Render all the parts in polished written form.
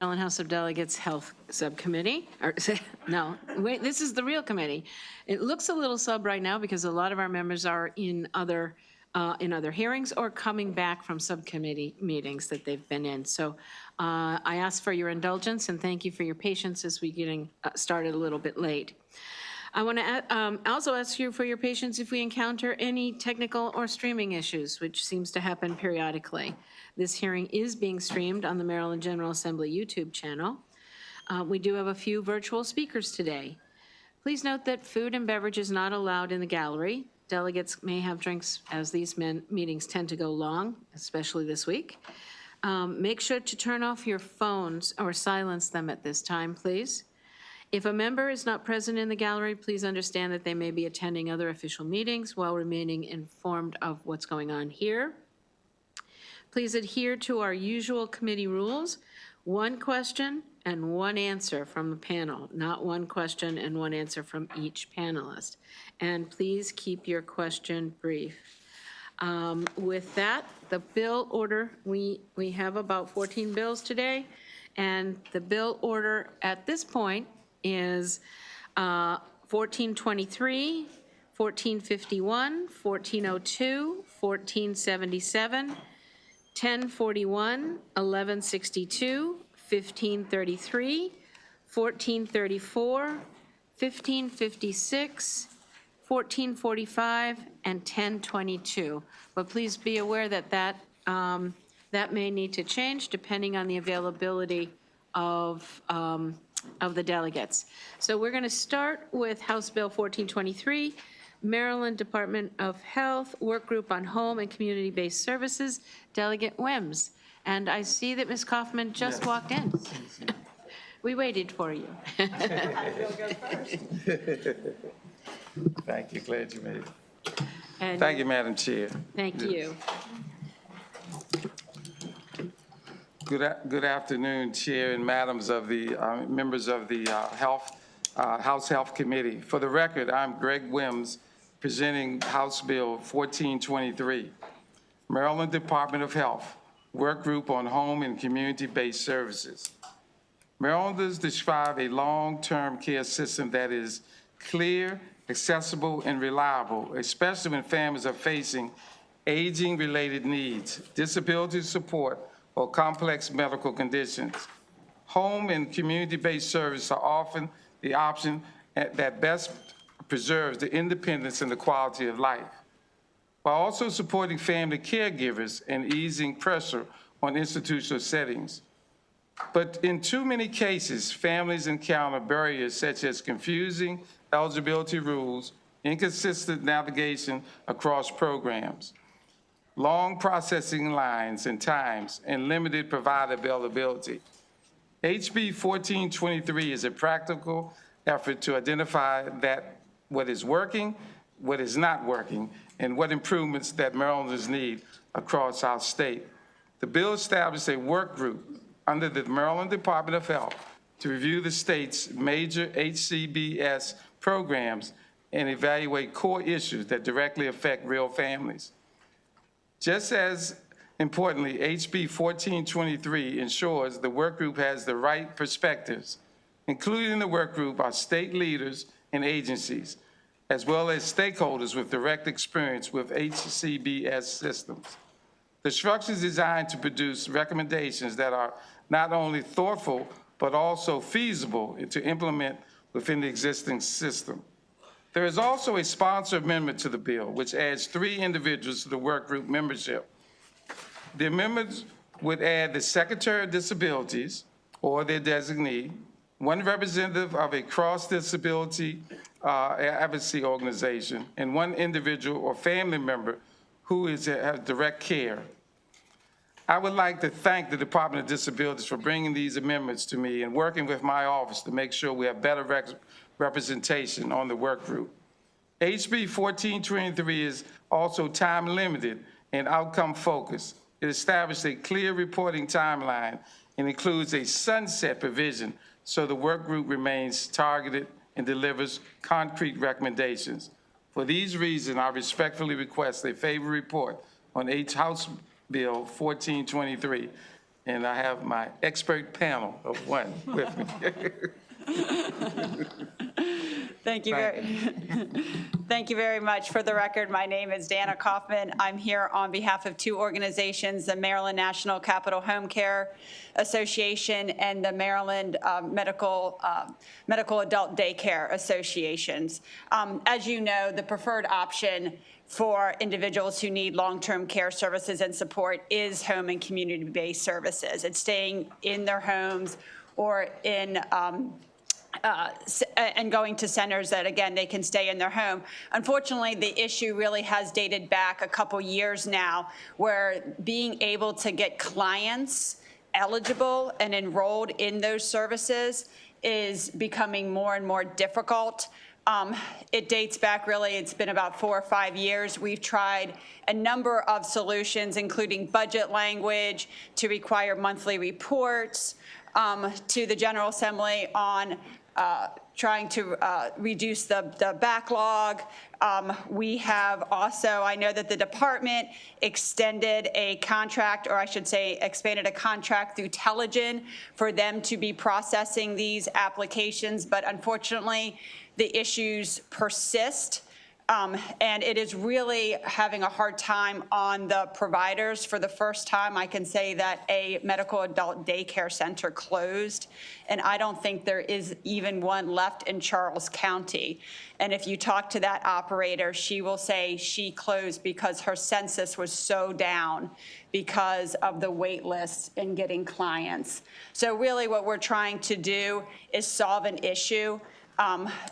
Maryland House of Delegates Health Subcommittee, or no, wait, this is the real committee. It looks a little sub right now because a lot of our members are in other hearings or coming back from subcommittee meetings that they've been in. So I ask for your indulgence and thank you for your patience as we're getting started a little bit late. I want to also ask you for your patience if we encounter any technical or streaming issues, which seems to happen periodically. This hearing is being streamed on the Maryland General Assembly YouTube channel. We do have a few virtual speakers today. Please note that food and beverage is not allowed in the gallery. Delegates may have drinks as these meetings tend to go long, especially this week. Make sure to turn off your phones or silence them at this time, please. If a member is not present in the gallery, please understand that they may be attending other official meetings while remaining informed of what's going on here. Please adhere to our usual committee rules. One question and one answer from the panel, not one question and one answer from each panelist. And please keep your question brief. With that, the bill order, we have about 14 bills today, and the bill order at this point is 1423, 1451, 1402, 1477, 1041, 1162, 1533, 1434, 1556, 1445, and 1022. But please be aware that that may need to change depending on the availability of the delegates. So we're going to start with House Bill 1423, Maryland Department of Health, Work Group on Home and Community-Based Services, Delegate Wims. And I see that Ms. Kaufman just walked in. We waited for you. Thank you. Glad you made it. And thank you, Madam Chair. Thank you. Good afternoon, Chair and Madams of the members of the House Health Committee. For the record, I'm Greg Wims, presenting House Bill 1423, Maryland Department of Health, Work Group on Home and Community-Based Services. Marylanders describe a long-term care system that is clear, accessible, and reliable, especially when families are facing aging-related needs, disability support, or complex medical conditions. Home and community-based services are often the option that best preserves the independence and the quality of life, while also supporting family caregivers and easing pressure on institutional settings. But in too many cases, families encounter barriers such as confusing eligibility rules, inconsistent navigation across programs, long processing lines and times, and limited provider availability. HB 1423 is a practical effort to identify what is working, what is not working, and what improvements that Marylanders need across our state. The bill established a work group under the Maryland Department of Health to review the state's major HCBS programs and evaluate core issues that directly affect real families. Just as importantly, HB 1423 ensures the work group has the right perspectives. Included in the work group are state leaders and agencies, as well as stakeholders with direct experience with HCBS systems. The structure is designed to produce recommendations that are not only thoughtful, but also feasible to implement within the existing system. There is also a sponsor amendment to the bill, which adds 3 individuals to the work group membership. The amendments would add the Secretary of Disabilities or their designee, 1 representative of a cross-disability advocacy organization, and 1 individual or family member who has direct care. I would like to thank the Department of Disabilities for bringing these amendments to me and working with my office to make sure we have better representation on the work group. HB 1423 is also time limited and outcome focused. It established a clear reporting timeline and includes a sunset provision so the work group remains targeted and delivers concrete recommendations. For these reasons, I respectfully request a favorable report on House Bill 1423. and I have my expert panel of one with me. Thank you thank you very much. For the record, my name is Dana Kaufman. I'm here on behalf of two organizations, the Maryland National Capital Home Care Association and the Maryland Medical Adult Daycare Associations. As you know, the preferred option for individuals who need long-term care services and support is home and community-based services. It's staying in their homes or in and going to centers that, again, they can stay in their home. Unfortunately, the issue really has dated back a couple years now, where being able to get clients eligible and enrolled in those services is becoming more and more difficult. It dates back, really, it's been about 4 or 5 years. We've tried a number of solutions, including budget language, to require monthly reports, to the General Assembly on trying to reduce the backlog. We have also, I know that the department extended a contract, or I should say expanded a contract through Telegen for them to be processing these applications, but unfortunately, the issues persist. And it is really having a hard time on the providers. For the first time, I can say that a medical adult daycare center closed, and I don't think there is even one left in Charles County. And if you talk to that operator, she will say she closed because her census was so down because of the wait lists in getting clients. So really what we're trying to do is solve an issue.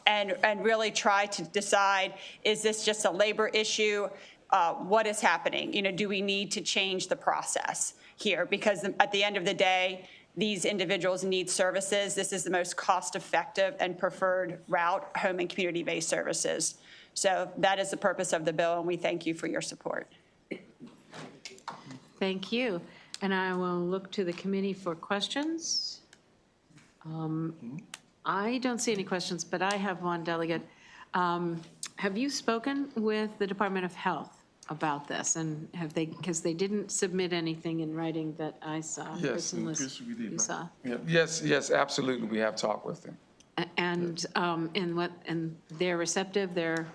And really try to decide, is this just a labor issue? What is happening? You know, do we need to change the process here? Because at the end of the day, these individuals need services. This is the most cost-effective and preferred route, home and community-based services. So that is the purpose of the bill, and we thank you for your support. Thank you. And I will look to the committee for questions. I don't see any questions, but I have one, Delegate. Have you spoken with the Department of Health about this? And have they, because they didn't submit anything in writing that I saw. Yes, Unless we did. you saw. Yeah. Yes, absolutely. We have talked with them. And they're receptive, they're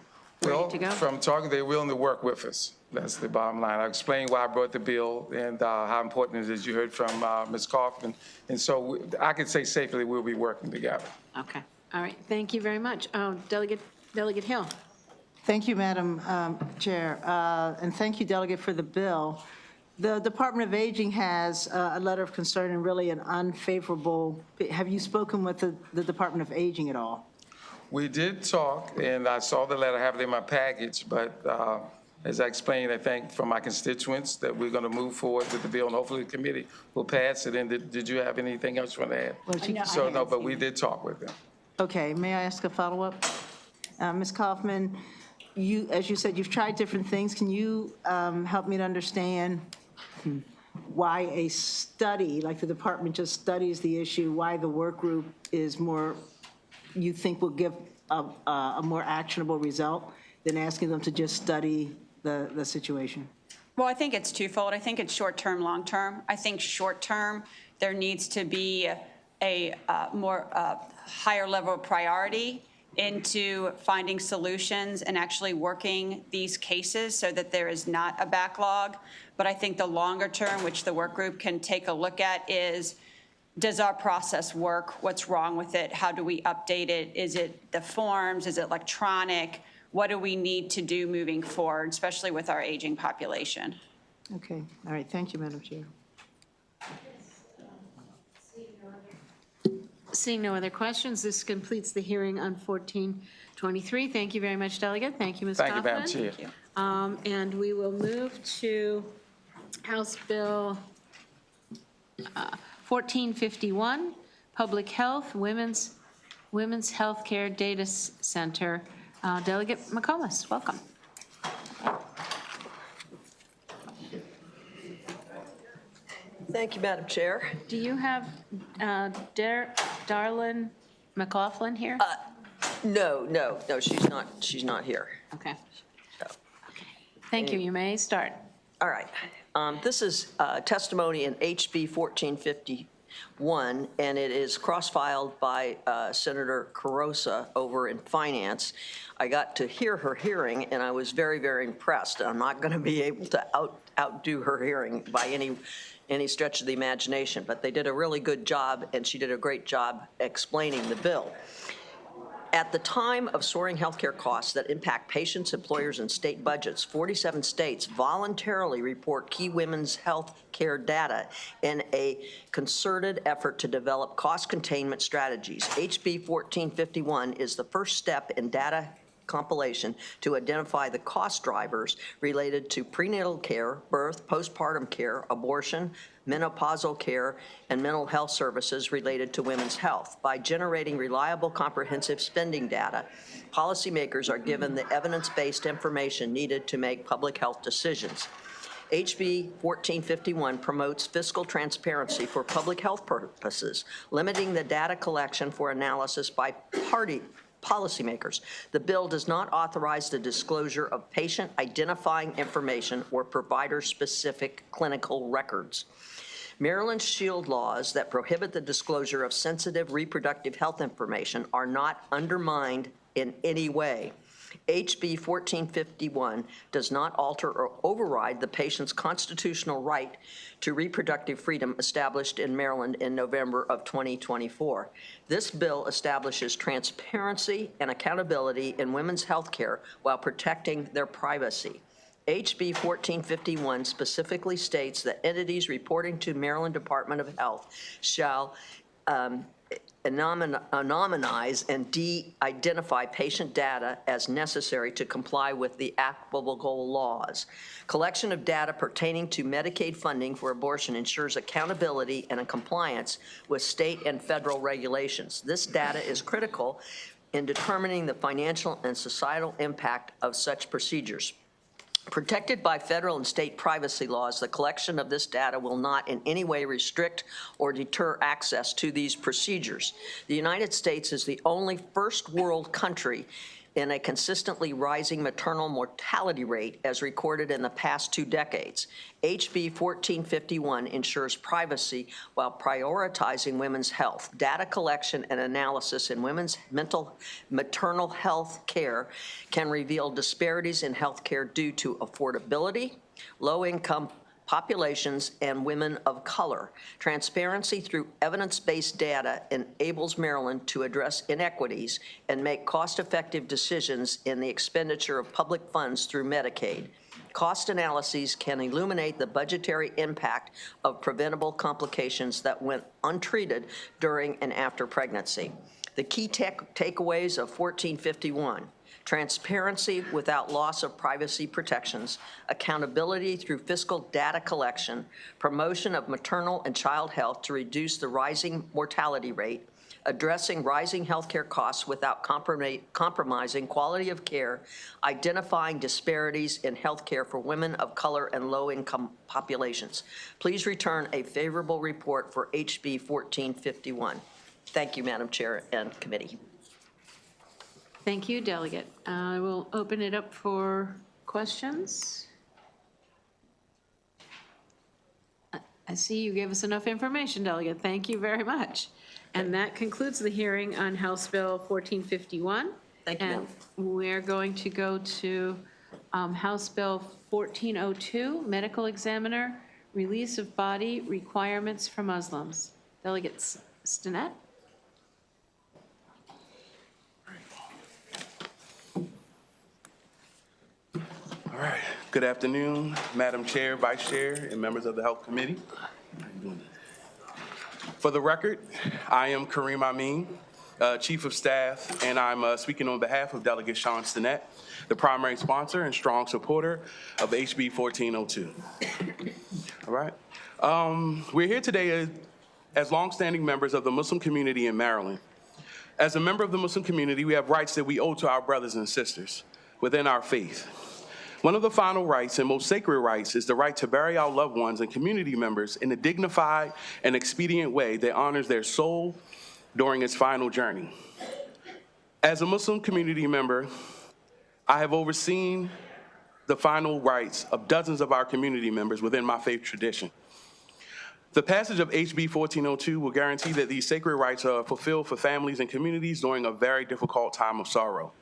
ready to go? Well, from talking, they're willing to work with us. That's the bottom line. I explained why I brought the bill and how important it is, you heard from Ms. Kaufman. And so I can say safely we'll be working together. Okay, all right, thank you very much. Delegate Hill. Thank you, Madam Chair, and thank you, Delegate, for the bill. The Department of Aging has a letter of concern and really an unfavorable, have you spoken with the Department of Aging at all? We did talk, and I saw the letter, I have it in my package, but as I explained, I think from my constituents that we're going to move forward with the bill, and hopefully the committee will pass it. And did you have anything else you want to add? Well, So no, but we did talk with them. Okay, may I ask a follow-up? Ms. Kaufman, as you said, you've tried different things. Can you help me to understand why a study, like the department just studies the issue, why the work group is more, you think will give a more actionable result than asking them to just study the situation? Well, I think it's twofold. I think it's short-term, long-term. I think short-term, there needs to be a more higher level of priority into finding solutions and actually working these cases so that there is not a backlog. But I think the longer term, which the work group can take a look at, is does our process work? What's wrong with it? How do we update it? Is it the forms? Is it electronic? What do we need to do moving forward, especially with our aging population? Okay, all right, thank you, Madam Chair. Seeing no other questions, this completes the hearing on 1423. Thank you very much, Delegate. Thank you, Ms. Thank Kaufman. you, Madam Chair. Thank you. And we will move to House Bill 1451, Public Health, Women's Health Care Data Center. Delegate McComas, welcome. Thank you, Madam Chair. Do you have Darlene McLaughlin here? No, she's not here. Okay. So, Thank you. You may start. all right. This is testimony in HB 1451, and it is cross-filed by Senator Carosa over in Finance. I got to hear her hearing, and I was very, very impressed. I'm not going to be able to outdo her hearing by any stretch of the imagination, but they did a really good job, and she did a great job explaining the bill. At the time of soaring healthcare costs that impact patients, employers, and state budgets, 47 states voluntarily report key women's health care data in a concerted effort to develop cost containment strategies. HB 1451 is the first step in data compilation to identify the cost drivers related to prenatal care, birth, postpartum care, abortion, menopausal care, and mental health services related to women's health. By generating reliable, comprehensive spending data, policymakers are given the evidence-based information needed to make public health decisions. HB 1451 promotes fiscal transparency for public health purposes, limiting the data collection for analysis by policymakers. The bill does not authorize the disclosure of patient-identifying information or provider-specific clinical records. Maryland's SHIELD laws that prohibit the disclosure of sensitive reproductive health information are not undermined in any way. HB 1451 does not alter or override the patient's constitutional right to reproductive freedom established in Maryland in November of 2024. This bill establishes transparency and accountability in women's health care while protecting their privacy. HB 1451 specifically states that entities reporting to Maryland Department of Health shall anonymize and de-identify patient data as necessary to comply with the applicable laws. Collection of data pertaining to Medicaid funding for abortion ensures accountability and a compliance with state and federal regulations. This data is critical in determining the financial and societal impact of such procedures. Protected by federal and state privacy laws, the collection of this data will not in any way restrict or deter access to these procedures. The United States is the only first world country in a consistently rising maternal mortality rate as recorded in the past 2 decades. HB 1451 ensures privacy while prioritizing women's health. Data collection and analysis in women's maternal health care can reveal disparities in health care due to affordability, low-income populations, and women of color. Transparency through evidence-based data enables Maryland to address inequities and make cost-effective decisions in the expenditure of public funds through Medicaid. Cost analyses can illuminate the budgetary impact of preventable complications that went untreated during and after pregnancy. The key takeaways of 1451: transparency without loss of privacy protections, accountability through fiscal data collection, promotion of maternal and child health to reduce the rising mortality rate, addressing rising healthcare costs without compromising quality of care, identifying disparities in healthcare for women of color and low-income populations. Please return a favorable report for HB 1451. Thank you, Madam Chair and committee. Thank you, Delegate. I will open it up for questions. I see you gave us enough information, Delegate. Thank you very much. And that concludes the hearing on House Bill 1451. Thank you, And we're going to go to House Bill 1402, Medical Examiner, Release of Body Requirements for Muslims. Delegate Stinnett? All right. Good afternoon, Madam Chair, Vice Chair, and members of the Health Committee. For the record, I am Kareem Amin, Chief of Staff, and I'm speaking on behalf of Delegate Sean Stinnett, the primary sponsor and strong supporter of HB 1402. All right. We're here today as longstanding members of the Muslim community in Maryland. As a member of the Muslim community, we have rights that we owe to our brothers and sisters within our faith. One of the final rights and most sacred rights is the right to bury our loved ones and community members in a dignified and expedient way that honors their soul during its final journey. As a Muslim community member, I have overseen the final rights of dozens of our community members within my faith tradition. The passage of HB 1402 will guarantee that these sacred rights are fulfilled for families and communities during a very difficult time of sorrow.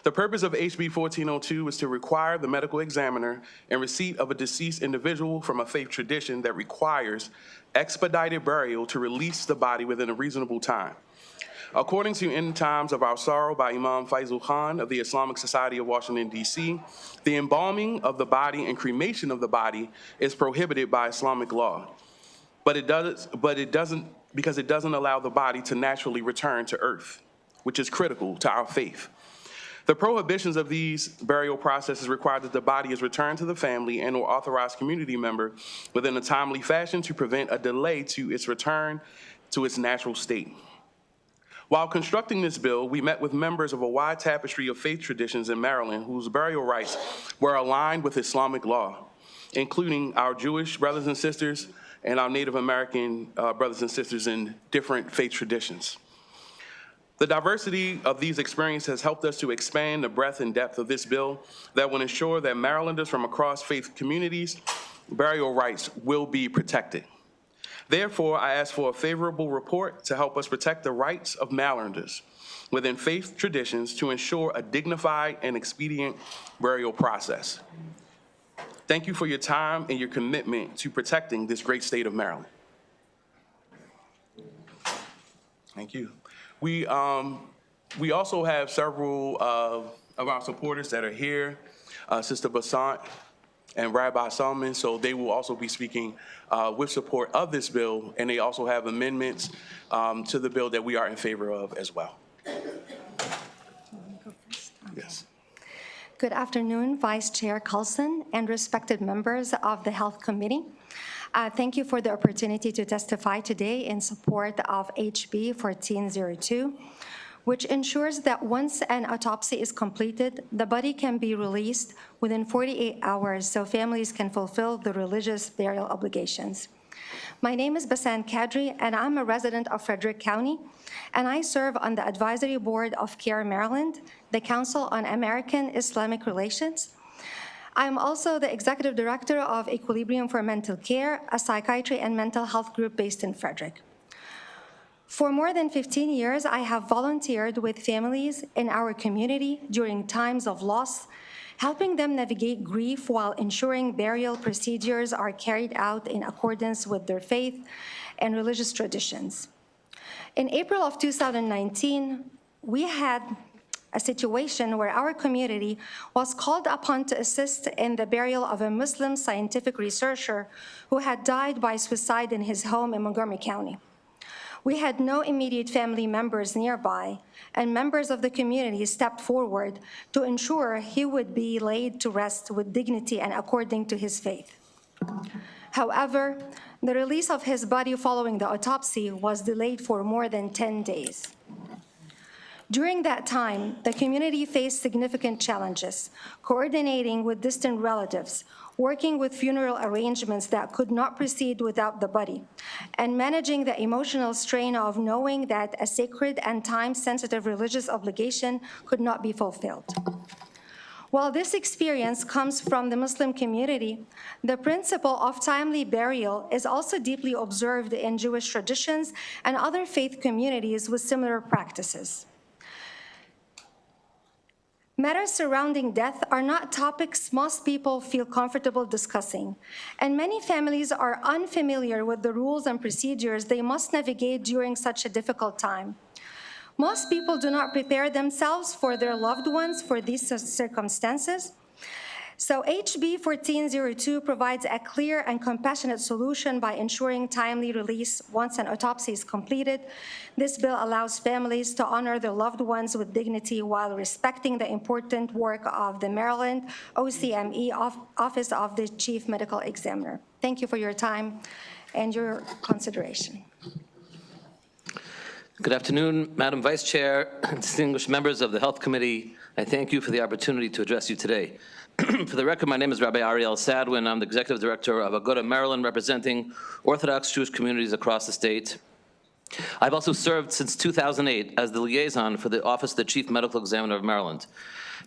The purpose of HB 1402 is to require the medical examiner in receipt of a deceased individual from a faith tradition that requires expedited burial to release the body within a reasonable time. According to End Times of Our Sorrow by Imam Faisal Khan of the Islamic Society of Washington, D.C., the embalming of the body and cremation of the body is prohibited by Islamic law, but it doesn't because it doesn't allow the body to naturally return to earth, which is critical to our faith. The prohibitions of these burial processes require that the body is returned to the family and or authorized community member within a timely fashion to prevent a delay to its return to its natural state. While constructing this bill, we met with members of a wide tapestry of faith traditions in Maryland whose burial rights were aligned with Islamic law, including our Jewish brothers and sisters and our Native American brothers and sisters in different faith traditions. The diversity of these experiences has helped us to expand the breadth and depth of this bill that will ensure that Marylanders from across faith communities' burial rights will be protected. Therefore, I ask for a favorable report to help us protect the rights of Marylanders within faith traditions to ensure a dignified and expedient burial process. Thank you for your time and your commitment to protecting this great state of Maryland. Thank you. We also have several of our supporters that are here, Sister Basant and Rabbi Solomon, so they will also be speaking with support of this bill, and they also have amendments to the bill that we are in favor of as well. Yes. Good afternoon, Vice Chair Carlson and respected members of the Health Committee. Thank you for the opportunity to testify today in support of HB 1402, which ensures that once an autopsy is completed, the body can be released within 48 hours so families can fulfill the religious burial obligations. My name is Basan Kadri, and I'm a resident of Frederick County, and I serve on the Advisory Board of CARE Maryland, the Council on American Islamic Relations. I'm also the Executive Director of Equilibrium for Mental Care, a psychiatry and mental health group based in Frederick. For more than 15 years, I have volunteered with families in our community during times of loss, helping them navigate grief while ensuring burial procedures are carried out in accordance with their faith and religious traditions. In April of 2019, we had a situation where our community was called upon to assist in the burial of a Muslim scientific researcher who had died by suicide in his home in Montgomery County. We had no immediate family members nearby, and members of the community stepped forward to ensure he would be laid to rest with dignity and according to his faith. However, the release of his body following the autopsy was delayed for more than 10 days. During that time, the community faced significant challenges, coordinating with distant relatives, working with funeral arrangements that could not proceed without the body, and managing the emotional strain of knowing that a sacred and time-sensitive religious obligation could not be fulfilled. While this experience comes from the Muslim community, the principle of timely burial is also deeply observed in Jewish traditions and other faith communities with similar practices. Matters surrounding death are not topics most people feel comfortable discussing, and many families are unfamiliar with the rules and procedures they must navigate during such a difficult time. Most people do not prepare themselves for their loved ones for these circumstances. So HB 1402 provides a clear and compassionate solution by ensuring timely release once an autopsy is completed. This bill allows families to honor their loved ones with dignity while respecting the important work of the Maryland OCME Office of the Chief Medical Examiner. Thank you for your time and your consideration. Good afternoon, Madam Vice Chair, distinguished members of the Health Committee. I thank you for the opportunity to address you today. For the record, my name is Rabbi Ariel Sadwin. I'm the Executive Director of Aguda Maryland, representing Orthodox Jewish communities across the state. I've also served since 2008 as the liaison for the Office of the Chief Medical Examiner of Maryland.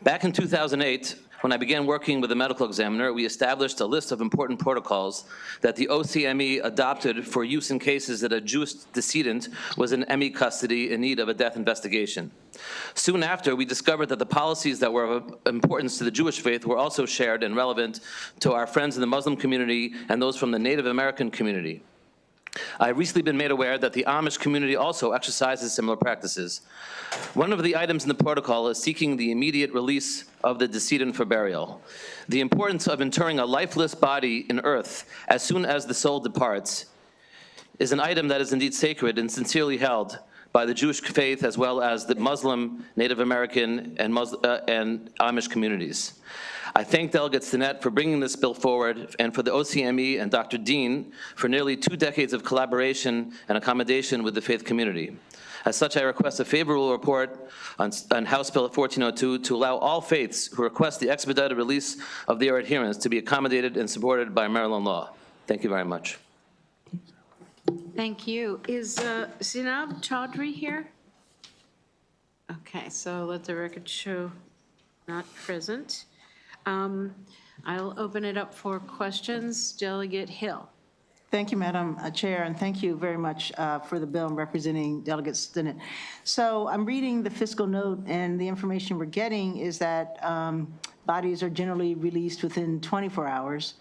Back in 2008, when I began working with the medical examiner, we established a list of important protocols that the OCME adopted for use in cases that a Jewish decedent was in ME custody in need of a death investigation. Soon after, we discovered that the policies that were of importance to the Jewish faith were also shared and relevant to our friends in the Muslim community and those from the Native American community. I've recently been made aware that the Amish community also exercises similar practices. One of the items in the protocol is seeking the immediate release of the decedent for burial. The importance of interring a lifeless body in earth as soon as the soul departs is an item that is indeed sacred and sincerely held by the Jewish faith as well as the Muslim, Native American, and Amish communities. I thank Delegate Stinnett for bringing this bill forward and for the OCME and Dr. Dean for nearly 2 decades of collaboration and accommodation with the faith community. As such, I request a favorable report on House Bill 1402 to allow all faiths who request the expedited release of their adherents to be accommodated and supported by Maryland law. Thank you very much. Thank you. Is Sinab Chaudhry here? Okay, so let the record show not present. I'll open it up for questions. Delegate Hill. Thank you, Madam Chair, and thank you very much for the bill and representing Delegate Stinnett. So I'm reading the fiscal note, and the information we're getting is that bodies are generally released within 24 hours.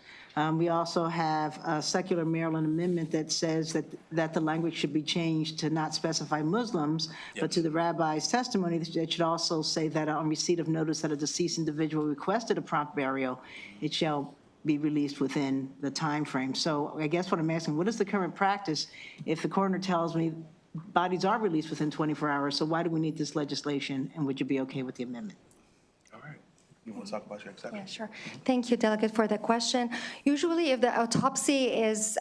We also have a secular Maryland amendment that says that the language should be changed to not specify Muslims, but to the rabbi's testimony, that should also say that on receipt of notice that a deceased individual requested a prompt burial, it shall be released within the time frame. So I guess what I'm asking, what is the current practice if the coroner tells me bodies are released within 24 hours, so why do we need this legislation, and would you be okay with the amendment? You want to talk about your exception? Yeah, sure. Thank you, Delegate, for the question. Usually, if the autopsy is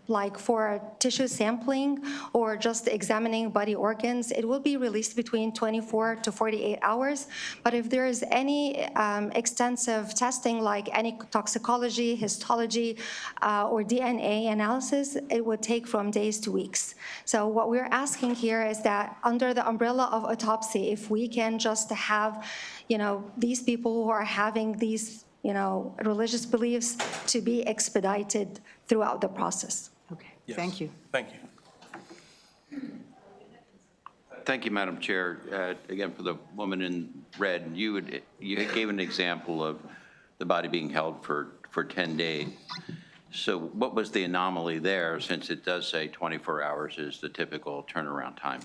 like for tissue sampling or just examining body organs, it will be released between 24 to 48 hours. But if there is any extensive testing, like any toxicology, histology, or DNA analysis, it would take from days to weeks. So what we're asking here is that under the umbrella of autopsy, if we can just have, these people who are having these, religious beliefs to be expedited throughout the process. Okay, Yes. thank you. Thank you. Thank you, Madam Chair. Again, for the woman in red, you gave an example of the body being held for 10 days. So what was the anomaly there, since it does say 24 hours is the typical turnaround time?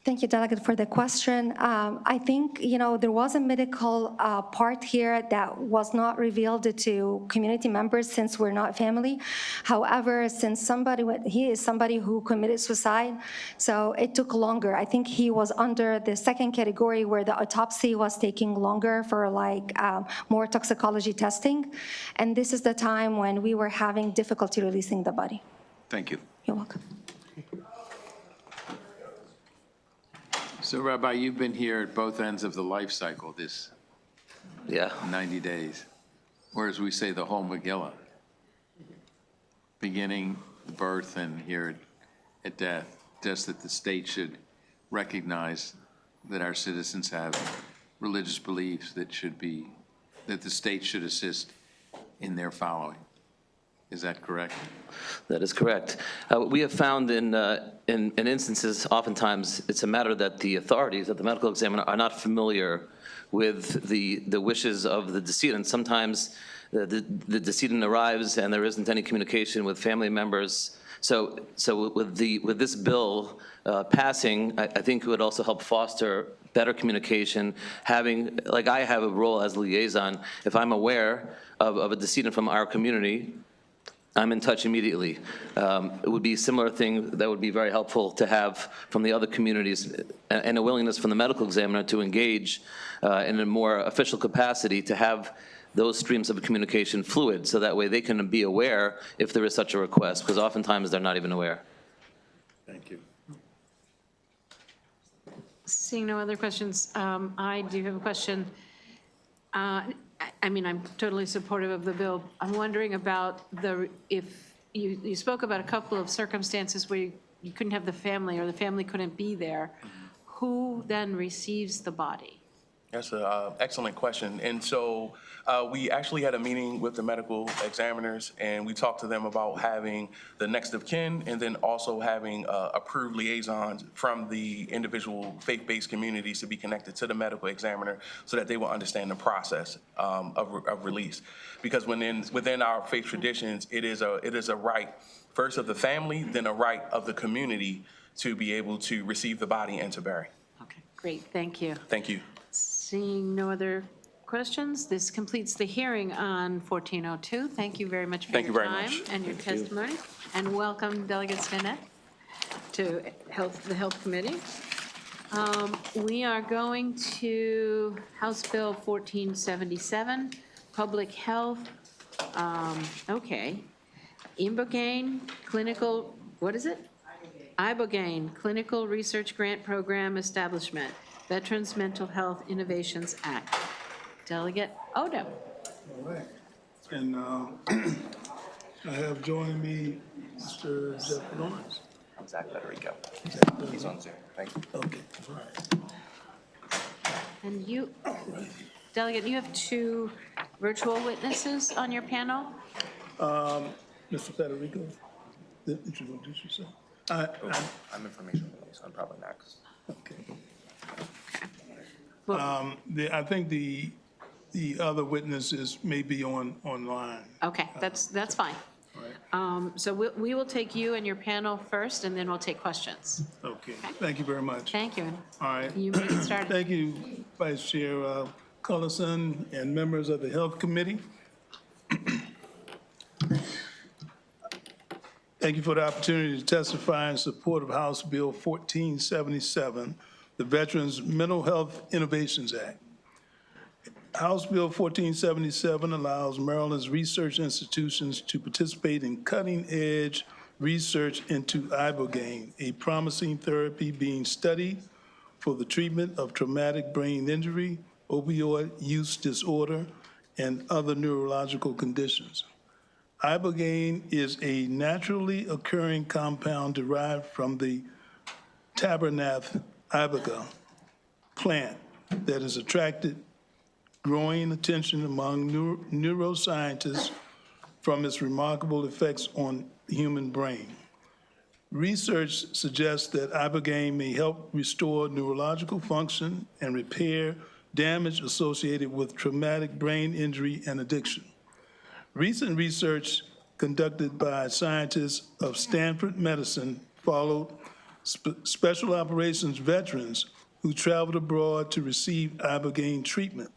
Thank you, Delegate, for the question. I think, there was a medical part here that was not revealed to community members since we're not family. However, since he is somebody who committed suicide, so it took longer. I think he was under the second category where the autopsy was taking longer for more toxicology testing. And this is the time when we were having difficulty releasing the body. Thank you. You're welcome. So, Rabbi, you've been here at both ends of the life cycle, this Yeah. 90 days, or as we say, the whole Megillah, beginning, birth, and here at death, just that the state should recognize that our citizens have religious beliefs that the state should assist in their following. Is that correct? That is correct. We have found in instances, oftentimes, it's a matter that the authorities, that the medical examiner, are not familiar with the wishes of the decedent. Sometimes the decedent arrives and there isn't any communication with family members. So with this bill passing, I think it would also help foster better communication, having, like I have a role as liaison. If I'm aware of a decedent from our community, I'm in touch immediately. It would be a similar thing that would be very helpful to have from the other communities, and a willingness from the medical examiner to engage in a more official capacity to have those streams of communication fluid, so that way they can be aware if there is such a request, because oftentimes they're not even aware. Thank you. Seeing no other questions, I do have a question. I'm totally supportive of the bill. I'm wondering about if you spoke about a couple of circumstances where you couldn't have the family or the family couldn't be there. Who then receives the body? That's an excellent question. And so we actually had a meeting with the medical examiners, and we talked to them about having the next of kin and then also having approved liaisons from the individual faith-based communities to be connected to the medical examiner so that they will understand the process of release. Because within our faith traditions, it is a right, first of the family, then a right of the community to be able to receive the body and to bury. Okay, great, thank you. Thank you. Seeing no other questions, this completes the hearing on 1402. Thank you very much for Thank you your very time much. and your testimony. And welcome Delegate Stinnett to the Health Committee. We are going to House Bill 1477, Public Health. Okay. Ibogaine Clinical, what is it? Ibogaine Clinical Research Grant Program Establishment, Veterans Mental Health Innovations Act. Delegate Odom. All right. And I have joining me Mr. Jeff Lawrence. Zach Federico. He's on Zoom. Thank you. Okay. All right. And you, Delegate, you have two virtual witnesses on your panel? Mr. Federico, introduce yourself. I'm information release. I'm probably next. Okay. Well, I think the other witnesses may be online. okay, that's fine. So we will take you and your panel first, and then we'll take questions. Okay. Thank you very much. Thank you. All right. You may get started. Thank you, Vice Chair Cullison and members of the Health Committee. Thank you for the opportunity to testify in support of House Bill 1477, the Veterans Mental Health Innovations Act. House Bill 1477 allows Maryland's research institutions to participate in cutting-edge research into ibogaine, a promising therapy being studied for the treatment of traumatic brain injury, opioid use disorder, and other neurological conditions. Ibogaine is a naturally occurring compound derived from the Tabernath iboga plant that has attracted growing attention among neuroscientists from its remarkable effects on the human brain. Research suggests that ibogaine may help restore neurological function and repair damage associated with traumatic brain injury and addiction. Recent research conducted by scientists of Stanford Medicine followed special operations veterans who traveled abroad to receive ibogaine treatment.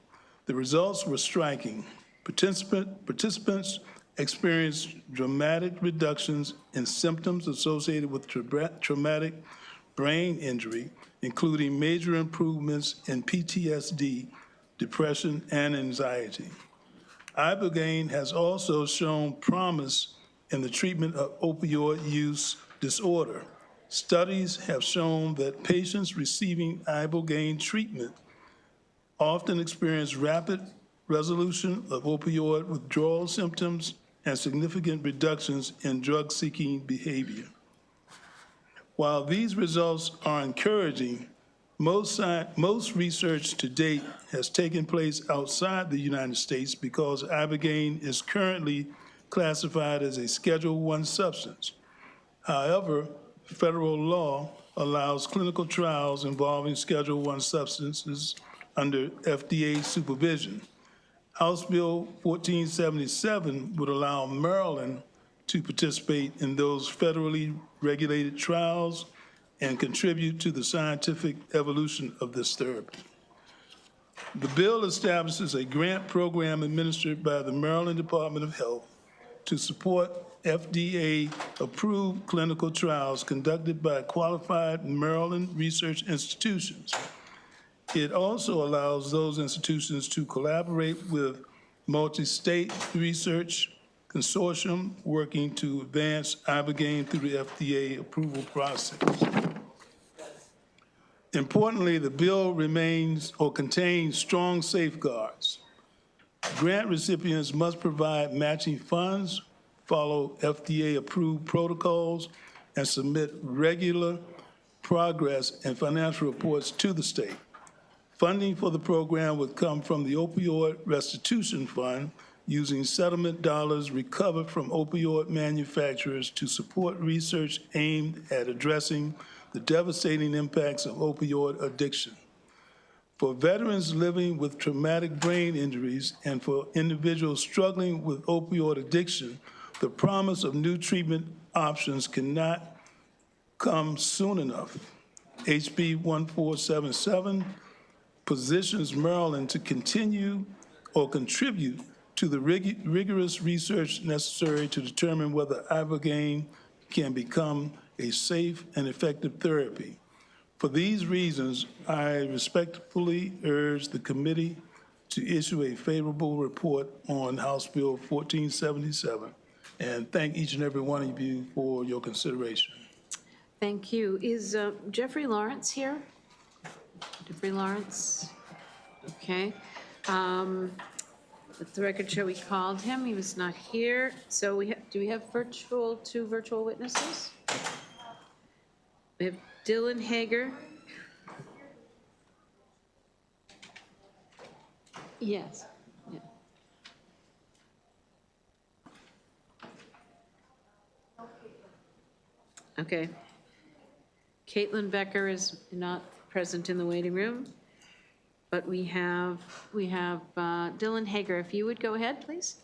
The results were striking. Participants experienced dramatic reductions in symptoms associated with traumatic brain injury, including major improvements in PTSD, depression, and anxiety. Ibogaine has also shown promise in the treatment of opioid use disorder. Studies have shown that patients receiving ibogaine treatment often experience rapid resolution of opioid withdrawal symptoms and significant reductions in drug-seeking behavior. While these results are encouraging, most research to date has taken place outside the United States because ibogaine is currently classified as a Schedule I substance. However, federal law allows clinical trials involving Schedule I substances under FDA supervision. House Bill 1477 would allow Maryland to participate in those federally regulated trials and contribute to the scientific evolution of this therapy. The bill establishes a grant program administered by the Maryland Department of Health to support FDA-approved clinical trials conducted by qualified Maryland research institutions. It also allows those institutions to collaborate with multi-state research consortium working to advance ibogaine through the FDA approval process. Importantly, the bill contains strong safeguards. Grant recipients must provide matching funds, follow FDA-approved protocols, and submit regular progress and financial reports to the state. Funding for the program would come from the opioid restitution fund using settlement dollars recovered from opioid manufacturers to support research aimed at addressing the devastating impacts of opioid addiction. For veterans living with traumatic brain injuries and for individuals struggling with opioid addiction, the promise of new treatment options cannot come soon enough. HB 1477 positions Maryland to continue or contribute to the rigorous research necessary to determine whether ibogaine can become a safe and effective therapy. For these reasons, I respectfully urge the committee to issue a favorable report on House Bill 1477, and thank each and every one of you for your consideration. Thank you. Is Jeffrey Lawrence here? Jeffrey Lawrence? Okay. Let the record show we called him. He was not here. So do we have two virtual witnesses? We have Dylan Hager. Yes. Yeah. Okay. Caitlin Becker is not present in the waiting room, but we have Dylan Hager. If you would go ahead, please.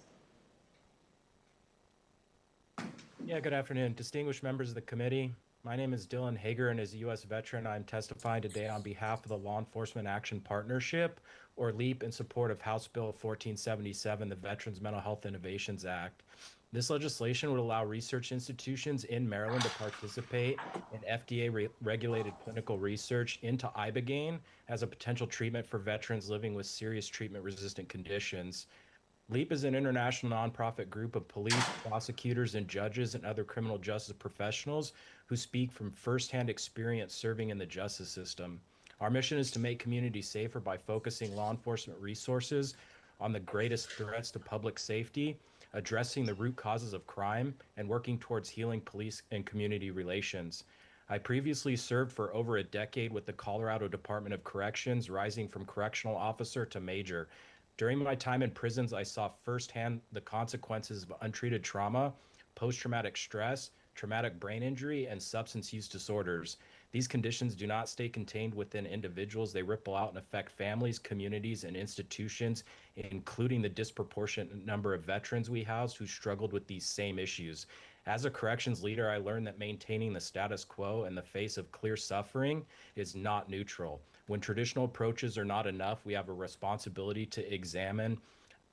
Yeah, good afternoon. Distinguished members of the committee. My name is Dylan Hager, and as a U.S. veteran, I'm testifying today on behalf of the Law Enforcement Action Partnership, or LEAP, in support of House Bill 1477, the Veterans Mental Health Innovations Act. This legislation would allow research institutions in Maryland to participate in FDA-regulated clinical research into ibogaine as a potential treatment for veterans living with serious treatment-resistant conditions. LEAP is an international nonprofit group of police, prosecutors, and judges and other criminal justice professionals who speak from firsthand experience serving in the justice system. Our mission is to make communities safer by focusing law enforcement resources on the greatest threats to public safety, addressing the root causes of crime, and working towards healing police and community relations. I previously served for over a decade with the Colorado Department of Corrections, rising from correctional officer to major. During my time in prisons, I saw firsthand the consequences of untreated trauma, post-traumatic stress, traumatic brain injury, and substance use disorders. These conditions do not stay contained within individuals. They ripple out and affect families, communities, and institutions, including the disproportionate number of veterans we house who struggled with these same issues. As a corrections leader, I learned that maintaining the status quo in the face of clear suffering is not neutral. When traditional approaches are not enough, we have a responsibility to examine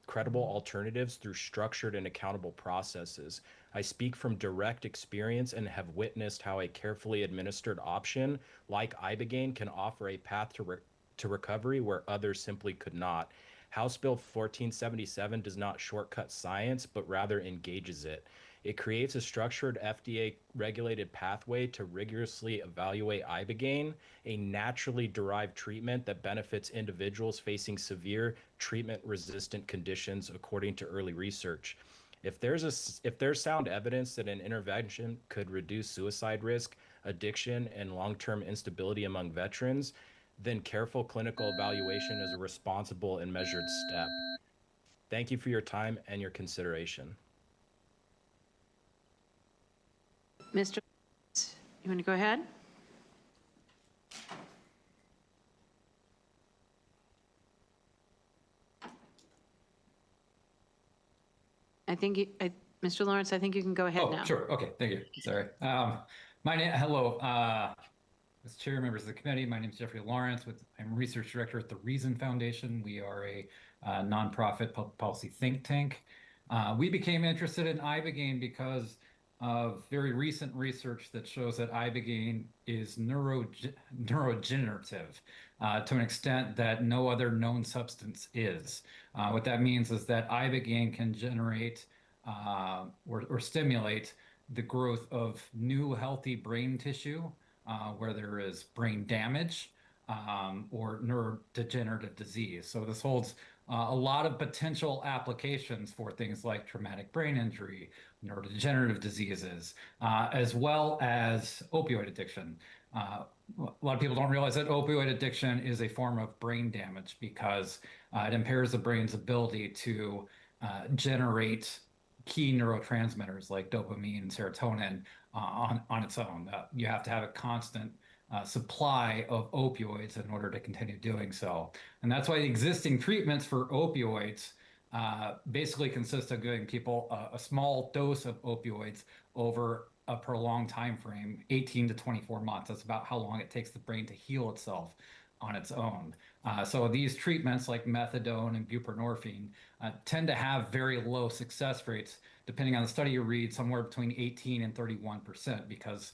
credible alternatives through structured and accountable processes. I speak from direct experience and have witnessed how a carefully administered option like ibogaine can offer a path to recovery where others simply could not. House Bill 1477 does not shortcut science, but rather engages it. It creates a structured FDA-regulated pathway to rigorously evaluate ibogaine, a naturally derived treatment that benefits individuals facing severe treatment-resistant conditions, according to early research. If there's sound evidence that an intervention could reduce suicide risk, addiction, and long-term instability among veterans, then careful clinical evaluation is a responsible and measured step. Thank you for your time and your consideration. Mr. You want to go ahead? I think, Mr. Lawrence, I think you can go ahead now. Oh, sure. Okay. Thank you. Sorry. Hello, Mr. Chair, members of the committee. My name is Jeffrey Lawrence. I'm research director at the Reason Foundation. We are a nonprofit public policy think tank. We became interested in ibogaine because of very recent research that shows that ibogaine is neurodegenerative to an extent that no other known substance is. What that means is that ibogaine can generate or stimulate the growth of new healthy brain tissue where there is brain damage or neurodegenerative disease. So this holds a lot of potential applications for things like traumatic brain injury, neurodegenerative diseases, as well as opioid addiction. a lot of people don't realize that opioid addiction is a form of brain damage because it impairs the brain's ability to generate key neurotransmitters like dopamine and serotonin on its own. You have to have a constant supply of opioids in order to continue doing so. And that's why the existing treatments for opioids basically consist of giving people a small dose of opioids over a prolonged time frame, 18 to 24 months. That's about how long it takes the brain to heal itself on its own. So these treatments like methadone and buprenorphine tend to have very low success rates, depending on the study you read, somewhere between 18 and 31%, because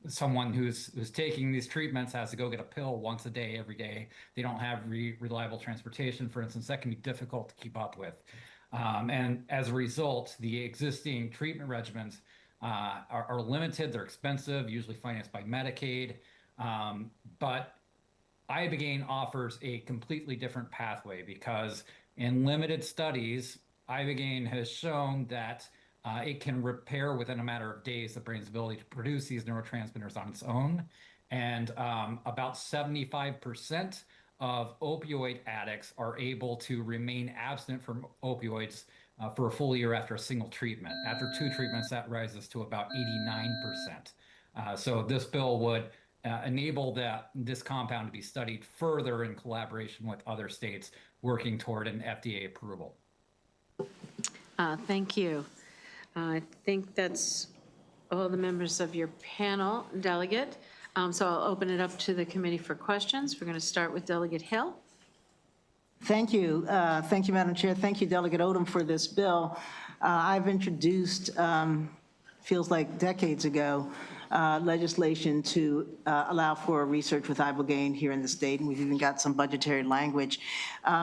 someone who's taking these treatments has to go get a pill once a day, every day. They don't have reliable transportation, for instance. That can be difficult to keep up with. And as a result, the existing treatment regimens are limited. They're expensive, usually financed by Medicaid. But Ibogaine offers a completely different pathway because in limited studies, Ibogaine has shown that it can repair within a matter of days the brain's ability to produce these neurotransmitters on its own. And about 75% of opioid addicts are able to remain abstinent from opioids for a full year after a single treatment. After 2 treatments, that rises to about 89%. So this bill would enable this compound to be studied further in collaboration with other states working toward an FDA approval. Thank you. I think that's all the members of your panel, Delegate. So I'll open it up to the committee for questions. We're going to start with Delegate Hill. Thank you. Thank you, Madam Chair. Thank you, Delegate Odom, for this bill. I've introduced, feels like decades ago, legislation to allow for research with Ibogaine here in the state, and we've even got some budgetary language.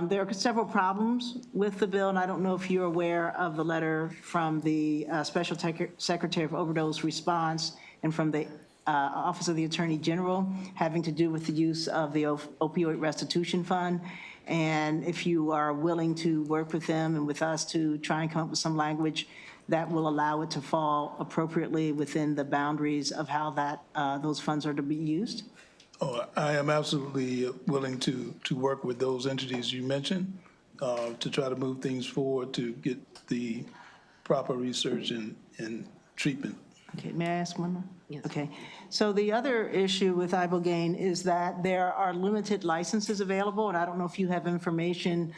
There are several problems with the bill, and I don't know if you're aware of the letter from the Special Secretary of Overdose Response and from the Office of the Attorney General having to do with the use of the opioid restitution fund. And if you are willing to work with them and with us to try and come up with some language that will allow it to fall appropriately within the boundaries of how that those funds are to be used? Oh, I am absolutely willing to work with those entities you mentioned to try to move things forward to get the proper research and treatment. Okay, may I ask one more? Yes. Okay, so the other issue with Ibogaine is that there are limited licenses available, and I don't know if you have information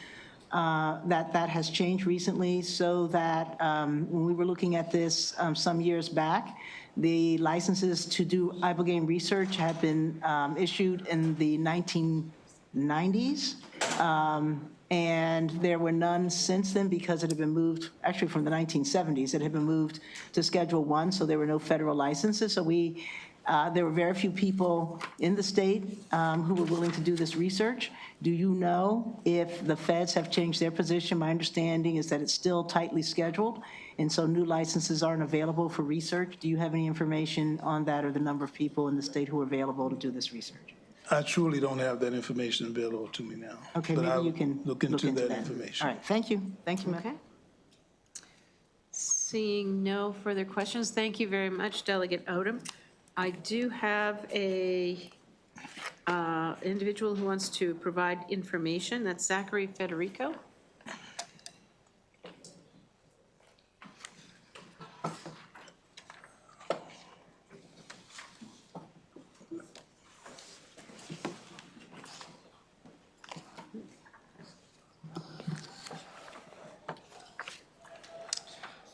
that has changed recently, so that when we were looking at this some years back, the licenses to do Ibogaine research had been issued in the 1990s. And there were none since then because it had been moved, actually from the 1970s, it had been moved to Schedule I, so there were no federal licenses. So there were very few people in the state who were willing to do this research. Do you know if the feds have changed their position? My understanding is that it's still tightly scheduled, and so new licenses aren't available for research. Do you have any information on that or the number of people in the state who are available to do this research? I truly don't have that information available to me now. Okay, but maybe you can look into that information. All right, thank you. Thank you, ma'am. Okay. Seeing no further questions, thank you very much, Delegate Odom. I do have a individual who wants to provide information. That's Zachary Federico.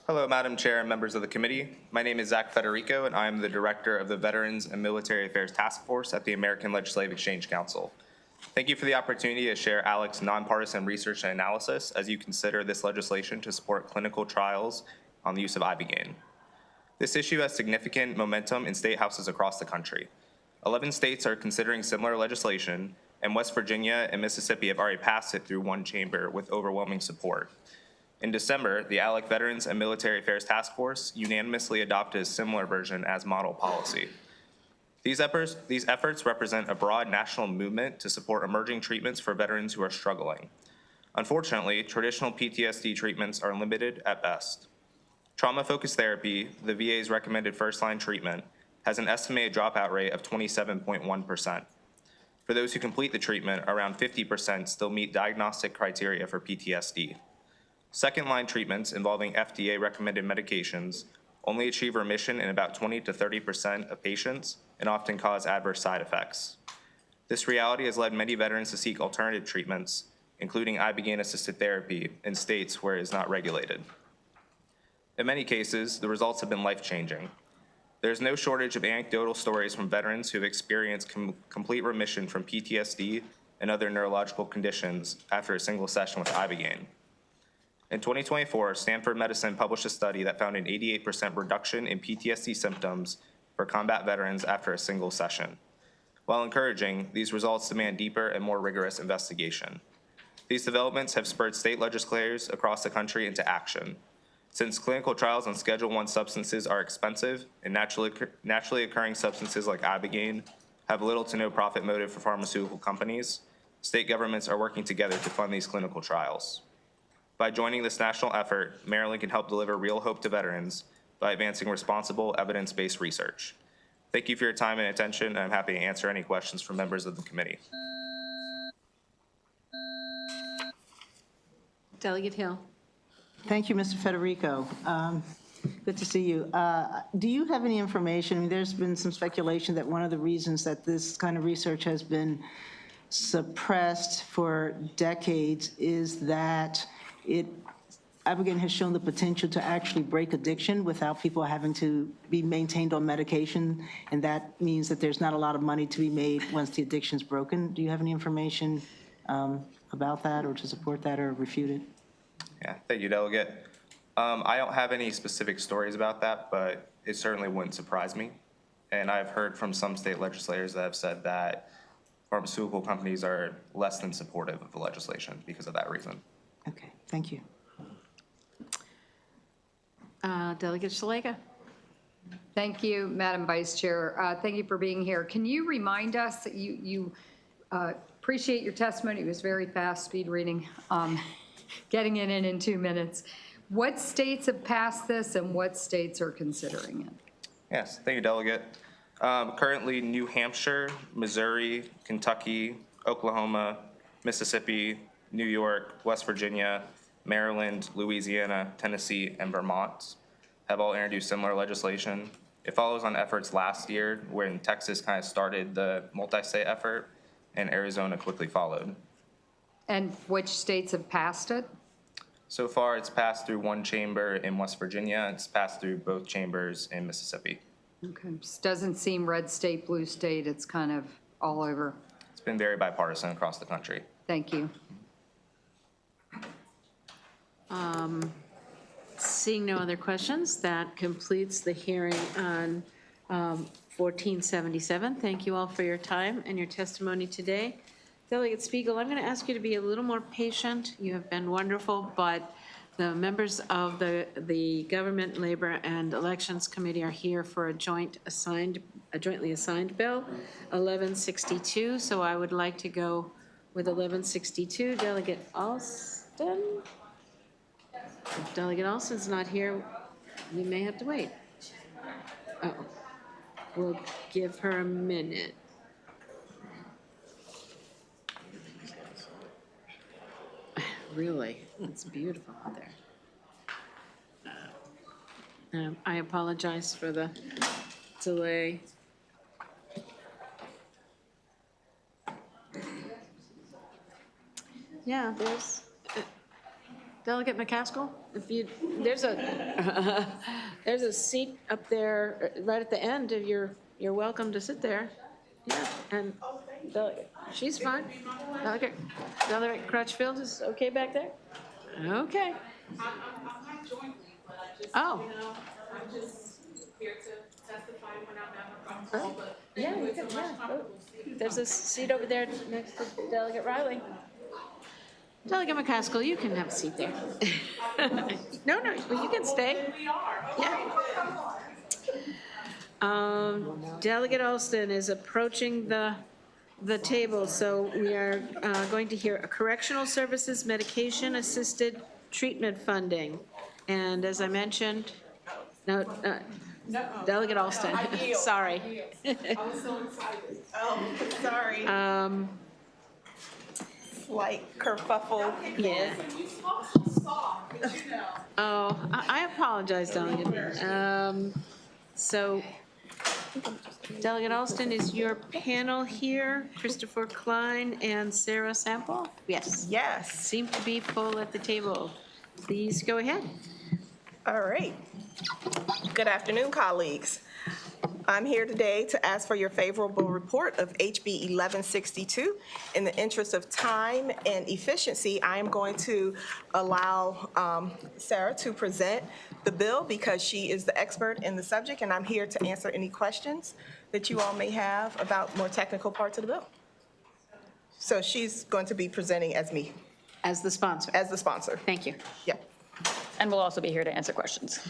Hello, Madam Chair and members of the committee. My name is Zach Federico, and I am the Director of the Veterans and Military Affairs Task Force at the American Legislative Exchange Council. Thank you for the opportunity to share ALEC's nonpartisan research and analysis as you consider this legislation to support clinical trials on the use of Ibogaine. This issue has significant momentum in state houses across the country. 11 states are considering similar legislation, and West Virginia and Mississippi have already passed it through one chamber with overwhelming support. In December, the ALEC Veterans and Military Affairs Task Force unanimously adopted a similar version as model policy. These efforts represent a broad national movement to support emerging treatments for veterans who are struggling. Unfortunately, traditional PTSD treatments are limited at best. Trauma-focused therapy, the VA's recommended first-line treatment, has an estimated dropout rate of 27.1%. For those who complete the treatment, around 50% still meet diagnostic criteria for PTSD. Second-line treatments involving FDA-recommended medications only achieve remission in about 20 to 30% of patients and often cause adverse side effects. This reality has led many veterans to seek alternative treatments, including ibogaine-assisted therapy, in states where it is not regulated. In many cases, the results have been life-changing. There's no shortage of anecdotal stories from veterans who have experienced complete remission from PTSD and other neurological conditions after a single session with ibogaine. In 2024, Stanford Medicine published a study that found an 88% reduction in PTSD symptoms for combat veterans after a single session. While encouraging, these results demand deeper and more rigorous investigation. These developments have spurred state legislators across the country into action. Since clinical trials on Schedule I substances are expensive and naturally occurring substances like ibogaine have little to no profit motive for pharmaceutical companies, state governments are working together to fund these clinical trials. By joining this national effort, Maryland can help deliver real hope to veterans by advancing responsible, evidence-based research. Thank you for your time and attention, and I'm happy to answer any questions from members of the committee. Delegate Hill. Thank you, Mr. Federico. Good to see you. Do you have any information? I mean, there's been some speculation that one of the reasons that this kind of research has been suppressed for decades is that ibogaine has shown the potential to actually break addiction without people having to be maintained on medication, and that means that there's not a lot of money to be made once the addiction's broken. Do you have any information about that, or to support that, or refute it? Yeah, thank you, Delegate. I don't have any specific stories about that, but it certainly wouldn't surprise me. And I've heard from some state legislators that have said that pharmaceutical companies are less than supportive of the legislation because of that reason. Okay, thank you. Delegate Szeliga. Thank you, Madam Vice Chair. Thank you for being here. Can you remind us that you appreciate your testimony? It was very fast, speed reading, getting it in 2 minutes. What states have passed this and what states are considering it? Yes, thank you, Delegate. Currently, New Hampshire, Missouri, Kentucky, Oklahoma, Mississippi, New York, West Virginia, Maryland, Louisiana, Tennessee, and Vermont have all introduced similar legislation. It follows on efforts last year when Texas kind of started the multi-state effort and Arizona quickly followed. And which states have passed it? So far, it's passed through one chamber in West Virginia. It's passed through both chambers in Mississippi. Okay, just doesn't seem red state, blue state. It's kind of all over. It's been very bipartisan across the country. Thank you. Seeing no other questions, that completes the hearing on 1477. Thank you all for your time and your testimony today. Delegate Spiegel, I'm going to ask you to be a little more patient. You have been wonderful, but the members of the Government, Labor, and Elections Committee are here for a jointly assigned bill, 1162. So I would like to go with 1162. Delegate Alston? If Delegate Alston's not here, we may have to wait. Oh, we'll give her a minute. Really, it's beautiful out there. I apologize for the delay. Yeah, there's Delegate McCaskill. If you there's a seat up there right at the end. If you're welcome to sit there. Yeah, and she's fine. Delegate Crutchfield is okay back there? Okay. I'm not jointly, but I just, Oh. I'm just here to testify when I'm ever comfortable, but Yeah, it's a much comfortable seat. There's a seat over there next to Delegate Riley. Delegate McCaskill, you can have a seat there. No, well, you can stay. We are. Yeah. Delegate Alston is approaching the table, so we are going to hear a correctional services medication-assisted treatment funding. And as I mentioned, no, Delegate Alston, sorry. I was so excited. Oh, sorry. Like kerfuffle. Yeah. You spoke so soft, but you know. Oh, I apologize, Delegate. So Delegate Alston, is your panel here, Christopher Klein and Sarah Sample? Yes. Yes. Seem to be full at the table. Please go ahead. All right. Good afternoon, colleagues. I'm here today to ask for your favorable report of HB 1162. In the interest of time and efficiency, I am going to allow Sarah to present the bill because she is the expert in the subject, and I'm here to answer any questions that you all may have about more technical parts of the bill. So she's going to be presenting as me. As the sponsor. As the sponsor. Thank you. Yep. And we'll also be here to answer questions.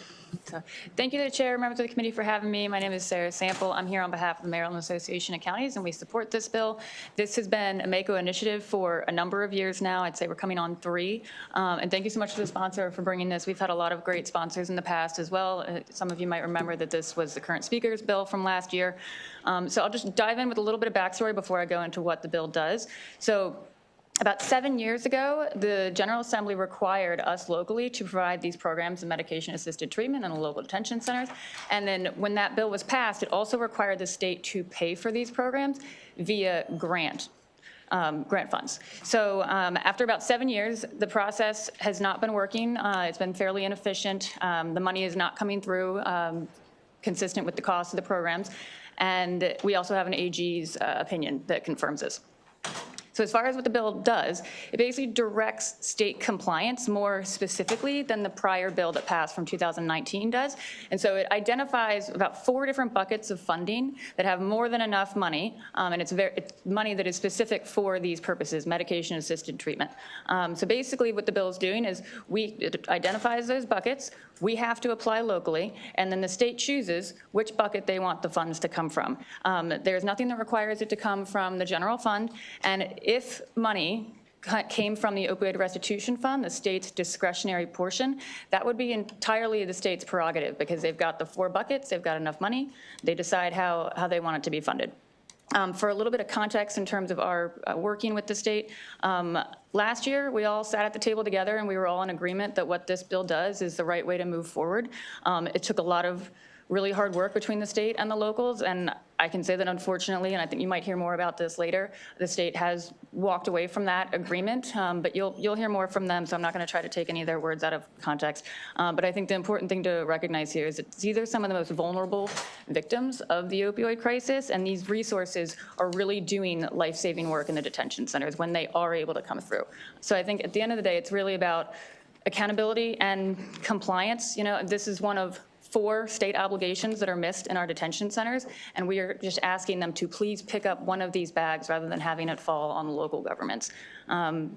So, thank you to the chair, members of the committee for having me. My name is Sarah Sample. I'm here on behalf of the Maryland Association of Counties, and we support this bill. This has been a MACO initiative for a number of years now. I'd say we're coming on 3. And thank you so much to the sponsor for bringing this. We've had a lot of great sponsors in the past as well. Some of you might remember that this was the current speaker's bill from last year. So I'll just dive in with a little bit of backstory before I go into what the bill does. So, about 7 years ago, the General Assembly required us locally to provide these programs of medication-assisted treatment in the local detention centers. And then when that bill was passed, it also required the state to pay for these programs via grant funds. So after about 7 years, the process has not been working. It's been fairly inefficient. The money is not coming through consistent with the cost of the programs. And we also have an AG's opinion that confirms this. So as far as what the bill does, it basically directs state compliance more specifically than the prior bill that passed from 2019 does. And so it identifies about 4 different buckets of funding that have more than enough money, and it's money that is specific for these purposes, medication-assisted treatment. So basically what the bill is doing is it identifies those buckets, we have to apply locally, and then the state chooses which bucket they want the funds to come from. There's nothing that requires it to come from the general fund, and if money came from the opioid restitution fund, the state's discretionary portion, that would be entirely the state's prerogative because they've got the 4 buckets, they've got enough money, they decide how they want it to be funded. For a little bit of context in terms of our working with the state, last year we all sat at the table together and we were all in agreement that what this bill does is the right way to move forward. It took a lot of really hard work between the state and the locals, and I can say that unfortunately, and I think you might hear more about this later, the state has walked away from that agreement, but you'll hear more from them, so I'm not going to try to take any of their words out of context. But I think the important thing to recognize here is that these are some of the most vulnerable victims of the opioid crisis, and these resources are really doing life-saving work in the detention centers when they are able to come through. So I think at the end of the day, it's really about accountability and compliance. You know, this is one of 4 state obligations that are missed in our detention centers, and we are just asking them to please pick up one of these bags rather than having it fall on the local governments. And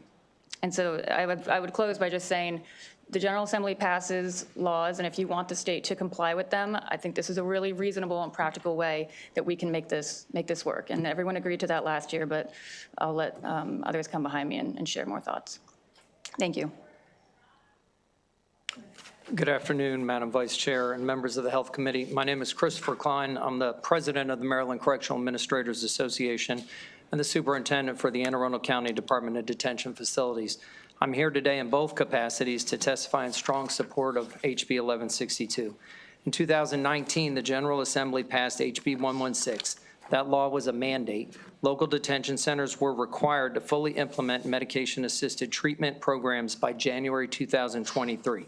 so I would close by just saying the General Assembly passes laws, and if you want the state to comply with them, I think this is a really reasonable and practical way that we can make this work. And everyone agreed to that last year, but I'll let others come behind me and share more thoughts. Thank you. Good afternoon, Madam Vice Chair and members of the Health Committee. My name is Christopher Klein. I'm the president of the Maryland Correctional Administrators Association and the superintendent for the Anne Arundel County Department of Detention Facilities. I'm here today in both capacities to testify in strong support of HB 1162. In 2019, the General Assembly passed HB 116. That law was a mandate. Local detention centers were required to fully implement medication-assisted treatment programs by January 2023.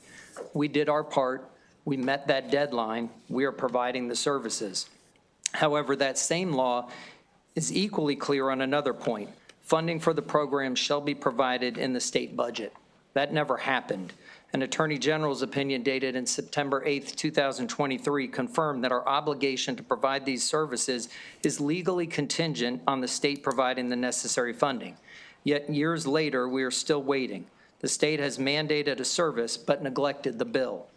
We did our part. We met that deadline. We are providing the services. However, that same law is equally clear on another point. Funding for the program shall be provided in the state budget. That never happened. An Attorney General's opinion dated in September 8th, 2023 confirmed that our obligation to provide these services is legally contingent on the state providing the necessary funding. Yet years later, we are still waiting. The state has mandated a service but neglected the bill.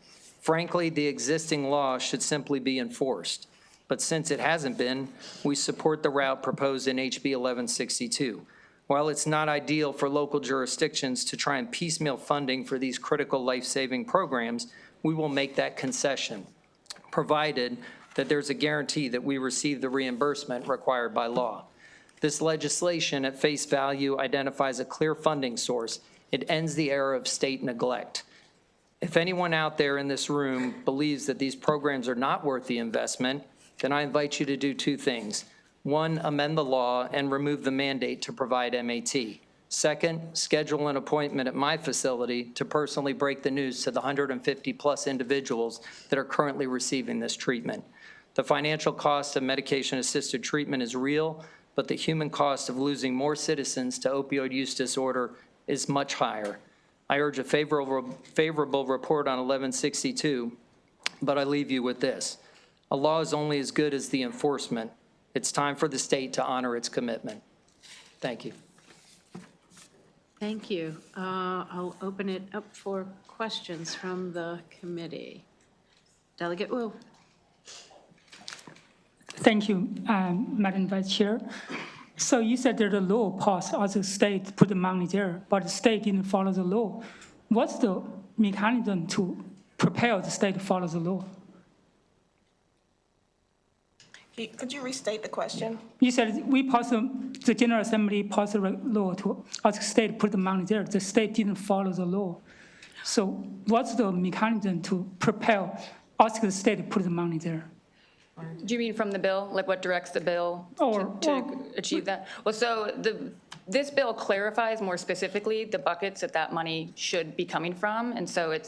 Frankly, the existing law should simply be enforced. But since it hasn't been, we support the route proposed in HB 1162. While it's not ideal for local jurisdictions to try and piecemeal funding for these critical life-saving programs, we will make that concession. provided that there's a guarantee that we receive the reimbursement required by law. This legislation at face value identifies a clear funding source. It ends the era of state neglect. If anyone out there in this room believes that these programs are not worth the investment, then I invite you to do two things. One, amend the law and remove the mandate to provide MAT. Second, schedule an appointment at my facility to personally break the news to the 150-plus individuals that are currently receiving this treatment. The financial cost of medication-assisted treatment is real, but the human cost of losing more citizens to opioid use disorder is much higher. I urge a favorable report on 1162, but I leave you with this. A law is only as good as the enforcement. It's time for the state to honor its commitment. Thank you. Thank you. I'll open it up for questions from the committee. Delegate Wu. Thank you, Madam Vice Chair. So you said there's a law passed, as the state put the money there, but the state didn't follow the law. What's the mechanism to prepare the state to follow the law? Could you restate the question? You said we passed, the General Assembly passed a law to ask the state to put the money there. The state didn't follow the law. So what's the mechanism to prepare, ask the state to put the money there? Do you mean from the bill? Like what directs the bill to achieve that? Well, so this bill clarifies more specifically the buckets that money should be coming from. And so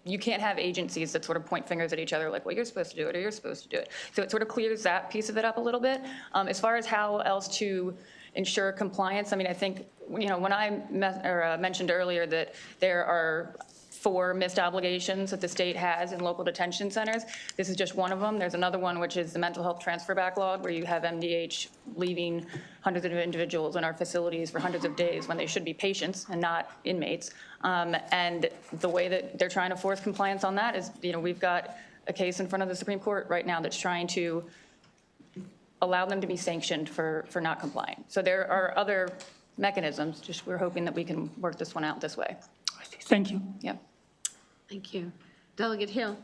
you can't have agencies that sort of point fingers at each other like, well, you're supposed to do it or you're supposed to do it. So it sort of clears that piece of it up a little bit. As far as how else to ensure compliance, I mean, I think, when I mentioned earlier that there are 4 missed obligations that the state has in local detention centers. This is just one of them. There's another one, which is the mental health transfer backlog, where you have MDH leaving hundreds of individuals in our facilities for hundreds of days when they should be patients and not inmates. And the way that they're trying to force compliance on that is, we've got a case in front of the Supreme Court right now that's trying to allow them to be sanctioned for not complying. So there are other mechanisms, just we're hoping that we can work this one out this way. Thank you. Yep. Thank you. Delegate Hill.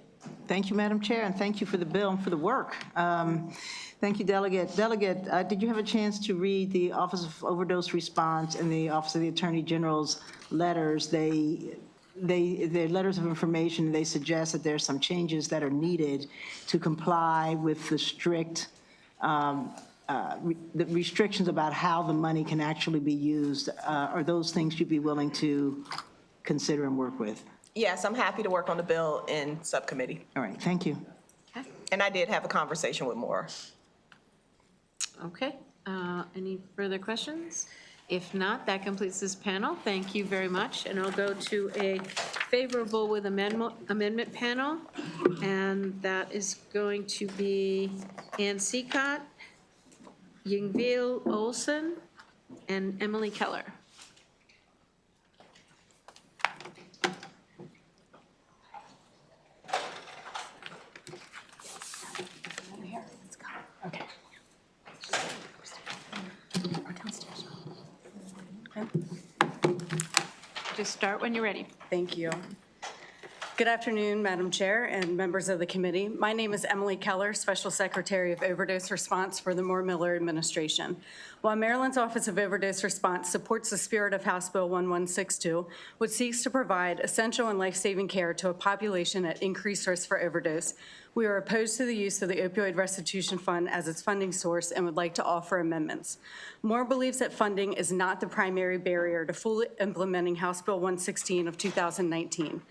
Thank you, Madam Chair, and thank you for the bill and for the work. Thank you, Delegate. Delegate, did you have a chance to read the Office of Overdose Response and the Office of the Attorney General's letters? They're letters of information. They suggest that there's some changes that are needed to comply with the strict the restrictions about how the money can actually be used. Are those things you'd be willing to consider and work with? Yes, I'm happy to work on the bill in subcommittee. All right, thank you. Okay. And I did have a conversation with Maura. Okay. Any further questions? If not, that completes this panel. Thank you very much. And I'll go to a favorable with amendment panel. And that is going to be Ann Seacott, Yingville Olson, and Emily Keller. Just start when you're ready. Thank you. Good afternoon, Madam Chair and members of the committee. My name is Emily Keller, Special Secretary of Overdose Response for the Moore-Miller Administration. While Maryland's Office of Overdose Response supports the spirit of House Bill 1162, which seeks to provide essential and life-saving care to a population at increased risk for overdose, we are opposed to the use of the Opioid Restitution Fund as its funding source and would like to offer amendments. Moore believes that funding is not the primary barrier to fully implementing House Bill 116 of 2019.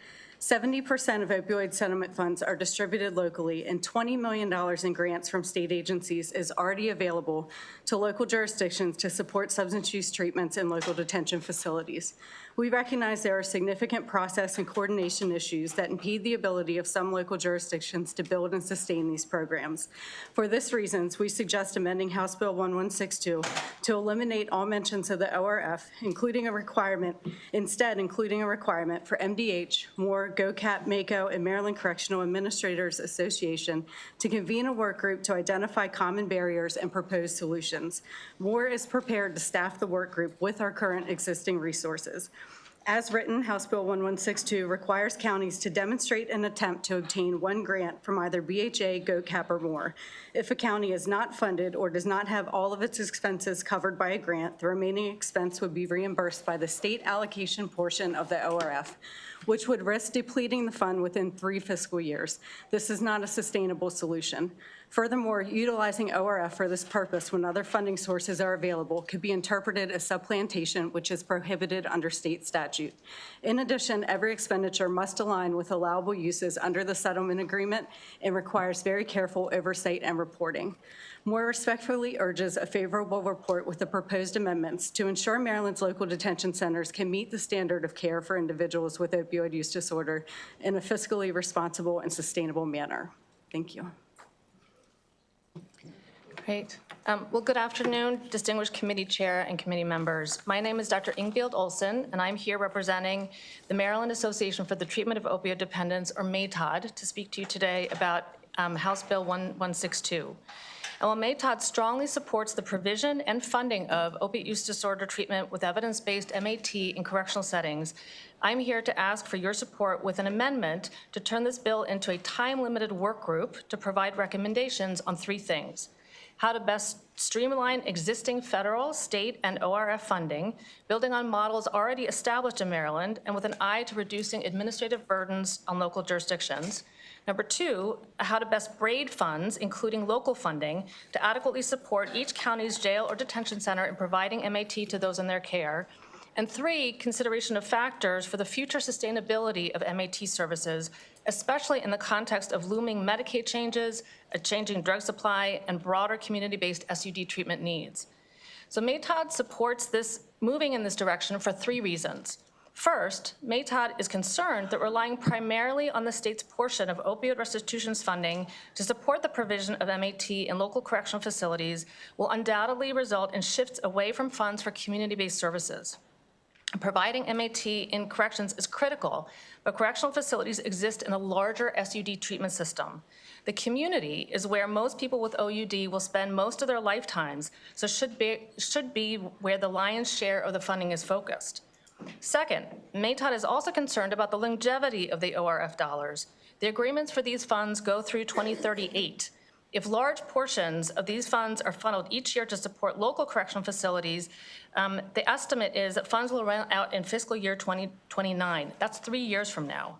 70% of opioid settlement funds are distributed locally, and $20 million in grants from state agencies is already available to local jurisdictions to support substance use treatments in local detention facilities. We recognize there are significant process and coordination issues that impede the ability of some local jurisdictions to build and sustain these programs. For this reasons, we suggest amending House Bill 1162 to eliminate all mentions of the ORF, including a requirement for MDH, Moore, GOCAP, MACO, and Maryland Correctional Administrators Association to convene a work group to identify common barriers and propose solutions. Moore is prepared to staff the work group with our current existing resources. As written, House Bill 1162 requires counties to demonstrate an attempt to obtain one grant from either BHA, GOCAP, or more. If a county is not funded or does not have all of its expenses covered by a grant, the remaining expense would be reimbursed by the state allocation portion of the ORF, which would risk depleting the fund within 3 fiscal years. This is not a sustainable solution. Furthermore, utilizing ORF for this purpose when other funding sources are available could be interpreted as supplantation, which is prohibited under state statute. In addition, every expenditure must align with allowable uses under the settlement agreement and requires very careful oversight and reporting. More respectfully urges a favorable report with the proposed amendments to ensure Maryland's local detention centers can meet the standard of care for individuals with opioid use disorder in a fiscally responsible and sustainable manner. Thank you. Great. Well, good afternoon, distinguished committee chair and committee members. My name is Dr. Ingvild Olsen, and I'm here representing the Maryland Association for the Treatment of Opioid Dependence, or MATOD, to speak to you today about House Bill 1162. And while MATOD strongly supports the provision and funding of opiate use disorder treatment with evidence-based MAT in correctional settings, I'm here to ask for your support with an amendment to turn this bill into a time-limited work group to provide recommendations on 3 things: how to best streamline existing federal, state, and ORF funding, building on models already established in Maryland, and with an eye to reducing administrative burdens on local jurisdictions. Number 2, how to best braid funds, including local funding, to adequately support each county's jail or detention center in providing MAT to those in their care. And 3, consideration of factors for the future sustainability of MAT services, especially in the context of looming Medicaid changes, a changing drug supply, and broader community-based SUD treatment needs. So MATOD supports this moving in this direction for 3 reasons. First, MATOD is concerned that relying primarily on the state's portion of opioid restitution's funding to support the provision of MAT in local correctional facilities will undoubtedly result in shifts away from funds for community-based services. Providing MAT in corrections is critical, but correctional facilities exist in a larger SUD treatment system. The community is where most people with OUD will spend most of their lifetimes, so should be where the lion's share of the funding is focused. Second, MATOD is also concerned about the longevity of the ORF dollars. The agreements for these funds go through 2038. If large portions of these funds are funneled each year to support local correctional facilities, the estimate is that funds will run out in fiscal year 2029. That's 3 years from now.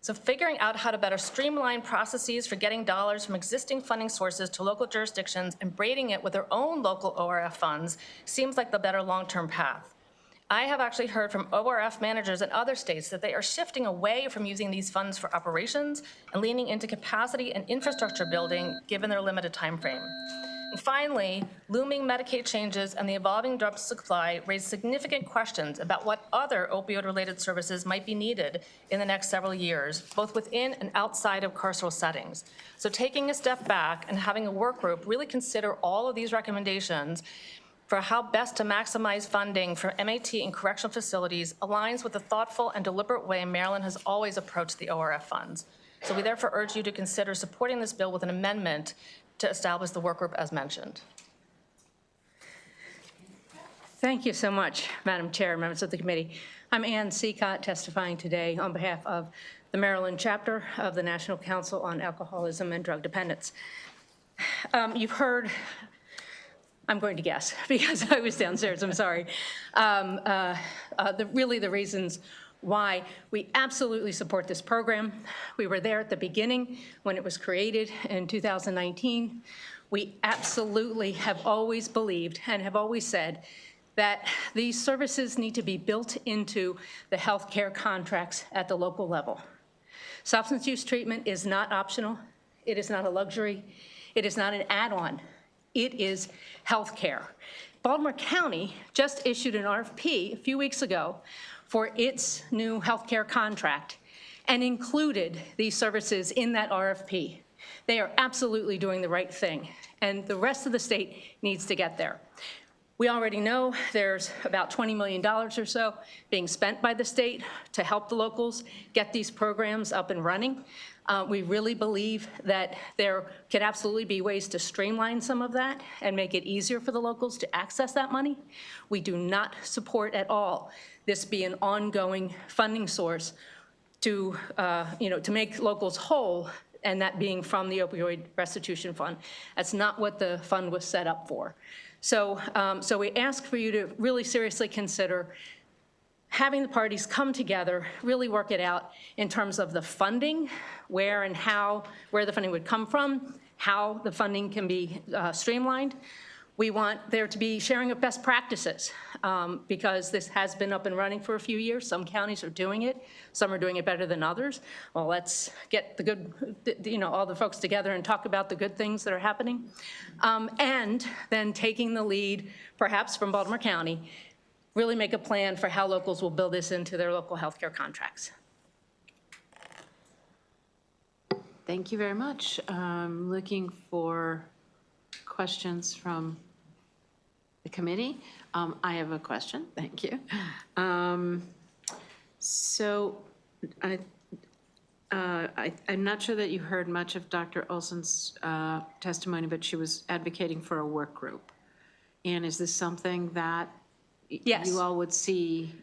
So figuring out how to better streamline processes for getting dollars from existing funding sources to local jurisdictions and braiding it with their own local ORF funds seems like the better long-term path. I have actually heard from ORF managers in other states that they are shifting away from using these funds for operations and leaning into capacity and infrastructure building given their limited time frame. And finally, looming Medicaid changes and the evolving drug supply raise significant questions about what other opioid-related services might be needed in the next several years, both within and outside of carceral settings. So taking a step back and having a work group really consider all of these recommendations for how best to maximize funding for MAT in correctional facilities aligns with the thoughtful and deliberate way Maryland has always approached the ORF funds. So we therefore urge you to consider supporting this bill with an amendment to establish the work group as mentioned. Thank you so much, Madam Chair, members of the committee. I'm Ann Seacott, testifying today on behalf of the Maryland chapter of the National Council on Alcoholism and Drug Dependence. You've heard, I'm going to guess because I was downstairs, I'm sorry, really the reasons why we absolutely support this program. We were there at the beginning when it was created in 2019. We absolutely have always believed and have always said that these services need to be built into the healthcare contracts at the local level. Substance use treatment is not optional. It is not a luxury. It is not an add-on. It is healthcare. Baltimore County just issued an RFP a few weeks ago for its new healthcare contract and included these services in that RFP. They are absolutely doing the right thing, and the rest of the state needs to get there. We already know there's about $20 million or so being spent by the state to help the locals get these programs up and running. We really believe that there could absolutely be ways to streamline some of that and make it easier for the locals to access that money. We do not support at all this be an ongoing funding source to, to make locals whole, and that being from the opioid restitution fund. That's not what the fund was set up for. So we ask for you to really seriously consider having the parties come together, really work it out in terms of the funding, where and how, where the funding would come from, how the funding can be streamlined. We want there to be sharing of best practices because this has been up and running for a few years. Some counties are doing it. Some are doing it better than others. Well, let's get the good, all the folks together and talk about the good things that are happening. And then taking the lead, perhaps from Baltimore County, really make a plan for how locals will build this into their local healthcare contracts. Thank you very much. Looking for questions from the committee. I have a question. Thank you. So I'm not sure that you heard much of Dr. Olson's testimony, but she was advocating for a work group. And is this something that Yes. you all would see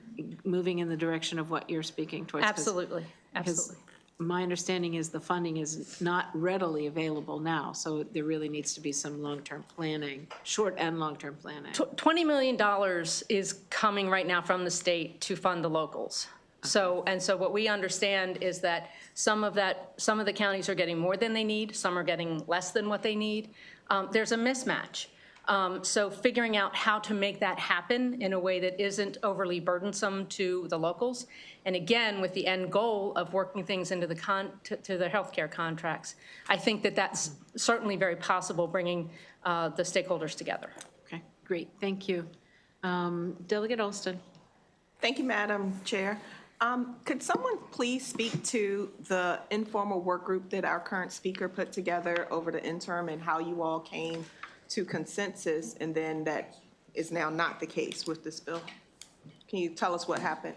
moving in the direction of what you're speaking towards? Absolutely, absolutely. My understanding is the funding is not readily available now, so there really needs to be some long-term planning, short and long-term planning. $20 million is coming right now from the state to fund the locals. So what we understand is that some of the counties are getting more than they need, some are getting less than what they need. There's a mismatch. So figuring out how to make that happen in a way that isn't overly burdensome to the locals, and again, with the end goal of working things into the to the healthcare contracts, I think that that's certainly very possible, bringing the stakeholders together. Okay, great, thank you. Delegate Alston. Thank you, Madam Chair. Could someone please speak to the informal work group that our current speaker put together over the interim and how you all came to consensus, and then that is now not the case with this bill? Can you tell us what happened?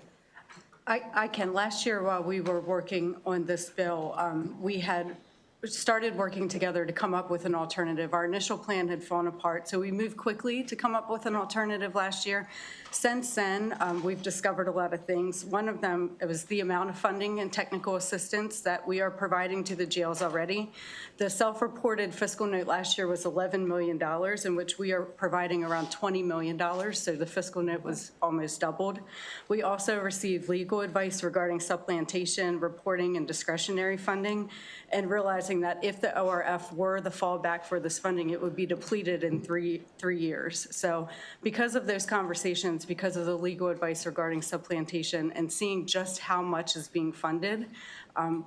I can. Last year, while we were working on this bill, we had started working together to come up with an alternative. Our initial plan had fallen apart, so we moved quickly to come up with an alternative last year. Since then, we've discovered a lot of things. One of them, it was the amount of funding and technical assistance that we are providing to the jails already. The self-reported fiscal note last year was $11 million, in which we are providing around $20 million, so the fiscal note was almost doubled. We also received legal advice regarding supplantation, reporting, and discretionary funding, and realizing that if the ORF were the fallback for this funding, it would be depleted in three years. So because of those conversations, because of the legal advice regarding supplantation, and seeing just how much is being funded,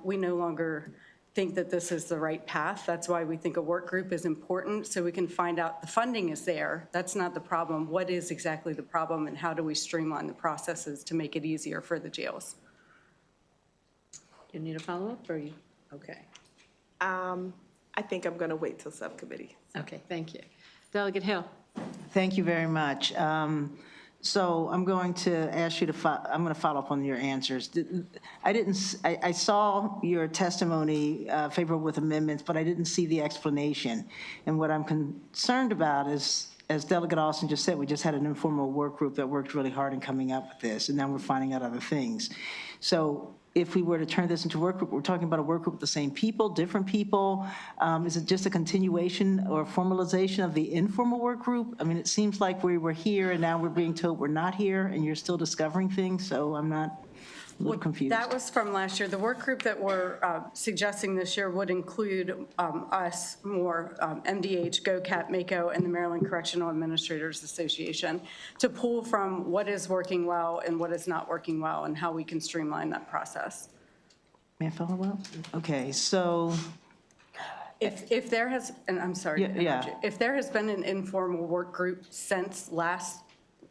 we no longer think that this is the right path. That's why we think a work group is important, so we can find out the funding is there. That's not the problem. What is exactly the problem, and how do we streamline the processes to make it easier for the jails? You need a follow-up, or you, okay? I think I'm going to wait till subcommittee. Okay, thank you. Delegate Hill. Thank you very much. So I'm going to ask you to, I'm going to follow up on your answers. I saw your testimony favorable with amendments, but I didn't see the explanation. And what I'm concerned about is, as Delegate Austin just said, we just had an informal work group that worked really hard in coming up with this, and now we're finding out other things. So if we were to turn this into a work group, we're talking about a work group with the same people, different people? Is it just a continuation or formalization of the informal work group? I mean, it seems like we were here and now we're being told we're not here and you're still discovering things, so I'm not a little confused. That was from last year. The work group that we're suggesting this year would include us, more MDH, GOCAP, MACO, and the Maryland Correctional Administrators Association to pull from what is working well and what is not working well and how we can streamline that process. May I follow up? Okay, so. If there has, and I'm sorry to interrupt you, if there has been an informal work group since last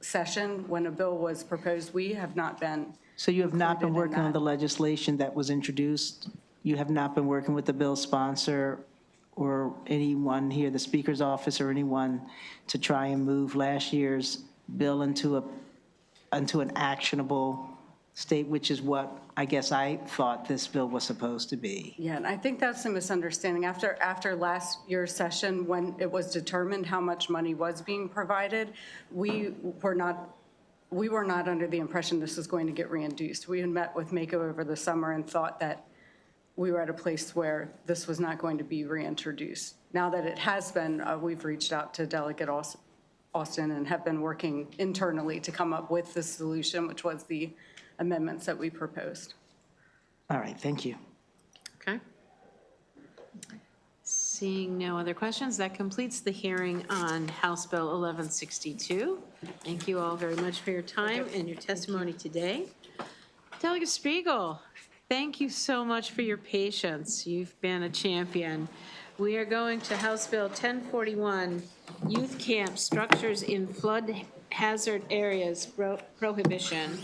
session when a bill was proposed, we have not been. So you have not been working on the legislation that was introduced? You have not been working with the bill sponsor or anyone here, the Speaker's office or anyone, to try and move last year's bill into an actionable state, which is what I guess I thought this bill was supposed to be. Yeah, and I think that's a misunderstanding. After last year's session, when it was determined how much money was being provided, we were not under the impression this was going to get reintroduced. We had met with Mako over the summer and thought that we were at a place where this was not going to be reintroduced. Now that it has been, we've reached out to Delegate Austin and have been working internally to come up with the solution, which was the amendments that we proposed. All right, thank you. Okay. Seeing no other questions, that completes the hearing on House Bill 1162. Thank you all very much for your time and your testimony today. Delegate Spiegel, thank you so much for your patience. You've been a champion. We are going to House Bill 1041, Youth Camp Structures in Flood Hazard Areas Prohibition.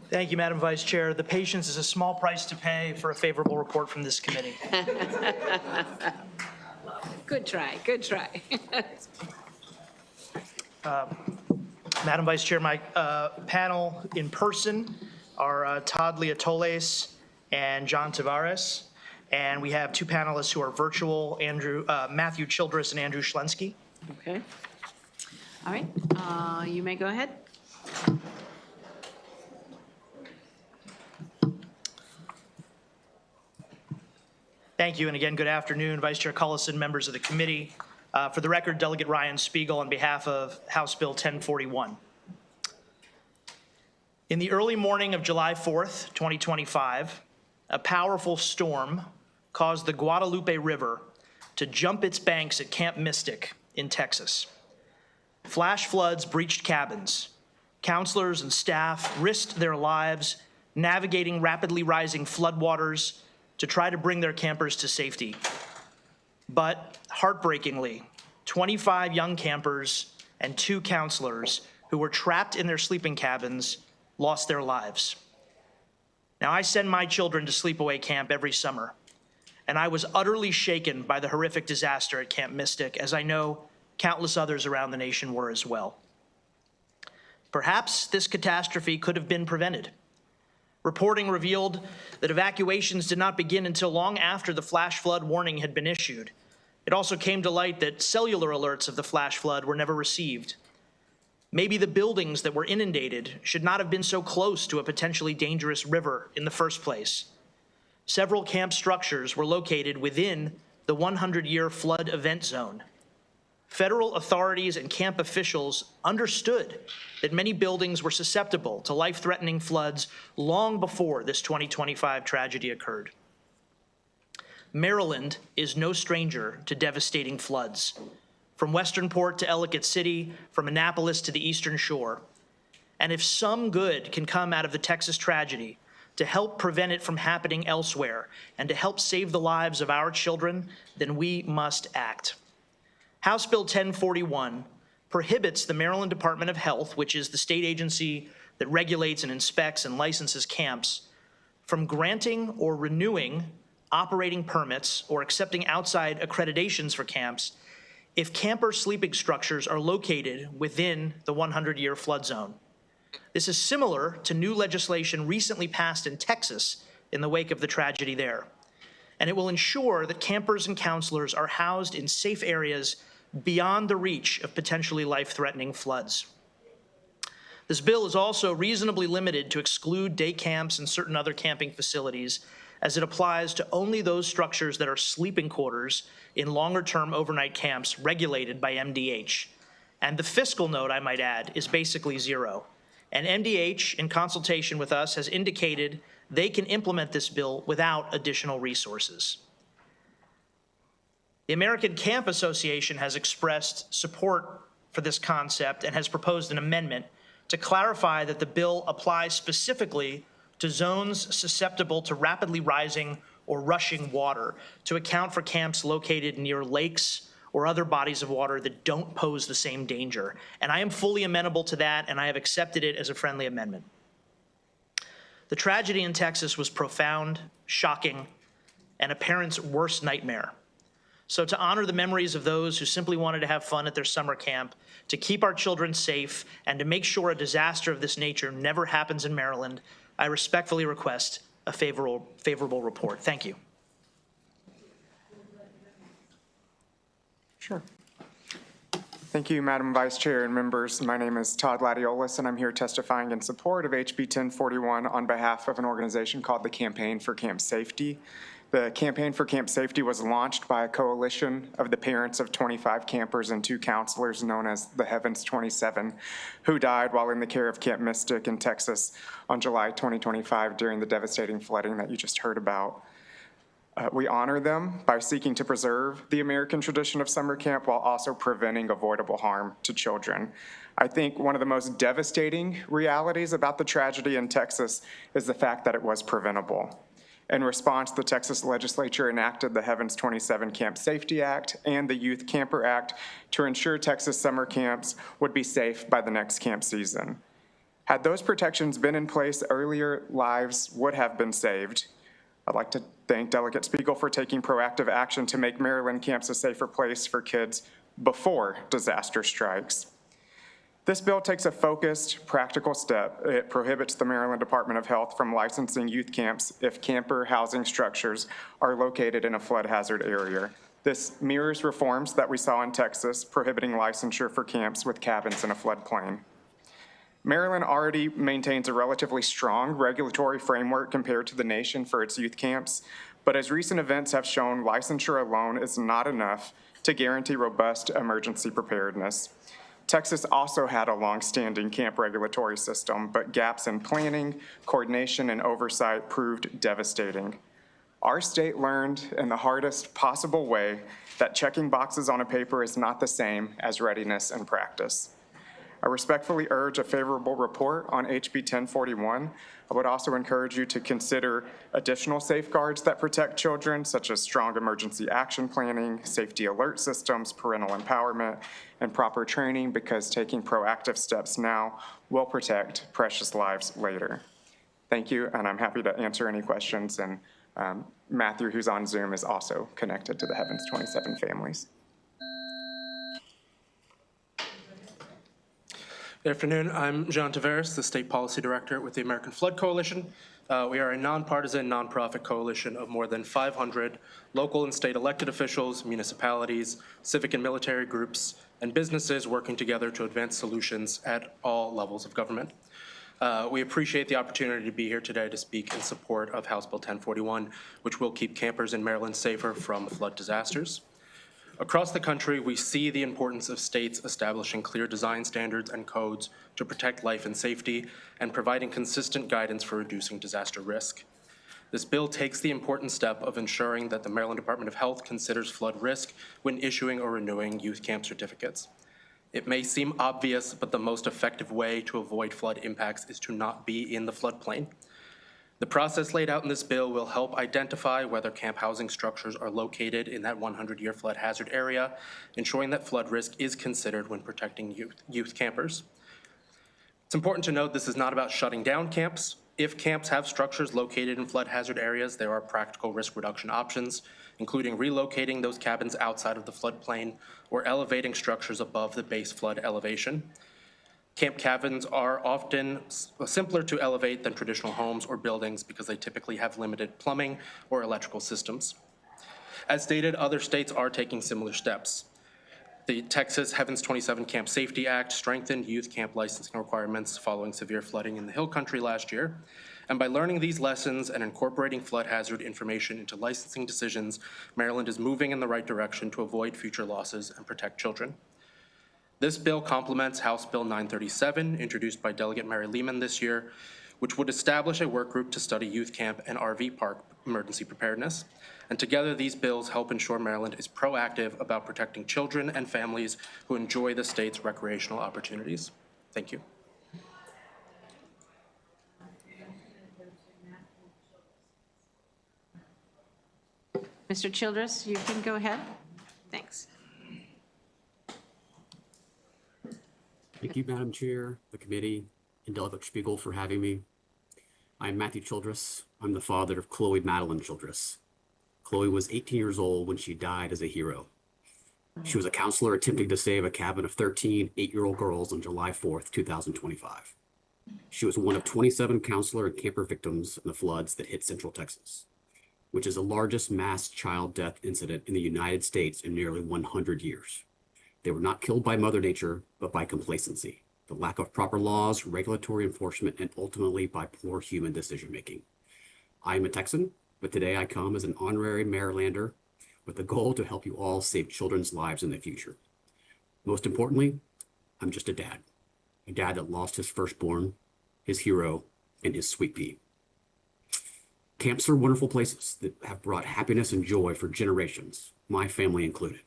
Thank you, Madam Vice Chair. The patience is a small price to pay for a favorable report from this committee. Good try, good try. Madam Vice Chair, my panel in person are Todd Leotoles and John Tavares. And we have two panelists who are virtual, Matthew Childress and Andrew Schlensky. Okay. All right, you may go ahead. Thank you, and again, good afternoon, Vice Chair Cullison, members of the committee. For the record, Delegate Ryan Spiegel on behalf of House Bill 1041. In the early morning of July 4th, 2025, a powerful storm caused the Guadalupe River to jump its banks at Camp Mystic in Texas. Flash floods breached cabins. Counselors and staff risked their lives navigating rapidly rising floodwaters to try to bring their campers to safety. But heartbreakingly, 25 young campers and 2 counselors who were trapped in their sleeping cabins lost their lives. Now, I send my children to sleepaway camp every summer, and I was utterly shaken by the horrific disaster at Camp Mystic, as I know countless others around the nation were as well. Perhaps this catastrophe could have been prevented. Reporting revealed that evacuations did not begin until long after the flash flood warning had been issued. It also came to light that cellular alerts of the flash flood were never received. Maybe the buildings that were inundated should not have been so close to a potentially dangerous river in the first place. Several camp structures were located within the 100-year flood event zone. Federal authorities and camp officials understood that many buildings were susceptible to life-threatening floods long before this 2025 tragedy occurred. Maryland is no stranger to devastating floods. From Westernport to Ellicott City, from Annapolis to the Eastern Shore. And if some good can come out of the Texas tragedy to help prevent it from happening elsewhere and to help save the lives of our children, then we must act. House Bill 1041 prohibits the Maryland Department of Health, which is the state agency that regulates and inspects and licenses camps, from granting or renewing operating permits or accepting outside accreditations for camps if camper sleeping structures are located within the 100-year flood zone. This is similar to new legislation recently passed in Texas in the wake of the tragedy there. And it will ensure that campers and counselors are housed in safe areas beyond the reach of potentially life-threatening floods. This bill is also reasonably limited to exclude day camps and certain other camping facilities, as it applies to only those structures that are sleeping quarters in longer-term overnight camps regulated by MDH. And the fiscal note, I might add, is basically zero. And MDH, in consultation with us, has indicated they can implement this bill without additional resources. The American Camp Association has expressed support for this concept and has proposed an amendment to clarify that the bill applies specifically to zones susceptible to rapidly rising or rushing water to account for camps located near lakes or other bodies of water that don't pose the same danger. And I am fully amenable to that, and I have accepted it as a friendly amendment. The tragedy in Texas was profound, shocking, and a parent's worst nightmare. So to honor the memories of those who simply wanted to have fun at their summer camp, to keep our children safe, and to make sure a disaster of this nature never happens in Maryland, I respectfully request a favorable report. Thank you. Sure. Thank you, Madam Vice Chair and members. My name is Todd Ladiolis, and I'm here testifying in support of HB 1041 on behalf of an organization called the Campaign for Camp Safety. The Campaign for Camp Safety was launched by a coalition of the parents of 25 campers and 2 counselors known as the Heavens 27, who died while in the care of Camp Mystic in Texas on July 2025 during the devastating flooding that you just heard about. We honor them by seeking to preserve the American tradition of summer camp while also preventing avoidable harm to children. I think one of the most devastating realities about the tragedy in Texas is the fact that it was preventable. In response, the Texas legislature enacted the Heavens 27 Camp Safety Act and the Youth Camper Act to ensure Texas summer camps would be safe by the next camp season. Had those protections been in place earlier, lives would have been saved. I'd like to thank Delegate Spiegel for taking proactive action to make Maryland camps a safer place for kids before disaster strikes. This bill takes a focused, practical step. It prohibits the Maryland Department of Health from licensing youth camps if camper housing structures are located in a flood hazard area. This mirrors reforms that we saw in Texas, prohibiting licensure for camps with cabins in a floodplain. Maryland already maintains a relatively strong regulatory framework compared to the nation for its youth camps, but as recent events have shown, licensure alone is not enough to guarantee robust emergency preparedness. Texas also had a long-standing camp regulatory system, but gaps in planning, coordination, and oversight proved devastating. Our state learned in the hardest possible way that checking boxes on a paper is not the same as readiness in practice. I respectfully urge a favorable report on HB 1041. I would also encourage you to consider additional safeguards that protect children, such as strong emergency action planning, safety alert systems, parental empowerment, and proper training, because taking proactive steps now will protect precious lives later. Thank you, and I'm happy to answer any questions. And Matthew, who's on Zoom, is also connected to the Heavens 27 families. Good afternoon. I'm John Tavares, the State Policy Director with the American Flood Coalition. We are a nonpartisan, nonprofit coalition of more than 500 local and state elected officials, municipalities, civic and military groups, and businesses working together to advance solutions at all levels of government. We appreciate the opportunity to be here today to speak in support of House Bill 1041, which will keep campers in Maryland safer from flood disasters. Across the country, we see the importance of states establishing clear design standards and codes to protect life and safety and providing consistent guidance for reducing disaster risk. This bill takes the important step of ensuring that the Maryland Department of Health considers flood risk when issuing or renewing youth camp certificates. It may seem obvious, but the most effective way to avoid flood impacts is to not be in the floodplain. The process laid out in this bill will help identify whether camp housing structures are located in that 100-year flood hazard area, ensuring that flood risk is considered when protecting youth campers. It's important to note this is not about shutting down camps. If camps have structures located in flood hazard areas, there are practical risk reduction options, including relocating those cabins outside of the floodplain or elevating structures above the base flood elevation. Camp cabins are often simpler to elevate than traditional homes or buildings because they typically have limited plumbing or electrical systems. As stated, other states are taking similar steps. The Texas Heavens 27 Camp Safety Act strengthened youth camp licensing requirements following severe flooding in the Hill Country last year. And by learning these lessons and incorporating flood hazard information into licensing decisions, Maryland is moving in the right direction to avoid future losses and protect children. This bill complements House Bill 937, introduced by Delegate Mary Lehman this year, which would establish a work group to study youth camp and RV park emergency preparedness. And together, these bills help ensure Maryland is proactive about protecting children and families who enjoy the state's recreational opportunities. Thank you. Mr. Childress, you can go ahead. Thanks. Thank you, Madam Chair, the committee, and Delegate Spiegel for having me. I'm Matthew Childress. I'm the father of Chloe Madeline Childress. Chloe was 18 years old when she died as a hero. She was a counselor attempting to save a cabin of 13 8-year-old girls on July 4th, 2025. She was one of 27 counselor and camper victims in the floods that hit Central Texas, which is the largest mass child death incident in the United States in nearly 100 years. They were not killed by Mother Nature, but by complacency, the lack of proper laws, regulatory enforcement, and ultimately by poor human decision-making. I am a Texan, but today I come as an honorary Marylander with the goal to help you all save children's lives in the future. Most importantly, I'm just a dad that lost his firstborn, his hero, and his sweet pea. Camps are wonderful places that have brought happiness and joy for generations, my family included.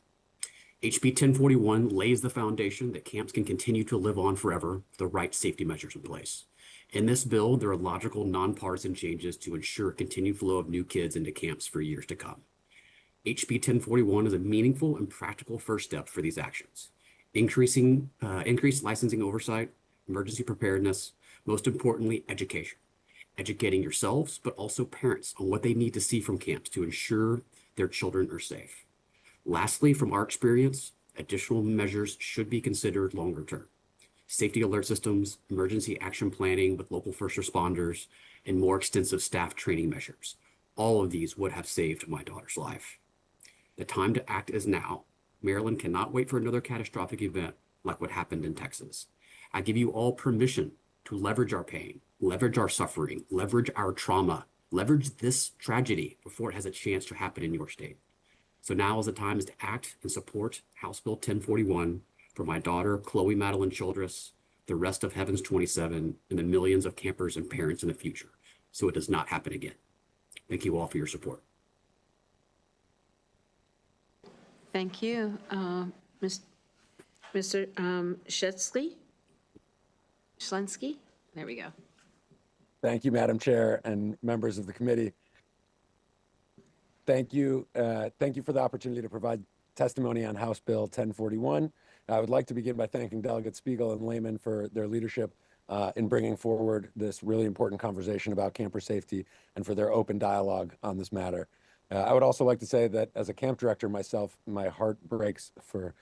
HB 1041 lays the foundation that camps can continue to live on forever with the right safety measures in place. In this bill, there are logical, nonpartisan changes to ensure continued flow of new kids into camps for years to come. HB 1041 is a meaningful and practical first step for these actions. Increased licensing oversight, emergency preparedness, most importantly, education. Educating yourselves, but also parents on what they need to see from camps to ensure their children are safe. Lastly, from our experience, additional measures should be considered longer term. Safety alert systems, emergency action planning with local first responders, and more extensive staff training measures. All of these would have saved my daughter's life. The time to act is now. Maryland cannot wait for another catastrophic event like what happened in Texas. I give you all permission to leverage our pain, leverage our suffering, leverage our trauma, leverage this tragedy before it has a chance to happen in your state. So now is the time to act and support House Bill 1041 for my daughter, Chloe Madeline Childress, the rest of Heavens 27, and the millions of campers and parents in the future, so it does not happen again. Thank you all for your support. Thank you. Mr. Schlensky? There we go. Thank you, Madam Chair and members of the committee. Thank you for the opportunity to provide testimony on House Bill 1041. I would like to begin by thanking Delegate Spiegel and Lehman for their leadership in bringing forward this really important conversation about camper safety and for their open dialogue on this matter. I would also like to say that as a camp director myself, my heart breaks for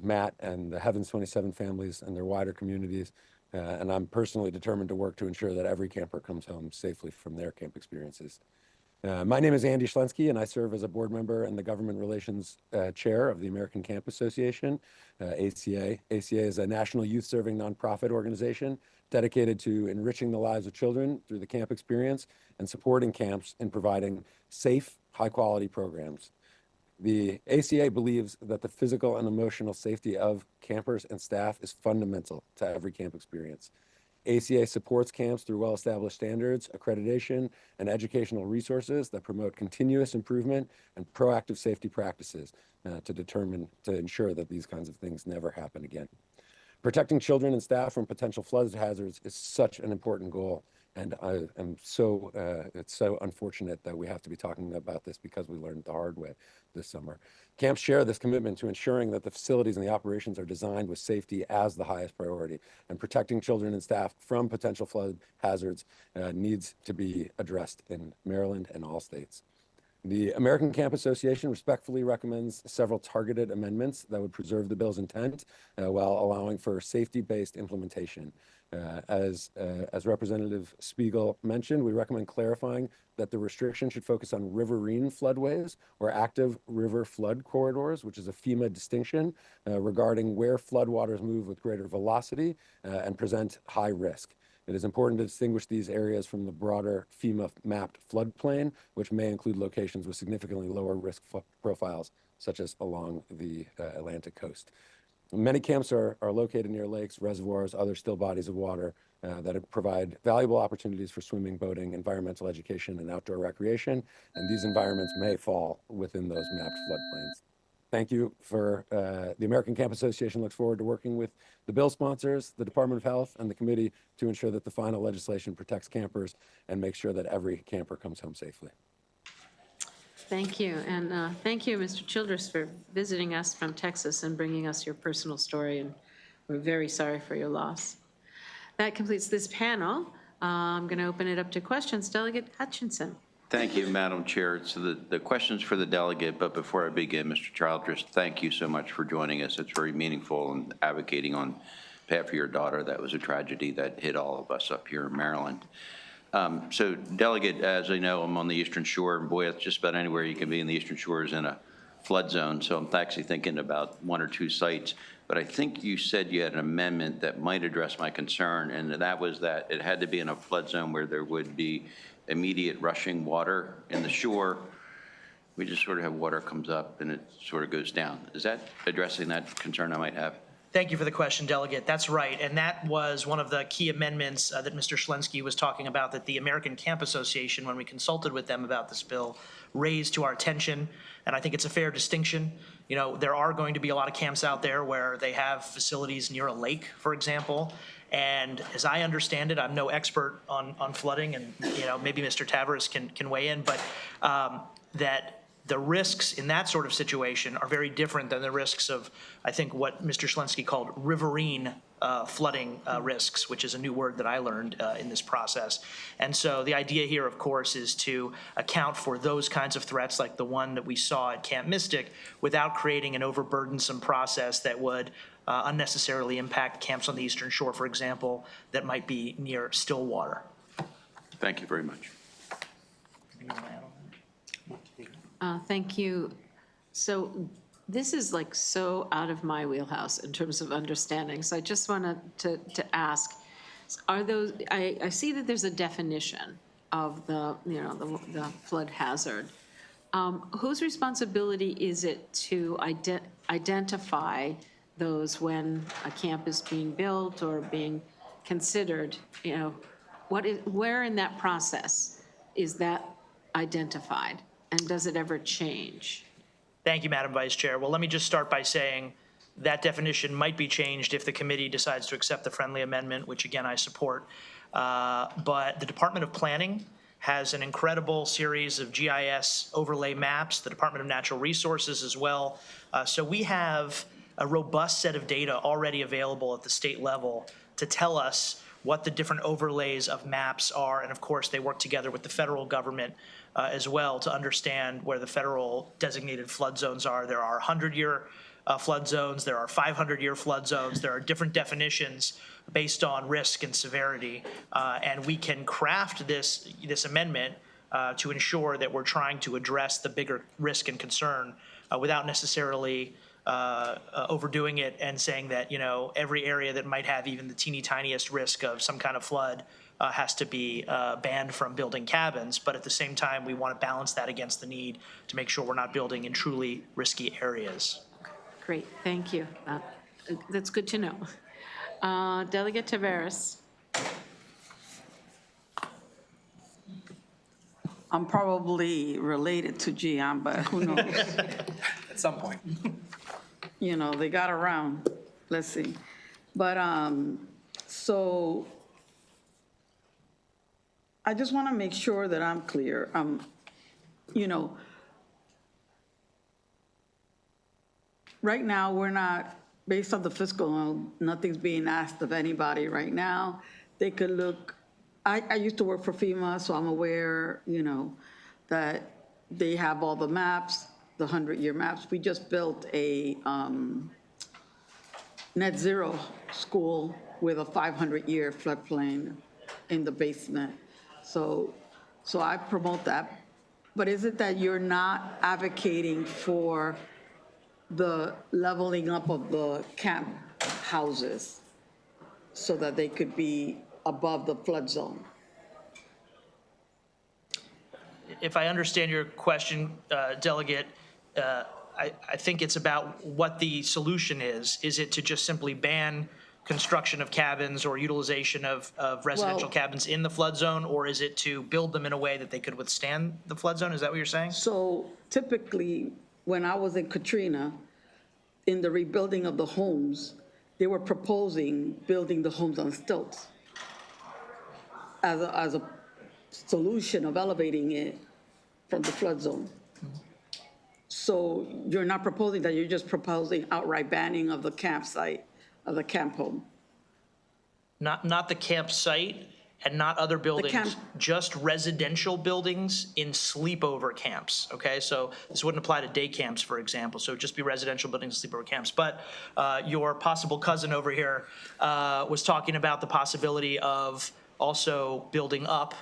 Matt and the Heavens 27 families and their wider communities. And I'm personally determined to work to ensure that every camper comes home safely from their camp experiences. My name is Andy Schlensky, and I serve as a board member and the Government Relations Chair of the American Camp Association, ACA. ACA is a national youth-serving nonprofit organization dedicated to enriching the lives of children through the camp experience and supporting camps in providing safe, high-quality programs. The ACA believes that the physical and emotional safety of campers and staff is fundamental to every camp experience. ACA supports camps through well-established standards, accreditation, and educational resources that promote continuous improvement and proactive safety practices to ensure that these kinds of things never happen again. Protecting children and staff from potential flood hazards is such an important goal. And it's so unfortunate that we have to be talking about this because we learned the hard way this summer. Camps share this commitment to ensuring that the facilities and the operations are designed with safety as the highest priority, and protecting children and staff from potential flood hazards needs to be addressed in Maryland and all states. The American Camp Association respectfully recommends several targeted amendments that would preserve the bill's intent while allowing for safety-based implementation. As Representative Spiegel mentioned, we recommend clarifying that the restriction should focus on riverine floodways or active river flood corridors, which is a FEMA distinction regarding where floodwaters move with greater velocity and present high risk. It is important to distinguish these areas from the broader FEMA mapped floodplain, which may include locations with significantly lower risk profiles, such as along the Atlantic coast. Many camps are located near lakes, reservoirs, other still bodies of water that provide valuable opportunities for swimming, boating, environmental education, and outdoor recreation, and these environments may fall within those mapped floodplains. Thank you for the American Camp Association looks forward to working with the bill sponsors, the Department of Health, and the committee to ensure that the final legislation protects campers and makes sure that every camper comes home safely. Thank you. And thank you, Mr. Childress, for visiting us from Texas and bringing us your personal story. And we're very sorry for your loss. That completes this panel. I'm going to open it up to questions. Delegate Hutchinson. Thank you, Madam Chair. So the question's for the delegate, but before I begin, Mr. Childress, thank you so much for joining us. It's very meaningful and advocating on behalf of your daughter. That was a tragedy that hit all of us up here in Maryland. So delegate, as I know, I'm on the Eastern Shore, and boy, it's just about anywhere you can be in the Eastern Shore is in a flood zone. So I'm actually thinking about 1 or 2 sites. But I think you said you had an amendment that might address my concern, and that was that it had to be in a flood zone where there would be immediate rushing water in the shore. We just sort of have water comes up and it sort of goes down. Is that addressing that concern I might have? Thank you for the question, Delegate. That's right. And that was one of the key amendments that Mr. Schlensky was talking about, that the American Camp Association, when we consulted with them about this bill, raised to our attention. And I think it's a fair distinction. You know, there are going to be a lot of camps out there where they have facilities near a lake, for example. And as I understand it, I'm no expert on flooding, and you know, maybe Mr. Tavares can weigh in, but that the risks in that sort of situation are very different than the risks of, I think, what Mr. Schlensky called riverine flooding risks, which is a new word that I learned in this process. And so the idea here, of course, is to account for those kinds of threats like the one that we saw at Camp Mystic without creating an overburdensome process that would unnecessarily impact camps on the Eastern Shore, for example, that might be near still water. Thank you very much. Thank you. So this is like so out of my wheelhouse in terms of understanding. So I just wanted to ask, are those, I see that there's a definition of the, you know, the flood hazard. Whose responsibility is it to identify those when a camp is being built or being considered? You know, where in that process is that identified? And does it ever change? Thank you, Madam Vice Chair. Well, let me just start by saying that definition might be changed if the committee decides to accept the friendly amendment, which again I support. But the Department of Planning has an incredible series of GIS overlay maps, the Department of Natural Resources as well. So we have a robust set of data already available at the state level to tell us what the different overlays of maps are. And of course, they work together with the federal government as well to understand where the federal designated flood zones are. There are 100-year flood zones, there are 500-year flood zones, there are different definitions based on risk and severity. And we can craft this amendment to ensure that we're trying to address the bigger risk and concern without necessarily overdoing it and saying that, you know, every area that might have even the teeny tiniest risk of some kind of flood has to be banned from building cabins. But at the same time, we want to balance that against the need to make sure we're not building in truly risky areas. Great, thank you. That's good to know. Delegate Tavares. I'm probably related to Gian, but who knows? At some point. You know, they got around. Let's see. But so I just want to make sure that I'm clear. You know, right now we're not, based on the fiscal, nothing's being asked of anybody right now. They could look. I used to work for FEMA, so I'm aware, you know, that they have all the maps, the 100-year maps. We just built a net zero school with a 500-year floodplain in the basement. So I promote that. But is it that you're not advocating for the leveling up of the camp houses so that they could be above the flood zone? If I understand your question, Delegate, I think it's about what the solution is. Is it to just simply ban construction of cabins or utilization of residential cabins in the flood zone, or is it to build them in a way that they could withstand the flood zone? Is that what you're saying? So typically, when I was in Katrina, in the rebuilding of the homes, they were proposing building the homes on stilts as a solution of elevating it from the flood zone. So you're not proposing that, you're just proposing outright banning of the campsite, of the camp home? Not the campsite, and not other buildings, camp- just residential buildings in sleepover camps, okay? So this wouldn't apply to day camps, for example, so it'd just be residential buildings, sleepover camps. But your possible cousin over here was talking about the possibility of also building up,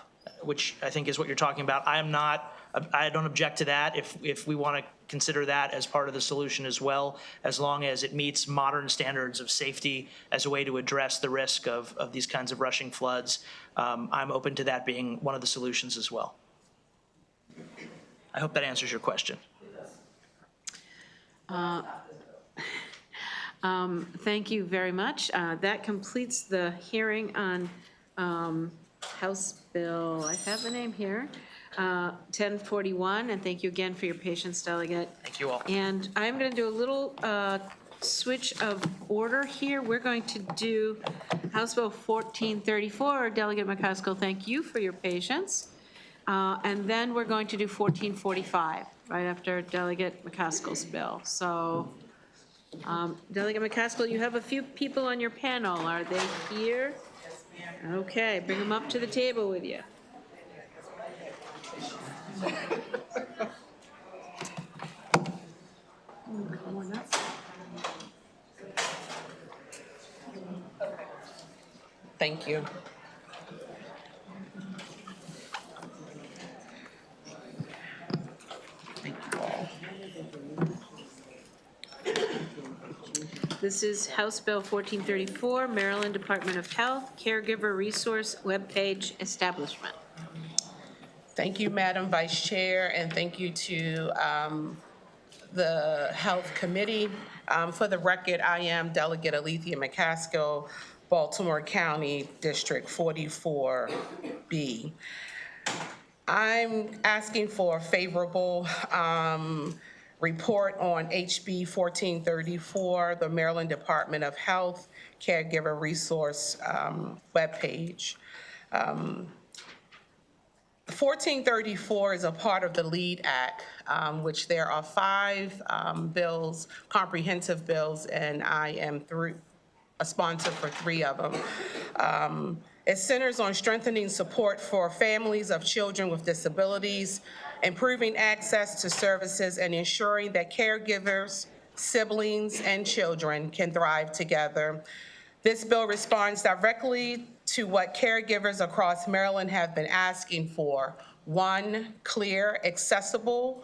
which I think is what you're talking about. I don't object to that if we want to consider that as part of the solution as well, as long as it meets modern standards of safety as a way to address the risk of these kinds of rushing floods. I'm open to that being one of the solutions as well. I hope that answers your question. Thank you very much. That completes the hearing on House Bill, I have the name here, 1041, and thank you again for your patience, Delegate. Thank you all. And I'm going to do a little switch of order here. We're going to do House Bill 1434. Delegate McCaskill, thank you for your patience. And then we're going to do 1445, right after Delegate McCaskill's bill. So, Delegate McCaskill, you have a few people on your panel. Are they here? Okay, bring them up to the table with you. Come on up. Thank you. Thank you all. This is House Bill 1434, Maryland Department of Health Caregiver Resource Webpage Establishment. Thank you, Madam Vice Chair, and thank you to the Health Committee. For the record, I am Delegate Alethea McCaskill, Baltimore County District 44B. I'm asking for a favorable report on HB 1434, the Maryland Department of Health Caregiver Resource webpage. 1434 is a part of the LEAD Act, which there are 5 bills, comprehensive bills, and I am a sponsor for 3 of them. It centers on strengthening support for families of children with disabilities, improving access to services, and ensuring that caregivers, siblings, and children can thrive together. This bill responds directly to what caregivers across Maryland have been asking for. 1, clear, accessible,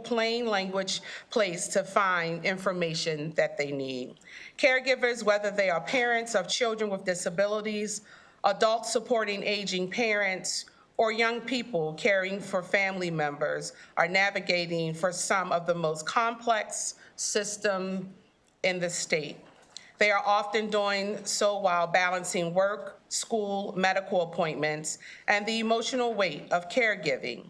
plain language place to find information that they need. Caregivers, whether they are parents of children with disabilities, adults supporting aging parents, or young people caring for family members, are navigating for some of the most complex system in the state. They are often doing so while balancing work, school, medical appointments, and the emotional weight of caregiving.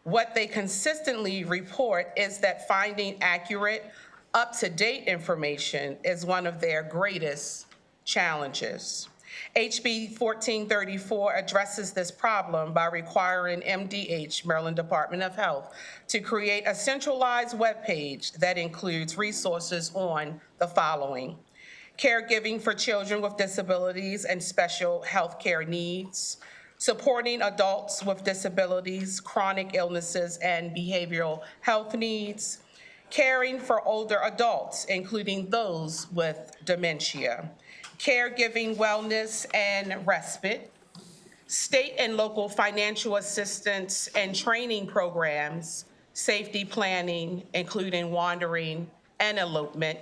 What they consistently report is that finding accurate, up-to-date information is one of their greatest challenges. HB 1434 addresses this problem by requiring MDH, Maryland Department of Health, to create a centralized webpage that includes resources on the following: caregiving for children with disabilities and special health care needs, supporting adults with disabilities, chronic illnesses, and behavioral health needs, caring for older adults, including those with dementia, caregiving wellness and respite, state and local financial assistance and training programs, safety planning, including wandering and elopement,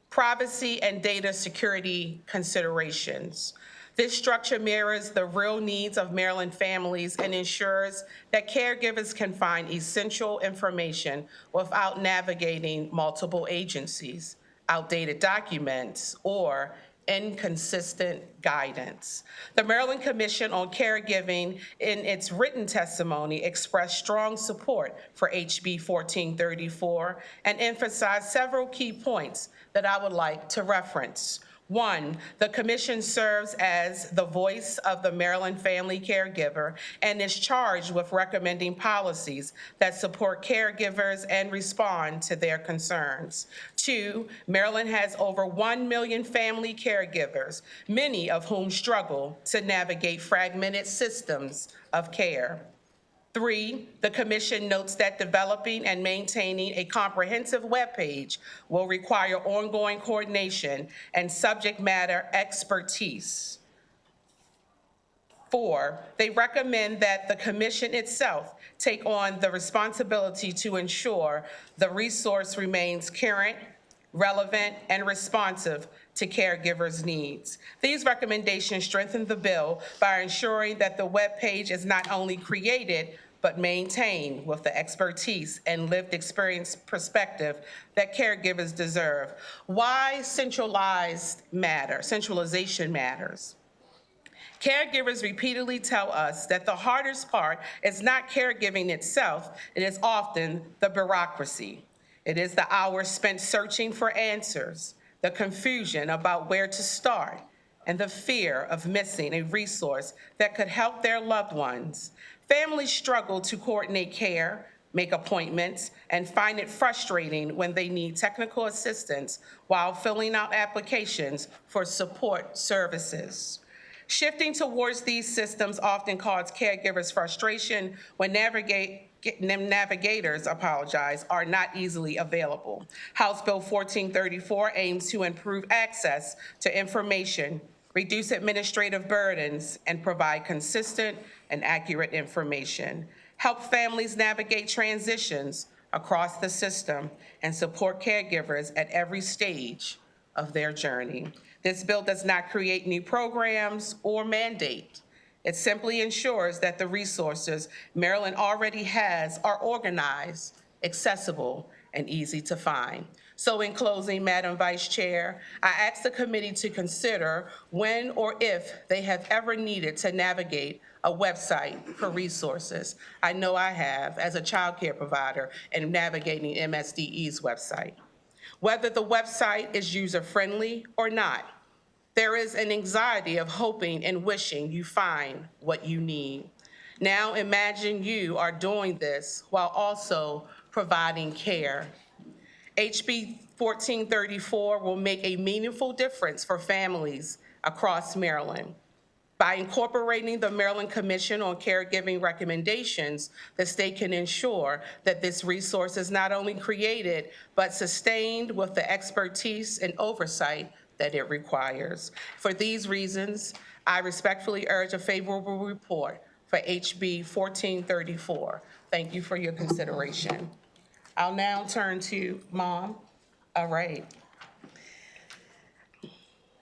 privacy and data security considerations. This structure mirrors the real needs of Maryland families and ensures that caregivers can find essential information without navigating multiple agencies, outdated documents, or inconsistent guidance. The Maryland Commission on Caregiving, in its written testimony, expressed strong support for HB 1434 and emphasized several key points that I would like to reference. One, the commission serves as the voice of the Maryland family caregiver and is charged with recommending policies that support caregivers and respond to their concerns. Two, Maryland has over 1 million family caregivers, many of whom struggle to navigate fragmented systems of care. Three, the commission notes that developing and maintaining a comprehensive webpage will require ongoing coordination and subject matter expertise. Four, they recommend that the commission itself take on the responsibility to ensure the resource remains current, relevant, and responsive to caregivers' needs. These recommendations strengthen the bill by ensuring that the webpage is not only created, but maintained with the expertise and lived experience perspective that caregivers deserve. Why centralization matters? Caregivers repeatedly tell us that the hardest part is not caregiving itself, it is often the bureaucracy. It is the hours spent searching for answers, the confusion about where to start, and the fear of missing a resource that could help their loved ones. Families struggle to coordinate care, make appointments, and find it frustrating when they need technical assistance while filling out applications for support services. Shifting towards these systems often causes caregivers frustration when navigators are not easily available. House Bill 1434 aims to improve access to information, reduce administrative burdens, and provide consistent and accurate information. Help families navigate transitions across the system and support caregivers at every stage of their journey. This bill does not create new programs or mandate. It simply ensures that the resources Maryland already has are organized, accessible, and easy to find. So in closing, Madam Vice Chair, I ask the committee to consider when or if they have ever needed to navigate a website for resources. I know I have as a child care provider in navigating MSDE's website. Whether the website is user-friendly or not, there is an anxiety of hoping and wishing you find what you need. Now imagine you are doing this while also providing care. HB 1434 will make a meaningful difference for families across Maryland. By incorporating the Maryland Commission on Caregiving recommendations, the state can ensure that this resource is not only created, but sustained with the expertise and oversight that it requires. For these reasons, I respectfully urge a favorable report for HB 1434. Thank you for your consideration. I'll now turn to Mom. All right.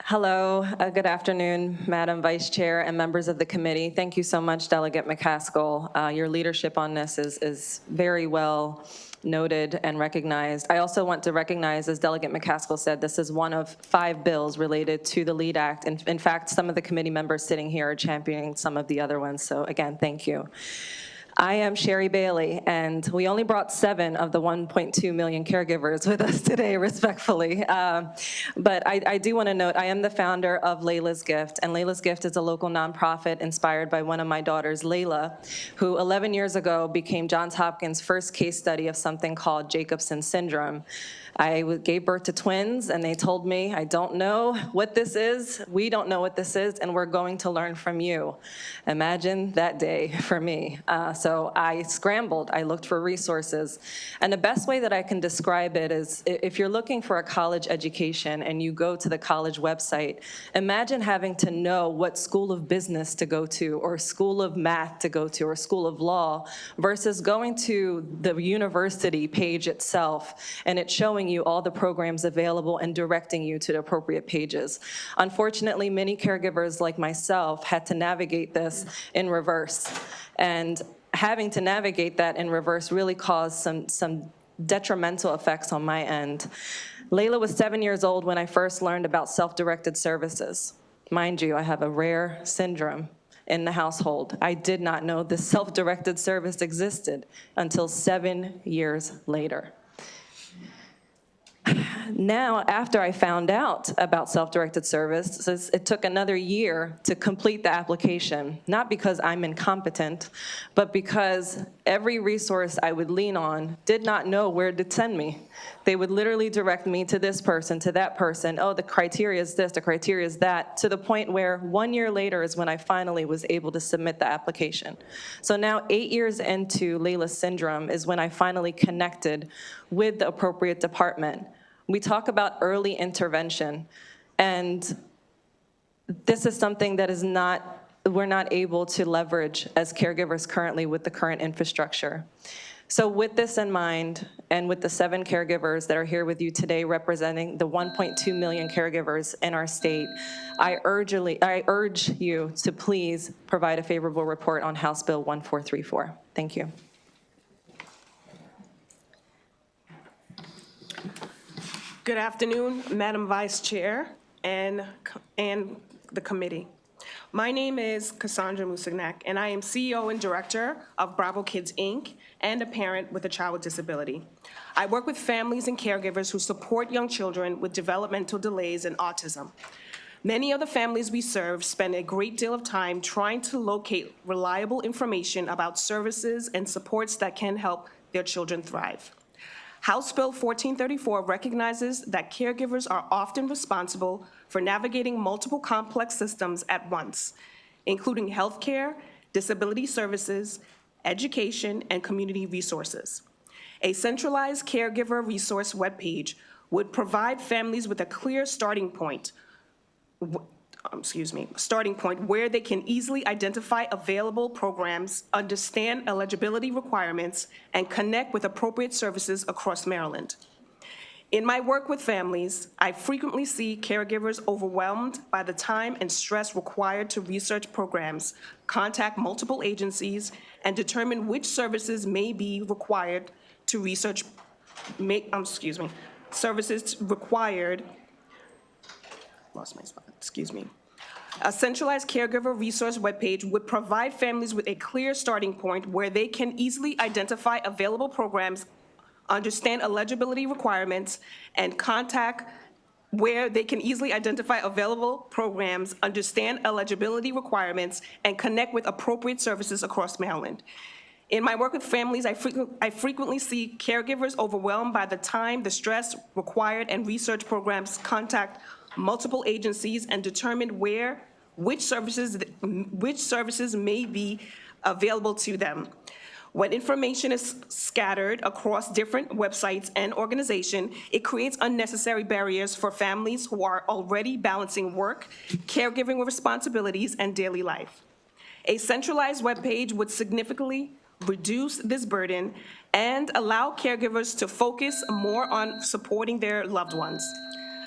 Hello, good afternoon, Madam Vice Chair and members of the committee. Thank you so much, Delegate McCaskill. Your leadership on this is very well noted and recognized. I also want to recognize, as Delegate McCaskill said, this is one of 5 bills related to the LEAD Act. In fact, some of the committee members sitting here are championing some of the other ones. So again, thank you. I am Sherry Bailey, and we only brought 7 of the 1.2 million caregivers with us today, respectfully. But I do want to note, I am the founder of Layla's Gift, and Layla's Gift is a local nonprofit inspired by one of my daughters, Layla, who 11 years ago became Johns Hopkins' first case study of something called Jacobson syndrome. I gave birth to twins, and they told me, I don't know what this is, we don't know what this is, and we're going to learn from you. Imagine that day for me. So I scrambled, I looked for resources, and the best way that I can describe it is if you're looking for a college education and you go to the college website, imagine having to know what school of business to go to, or school of math to go to, or school of law, versus going to the university page itself, and it's showing you all the programs available and directing you to the appropriate pages. Unfortunately, many caregivers like myself had to navigate this in reverse. And having to navigate that in reverse really caused some detrimental effects on my end. Layla was 7 years old when I first learned about self-directed services. Mind you, I have a rare syndrome in the household. I did not know this self-directed service existed until 7 years later. now, after I found out about self-directed services, it took another year to complete the application, not because I'm incompetent, but because every resource I would lean on did not know where to send me. They would literally direct me to this person, to that person. Oh, the criteria is this, the criteria is that, to the point where 1 year later is when I finally was able to submit the application. So now 8 years into Layla's syndrome is when I finally connected with the appropriate department. We talk about early intervention, and this is something that we're not able to leverage as caregivers currently with the current infrastructure. So with this in mind, and with the 7 caregivers that are here with you today representing the 1.2 million caregivers in our state, I urge you to please provide a favorable report on House Bill 1434. Thank you. Good afternoon, Madam Vice Chair and the committee. My name is Cassandra Musagnac, and I am CEO and Director of Bravo Kids, Inc., and a parent with a child with disability. I work with families and caregivers who support young children with developmental delays and autism. Many of the families we serve spend a great deal of time trying to locate reliable information about services and supports that can help their children thrive. House Bill 1434 recognizes that caregivers are often responsible for navigating multiple complex systems at once, including healthcare, disability services, education, and community resources. A centralized caregiver resource webpage would provide families with a clear starting point where they can easily identify available programs, understand eligibility requirements, and connect with appropriate services across Maryland. In my work with families, I frequently see caregivers overwhelmed by the time and stress required to research programs, contact multiple agencies, and determine which services may be required to research, services required, lost my spot, excuse me. A centralized caregiver resource webpage would provide families with a clear starting point where they can easily identify available programs, understand eligibility requirements, and contact where they can easily identify available programs, understand eligibility requirements, and connect with appropriate services across Maryland. In my work with families, I frequently see caregivers overwhelmed by the time, the stress required, and research programs, contact multiple agencies, and determine which services may be available to them. When information is scattered across different websites and organizations, it creates unnecessary barriers for families who are already balancing work, caregiving responsibilities, and daily life. A centralized webpage would significantly reduce this burden and allow caregivers to focus more on supporting their loved ones.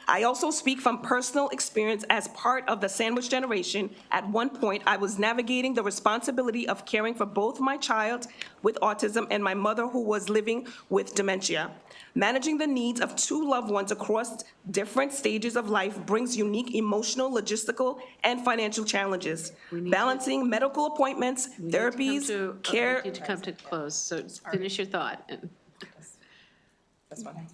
I also speak from personal experience as part of the sandwich generation. At one point, I was navigating the responsibility of caring for both my child with autism and my mother who was living with dementia. Managing the needs of 2 loved ones across different stages of life brings unique emotional, logistical, and financial challenges. Balancing medical appointments, therapies, care. We need to come to close, so finish your thought. That's fine.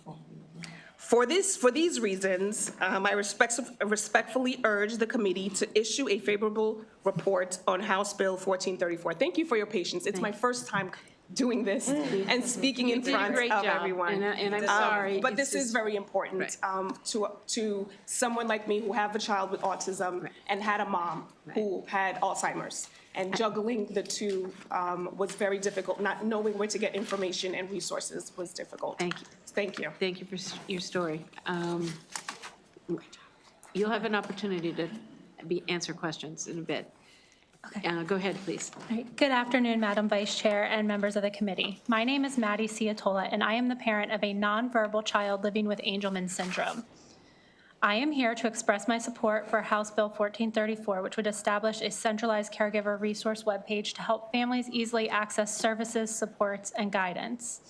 For these reasons, I respectfully urge the committee to issue a favorable report on House Bill 1434. Thank you for your patience. It's my first time doing this and speaking in front of everyone. And I'm sorry. But this is very important to someone like me who have a child with autism and had a mom who had Alzheimer's. And juggling the two was very difficult. Not knowing where to get information and resources was difficult. Thank you. Thank you. Thank you for your story. You'll have an opportunity to answer questions in a bit. Okay. Go ahead, please. All right. Good afternoon, Madam Vice Chair and members of the committee. My name is Maddie Ciatola, and I am the parent of a nonverbal child living with Angelman syndrome. I am here to express my support for House Bill 1434, which would establish a centralized caregiver resource webpage to help families easily access services, supports, and guidance.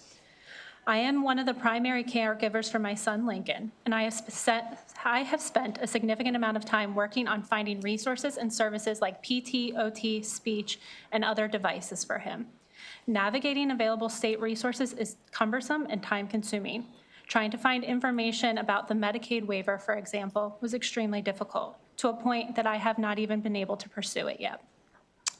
I am one of the primary caregivers for my son, Lincoln, and I have spent a significant amount of time working on finding resources and services like PT, OT, speech, and other devices for him. Navigating available state resources is cumbersome and time-consuming. Trying to find information about the Medicaid waiver, for example, was extremely difficult, to a point that I have not even been able to pursue it yet.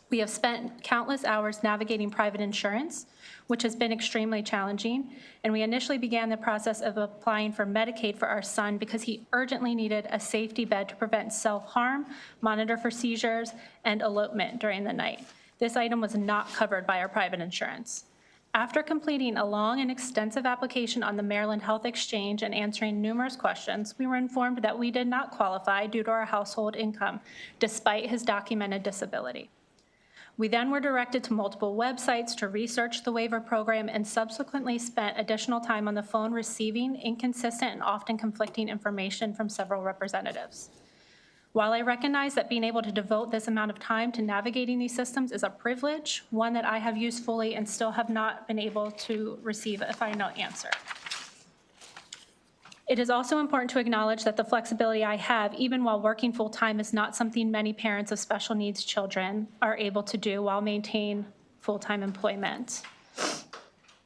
We have spent countless hours navigating private insurance, which has been extremely challenging, and we initially began the process of applying for Medicaid for our son because he urgently needed a safety bed to prevent self-harm, monitor for seizures, and elopement during the night. This item was not covered by our private insurance. After completing a long and extensive application on the Maryland Health Exchange and answering numerous questions, we were informed that we did not qualify due to our household income, despite his documented disability. We then were directed to multiple websites to research the waiver program and subsequently spent additional time on the phone receiving inconsistent and often conflicting information from several representatives. While I recognize that being able to devote this amount of time to navigating these systems is a privilege, one that I have used fully and still have not been able to receive a final answer. It is also important to acknowledge that the flexibility I have, even while working full-time, is not something many parents of special needs children are able to do while maintaining full-time employment.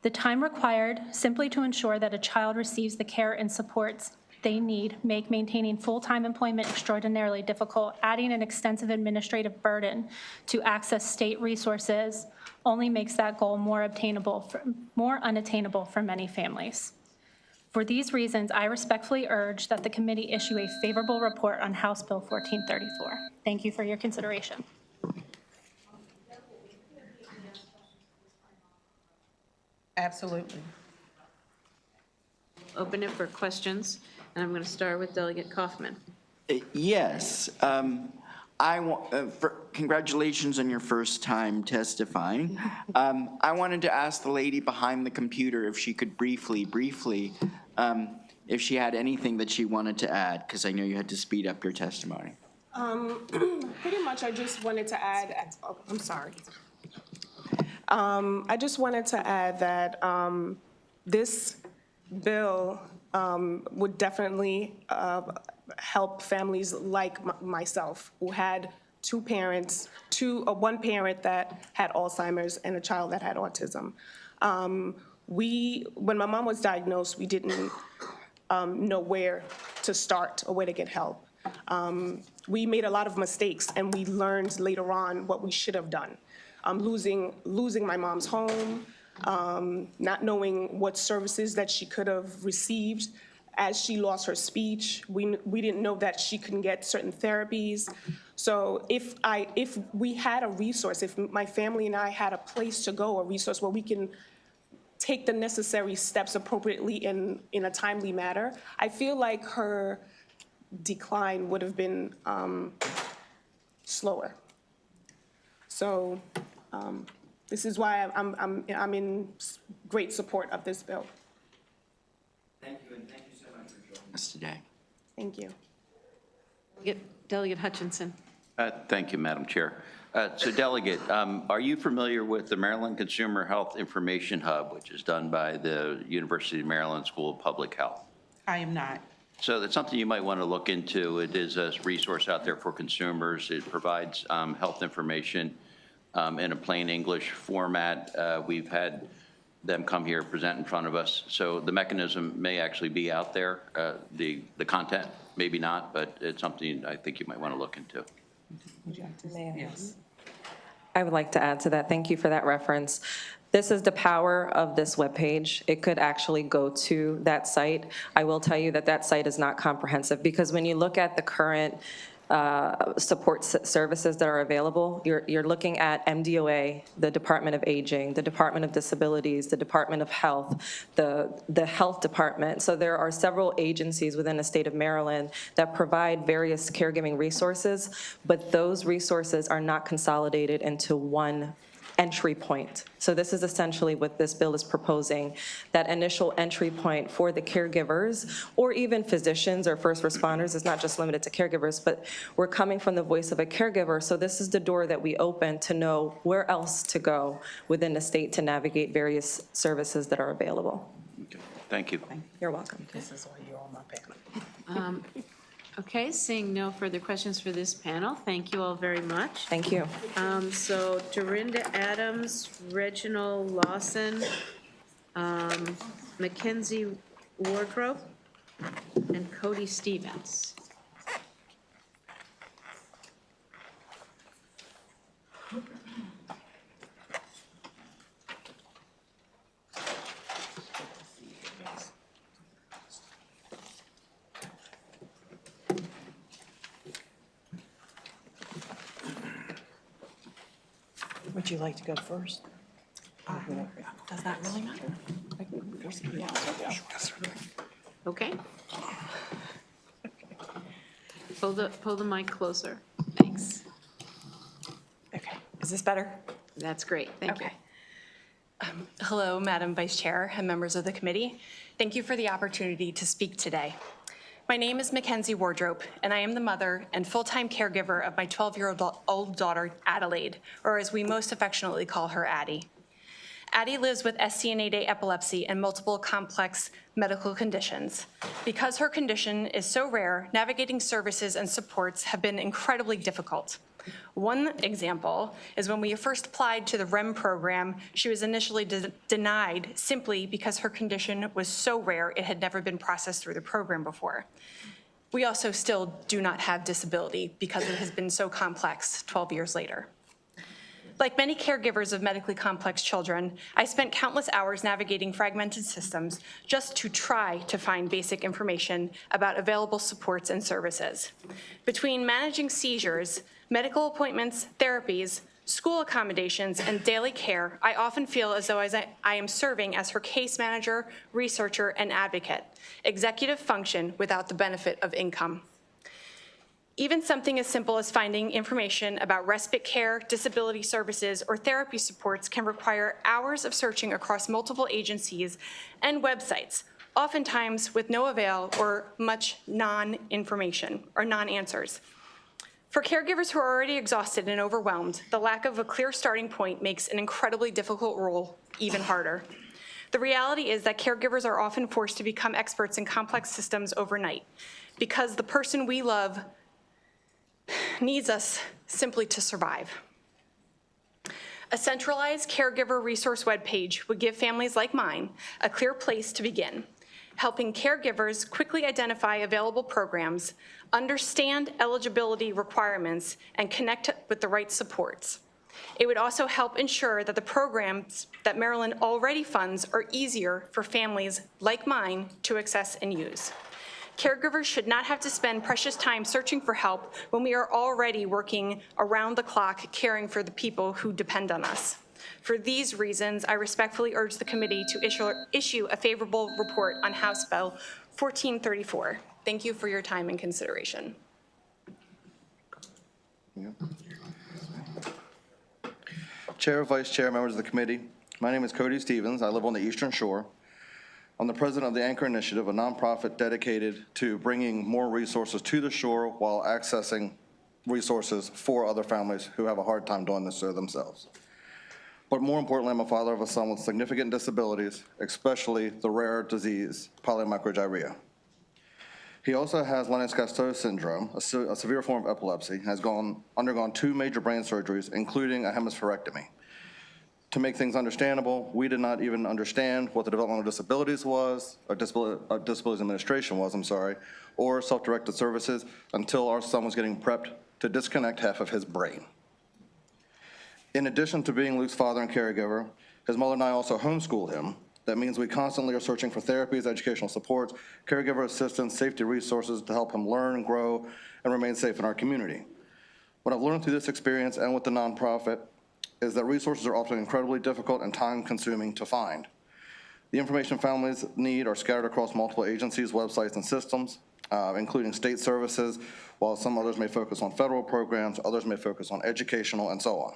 The time required simply to ensure that a child receives the care and supports they need make maintaining full-time employment extraordinarily difficult, adding an extensive administrative burden to access state resources only makes that goal more unattainable for many families. For these reasons, I respectfully urge that the committee issue a favorable report on House Bill 1434. Thank you for your consideration. Absolutely. Open it for questions, and I'm going to start with Delegate Kaufman. Yes. Congratulations on your first time testifying. I wanted to ask the lady behind the computer if she could briefly, if she had anything that she wanted to add, because I know you had to speed up your testimony. Pretty much, I just wanted to add, oh, I'm sorry. I just wanted to add that this bill would definitely help families like myself who had two parents, one parent that had Alzheimer's and a child that had autism. When my mom was diagnosed, we didn't know where to start or where to get help. We made a lot of mistakes, and we learned later on what we should have done. Losing my mom's home, not knowing what services that she could have received as she lost her speech. We didn't know that she couldn't get certain therapies. So if we had a resource, if my family and I had a place to go, a resource where we can take the necessary steps appropriately in a timely manner, I feel like her decline would have been slower. So this is why I'm in great support of this bill. Thank you, and thank you so much for joining us today. Thank you. Delegate Hutchinson. Thank you, Madam Chair. So Delegate, are you familiar with the Maryland Consumer Health Information Hub, which is done by the University of Maryland School of Public Health? I am not. So that's something you might want to look into. It is a resource out there for consumers. It provides health information in a plain English format. We've had them come here, present in front of us. So the mechanism may actually be out there. The content, maybe not, but it's something I think you might want to look into. Yes. I would like to add to that. Thank you for that reference. This is the power of this webpage. It could actually go to that site. I will tell you that that site is not comprehensive, because when you look at the current support services that are available, you're looking at MDOA, the Department of Aging, the Department of Disabilities, the Department of Health, the Health Department. So there are several agencies within the state of Maryland that provide various caregiving resources, but those resources are not consolidated into one entry point. So this is essentially what this bill is proposing, that initial entry point for the caregivers or even physicians or first responders. Is not just limited to caregivers, but we're coming from the voice of a caregiver. So this is the door that we open to know where else to go within the state to navigate various services that are available. Okay. Thank you. You're welcome. This is why you're on my panel. Okay, seeing no further questions for this panel, thank you all very much. Thank you. So Dorinda Adams, Reginald Lawson, Mackenzie Wardrobe and Cody Stevens. Would you like to go first? Does that really matter? Okay. Pull the mic closer. Thanks. Okay, is this better? That's great, thank you. Hello, Madam Vice Chair and members of the committee. Thank you for the opportunity to speak today. My name is Mackenzie Wardrobe, and I am the mother and full-time caregiver of my 12-year-old daughter, Adelaide, or as we most affectionately call her, Addie. Addie lives with SCN8A epilepsy and multiple complex medical conditions. Because her condition is so rare, navigating services and supports have been incredibly difficult. One example is when we first applied to the REM program, she was initially denied simply because her condition was so rare it had never been processed through the program before. We also still do not have disability because it has been so complex 12 years later. Like many caregivers of medically complex children, I spent countless hours navigating fragmented systems just to try to find basic information about available supports and services. Between managing seizures, medical appointments, therapies, school accommodations, and daily care, I often feel as though I am serving as her case manager, researcher, and advocate, executive function without the benefit of income. Even something as simple as finding information about respite care, disability services, or therapy supports can require hours of searching across multiple agencies and websites, oftentimes with no avail or much non-information or non-answers. For caregivers who are already exhausted and overwhelmed, the lack of a clear starting point makes an incredibly difficult role even harder. The reality is that caregivers are often forced to become experts in complex systems overnight because the person we love needs us simply to survive. A centralized caregiver resource webpage would give families like mine a clear place to begin, helping caregivers quickly identify available programs, understand eligibility requirements, and connect with the right supports. It would also help ensure that the programs that Maryland already funds are easier for families like mine to access and use. Caregivers should not have to spend precious time searching for help when we are already working around the clock caring for the people who depend on us. For these reasons, I respectfully urge the committee to issue a favorable report on House Bill 1434. Thank you for your time and consideration. Chair, Vice Chair, members of the committee, my name is Cody Stevens. I live on the Eastern Shore. I'm the president of the Anchor Initiative, a nonprofit dedicated to bringing more resources to the shore while accessing resources for other families who have a hard time doing this themselves. But more importantly, I'm a father of a son with significant disabilities, especially the rare disease polymicrogyria. He also has Lennox-Gastaut syndrome, a severe form of epilepsy, has undergone 2 major brain surgeries, including a hemispherectomy. To make things understandable, we did not even understand what the developmental disabilities was, or disabilities administration was, or self-directed services until our son was getting prepped to disconnect half of his brain. In addition to being Luke's father and caregiver, his mother and I also homeschool him. That means we constantly are searching for therapies, educational supports, caregiver assistance, safety resources to help him learn, grow, and remain safe in our community. What I've learned through this experience and with the nonprofit is that resources are often incredibly difficult and time-consuming to find. The information families need are scattered across multiple agencies, websites, and systems, including state services, while some others may focus on federal programs, others may focus on educational, and so on.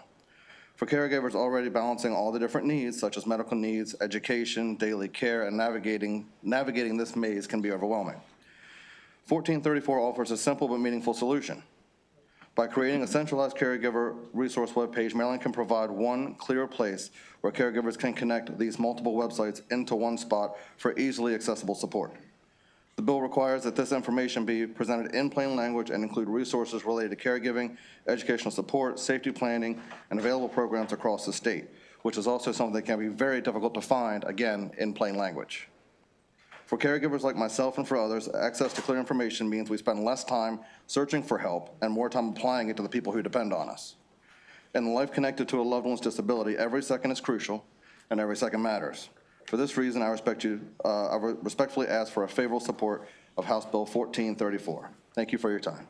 For caregivers already balancing all the different needs, such as medical needs, education, daily care, and navigating this maze can be overwhelming. 1434 offers a simple but meaningful solution. By creating a centralized caregiver resource webpage, Maryland can provide one clear place where caregivers can connect these multiple websites into one spot for easily accessible support. The bill requires that this information be presented in plain language and include resources related to caregiving, educational support, safety planning, and available programs across the state, which is also something that can be very difficult to find, again, in plain language. For caregivers like myself and for others, access to clear information means we spend less time searching for help and more time applying it to the people who depend on us. In life connected to a loved one's disability, every second is crucial and every second matters. For this reason, I respectfully ask for a favorable support of House Bill 1434. Thank you for your time.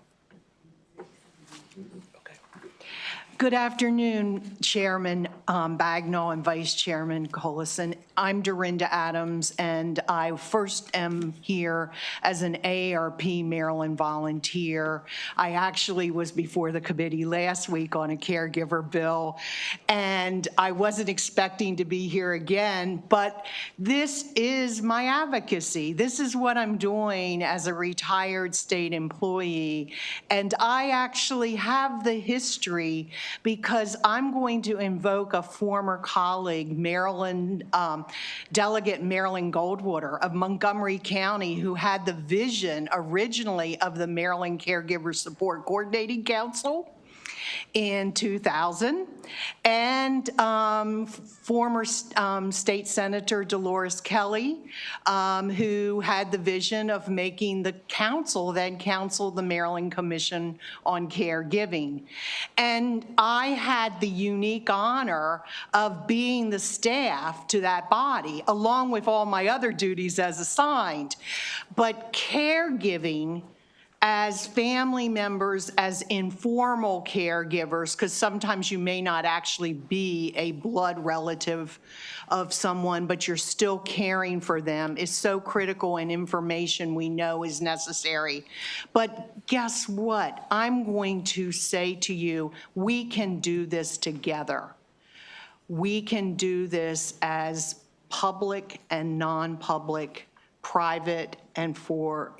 Good afternoon, Chairman Bagnall and Vice Chairman Collison. I'm Dorinda Adams, and I first am here as an AARP Maryland volunteer. I actually was before the committee last week on a caregiver bill, and I wasn't expecting to be here again, but this is my advocacy. This is what I'm doing as a retired state employee, and I actually have the history because I'm going to invoke a former colleague, Delegate Marilyn Goldwater of Montgomery County, who had the vision originally of the Maryland Caregiver Support Coordinating Council in 2000, and former State Senator Dolores Kelly, who had the vision of making the council, the Maryland Commission on Caregiving. And I had the unique honor of being the staff to that body, along with all my other duties as assigned. But caregiving, as family members, as informal caregivers, because sometimes you may not actually be a blood relative of someone, but you're still caring for them, is so critical, and information we know is necessary. But guess what? I'm going to say to you, we can do this together. We can do this as public and non-public, private and for,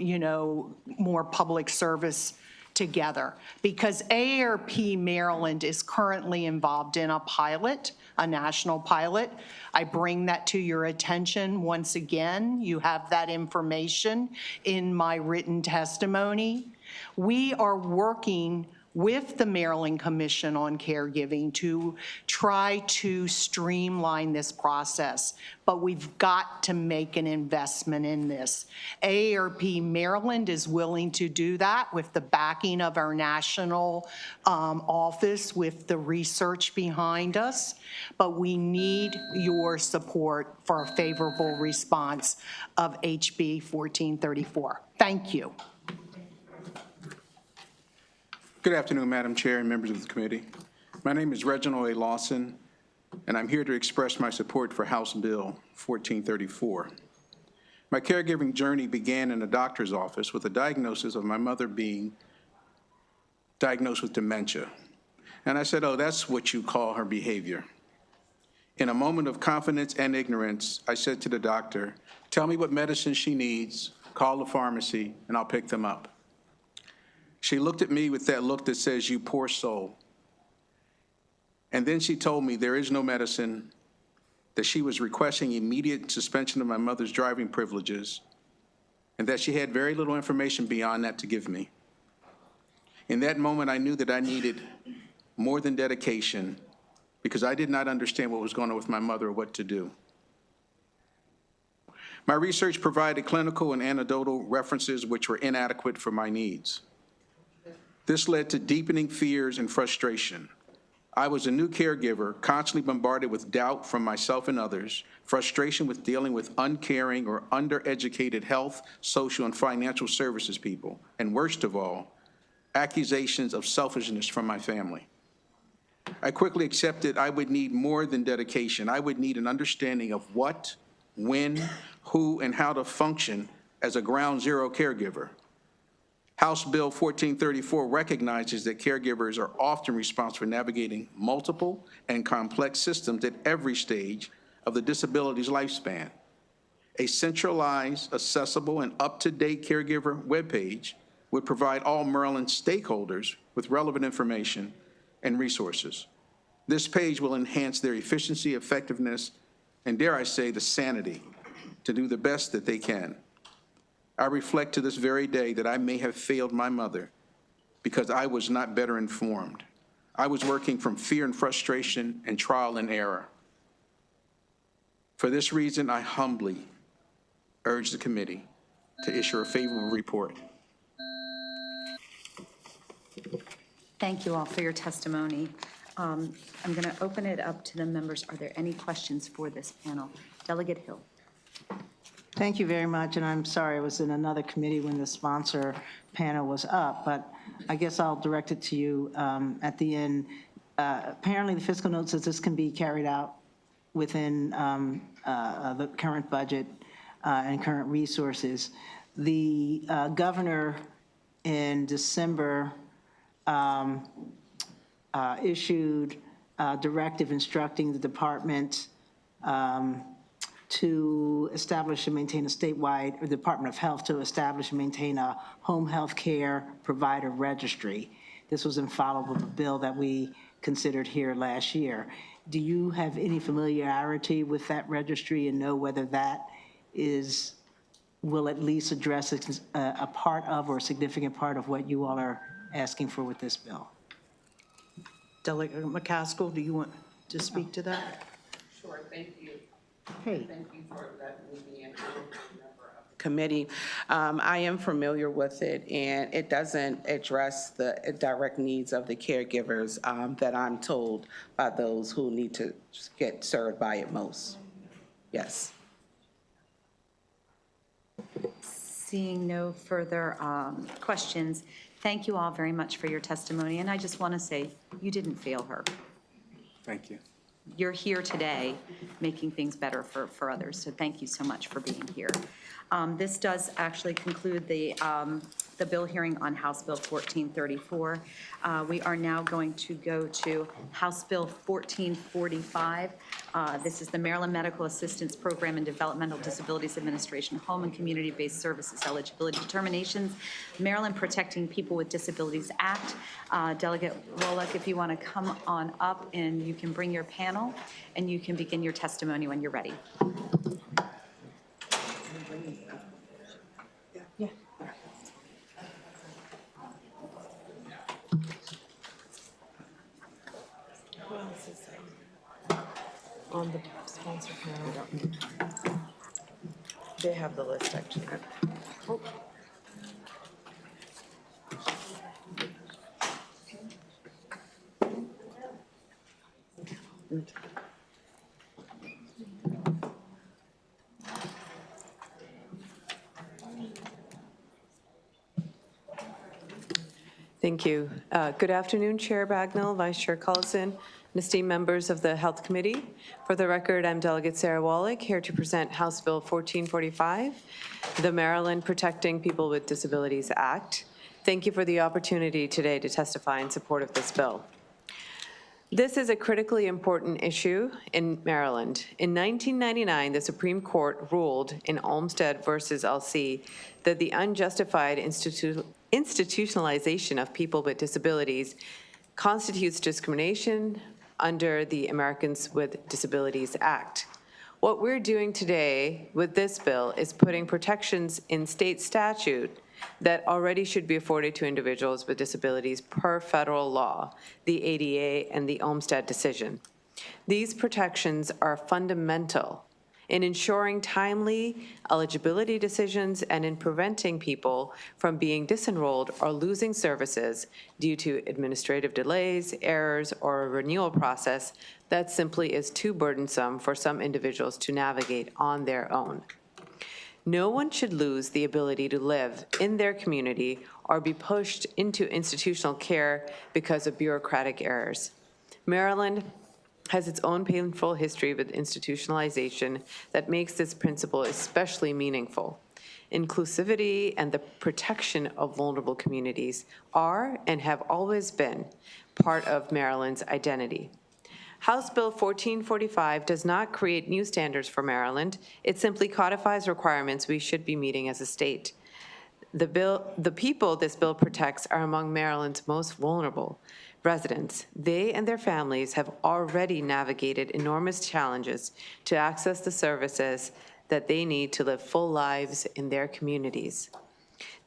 more public service together. Because AARP Maryland is currently involved in a pilot, a national pilot. I bring that to your attention once again. You have that information in my written testimony. We are working with the Maryland Commission on Caregiving to try to streamline this process, but we've got to make an investment in this. AARP Maryland is willing to do that with the backing of our national office, with the research behind us, but we need your support for a favorable response of HB 1434. Thank you. Good afternoon, Madam Chair and members of the committee. My name is Reginald A. Lawson, and I'm here to express my support for House Bill 1434. My caregiving journey began in a doctor's office with a diagnosis of my mother being diagnosed with dementia. And I said, oh, that's what you call her behavior. In a moment of confidence and ignorance, I said to the doctor, tell me what medicine she needs, call the pharmacy, and I'll pick them up. She looked at me with that look that says, you poor soul. And then she told me there is no medicine, that she was requesting immediate suspension of my mother's driving privileges, and that she had very little information beyond that to give me. In that moment, I knew that I needed more than dedication, because I did not understand what was going on with my mother or what to do. My research provided clinical and anecdotal references which were inadequate for my needs. This led to deepening fears and frustration. I was a new caregiver, constantly bombarded with doubt from myself and others, frustration with dealing with uncaring or undereducated health, social, and financial services people, and worst of all, accusations of selfishness from my family. I quickly accepted I would need more than dedication. I would need an understanding of what, when, who, and how to function as a ground zero caregiver. House Bill 1434 recognizes that caregivers are often responsible for navigating multiple and complex systems at every stage of the disability's lifespan. A centralized, accessible, and up-to-date caregiver webpage would provide all Maryland stakeholders with relevant information and resources. This page will enhance their efficiency, effectiveness, and dare I say, the sanity to do the best that they can. I reflect to this very day that I may have failed my mother because I was not better informed. I was working from fear and frustration and trial and error. For this reason, I humbly urge the committee to issue a favorable report. Thank you all for your testimony. I'm going to open it up to the members. Are there any questions for this panel? Delegate Hill. Thank you very much, and I'm sorry I was in another committee when the sponsor panel was up, but I guess I'll direct it to you at the end. Apparently, the fiscal note says this can be carried out within the current budget and current resources. The governor in December issued a directive instructing the department to establish and maintain a statewide, or the Department of Health to establish and maintain a home health care provider registry. This was in follow-up of a bill that we considered here last year. Do you have any familiarity with that registry and know whether that will at least address a part of or a significant part of what you all are asking for with this bill? Delegate McCaskill, do you want to speak to that? Sure, thank you. Hey. Thank you for letting me be a member of the committee. I am familiar with it, and it doesn't address the direct needs of the caregivers that I'm told by those who need to get served by it most. Yes. Seeing no further questions, thank you all very much for your testimony. And I just want to say, you didn't fail her. Thank you. You're here today making things better for others. So thank you so much for being here. This does actually conclude the bill hearing on House Bill 1434. We are now going to go to House Bill 1445. This is the Maryland Medical Assistance Program and Developmental Disabilities Administration Home and Community-Based Services Eligibility Determinations, Maryland Protecting People with Disabilities Act. Delegate Wallach, if you want to come on up and you can bring your panel and you can begin your testimony when you're ready. Yeah. Who else is on the sponsor panel? They have the list, actually. Oh. Thank you. Good afternoon, Chair Bagnall, Vice Chair Cullison, and esteemed members of the Health Committee. For the record, I'm Delegate Sarah Wallach, here to present House Bill 1445, the Maryland Protecting People with Disabilities Act. Thank you for the opportunity today to testify in support of this bill. This is a critically important issue in Maryland. In 1999, the Supreme Court ruled in Olmstead versus LC that the unjustified institutionalization of people with disabilities constitutes discrimination under the Americans with Disabilities Act. What we're doing today with this bill is putting protections in state statute that already should be afforded to individuals with disabilities per federal law, the ADA and the Olmstead decision. These protections are fundamental in ensuring timely eligibility decisions and in preventing people from being disenrolled or losing services due to administrative delays, errors, or a renewal process that simply is too burdensome for some individuals to navigate on their own. No one should lose the ability to live in their community or be pushed into institutional care because of bureaucratic errors. Maryland has its own painful history with institutionalization that makes this principle especially meaningful. Inclusivity and the protection of vulnerable communities are and have always been part of Maryland's identity. House Bill 1445 does not create new standards for Maryland. It simply codifies requirements we should be meeting as a state. The people this bill protects are among Maryland's most vulnerable residents. They and their families have already navigated enormous challenges to access the services that they need to live full lives in their communities.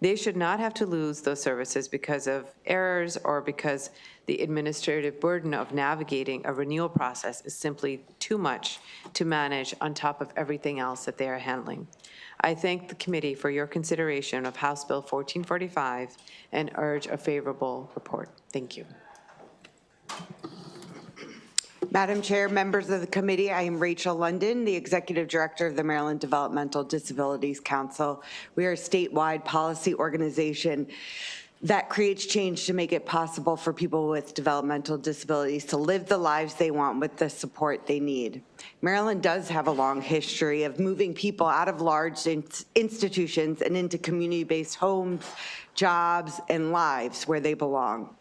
They should not have to lose those services because of errors or because The administrative burden of navigating a renewal process is simply too much to manage on top of everything else that they are handling. I thank the committee for your consideration of House Bill 1445 and urge a favorable report. Thank you. Madam Chair, members of the committee, I am Rachel London, the Executive Director of the Maryland Developmental Disabilities Council. We are a statewide policy organization that creates change to make it possible for people with developmental disabilities to live the lives they want with the support they need. Maryland does have a long history of moving people out of large institutions and into community-based homes, jobs, and lives where they belong.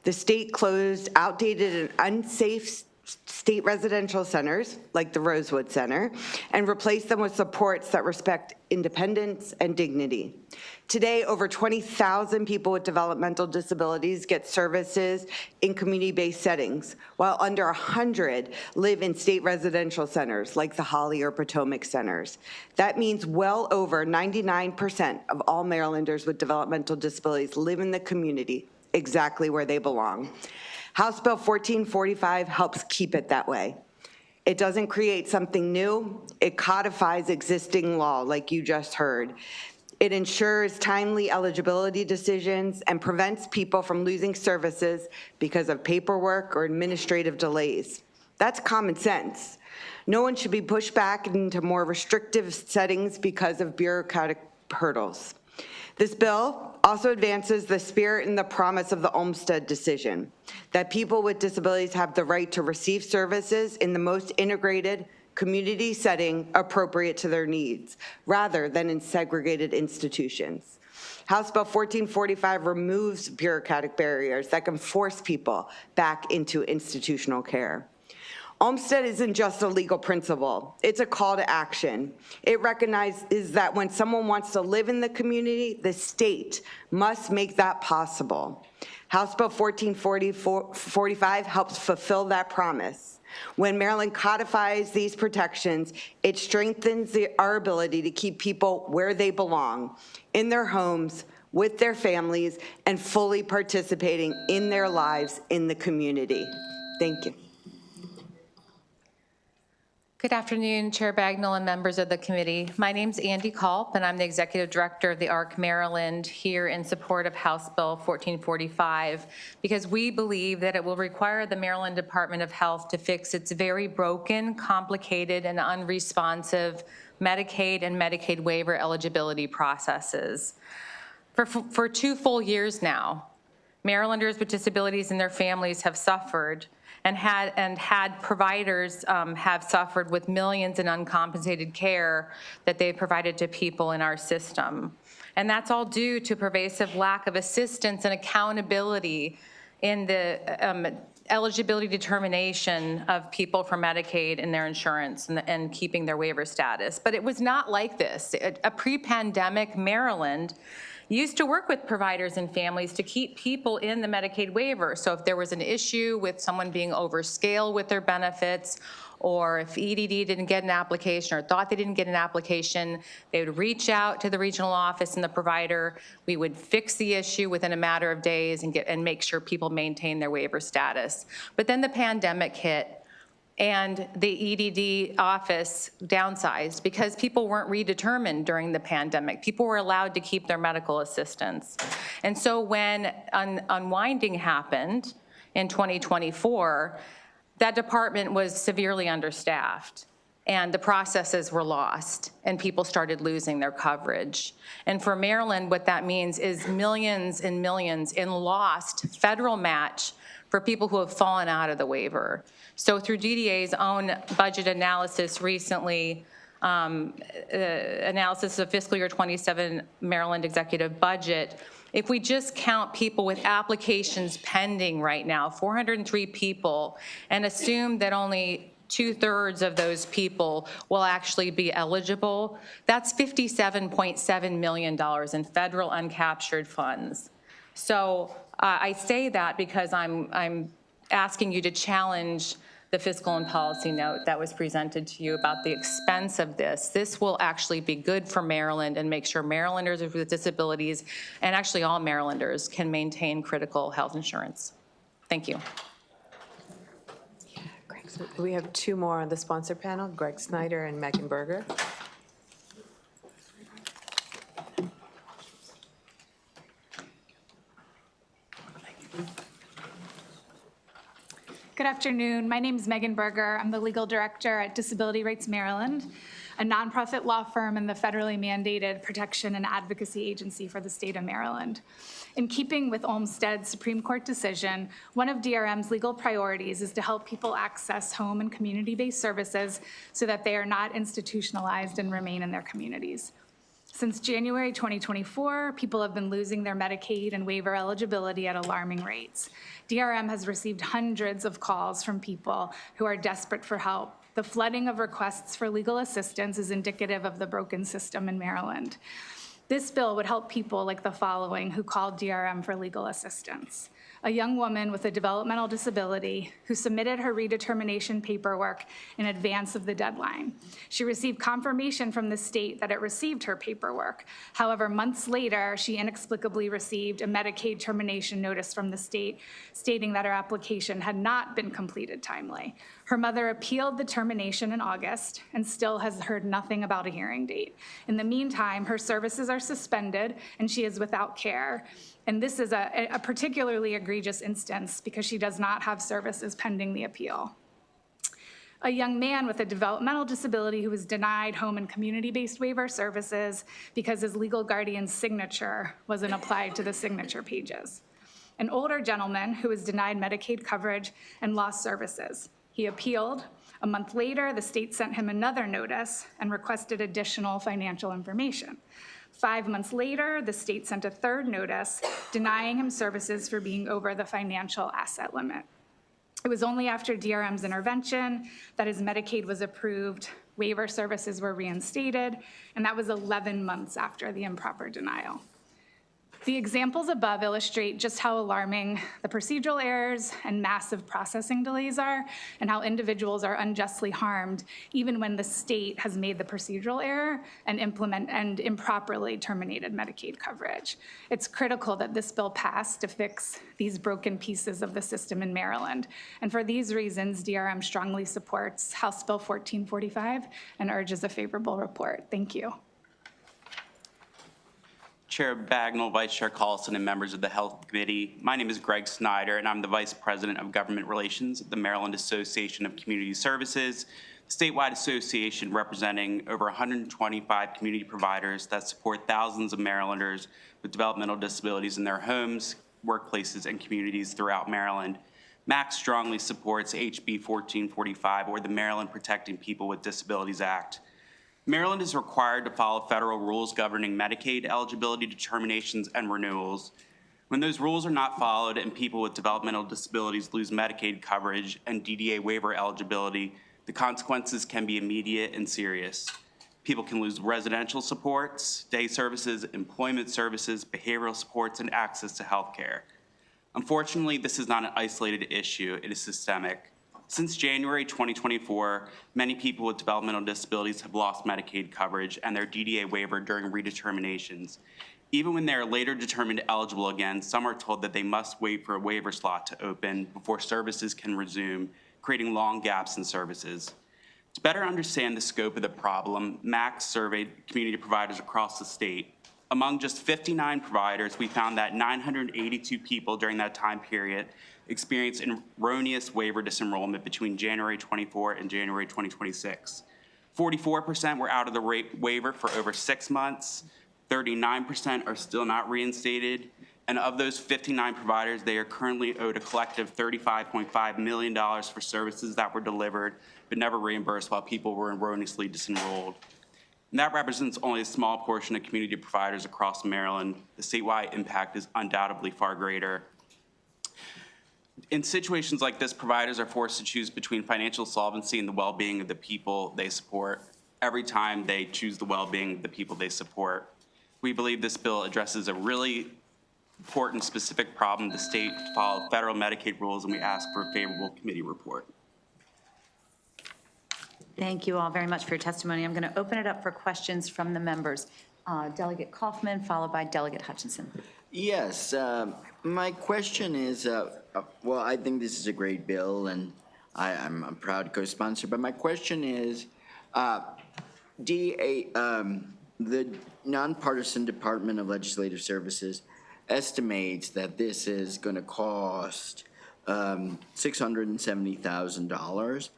The state closed outdated and unsafe state residential centers, like the Rosewood Center, and replace them with supports that respect independence and dignity. Today, over 20,000 people with developmental disabilities get services in community-based settings, while under 100 live in state residential centers, like the Holly or Potomac centers. That means well over 99% of all Marylanders with developmental disabilities live in the community, exactly where they belong. House Bill 1445 helps keep it that way. It doesn't create something new. It codifies existing law, like you just heard. It ensures timely eligibility decisions and prevents people from losing services because of paperwork or administrative delays. That's common sense. No one should be pushed back into more restrictive settings because of bureaucratic hurdles. This bill also advances the spirit and the promise of the Olmstead decision, that people with disabilities have the right to receive services in the most integrated community setting appropriate to their needs, rather than in segregated institutions. House Bill 1445 removes bureaucratic barriers that can force people back into institutional care. Olmstead isn't just a legal principle, it's a call to action. It recognizes that when someone wants to live in the community, the state must make that possible. House Bill 1445 helps fulfill that promise. When Maryland codifies these protections, it strengthens our ability to keep people where they belong, in their homes, with their families, and fully participating in their lives in the community. Thank you. Good afternoon, Chair Bagnall and members of the committee. My name's Andy Culp, and I'm the Executive Director of the ARC Maryland, here in support of House Bill 1445, because we believe that it will require the Maryland Department of Health to fix its very broken, complicated, and unresponsive Medicaid and Medicaid waiver eligibility processes. For 2 full years now, Marylanders with disabilities and their families have suffered and had providers have suffered with millions in uncompensated care that they've provided to people in our system. And that's all due to pervasive lack of assistance and accountability in the eligibility determination of people for Medicaid and their insurance and keeping their waiver status. But it was not like this. A pre-pandemic Maryland used to work with providers and families to keep people in the Medicaid waiver. So if there was an issue with someone being over scale with their benefits, or if EDD didn't get an application or thought they didn't get an application, they would reach out to the regional office and the provider. We would fix the issue within a matter of days and make sure people maintain their waiver status. But then the pandemic hit, and the EDD office downsized because people weren't redetermined during the pandemic. People were allowed to keep their medical assistance. And so when unwinding happened in 2024, that department was severely understaffed, and the processes were lost, and people started losing their coverage. And for Maryland, what that means is millions and millions in lost federal match for people who have fallen out of the waiver. So through DDA's own budget analysis recently, analysis of fiscal year 27 Maryland executive budget, if we just count people with applications pending right now, 403 people, and assume that only 2/3 of those people will actually be eligible, that's $57.7 million in federal uncaptured funds. So I say that because I'm asking you to challenge the fiscal and policy note that was presented to you about the expense of this. This will actually be good for Maryland and make sure Marylanders with disabilities, and actually all Marylanders, can maintain critical health insurance. Thank you. We have two more on the sponsor panel, Greg Snyder and Megan Berger. Good afternoon. My name is Megan Berger. I'm the legal director at Disability Rights Maryland, a nonprofit law firm and the federally mandated protection and advocacy agency for the state of Maryland. In keeping with Olmsted's Supreme Court decision, one of DRM's legal priorities is to help people access home and community-based services so that they are not institutionalized and remain in their communities. Since January 2024, people have been losing their Medicaid and waiver eligibility at alarming rates. DRM has received hundreds of calls from people who are desperate for help. The flooding of requests for legal assistance is indicative of the broken system in Maryland. This bill would help people like the following who called DRM for legal assistance. A young woman with a developmental disability who submitted her redetermination paperwork in advance of the deadline. She received confirmation from the state that it received her paperwork. However, months later, she inexplicably received a Medicaid termination notice from the state stating that her application had not been completed timely. Her mother appealed the termination in August and still has heard nothing about a hearing date. In the meantime, her services are suspended and she is without care. And this is a particularly egregious instance because she does not have services pending the appeal. A young man with a developmental disability who was denied home and community-based waiver services because his legal guardian's signature wasn't applied to the signature pages. An older gentleman who was denied Medicaid coverage and lost services. He appealed. A month later, the state sent him another notice and requested additional financial information. 5 months later, the state sent a third notice denying him services for being over the financial asset limit. It was only after DRM's intervention that his Medicaid was approved, waiver services were reinstated, and that was 11 months after the improper denial. The examples above illustrate just how alarming the procedural errors and massive processing delays are, and how individuals are unjustly harmed even when the state has made the procedural error and improperly terminated Medicaid coverage. It's critical that this bill pass to fix these broken pieces of the system in Maryland. And for these reasons, DRM strongly supports House Bill 1445 and urges a favorable report. Thank you. Chair Bagnall, Vice Chair Collison, and members of the Health Committee. My name is Greg Snyder, and I'm the Vice President of Government Relations at the Maryland Association of Community Services, a statewide association representing over 125 community providers that support thousands of Marylanders with developmental disabilities in their homes, workplaces, and communities throughout Maryland. MAC strongly supports HB 1445, or the Maryland Protecting People with Disabilities Act. Maryland is required to follow federal rules governing Medicaid eligibility determinations and renewals. When those rules are not followed and people with developmental disabilities lose Medicaid coverage and DDA waiver eligibility, the consequences can be immediate and serious. People can lose residential supports, day services, employment services, behavioral supports, and access to health care. Unfortunately, this is not an isolated issue, it is systemic. Since January 2024, many people with developmental disabilities have lost Medicaid coverage and their DDA waiver during redeterminations. Even when they are later determined eligible again, some are told that they must wait for a waiver slot to open before services can resume, creating long gaps in services. To better understand the scope of the problem, MAC surveyed community providers across the state. Among just 59 providers, we found that 982 people during that time period experienced an erroneous waiver disenrollment between January 24 and January 2026. 44% were out of the waiver for over 6 months, 39% are still not reinstated, and of those 59 providers, they are currently owed a collective $35.5 million for services that were delivered but never reimbursed while people were erroneously disenrolled. And that represents only a small portion of community providers across Maryland. The statewide impact is undoubtedly far greater. In situations like this, providers are forced to choose between financial solvency and the well-being of the people they support. Every time they choose the well-being of the people they support. We believe this bill addresses a really important specific problem. The state followed federal Medicaid rules, and we ask for a favorable committee report. Thank you all very much for your testimony. I'm going to open it up for questions from the members. Delegate Kaufman, followed by Delegate Hutchinson. Yes, my question is, Well, I think this is a great bill, and I'm a proud co-sponsor. But my question is, the nonpartisan Department of Legislative Services estimates that this is going to cost $670,000.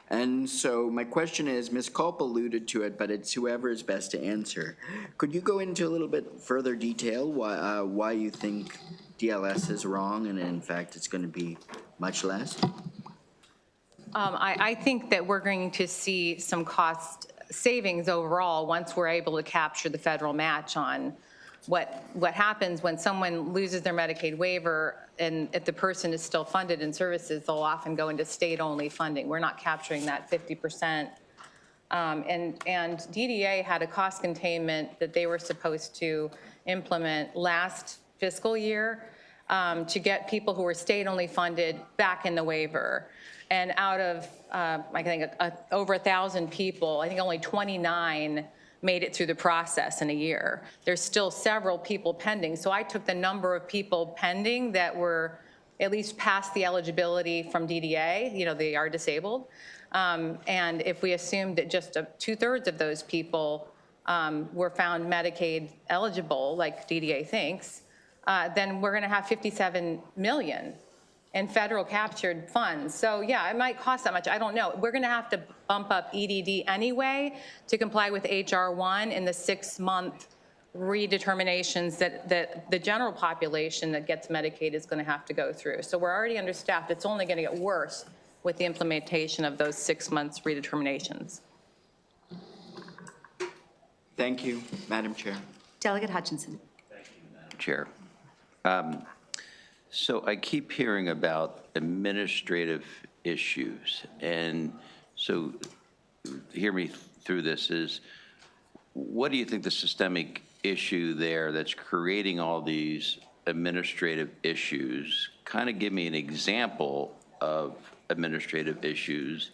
And so my question is, Ms. Culp alluded to it, but it's whoever is best to answer. Could you go into a little bit further detail why you think DLS is wrong and in fact it's going to be much less? I think that we're going to see some cost savings overall once we're able to capture the federal match on what happens when someone loses their Medicaid waiver, and if the person is still funded in services, they'll often go into state-only funding. We're not capturing that 50%. And DDA had a cost containment that they were supposed to implement last fiscal year to get people who were state-only funded back in the waiver. And out of, I think, over 1,000 people, I think only 29 made it through the process in a year. There's still several people pending. So I took the number of people pending that were at least past the eligibility from DDA, they are disabled. And if we assume that just 2/3 of those people were found Medicaid eligible, like DDA thinks, then we're gonna have 57 million in federal captured funds. So yeah, it might cost that much, I don't know. We're gonna have to bump up EDD anyway to comply with HR 1 in the 6-month redeterminations that the general population that gets Medicaid is gonna have to go through. So we're already understaffed, it's only gonna get worse with the implementation of those 6 months redeterminations. Thank you, Madam Chair. Delegate Hutchinson. Chair. So I keep hearing about administrative issues, and so hear me through this is, what do you think the systemic issue there that's creating all these administrative issues? Kind of give me an example of administrative issues,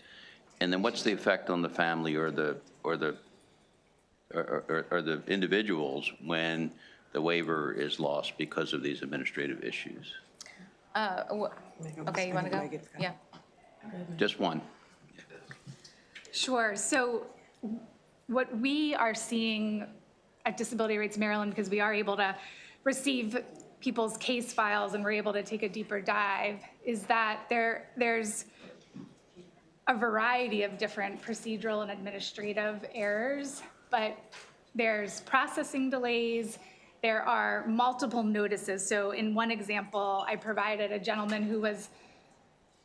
and then what's the effect on the family or the individuals when the waiver is lost because of these administrative issues? Okay, you want to go? Yeah. Just one. Sure. So what we are seeing at Disability Rights Maryland, because we are able to receive people's case files and we're able to take a deeper dive, is that there's a variety of different procedural and administrative errors, but there's processing delays. There are multiple notices. So in one example, I provided a gentleman who was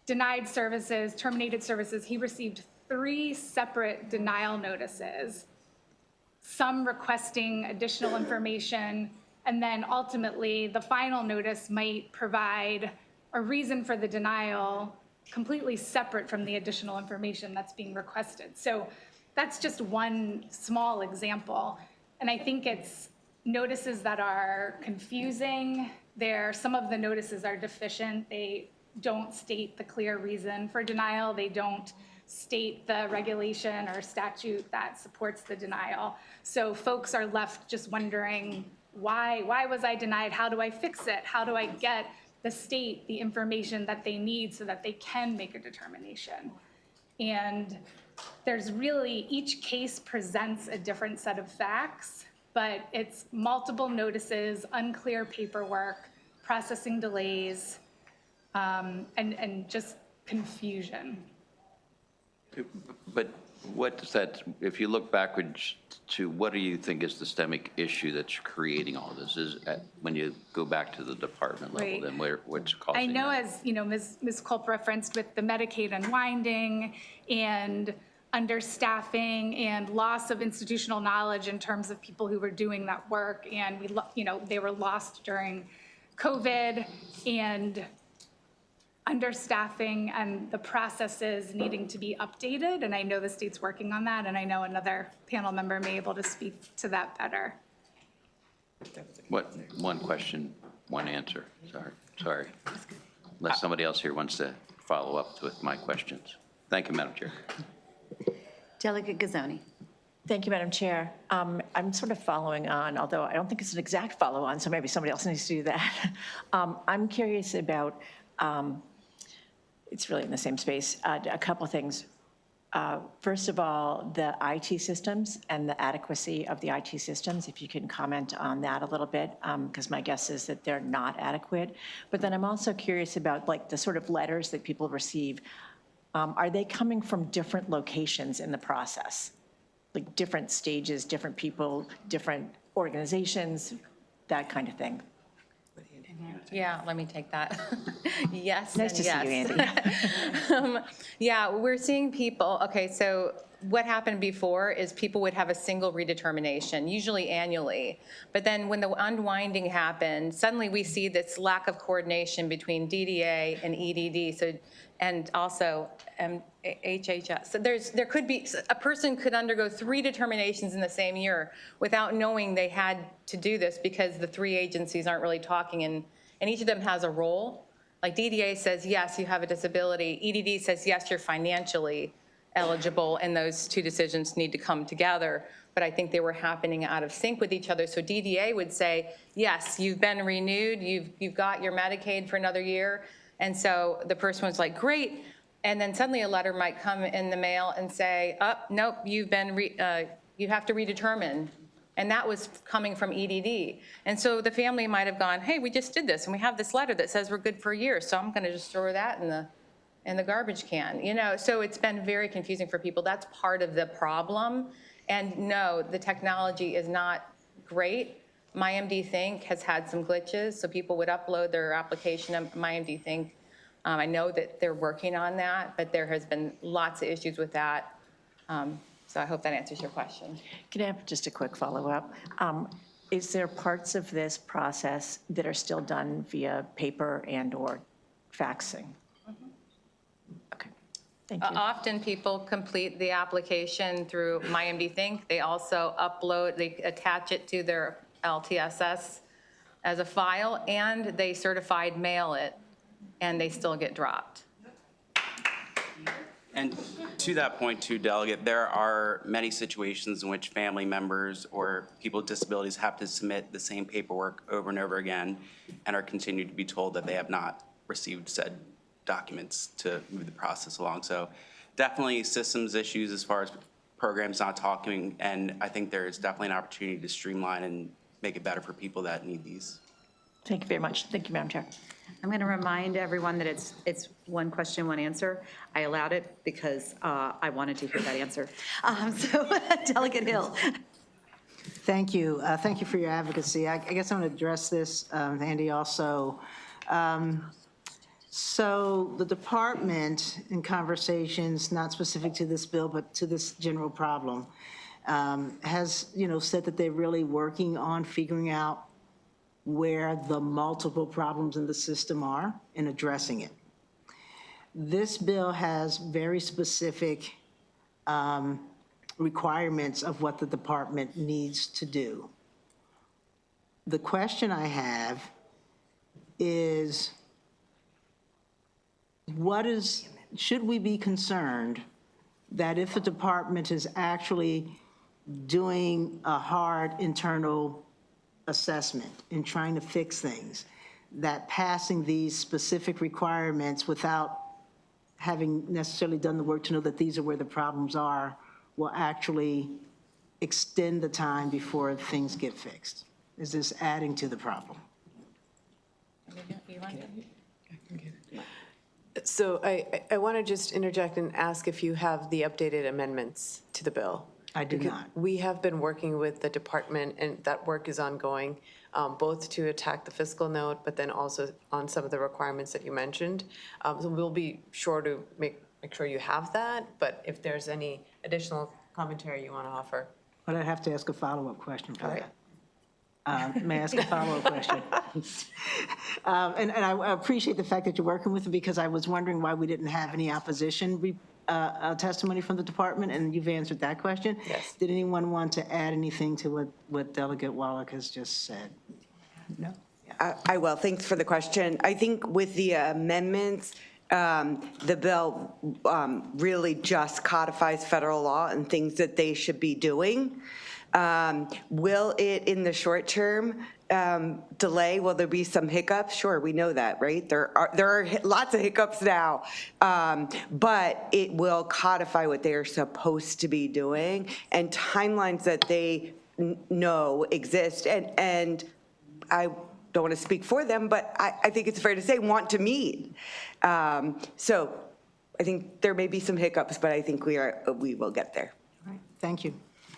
denied services, terminated services. He received 3 separate denial notices, some requesting additional information, and then ultimately the final notice might provide a reason for the denial completely separate from the additional information that's being requested. So that's just one small example. And I think it's notices that are confusing. Some of the notices are deficient. They don't state the clear reason for denial. They don't state the regulation or statute that supports the denial. So folks are left just wondering, why was I denied? How do I fix it? How do I get the state the information that they need so that they can make a determination? And there's really, each case presents a different set of facts, but it's multiple notices, unclear paperwork, processing delays, and just confusion. But what does that, if you look backwards to what do you think is the systemic issue that's creating all this? Is when you go back to the department level, Right. then what's causing I know, that? as Ms. Culp referenced with the Medicaid unwinding and understaffing and loss of institutional knowledge in terms of people who were doing that work, and they were lost during COVID, and understaffing and the processes needing to be updated. And I know the state's working on that, and I know another panel member may be able to speak to that better. What, one question, one answer, sorry. Unless somebody else here wants to follow up with my questions. Thank you, Madam Chair. Delegate Gazzoni. Thank you, Madam Chair. I'm sort of following on, although I don't think it's an exact follow-on, so maybe somebody else needs to do that. I'm curious about It's really in the same space. A couple things. First of all, the IT systems and the adequacy of the IT systems, if you can comment on that a little bit, because my guess is that they're not adequate. But then I'm also curious about like the sort of letters that people receive. Are they coming from different locations in the process? Like different stages, different people, different organizations, that kind of thing? Yeah, let me take that. Yes Nice and to see you, yes. Andy. Yeah, we're seeing people, okay, so what happened before is people would have a single redetermination, usually annually. But then when the unwinding happened, suddenly we see this lack of coordination between DDA and EDD, so, and also HHS. So there could be, a person could undergo 3 determinations in the same year without knowing they had to do this because the 3 agencies aren't really talking, and each of them has a role. Like DDA says, yes, you have a disability. EDD says, yes, you're financially eligible, and those 2 decisions need to come together. But I think they were happening out of sync with each other. So DDA would say, yes, you've been renewed, you've got your Medicaid for another year. And so the person was like, great. And then suddenly a letter might come in the mail and say, oh, nope, you have to redetermine. And that was coming from EDD. And so the family might have gone, hey, we just did this, and we have this letter that says we're good for a year, so I'm going to just throw that in the garbage can. You know, so it's been very confusing for people. That's part of the problem. And no, the technology is not great. MyMD Think has had some glitches, so people would upload their application of MyMD Think. I know that they're working on that, but there has been lots of issues with that. So I hope that answers your question. Can I have just a quick follow-up? Is there parts of this process that are still done via paper and/or faxing? Okay, thank you. Often people complete the application through MyMD Think. They also they attach it to their LTSS as a file, and they certified mail it, and they still get dropped. And to that point too, Delegate, there are many situations in which family members or people with disabilities have to submit the same paperwork over and over again and are continued to be told that they have not received said documents to move the process along. So definitely systems issues as far as programs not talking, and I think there is definitely an opportunity to streamline and make it better for people that need these. Thank you very much. Thank you, Madam Chair. I'm going to remind everyone that it's 1 question, 1 answer. I allowed it because I wanted to hear that answer. So Delegate Hill. Thank you. Thank you for your advocacy. I guess I'm going to address this, Andy, also. So the department, in conversations, not specific to this bill, but to this general problem, has, said that they're really working on figuring out where the multiple problems in the system are and addressing it. This bill has very specific requirements of what the department needs to do. The question I have is, should we be concerned that if a department is actually doing a hard internal assessment in trying to fix things, that passing these specific requirements without having necessarily done the work to know that these are where the problems are will actually extend the time before things get fixed? Is this adding to the problem? So I want to just interject and ask if you have the updated amendments to the bill. I do Because not. We have been working with the department, and that work is ongoing, both to attack the fiscal note, but then also on some of the requirements that you mentioned. So we'll be sure to make sure you have that, but if there's any additional commentary you want to offer. But I'd have to ask a follow-up question for that. May I ask a follow-up question? And I appreciate the fact that you're working with it, because I was wondering why we didn't have any opposition testimony from the department, and you've answered that question. Yes. Did anyone want to add anything to what Delegate Wallach has just said? No? I will. Thanks for the question. I think with the amendments, the bill really just codifies federal law and things that they should be doing. Will it, in the short term, delay, will there be some hiccups? Sure, we know that, right? There are lots of hiccups now, but it will codify what they are supposed to be doing and timelines that they know exist. And I don't want to speak for them, but I think it's fair to say want to meet. So I think there may be some hiccups, but I think we will get there. Thank you.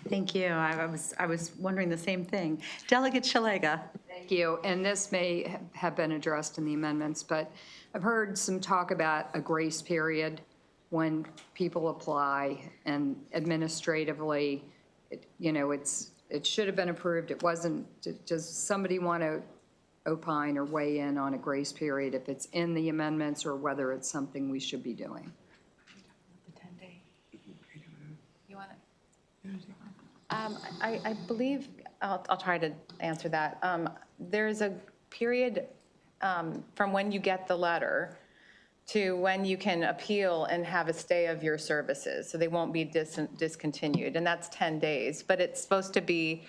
Thank you. I was wondering the same thing. Delegate Shalega. Thank you. And this may have been addressed in the amendments, but I've heard some talk about a grace period when people apply, and administratively, it should have been approved. It wasn't. Does somebody want to opine or weigh in on a grace period, if it's in the amendments or whether it's something we should be doing? The 10-day. You want it? I believe, I'll try to answer that. There's a period from when you get the letter to when you can appeal and have a stay of your services, so they won't be discontinued, and that's 10 days. But it's supposed to be,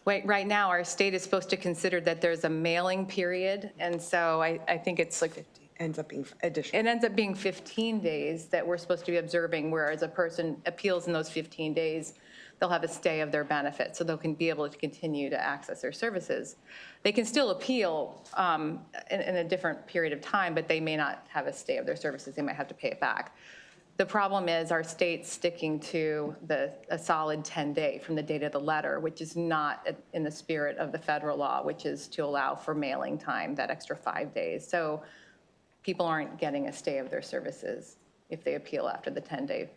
right now, our state is supposed to consider that there's a mailing period, and so I think it's like, ends up being additional. It ends up being 15 days that we're supposed to be observing, whereas a person appeals in those 15 days, they'll have a stay of their benefit, so they can be able to continue to access their services. They can still appeal in a different period of time, but they may not have a stay of their services. They might have to pay it back. The problem is our state's sticking to a solid 10-day from the date of the letter, which is not in the spirit of the federal law, which is to allow for mailing time, that extra 5 days. So people aren't getting a stay of their services if they appeal after the 10-day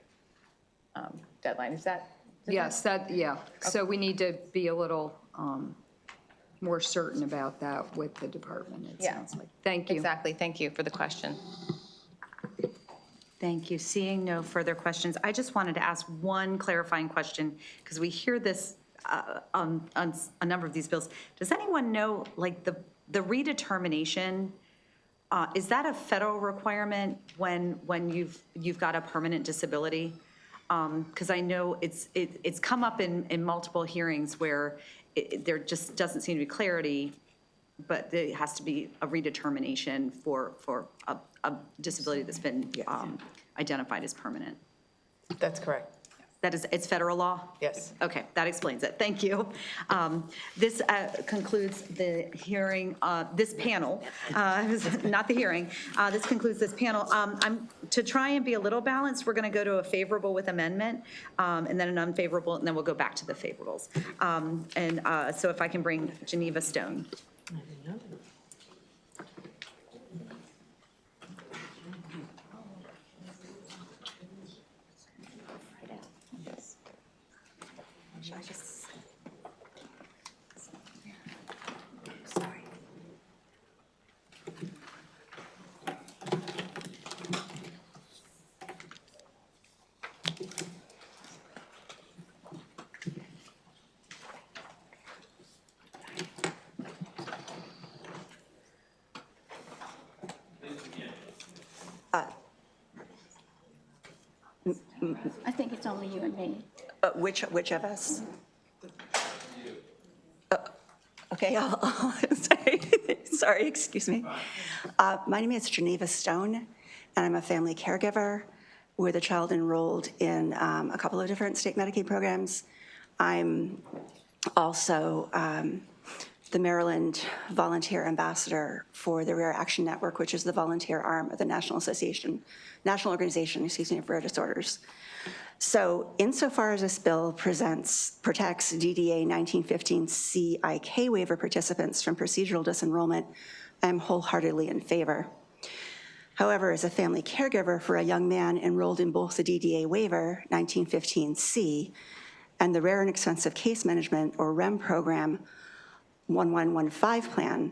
deadline. Is that? Yes, yeah. So we need to be a little more certain about that with the department, it sounds like. Thank you. Exactly. Thank you for the question. Thank you. Seeing no further questions, I just wanted to ask one clarifying question, because we hear this on a number of these bills. Does anyone know, like, the redetermination, is that a federal requirement when you've got a permanent disability? Because I know it's come up in multiple hearings where there just doesn't seem to be clarity, but there has to be a redetermination for a disability that's been identified as permanent. That's correct. That is, it's federal law? Yes. Okay, that explains it. Thank you. This concludes the hearing, this panel, not the hearing. This concludes this panel. To try and be a little balanced, we're going to go to a favorable with amendment, and then an unfavorable, and then we'll go back to the favorables. So if I can bring Geneva Stone. I think it's only you and me. Which of us? Okay, sorry, excuse me. My name is Geneva Stone, and I'm a family caregiver with a child enrolled in a couple of different state Medicaid programs. I'm also the Maryland Volunteer Ambassador for the Rare Action Network, which is the volunteer arm of the National Organization of Rare Disorders. So insofar as this bill protects DDA 1915 CIK waiver participants from procedural disenrollment, I'm wholeheartedly in favor. However, as a family caregiver for a young man enrolled in both the DDA waiver 1915C and the Rare and Expensive Case Management, or REM program 1115 plan,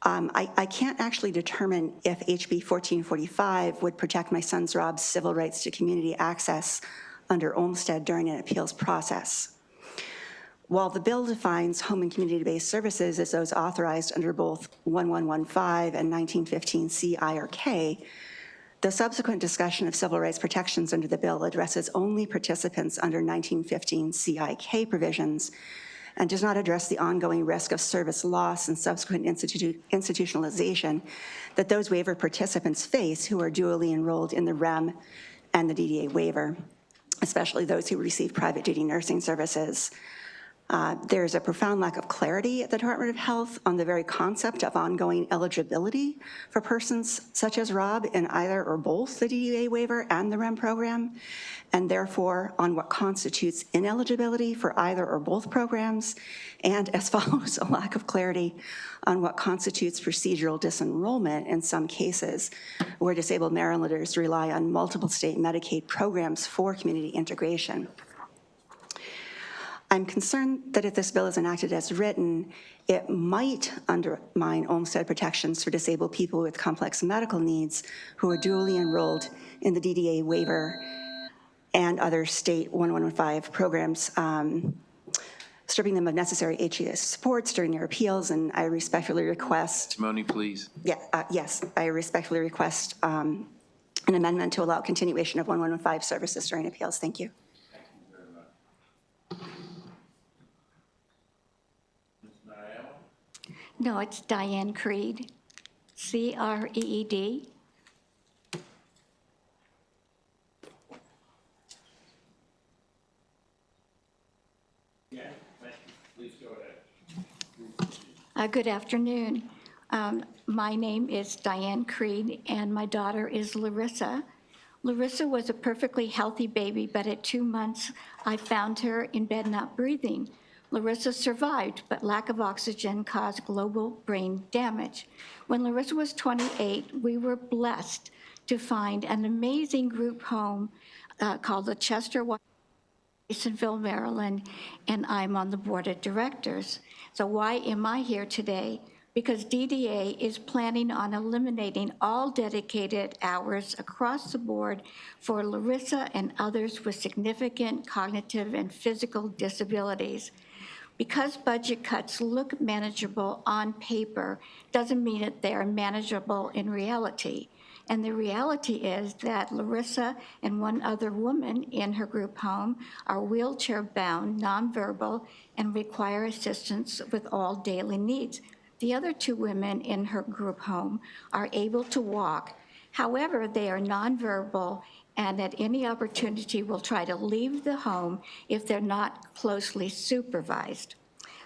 I can't actually determine if HB 1445 would protect my son's Rob's civil rights to community access under Olmstead during an appeals process. While the bill defines home and community-based services as those authorized under both 1115 and 1915 C, I, or K, the subsequent discussion of civil rights protections under the bill addresses only participants under 1915 CIK provisions, and does not address the ongoing risk of service loss and subsequent institutionalization that those waiver participants face who are dually enrolled in the REM and the DDA waiver, especially those who receive private duty nursing services. There's a profound lack of clarity at the Department of Health on the very concept of ongoing eligibility for persons such as Rob in either or both the DDA waiver and the REM program, and therefore on what constitutes ineligibility for either or both programs, and as follows, a lack of clarity on what constitutes procedural disenrollment in some cases where disabled Marylanders rely on multiple state Medicaid programs for community integration. I'm concerned that if this bill is enacted as written, it might undermine Olmstead protections for disabled people with complex medical needs who are dually enrolled in the DDA waiver and other state 1115 programs, stripping them of necessary HES supports during their appeals, and I respectfully request— Testimony, please. Yes, I respectfully request an amendment to allow continuation of 1115 services during appeals. Thank you. No, it's Diane Creed, C-R-E-E-D. Please go ahead. Good afternoon. My name is Diane Creed, and my daughter is Larissa. Larissa was a perfectly healthy baby, but at 2 months, I found her in bed not breathing. Larissa survived, but lack of oxygen caused global brain damage. When Larissa was 28, we were blessed to find an amazing group home called the Chester Masonville, Maryland, and I'm on the board of directors. So why am I here today? Because DDA is planning on eliminating all dedicated hours across the board for Larissa and others with significant cognitive and physical disabilities. Because budget cuts look manageable on paper doesn't mean that they are manageable in reality. And the reality is that Larissa and one other woman in her group home are wheelchair-bound, nonverbal, and require assistance with all daily needs. The other 2 women in her group home are able to walk. However, they are nonverbal and at any opportunity will try to leave the home if they're not closely supervised.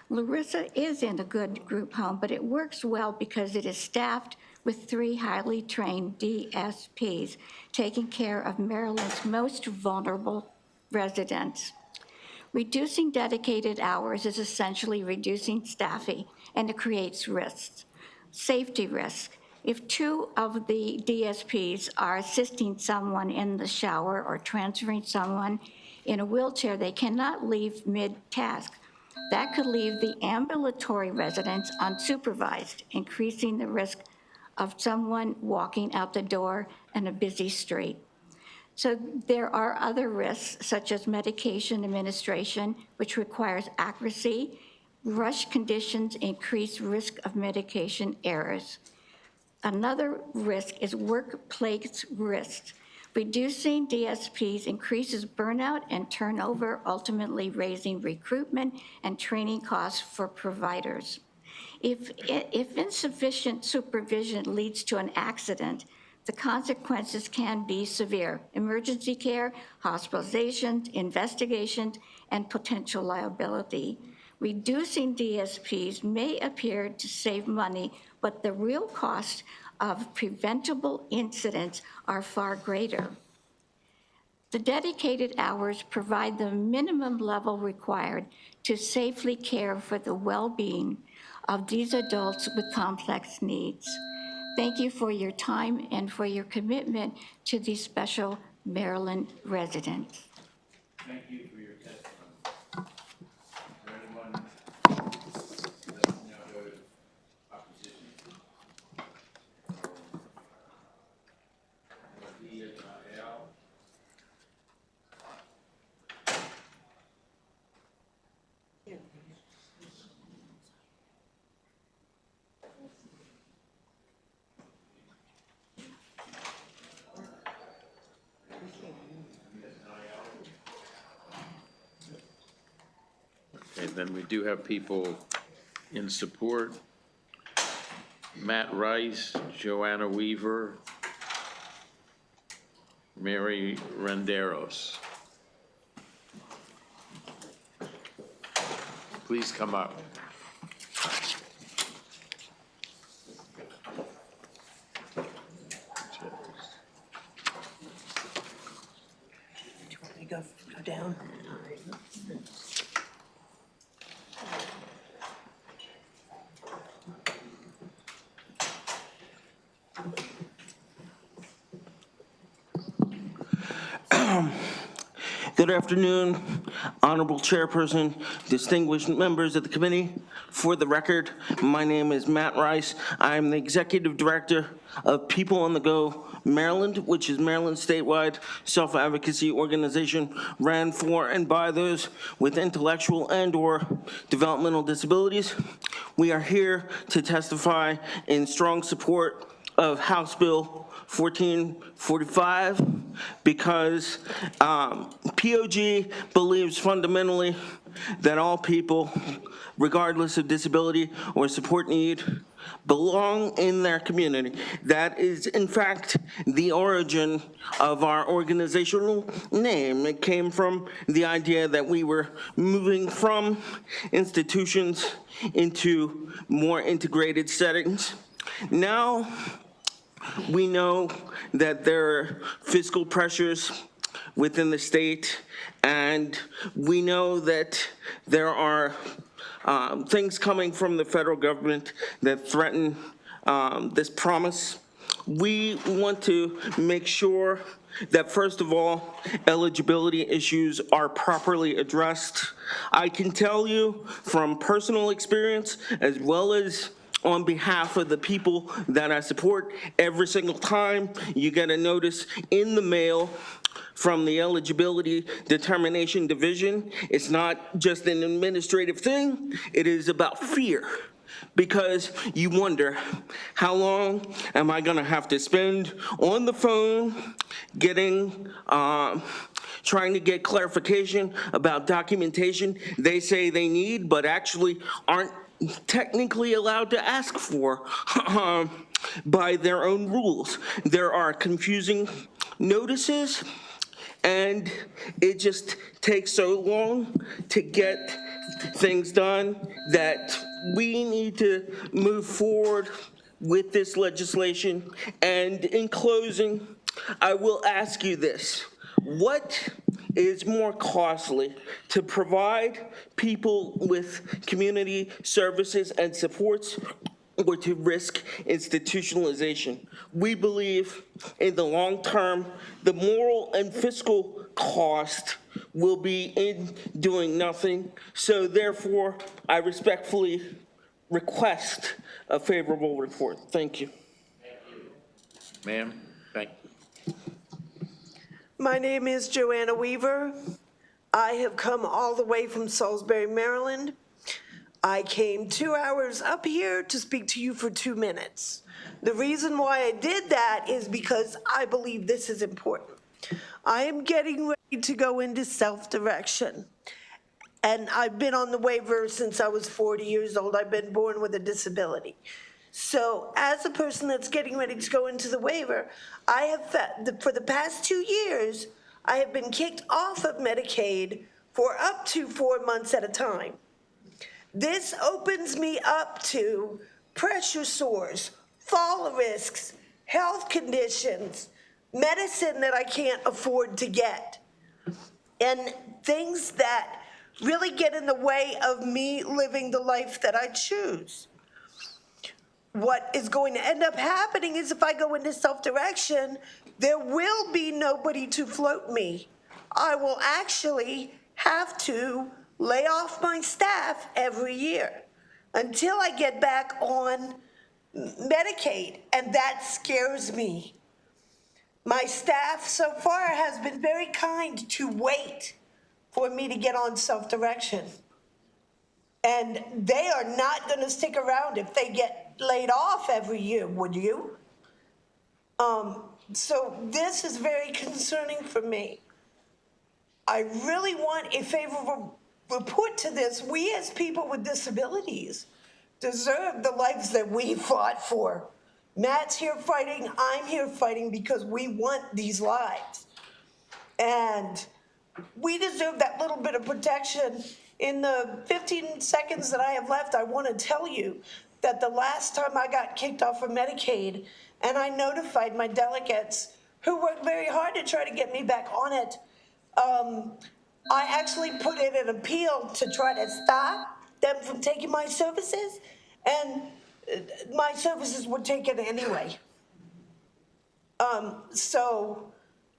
Larissa is in a good group home, but it works well because it is staffed with 3 highly trained DSPs taking care of Maryland's most vulnerable residents. Reducing dedicated hours is essentially reducing staffing, and it creates risks. Safety risk. If 2 of the DSPs are assisting someone in the shower or transferring someone in a wheelchair, they cannot leave mid-task. That could leave the ambulatory residents unsupervised, increasing the risk of someone walking out the door in a busy street. So there are other risks, such as medication administration, which requires accuracy. Rush conditions increase risk of medication errors. Another risk is workplace risk. Reducing DSPs increases burnout and turnover, ultimately raising recruitment and training costs for providers. If insufficient supervision leads to an accident, the consequences can be severe: emergency care, hospitalizations, investigations, and potential liability. Reducing DSPs may appear to save money, but the real cost of preventable incidents are far greater. The dedicated hours provide the minimum level required to safely care for the well-being of these adults with complex needs. Thank you for your time and for your commitment to these special Maryland residents. Thank you for your testimony. Is there anyone that now go to opposition? And then we do have people in support. Matt Rice, Joanna Weaver, Mary Renderos. Please come up. Go down. Good afternoon, Honorable Chairperson, distinguished members of the committee. For the record, my name is Matt Rice. I'm the Executive Director of People on the Go Maryland, which is Maryland's statewide self-advocacy organization ran for and by those with intellectual and/or developmental disabilities. We are here to testify in strong support of House Bill 1445 because POG believes fundamentally that all people, regardless of disability or support need, belong in their community. That is, in fact, the origin of our organizational name. It came from the idea that we were moving from institutions into more integrated settings. Now, we know that there are fiscal pressures within the state, and we know that there are things coming from the federal government that threaten this promise. We want to make sure that, first of all, eligibility issues are properly addressed. I can tell you from personal experience, as well as on behalf of the people that I support, every single time you get a notice in the mail from the Eligibility Determination Division, it's not just an administrative thing, it is about fear. Because you wonder, how long am I gonna have to spend on the phone getting, trying to get clarification about documentation they say they need, but actually aren't technically allowed to ask for by their own rules. There are confusing notices, and it just takes so long to get things done that we need to move forward with this legislation. And in closing, I will ask you this. What is more costly, to provide people with community services and supports, or to risk institutionalization? We believe in the long term, the moral and fiscal cost will be in doing nothing. So therefore, I respectfully request a favorable report. Thank you. Ma'am, thank you. My name is Joanna Weaver. I have come all the way from Salisbury, Maryland. I came 2 hours up here to speak to you for 2 minutes. The reason why I did that is because I believe this is important. I am getting ready to go into self-direction. And I've been on the waiver since I was 40 years old. I've been born with a disability. So as a person that's getting ready to go into the waiver, I have, for the past 2 years, I have been kicked off of Medicaid for up to 4 months at a time. This opens me up to pressure sores, fall risks, health conditions, medicine that I can't afford to get, and things that really get in the way of me living the life that I choose. What is going to end up happening is if I go into self-direction, there will be nobody to float me. I will actually have to lay off my staff every year until I get back on Medicaid, and that scares me. My staff so far has been very kind to wait for me to get on self-direction. And they are not going to stick around if they get laid off every year, would you? So this is very concerning for me. I really want a favorable put to this, we as people with disabilities deserve the lives that we fought for. Matt's here fighting, I'm here fighting because we want these lives. And we deserve that little bit of protection. In the 15 seconds that I have left, I want to tell you that the last time I got kicked off of Medicaid, and I notified my delegates who worked very hard to try to get me back on it, I actually put in an appeal to try to stop them from taking my services, and my services were taken anyway.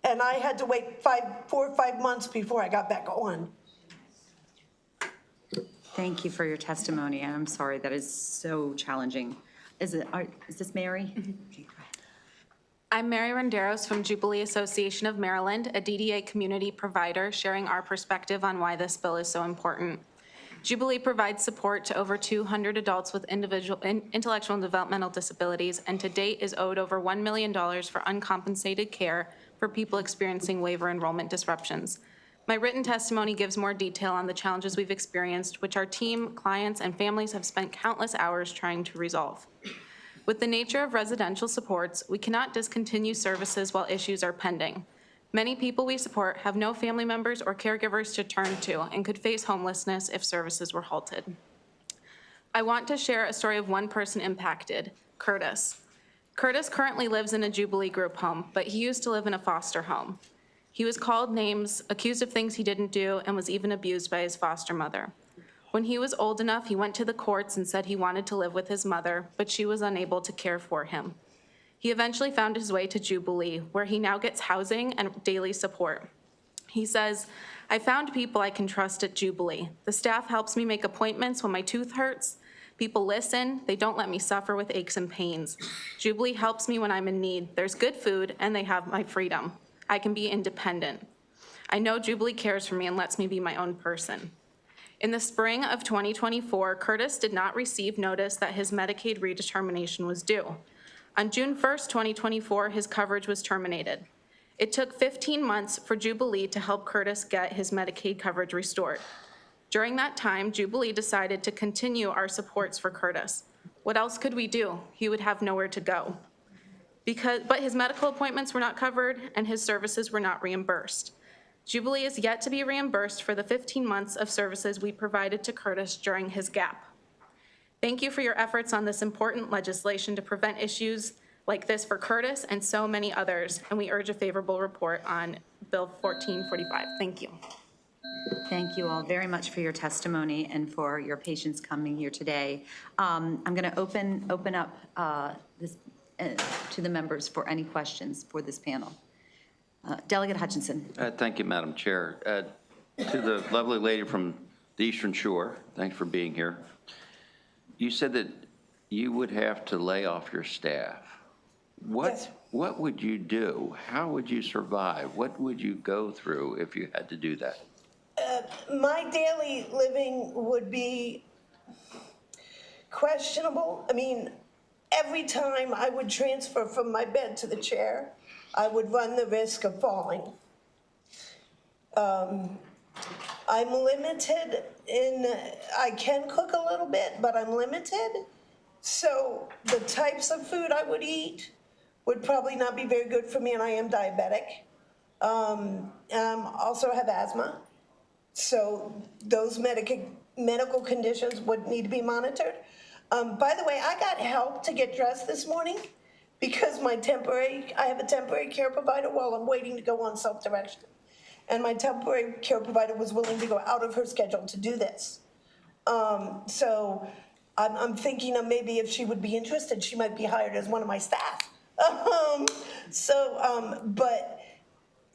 And I had to wait 4 or 5 months before I got back on. Thank you for your testimony, and I'm sorry that is so challenging. Is this Mary? I'm Mary Renderos from Jubilee Association of Maryland, a DDA community provider, sharing our perspective on why this bill is so important. Jubilee provides support to over 200 adults with intellectual and developmental disabilities, and to date is owed over $1 million for uncompensated care for people experiencing waiver enrollment disruptions. My written testimony gives more detail on the challenges we've experienced, which our team, clients, and families have spent countless hours trying to resolve. With the nature of residential supports, we cannot discontinue services while issues are pending. Many people we support have no family members or caregivers to turn to and could face homelessness if services were halted. I want to share a story of one person impacted, Curtis. Curtis currently lives in a Jubilee group home, but he used to live in a foster home. He was called names, accused of things he didn't do, and was even abused by his foster mother. When he was old enough, he went to the courts and said he wanted to live with his mother, but she was unable to care for him. He eventually found his way to Jubilee, where he now gets housing and daily support. He says, "I found people I can trust at Jubilee. The staff helps me make appointments when my tooth hurts. People listen. They don't let me suffer with aches and pains. Jubilee helps me when I'm in need. There's good food, and they have my freedom. I can be independent. I know Jubilee cares for me and lets me be my own person." In the spring of 2024, Curtis did not receive notice that his Medicaid redetermination was due. On June 1st, 2024, his coverage was terminated. It took 15 months for Jubilee to help Curtis get his Medicaid coverage restored. During that time, Jubilee decided to continue our supports for Curtis. What else could we do? He would have nowhere to go. But his medical appointments were not covered and his services were not reimbursed. Jubilee is yet to be reimbursed for the 15 months of services we provided to Curtis during his gap. Thank you for your efforts on this important legislation to prevent issues like this for Curtis and so many others, and we urge a favorable report on Bill 1445. Thank you. Thank you all very much for your testimony and for your patience coming here today. I'm going to open up this to the members for any questions for this panel. Delegate Hutchinson. Thank you, Madam Chair. To the lovely lady from the Eastern Shore, thanks for being here. You said that you would have to lay off your staff. Yes. What would you do? How would you survive? What would you go through if you had to do that? My daily living would be questionable. I mean, every time I would transfer from my bed to the chair, I would run the risk of falling. I'm limited I can cook a little bit, but I'm limited. So the types of food I would eat would probably not be very good for me, and I am diabetic. Also have asthma. So those medical conditions would need to be monitored. By the way, I got help to get dressed this morning because I have a temporary care provider while I'm waiting to go on self-direction. And my temporary care provider was willing to go out of her schedule to do this. So I'm thinking of maybe if she would be interested, she might be hired as one of my staff. But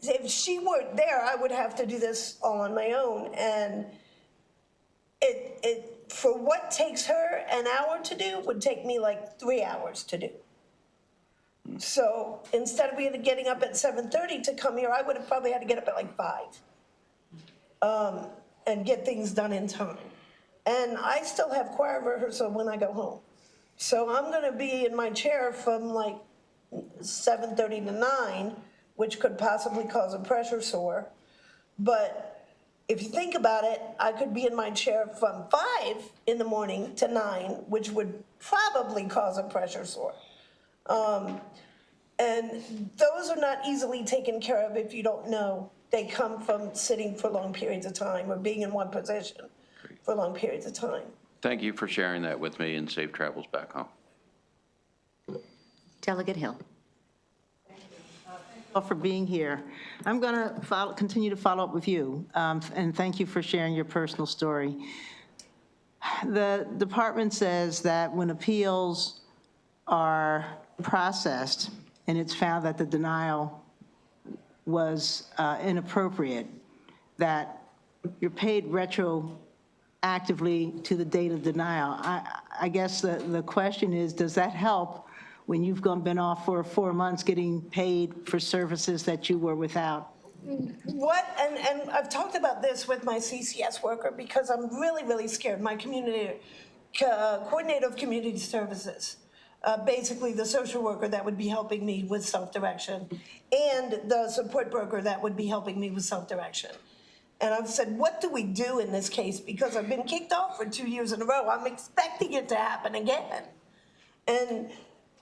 if she weren't there, I would have to do this all on my own. And it for what takes her an hour to do would take me like 3 hours to do. So instead of getting up at 7:30 to come here, I would have probably had to get up at like 5 and get things done in time. And I still have choir rehearsal when I go home. So I'm going to be in my chair from like 7:30 to 9, which could possibly cause a pressure sore. But If you think about it, I could be in my chair from 5 in the morning to 9, which would probably cause a pressure sore. And those are not easily taken care of if you don't know. They come from sitting for long periods of time or being in one position for long periods of time. Thank you for sharing that with me, and safe travels back home. Delegate Hill. For being here. I'm going to continue to follow up with you, and thank you for sharing your personal story. The department says that when appeals are processed and it's found that the denial was inappropriate, that you're paid retroactively to the date of denial. I guess the question is, does that help when you've been off for 4 months getting paid for services that you were without? What, and I've talked about this with my CCS worker because I'm really, really scared. My community, coordinator of community services, basically the social worker that would be helping me with self-direction, and the support broker that would be helping me with self-direction. And I've said, what do we do in this case? Because I've been kicked off for 2 years in a row. I'm expecting it to happen again. And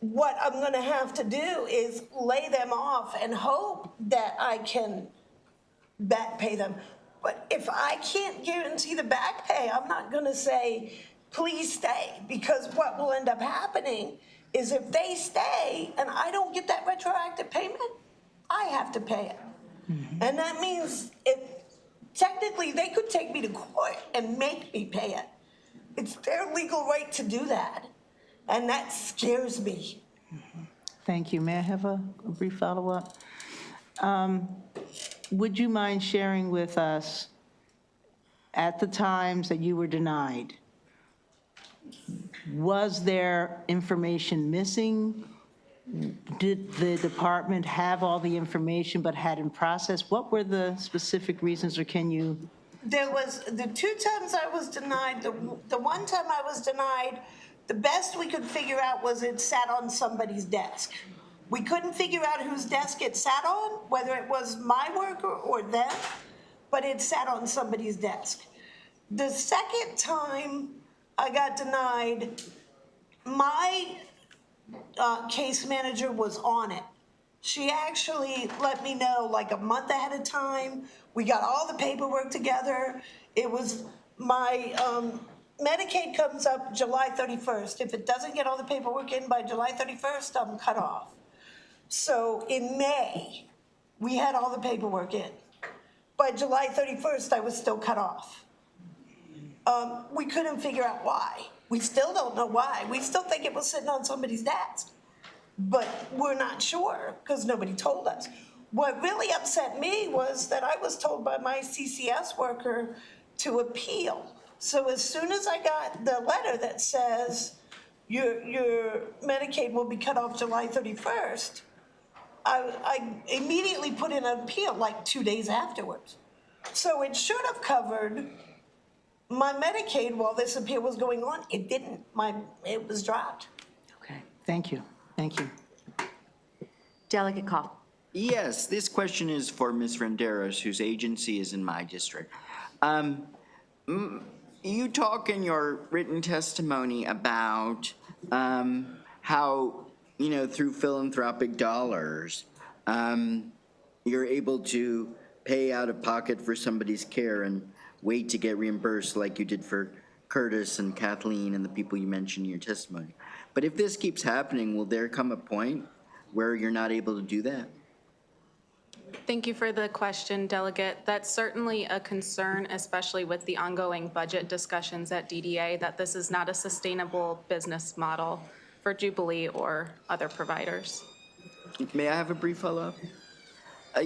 what I'm going to have to do is lay them off and hope that I can back pay them. But if I can't guarantee the back pay, I'm not going to say, please stay, because what will end up happening is if they stay and I don't get that retroactive payment, I have to pay it. And that means technically they could take me to court and make me pay it. It's their legal right to do that. And that scares me. Thank you. May I have a brief follow-up? Would you mind sharing with us, at the times that you were denied, was there information missing? Did the department have all the information but hadn't processed? What were the specific reasons, or can you? There was, the 2 times I was denied, the one time I was denied, the best we could figure out was it sat on somebody's desk. We couldn't figure out whose desk it sat on, whether it was my worker or them, but it sat on somebody's desk. The second time I got denied, my case manager was on it. She actually let me know like a month ahead of time. We got all the paperwork together. It was my Medicaid comes up July 31st. If it doesn't get all the paperwork in by July 31st, I'm cut off. So in May, we had all the paperwork in. By July 31st, I was still cut off. We couldn't figure out why. We still don't know why. We still think it was sitting on somebody's desk, but we're not sure because nobody told us. What really upset me was that I was told by my CCS worker to appeal. So as soon as I got the letter that says your Medicaid will be cut off July 31st, I immediately put in an appeal like 2 days afterwards. So it should have covered my Medicaid while this appeal was going on. It didn't. It was dropped. Okay. Thank you. Thank you. Delegate Call. Yes, this question is for Ms. Renderos, whose agency is in my district. You talk in your written testimony about how, through philanthropic dollars, you're able to pay out of pocket for somebody's care and wait to get reimbursed like you did for Curtis and Kathleen and the people you mentioned in your testimony. But if this keeps happening, will there come a point where you're not able to do that? Thank you for the question, Delegate. That's certainly a concern, especially with the ongoing budget discussions at DDA, that this is not a sustainable business model for Jubilee or other providers. May I have a brief follow-up?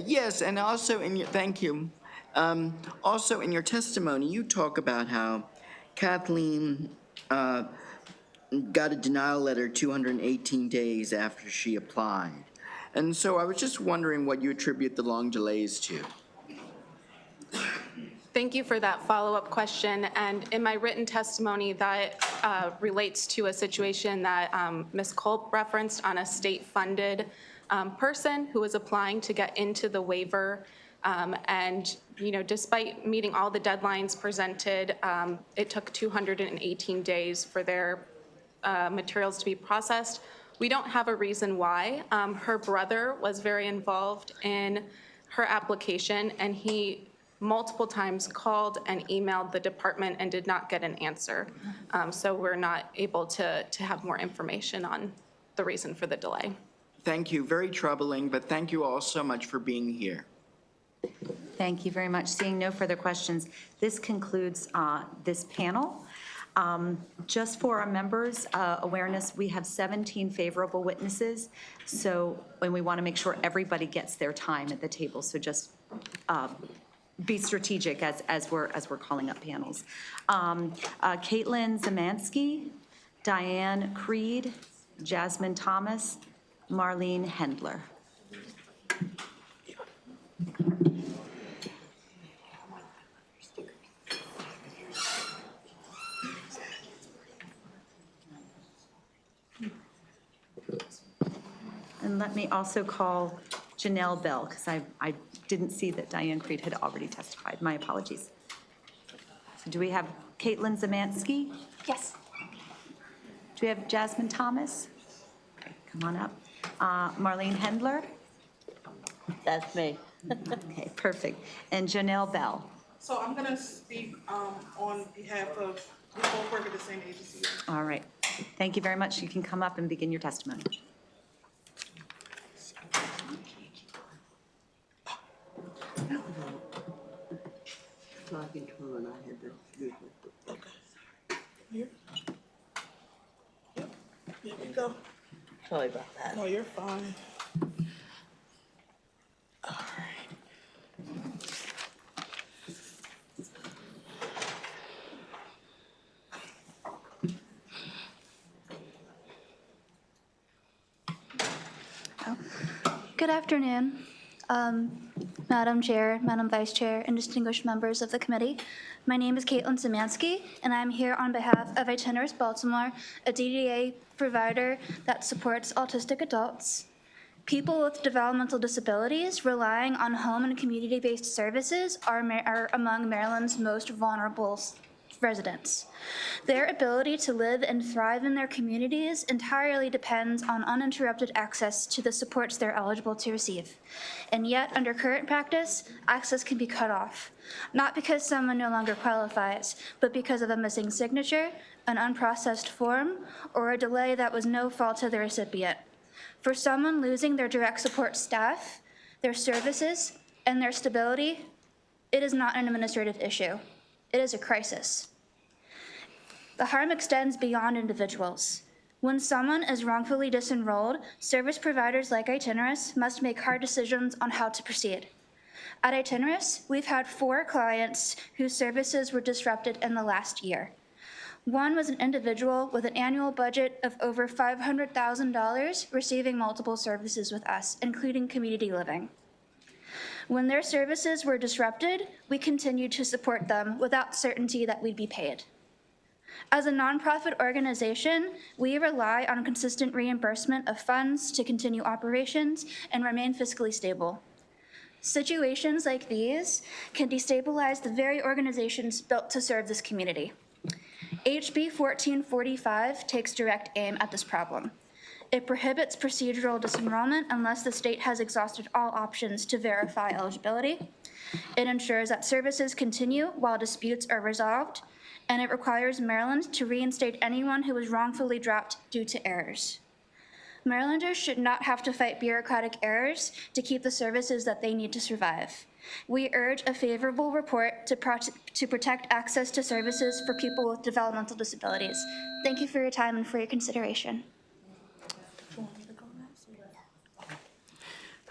Yes, and also thank you. Also in your testimony, you talk about how Kathleen got a denial letter 218 days after she applied. And so I was just wondering what you attribute the long delays to. Thank you for that follow-up question. And in my written testimony, that relates to a situation that Ms. Culp referenced on a state-funded person who was applying to get into the waiver And, despite meeting all the deadlines presented, it took 218 days for their materials to be processed. We don't have a reason why. Her brother was very involved in her application, and he multiple times called and emailed the department and did not get an answer. So we're not able to have more information on the reason for the delay. Thank you. Very troubling, but thank you all so much for being here. Thank you very much. Seeing no further questions, this concludes this panel. Just for our members' awareness, we have 17 favorable witnesses, and we want to make sure everybody gets their time at the table, so just be strategic as we're calling up panels. Caitlin Zemansky, Diane Creed, Jasmine Thomas, Marlene Hendler. And let me also call Janelle Bell, because I didn't see that Diane Creed had already testified. My apologies. So do we have Caitlin Zemansky? Yes. Do we have Jasmine Thomas? Okay, come on up. Marlene Hendler? That's me. Okay, perfect. And Janelle Bell? So I'm going to speak on behalf of, we both work at the same agency. All right. Thank you very much. You can come up and begin your testimony. Talking to her and I had to do it. Okay. Here? Yep. Here we go. Sorry about that. No, you're fine. All right. Good afternoon, Madam Chair, Madam Vice Chair, and distinguished members of the committee. My name is Caitlin Zemansky, and I'm here on behalf of Itinerus Baltimore, a DDA provider that supports autistic adults. People with developmental disabilities relying on home and community-based services are among Maryland's most vulnerable residents. Their ability to live and thrive in their communities entirely depends on uninterrupted access to the supports they're eligible to receive. And yet, under current practice, access can be cut off, not because someone no longer qualifies, but because of a missing signature, an unprocessed form, or a delay that was no fault of the recipient. For someone losing their direct support staff, their services, and their stability, it is not an administrative issue. It is a crisis. The harm extends beyond individuals. When someone is wrongfully disenrolled, service providers like Itinerus must make hard decisions on how to proceed. At Itinerus, we've had 4 clients whose services were disrupted in the last year. One was an individual with an annual budget of over $500,000 receiving multiple services with us, including community living. When their services were disrupted, we continued to support them without certainty that we'd be paid. As a nonprofit organization, we rely on consistent reimbursement of funds to continue operations and remain fiscally stable. Situations like these can destabilize the very organizations built to serve this community. HB 1445 takes direct aim at this problem. It prohibits procedural disenrollment unless the state has exhausted all options to verify eligibility. It ensures that services continue while disputes are resolved, and it requires Maryland to reinstate anyone who was wrongfully dropped due to errors. Marylanders should not have to fight bureaucratic errors to keep the services that they need to survive. We urge a favorable report to protect access to services for people with developmental disabilities. Thank you for your time and for your consideration.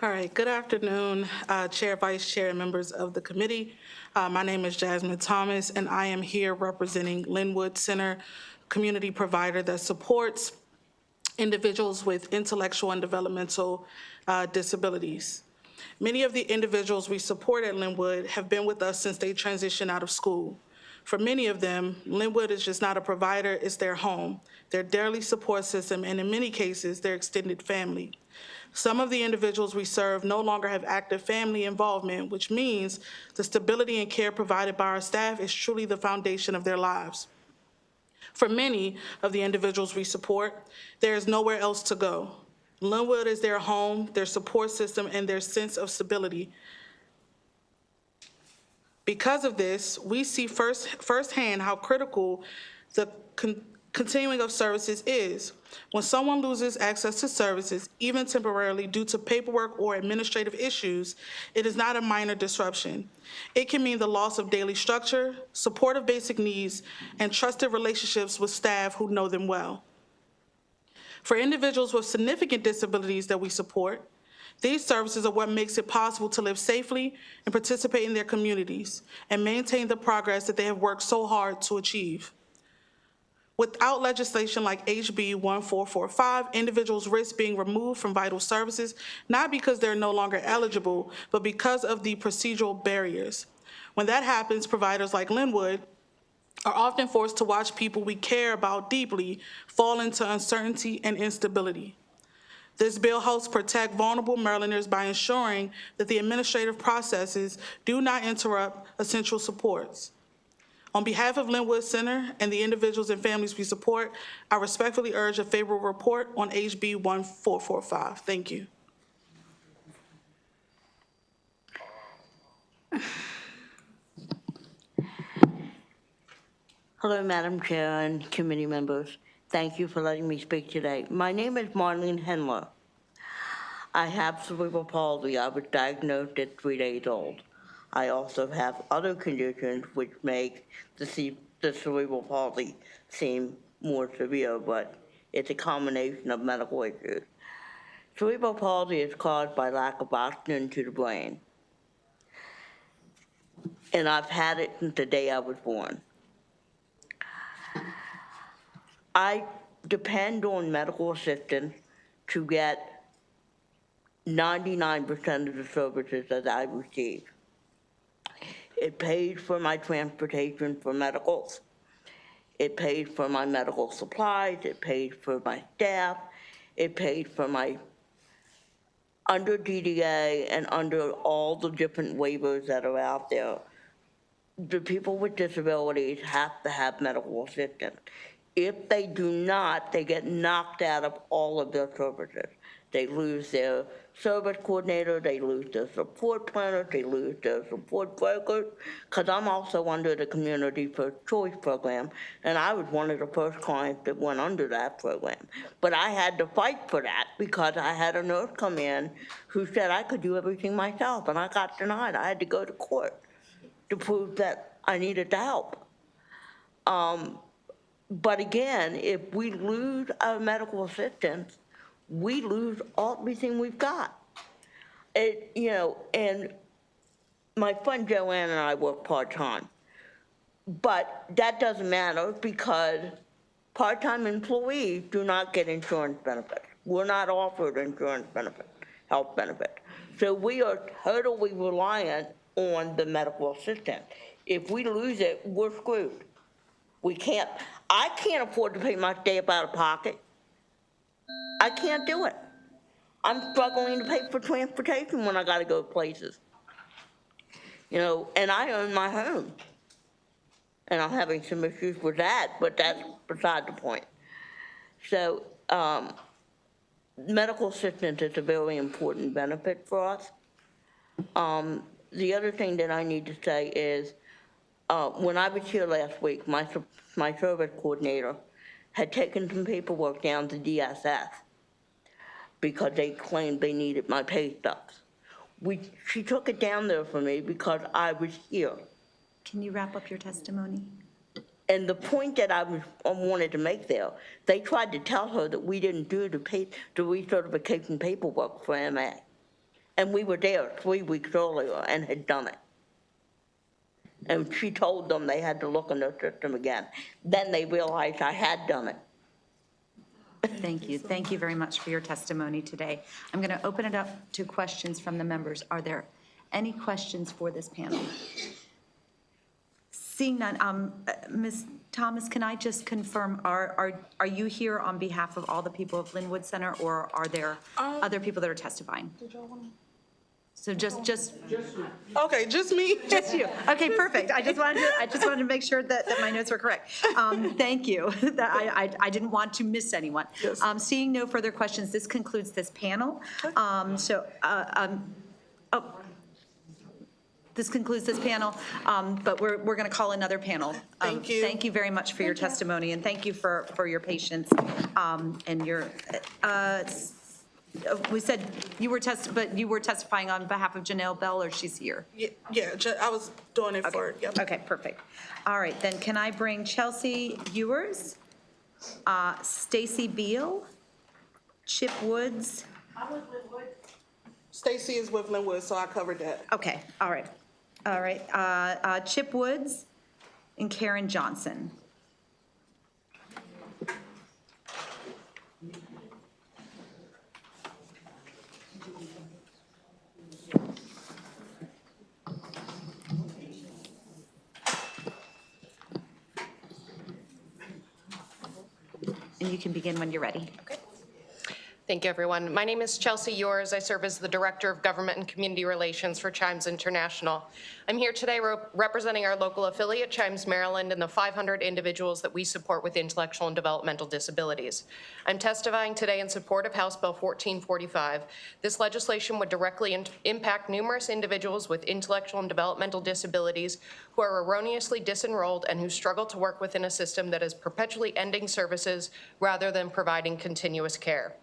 All right, good afternoon, Chair, Vice Chair, and members of the committee. My name is Jasmine Thomas, and I am here representing Linwood Center, community provider that supports individuals with intellectual and developmental disabilities. Many of the individuals we support at Linwood have been with us since they transitioned out of school. For many of them, Linwood is just not a provider, it's their home, their daily support system, and in many cases, their extended family. Some of the individuals we serve no longer have active family involvement, which means the stability and care provided by our staff is truly the foundation of their lives. For many of the individuals we support, there is nowhere else to go. Linwood is their home, their support system, and their sense of stability. Because of this, we see firsthand how critical the continuing of services is. When someone loses access to services, even temporarily due to paperwork or administrative issues, it is not a minor disruption. It can mean the loss of daily structure, support of basic needs, and trusted relationships with staff who know them well. For individuals with significant disabilities that we support, these services are what makes it possible to live safely and participate in their communities and maintain the progress that they have worked so hard to achieve. Without legislation like HB 1445, individuals risk being removed from vital services, not because they're no longer eligible, but because of the procedural barriers. When that happens, providers like Linwood are often forced to watch people we care about deeply fall into uncertainty and instability. This bill helps protect vulnerable Marylanders by ensuring that the administrative processes do not interrupt essential supports. On behalf of Linwood Center and the individuals and families we support, I respectfully urge a favorable report on HB 1445. Thank you. Hello, Madam Chair and committee members. Thank you for letting me speak today. My name is Marlene Henler. I have cerebral palsy. I was diagnosed at 3 days old. I also have other conditions which make the cerebral palsy seem more severe, but it's a combination of medical issues. Cerebral palsy is caused by lack of oxygen to the brain. And I've had it since the day I was born. I depend on medical assistance to get 99% of the services that I receive. It pays for my transportation for medicals. It pays for my medical supplies. It pays for my staff. It pays for my under DDA and under all the different waivers that are out there. The people with disabilities have to have medical assistance. If they do not, they get knocked out of all of their services. They lose their service coordinator, they lose their support planner, they lose their support workers, because I'm also under the Community First Choice program, and I was one of the first clients that went under that program. But I had to fight for that because I had a nurse come in who said I could do everything myself, and I got denied. I had to go to court to prove that I needed the help. But again, if we lose our medical assistance, we lose everything we've got. And my friend Joanne and I work part-time, but that doesn't matter because part-time employees do not get insurance benefits. We're not offered insurance benefits, health benefits. So we are totally reliant on the medical assistant. If we lose it, we're screwed. I can't afford to pay my stay out of pocket. I can't do it. I'm struggling to pay for transportation when I gotta go places. And I own my home. And I'm having some issues with that, but that's beside the point. So, medical assistance is a very important benefit for us. The other thing that I need to say is, when I was here last week, my service coordinator had taken some paperwork down to DSS because they claimed they needed my pay stubs. She took it down there for me because I was here. Can you wrap up your testimony? And the point that I wanted to make there, they tried to tell her that we didn't do the recertification paperwork for MA. And we were there 3 weeks earlier and had done it. And she told them they had to look in their system again. Then they realized I had done it. Thank you. Thank you very much for your testimony today. I'm going to open it up to questions from the members. Are there any questions for this panel? Seeing none, Ms. Thomas, can I just confirm, are you here on behalf of all the people of Linwood Center, or are there other people that are testifying? So just. Okay, just me. Just you. Okay, perfect. I just wanted to make sure that my notes were correct. Thank you. I didn't want to miss anyone. Seeing no further questions, this concludes this panel. This concludes this panel, but we're going to call another panel. Thank you. Thank you very much for your testimony, and thank you for your patience and your. We said you were but you were testifying on behalf of Janelle Bell, or she's here? Yeah, I was doing it for, yep. Okay, perfect. All right, then can I bring Chelsea Ewers, Stacy Beal, Chip Woods? I'm with Linwood. Stacy is with Linwood, so I covered that. Okay, all right. All right, Chip Woods and Karen Johnson. And you can begin when you're ready. Okay. Thank you, everyone. My name is Chelsea Ewers. I serve as the Director of Government and Community Relations for Chimes International. I'm here today representing our local affiliate, Chimes Maryland, and the 500 individuals that we support with intellectual and developmental disabilities. I'm testifying today in support of House Bill 1445. This legislation would directly impact numerous individuals with intellectual and developmental disabilities who are erroneously disenrolled and who struggle to work within a system that is perpetually ending services rather than providing continuous care.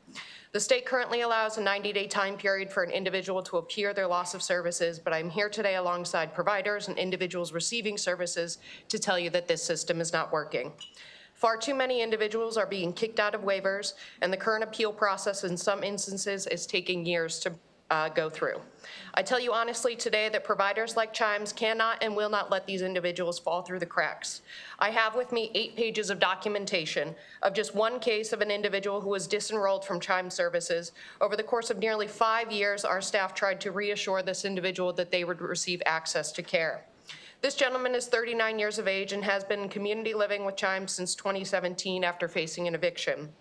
The state currently allows a 90-day time period for an individual to appeal their loss of services, but I'm here today alongside providers and individuals receiving services to tell you that this system is not working. Far too many individuals are being kicked out of waivers, and the current appeal process in some instances is taking years to go through. I tell you honestly today that providers like Chimes cannot and will not let these individuals fall through the cracks. I have with me 8 pages of documentation of just one case of an individual who was disenrolled from Chimes services. Over the course of nearly 5 years, our staff tried to reassure this individual that they would receive access to care. This gentleman is 39 years of age and has been in community living with Chimes since 2017 after facing an eviction.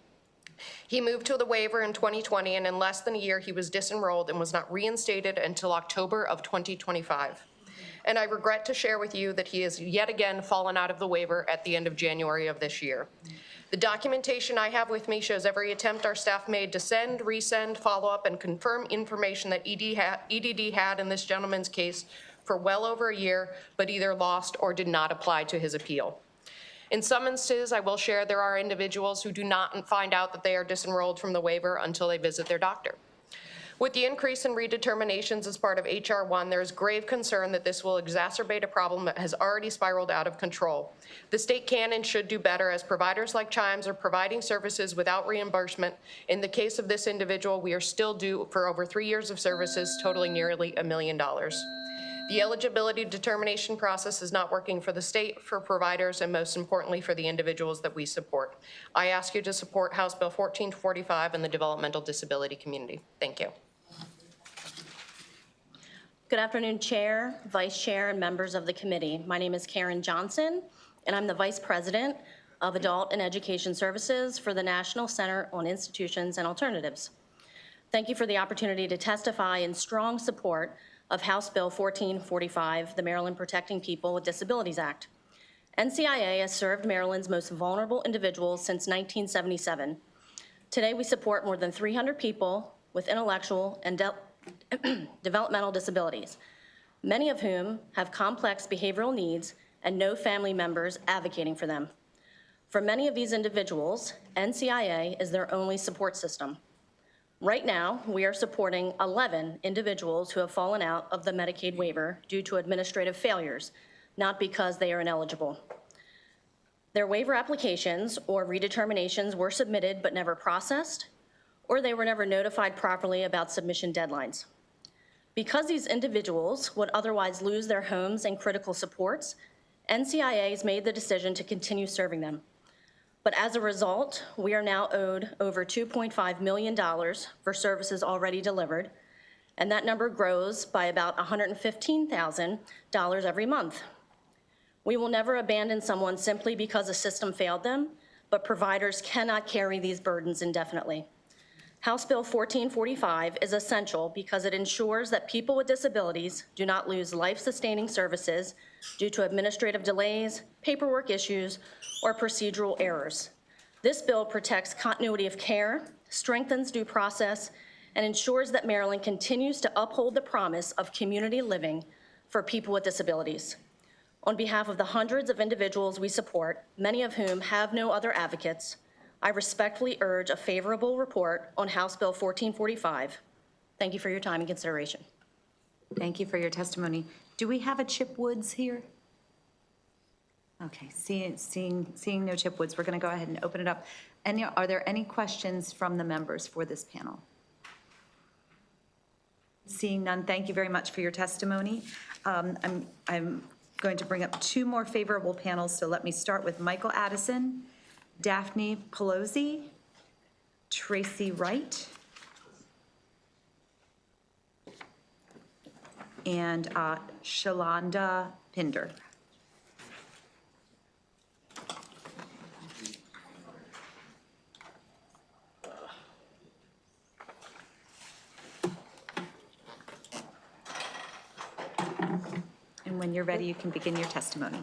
He moved to the waiver in 2020, and in less than a year, he was disenrolled and was not reinstated until October of 2025. And I regret to share with you that he has yet again fallen out of the waiver at the end of January of this year. The documentation I have with me shows every attempt our staff made to send, resend, follow up, and confirm information that EDD had in this gentleman's case for well over a year, but either lost or did not apply to his appeal. In some instances, I will share there are individuals who do not find out that they are disenrolled from the waiver until they visit their doctor. With the increase in redeterminations as part of H.R. 1, there is grave concern that this will exacerbate a problem that has already spiraled out of control. The state can and should do better, as providers like Chimes are providing services without reimbursement. In the case of this individual, we are still due for over 3 years of services totaling nearly $1 million. The eligibility determination process is not working for the state, for providers, and most importantly for the individuals that we support. I ask you to support House Bill 1445 and the developmental disability community. Thank you. Good afternoon, Chair, Vice Chair, and members of the committee. My name is Karen Johnson, and I'm the Vice President of Adult and Education Services for the National Center on Institutions and Alternatives. Thank you for the opportunity to testify in strong support of House Bill 1445, the Maryland Protecting People with Disabilities Act. NCIA has served Maryland's most vulnerable individuals since 1977. Today, we support more than 300 people with intellectual and developmental disabilities, many of whom have complex behavioral needs and no family members advocating for them. For many of these individuals, NCIA is their only support system. Right now, we are supporting 11 individuals who have fallen out of the Medicaid waiver due to administrative failures, not because they are ineligible. Their waiver applications or redeterminations were submitted but never processed, or they were never notified properly about submission deadlines. Because these individuals would otherwise lose their homes and critical supports, NCIA has made the decision to continue serving them. But as a result, we are now owed over $2.5 million for services already delivered, and that number grows by about $115,000 every month. We will never abandon someone simply because a system failed them, but providers cannot carry these burdens indefinitely. House Bill 1445 is essential because it ensures that people with disabilities do not lose life-sustaining services due to administrative delays, paperwork issues, or procedural errors. This bill protects continuity of care, strengthens due process, and ensures that Maryland continues to uphold the promise of community living for people with disabilities. On behalf of the hundreds of individuals we support, many of whom have no other advocates, I respectfully urge a favorable report on House Bill 1445. Thank you for your time and consideration. Thank you for your testimony. Do we have a Chip Woods here? Okay, seeing no Chip Woods, we're going to go ahead and open it up. Are there any questions from the members for this panel? Seeing none, thank you very much for your testimony. I'm going to bring up two more favorable panels, so let me start with Michael Addison, Daphne Pelosi, Tracy Wright, and Shalonda Pinder. And when you're ready, you can begin your testimony.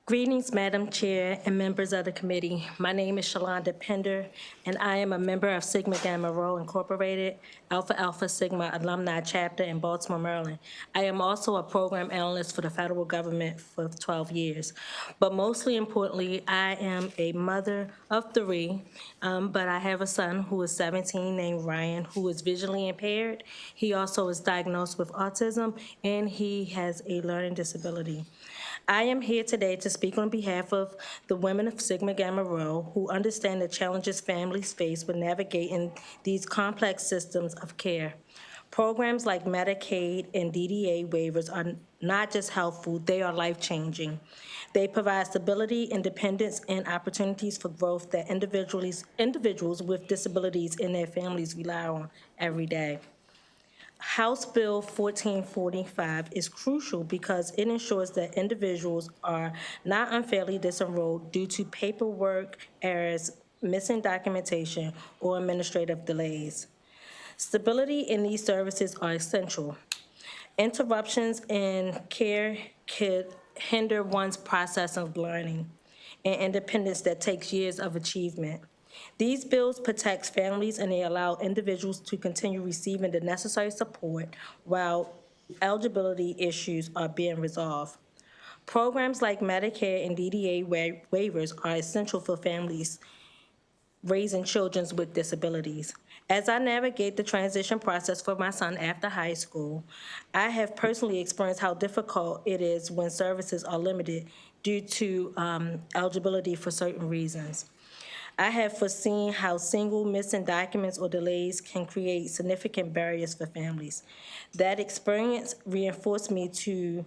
Greetings, Madam Chair and members of the committee. My name is Shalonda Pinder, and I am a member of Sigma Gamma Rho Incorporated, Alpha Alpha Sigma alumni chapter in Baltimore, Maryland. I am also a program analyst for the federal government for 12 years. But mostly importantly, I am a mother of 3, but I have a son who is 17 named Ryan, who is visually impaired. He also is diagnosed with autism, and he has a learning disability. I am here today to speak on behalf of the women of Sigma Gamma Rho who understand the challenges families face when navigating these complex systems of care. Programs like Medicaid and DDA waivers are not just helpful, they are life-changing. They provide stability, independence, and opportunities for growth that individuals with disabilities and their families rely on every day. House Bill 1445 is crucial because it ensures that individuals are not unfairly disenrolled due to paperwork errors, missing documentation, or administrative delays. Stability in these services are essential. Interruptions in care could hinder one's process of learning and independence that takes years of achievement. These bills protect families and they allow individuals to continue receiving the necessary support while eligibility issues are being resolved. Programs like Medicare and DDA waivers are essential for families raising children with disabilities. As I navigate the transition process for my son after high school, I have personally experienced how difficult it is when services are limited due to eligibility for certain reasons. I have foreseen how single missing documents or delays can create significant barriers for families. That experience reinforced me to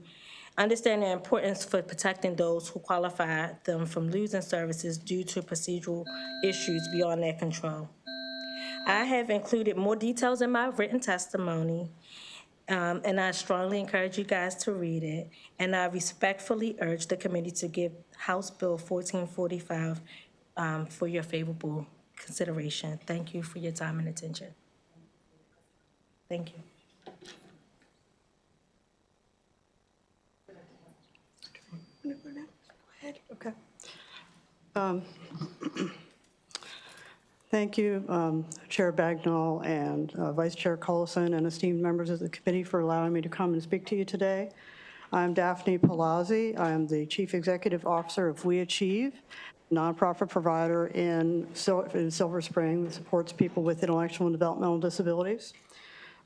understand the importance for protecting those who qualify them from losing services due to procedural issues beyond their control. I have included more details in my written testimony, and I strongly encourage you guys to read it, and I respectfully urge the committee to give House Bill 1445 for your favorable consideration. Thank you for your time and attention. Thank you. Okay. Thank you, Chair Bagnall and Vice Chair Collison and esteemed members of the committee for allowing me to come and speak to you today. I'm Daphne Pelosi. I'm the Chief Executive Officer of We Achieve, a nonprofit provider in Silver Spring that supports people with intellectual and developmental disabilities.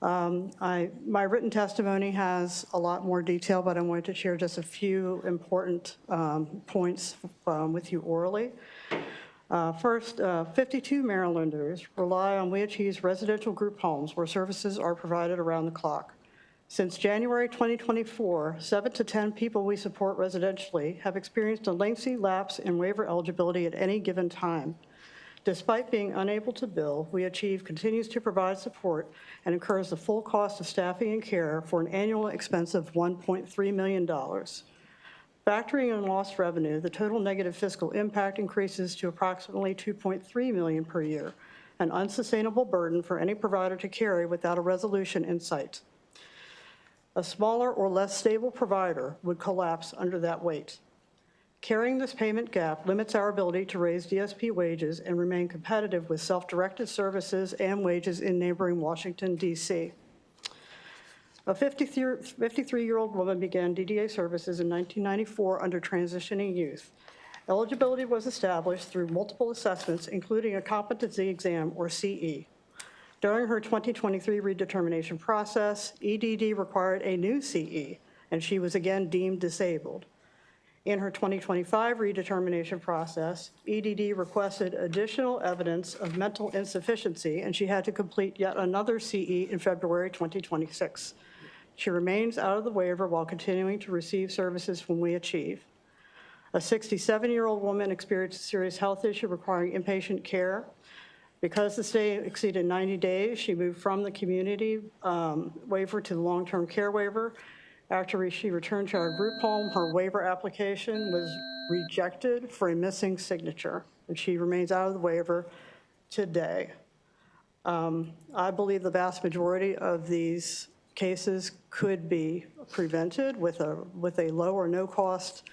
My written testimony has a lot more detail, but I wanted to share just a few important points with you orally. First, 52 Marylanders rely on We Achieve's residential group homes where services are provided around the clock. Since January 2024, 7 to 10 people we support residentially have experienced a lengthy lapse in waiver eligibility at any given time. Despite being unable to bill, We Achieve continues to provide support and incurs the full cost of staffing and care for an annual expense of $1.3 million. Factoring in lost revenue, the total negative fiscal impact increases to approximately $2.3 million per year, an unsustainable burden for any provider to carry without a resolution in sight. A smaller or less stable provider would collapse under that weight. Carrying this payment gap limits our ability to raise DSP wages and remain competitive with self-directed services and wages in neighboring Washington, D.C. A 53-year-old woman began DDA services in 1994 under transitioning youth. Eligibility was established through multiple assessments, including a competency exam, or CE. During her 2023 redetermination process, EDD required a new CE, and she was again deemed disabled. In her 2025 redetermination process, EDD requested additional evidence of mental insufficiency, and she had to complete yet another CE in February 2026. She remains out of the waiver while continuing to receive services from We Achieve. A 67-year-old woman experienced a serious health issue requiring inpatient care. Because the stay exceeded 90 days, she moved from the community waiver to the long-term care waiver. After she returned to our group home, her waiver application was rejected for a missing signature, and she remains out of the waiver today. I believe the vast majority of these cases could be prevented with a low or no-cost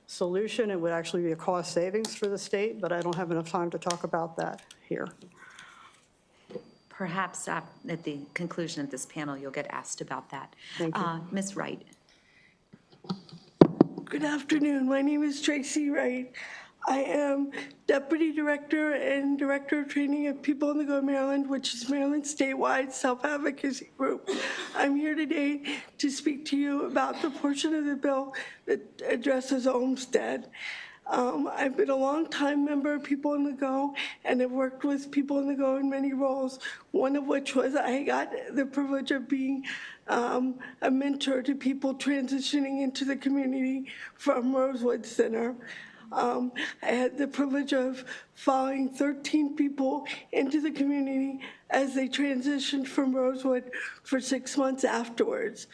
solution. It would actually be a cost savings for the state, but I don't have enough time to talk about that here. Perhaps at the conclusion of this panel, you'll get asked about that. Thank you. Ms. Wright. Good afternoon. My name is Tracy Wright. I am Deputy Director and Director of Training at People on the Go Maryland, which is Maryland's statewide self-advocacy group. I'm here today to speak to you about the portion of the bill that addresses Olmstead. I've been a long-time member of People on the Go and have worked with People on the Go in many roles, one of which was I got the privilege of being a mentor to people transitioning into the community from Rosewood Center. I had the privilege of following 13 people into the community as they transitioned from Rosewood for 6 months afterwards.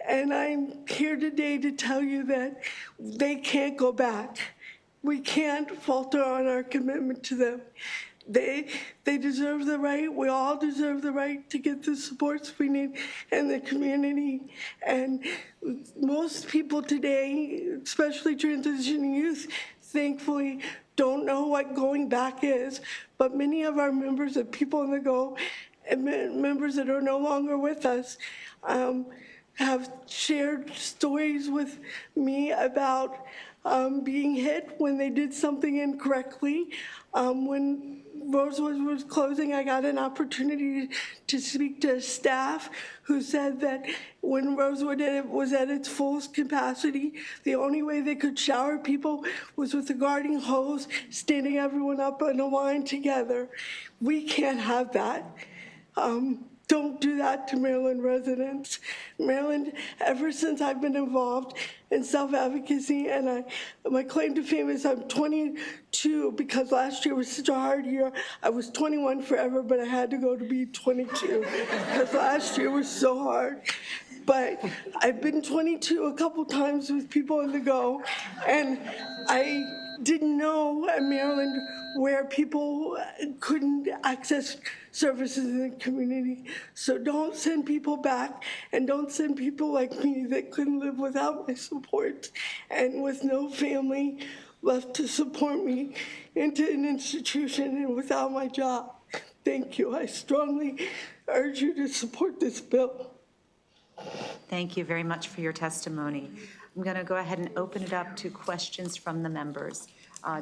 And I'm here today to tell you that they can't go back. We can't falter on our commitment to them. They deserve the right, we all deserve the right to get the supports we need in the community. And most people today, especially transitioning youth, thankfully don't know what going back is. But many of our members of People on the Go and members that are no longer with us have shared stories with me about being hit when they did something incorrectly. When Rosewood was closing, I got an opportunity to speak to staff who said that when Rosewood was at its fullest capacity, the only way they could shower people was with a garden hose, standing everyone up in a line together. We can't have that. Don't do that to Maryland residents. Maryland, ever since I've been involved in self-advocacy, and my claim to fame is I'm 22 because last year was such a hard year. I was 21 forever, but I had to go to be 22 because last year was so hard. But I've been 22 a couple times with People on the Go, and I didn't know in Maryland where people couldn't access services in the community. So don't send people back, and don't send people like me that couldn't live without my support and with no family left to support me into an institution and without my job. Thank you. I strongly urge you to support this bill. Thank you very much for your testimony. I'm going to go ahead and open it up to questions from the members.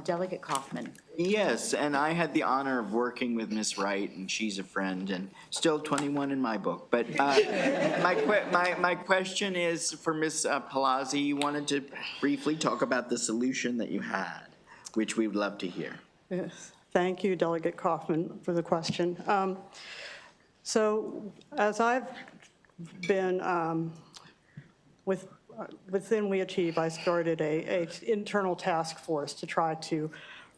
Delegate Kaufman. Yes, and I had the honor of working with Ms. Wright, and she's a friend, and still 21 in my book. But my question is for Ms. Palazzi. You wanted to briefly talk about the solution that you had, which we would love to hear. Yes, thank you, Delegate Kaufman, for the question. So as I've been, within We Achieve, I started a internal task force to try to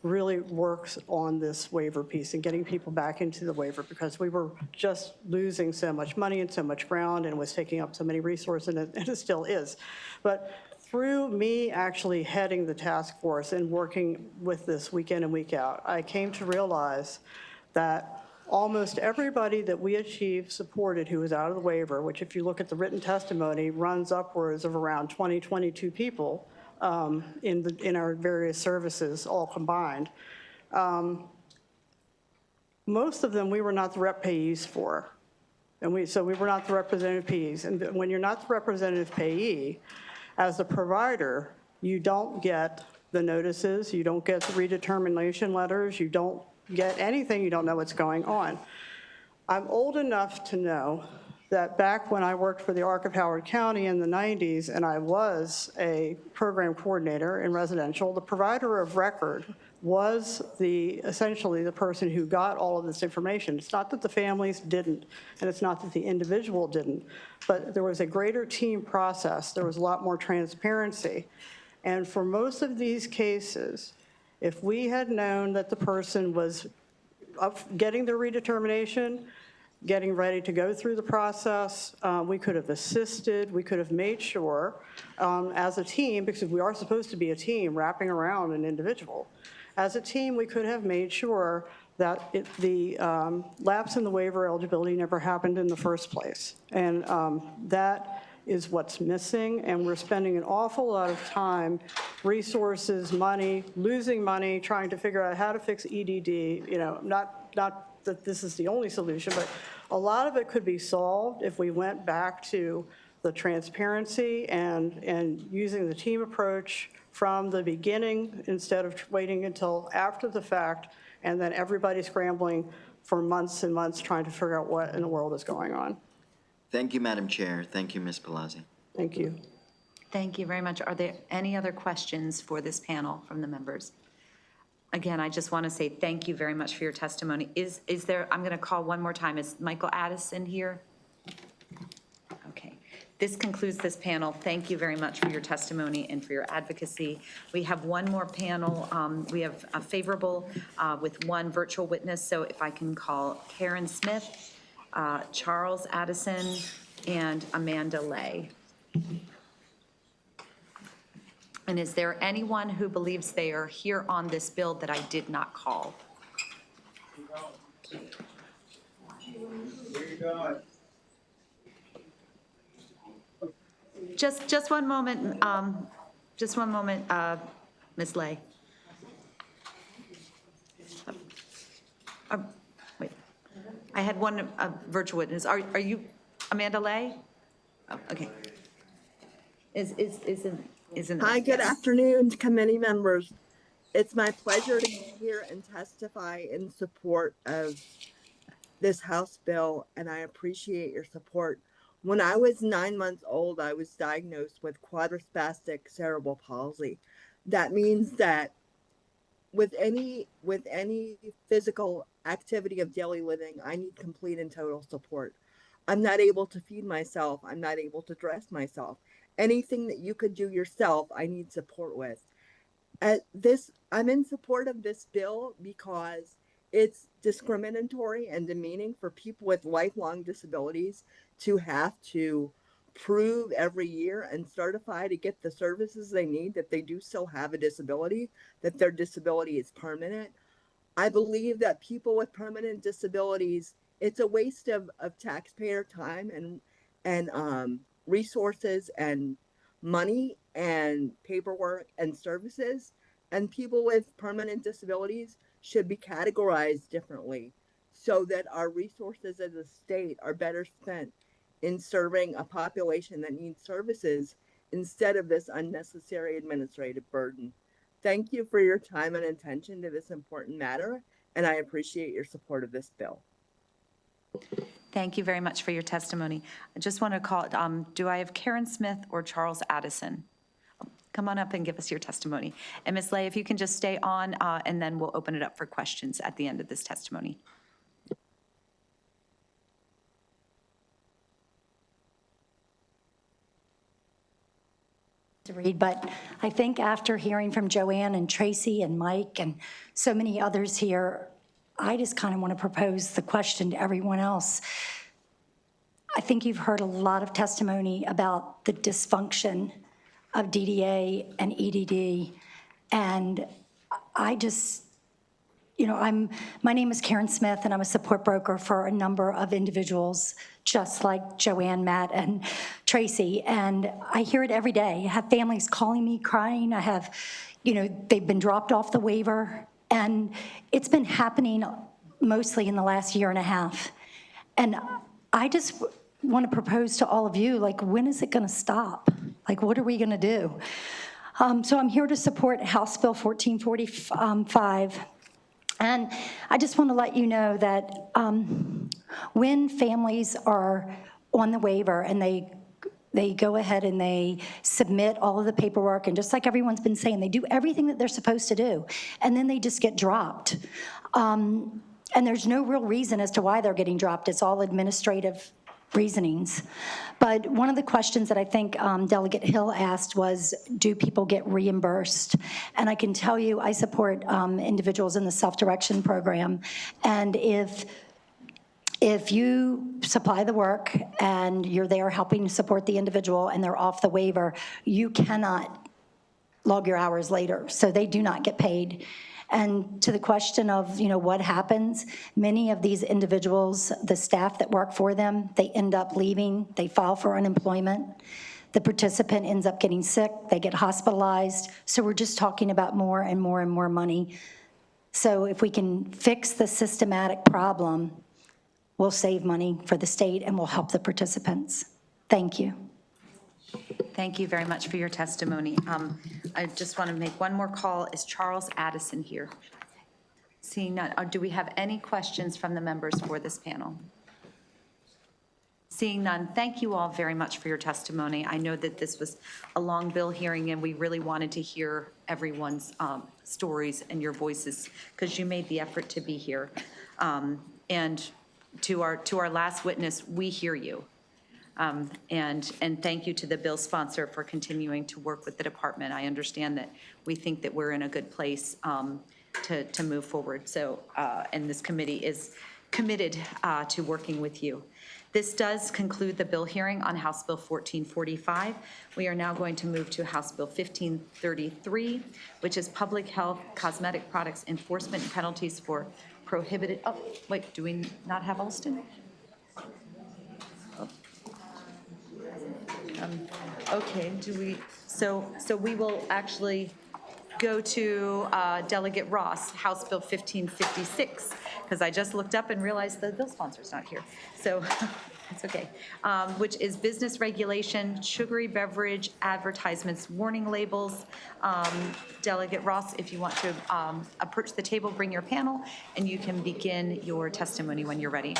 really work on this waiver piece and getting people back into the waiver, because we were just losing so much money and so much ground, and it was taking up so many resources, and it still is. But through me actually heading the task force and working with this week in and week out, I came to realize that almost everybody that We Achieve supported who was out of the waiver, which if you look at the written testimony, runs upwards of around 20, 22 people in our various services all combined. Most of them we were not the rep payees for. So we were not the representative payees. And when you're not the representative payee, as a provider, you don't get the notices, you don't get the redetermination letters, you don't get anything, you don't know what's going on. I'm old enough to know that back when I worked for the Arc of Howard County in the 90s, and I was a program coordinator in residential, the provider of record was essentially the person who got all of this information. It's not that the families didn't, and it's not that the individual didn't, but there was a greater team process. There was a lot more transparency. And for most of these cases, if we had known that the person was getting their redetermination, getting ready to go through the process, we could have assisted, we could have made sure as a team, because we are supposed to be a team wrapping around an individual, as a team we could have made sure that the lapse in the waiver eligibility never happened in the first place. And that is what's missing, and we're spending an awful lot of time, resources, money, losing money, trying to figure out how to fix EDD, not that this is the only solution, but a lot of it could be solved if we went back to the transparency and using the team approach from the beginning instead of waiting until after the fact and then everybody scrambling for months and months trying to figure out what in the world is going on. Thank you, Madam Chair. Thank you, Ms. Palazzi. Thank you. Thank you very much. Are there any other questions for this panel from the members? Again, I just want to say thank you very much for your testimony. Is there, I'm going to call one more time. Is Michael Addison here? Okay. This concludes this panel. Thank you very much for your testimony and for your advocacy. We have one more panel. We have a favorable with one virtual witness. So if I can call Karen Smith, Charles Addison, and Amanda Lay. And is there anyone who believes they are here on this bill that I did not call? Just one moment, Ms. Lay. Wait, I had one virtual witness. Are you Amanda Lay? Oh, okay. Hi, good afternoon, committee members. It's my pleasure to be here and testify in support of this House bill, and I appreciate your support. When I was 9 months old, I was diagnosed with quadrispastic cerebral palsy. That means that with any physical activity of daily living, I need complete and total support. I'm not able to feed myself. I'm not able to dress myself. Anything that you could do yourself, I need support with. I'm in support of this bill because it's discriminatory and demeaning for people with lifelong disabilities to have to prove every year and certify to get the services they need that they do still have a disability, that their disability is permanent. I believe that people with permanent disabilities, it's a waste of taxpayer time and resources and money and paperwork and services. And people with permanent disabilities should be categorized differently so that our resources as a state are better spent in serving a population that needs services instead of this unnecessary administrative burden. Thank you for your time and attention to this important matter, and I appreciate your support of this bill. Thank you very much for your testimony. I just want to call, do I have Karen Smith or Charles Addison? Come on up and give us your testimony. And Ms. Lay, if you can just stay on, and then we'll open it up for questions at the end of this testimony. to read, but I think after hearing from Joanne and Tracy and Mike and so many others here, I just kind of want to propose the question to everyone else. I think you've heard a lot of testimony about the dysfunction of DDA and EDD, and I just, you know, my name is Karen Smith, and I'm a support broker for a number of individuals, just like Joanne, Matt, and Tracy, and I hear it every day. I have families calling me, crying. I have, you know, they've been dropped off the waiver, and it's been happening mostly in the last year and a half. And I just want to propose to all of you, like, when is it going to stop? Like, what are we going to do? So I'm here to support House Bill 1445. And I just want to let you know that when families are on the waiver and they go ahead and they submit all of the paperwork, and just like everyone's been saying, they do everything that they're supposed to do, and then they just get dropped. And there's no real reason as to why they're getting dropped. It's all administrative reasonings. But one of the questions that I think Delegate Hill asked was, do people get reimbursed? And I can tell you, I support individuals in the self-direction program. And if you supply the work and you're there helping support the individual and they're off the waiver, you cannot log your hours later. So they do not get paid. And to the question of, you know, what happens, many of these individuals, the staff that work for them, they end up leaving, they file for unemployment. The participant ends up getting sick, they get hospitalized. So we're just talking about more and more and more money. So if we can fix the systematic problem, we'll save money for the state and we'll help the participants. Thank you. Thank you very much for your testimony. I just want to make one more call. Is Charles Addison here? Seeing none, do we have any questions from the members for this panel? Seeing none, thank you all very much for your testimony. I know that this was a long bill hearing, and we really wanted to hear everyone's stories and your voices, because you made the effort to be here. And to our last witness, we hear you. And thank you to the bill sponsor for continuing to work with the department. I understand that we think that we're in a good place to move forward. So, and this committee is committed to working with you. This does conclude the bill hearing on House Bill 1445. We are now going to move to House Bill 1533, which is Public Health Cosmetic Products Enforcement and Penalties for Prohibited, oh, wait, do we not have Alston? Okay, so we will actually go to Delegate Ross, House Bill 1556, because I just looked up and realized the bill sponsor's not here. So it's okay. Which is business regulation, sugary beverage advertisements, warning labels. Delegate Ross, if you want to approach the table, bring your panel, and you can begin your testimony when you're ready.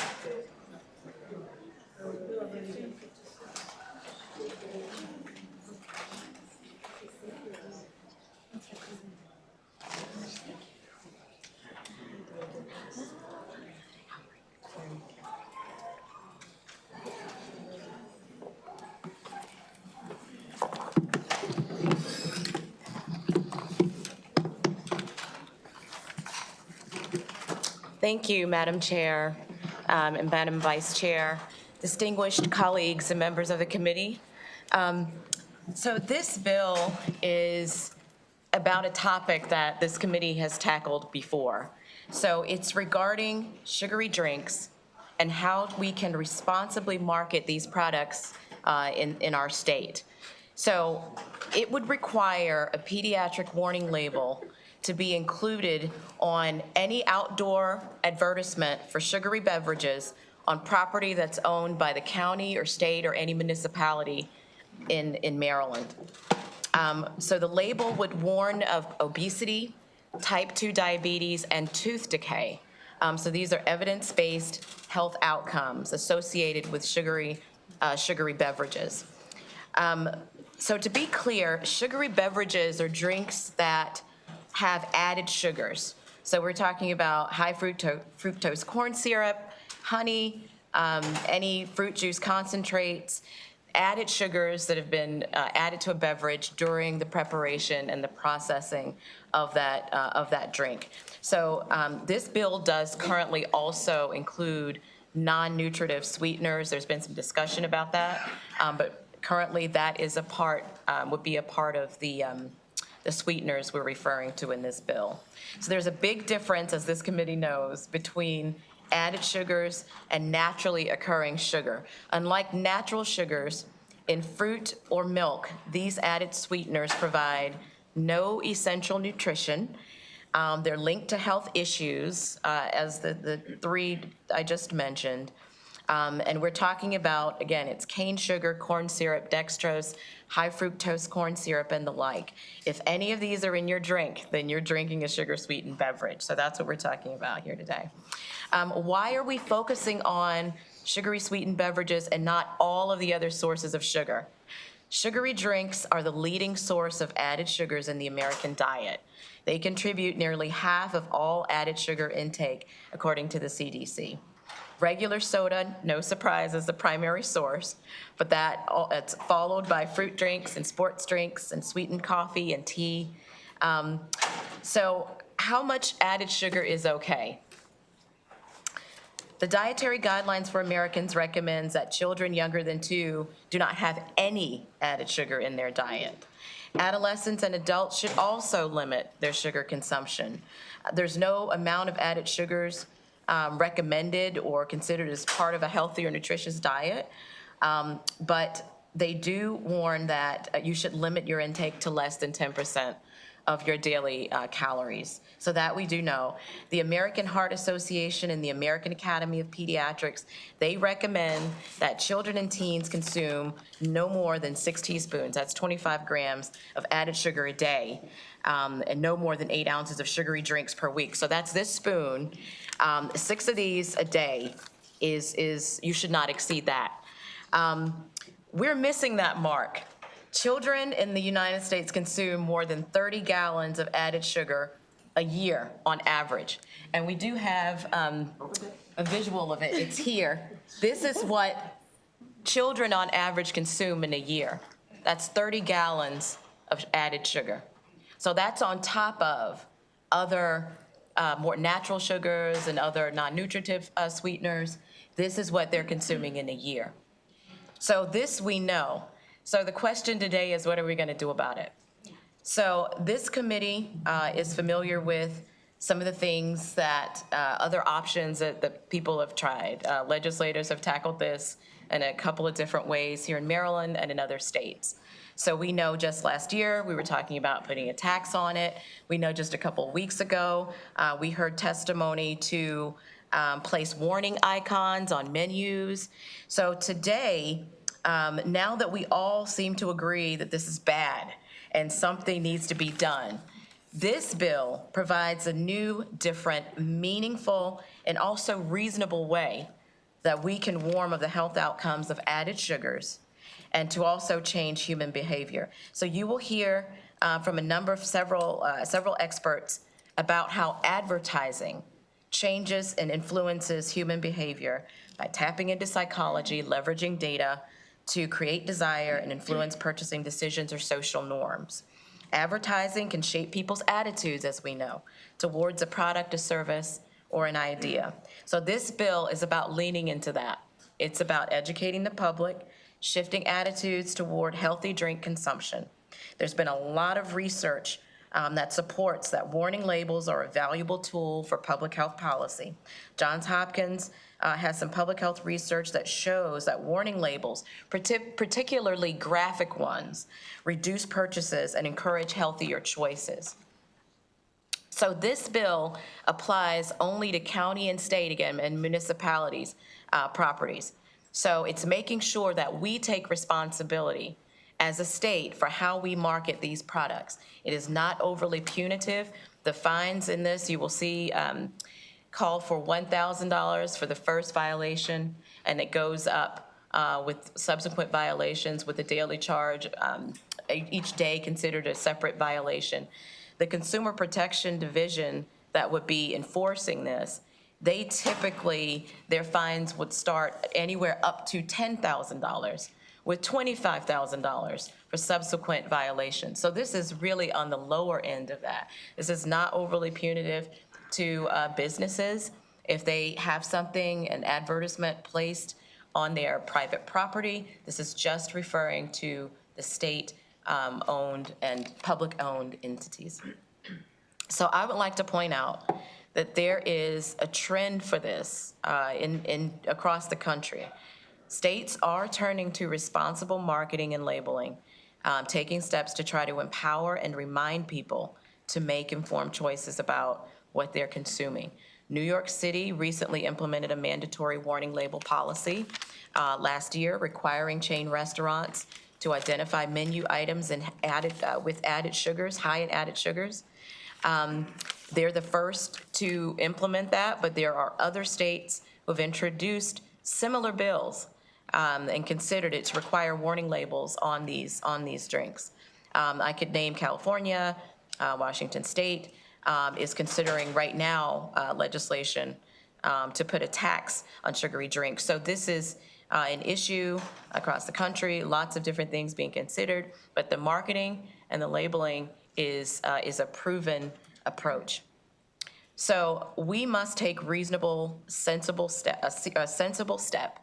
Thank you, Madam Chair and Madam Vice Chair, distinguished colleagues and members of the committee. So this bill is about a topic that this committee has tackled before. So it's regarding sugary drinks and how we can responsibly market these products in our state. So it would require a pediatric warning label to be included on any outdoor advertisement for sugary beverages on property that's owned by the county or state or any municipality in Maryland. So the label would warn of obesity, type 2 diabetes, and tooth decay. So these are evidence-based health outcomes associated with sugary beverages. So to be clear, sugary beverages are drinks that have added sugars. So we're talking about high fructose corn syrup, honey, any fruit juice concentrates, added sugars that have been added to a beverage during the preparation and the processing of that drink. So this bill does currently also include non-nutritive sweeteners. There's been some discussion about that, but currently that is would be a part of the sweeteners we're referring to in this bill. So there's a big difference, as this committee knows, between added sugars and naturally occurring sugar. Unlike natural sugars in fruit or milk, these added sweeteners provide no essential nutrition. They're linked to health issues, as the three I just mentioned. And we're talking about, again, it's cane sugar, corn syrup, dextrose, high fructose corn syrup, and the like. If any of these are in your drink, then you're drinking a sugar-sweetened beverage. So that's what we're talking about here today. Why are we focusing on sugary sweetened beverages and not all of the other sources of sugar? Sugary drinks are the leading source of added sugars in the American diet. They contribute nearly half of all added sugar intake, according to the CDC. Regular soda, no surprise, is the primary source, but it's followed by fruit drinks and sports drinks and sweetened coffee and tea. So how much added sugar is okay? The Dietary Guidelines for Americans recommends that children younger than 2 do not have any added sugar in their diet. Adolescents and adults should also limit their sugar consumption. There's no amount of added sugars recommended or considered as part of a healthy or nutritious diet, but they do warn that you should limit your intake to less than 10% of your daily calories. So that we do know. The American Heart Association and the American Academy of Pediatrics, they recommend that children and teens consume no more than 6 teaspoons, that's 25 grams of added sugar a day, and no more than 8 ounces of sugary drinks per week. So that's this spoon. 6 of these a day is you should not exceed that. We're missing that mark. Children in the United States consume more than 30 gallons of added sugar a year on average. And we do have a visual of it. It's here. This is what children on average consume in a year. That's 30 gallons of added sugar. So that's on top of other more natural sugars and other non-nutritive sweeteners. This is what they're consuming in a year. So this we know. So the question today is, what are we going to do about it? So this committee is familiar with some of the things that, other options that people have tried. Legislators have tackled this in a couple of different ways here in Maryland and in other states. So we know just last year, we were talking about putting a tax on it. We know just a couple weeks ago, we heard testimony to place warning icons on menus. So today, now that we all seem to agree that this is bad and something needs to be done, this bill provides a new, different, meaningful, and also reasonable way that we can warn of the health outcomes of added sugars and to also change human behavior. So you will hear from a number of several experts about how advertising changes and influences human behavior by tapping into psychology, leveraging data to create desire and influence purchasing decisions or social norms. Advertising can shape people's attitudes, as we know, towards a product, a service, or an idea. So this bill is about leaning into that. It's about educating the public, shifting attitudes toward healthy drink consumption. There's been a lot of research that supports that warning labels are a valuable tool for public health policy. Johns Hopkins has some public health research that shows that warning labels, particularly graphic ones, reduce purchases and encourage healthier choices. So this bill applies only to county and state, again, and municipalities' properties. So it's making sure that we take responsibility as a state for how we market these products. It is not overly punitive. The fines in this, you will see, call for $1,000 for the first violation, and it goes up with subsequent violations with a daily charge, each day considered a separate violation. The Consumer Protection Division that would be enforcing this, they typically, their fines would start anywhere up to $10,000, with $25,000 for subsequent violations. So this is really on the lower end of that. This is not overly punitive to businesses. If they have something, an advertisement placed on their private property, this is just referring to the state-owned and public-owned entities. So I would like to point out that there is a trend for this across the country. States are turning to responsible marketing and labeling, taking steps to try to empower and remind people to make informed choices about what they're consuming. New York City recently implemented a mandatory warning label policy last year, requiring chain restaurants to identify menu items and with added sugars, high in added sugars. They're the first to implement that, but there are other states who have introduced similar bills and considered it to require warning labels on these drinks. I could name California, Washington State is considering right now legislation to put a tax on sugary drinks. So this is an issue across the country, lots of different things being considered, but the marketing and the labeling is a proven approach. So we must take reasonable, sensible a sensible step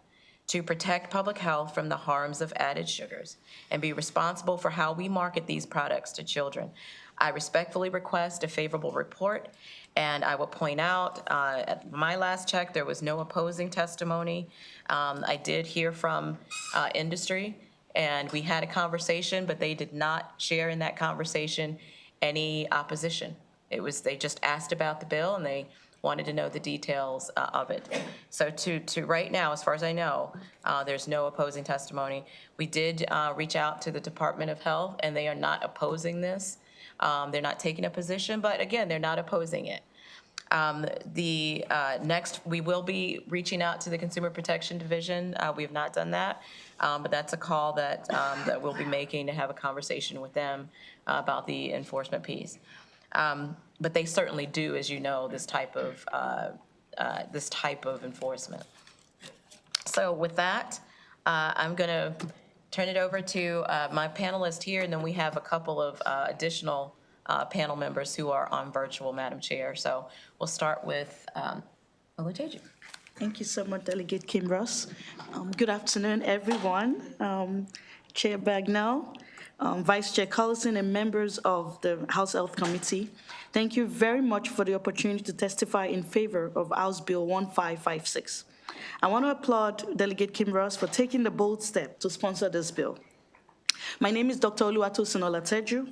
to protect public health from the harms of added sugars and be responsible for how we market these products to children. I respectfully request a favorable report, and I will point out, at my last check, there was no opposing testimony. I did hear from industry, and we had a conversation, but they did not share in that conversation any opposition. They just asked about the bill, and they wanted to know the details of it. So to right now, as far as I know, there's no opposing testimony. We did reach out to the Department of Health, and they are not opposing this. They're not taking a position, but again, they're not opposing it. Next, we will be reaching out to the Consumer Protection Division. We have not done that, but that's a call that we'll be making to have a conversation with them about the enforcement piece. But they certainly do, as you know, this type of enforcement. So with that, I'm going to turn it over to my panelist here, and then we have a couple of additional panel members who are on virtual, Madam Chair. So we'll start with Olateju. Thank you so much, Delegate Kim Ross. Good afternoon, everyone. Chair Bagnall, Vice Chair Collison, and members of the House Health Committee, thank you very much for the opportunity to testify in favor of House Bill 1556. I want to applaud Delegate Kim Ross for taking the bold step to sponsor this bill. My name is Dr. Oluwatosin Olateju,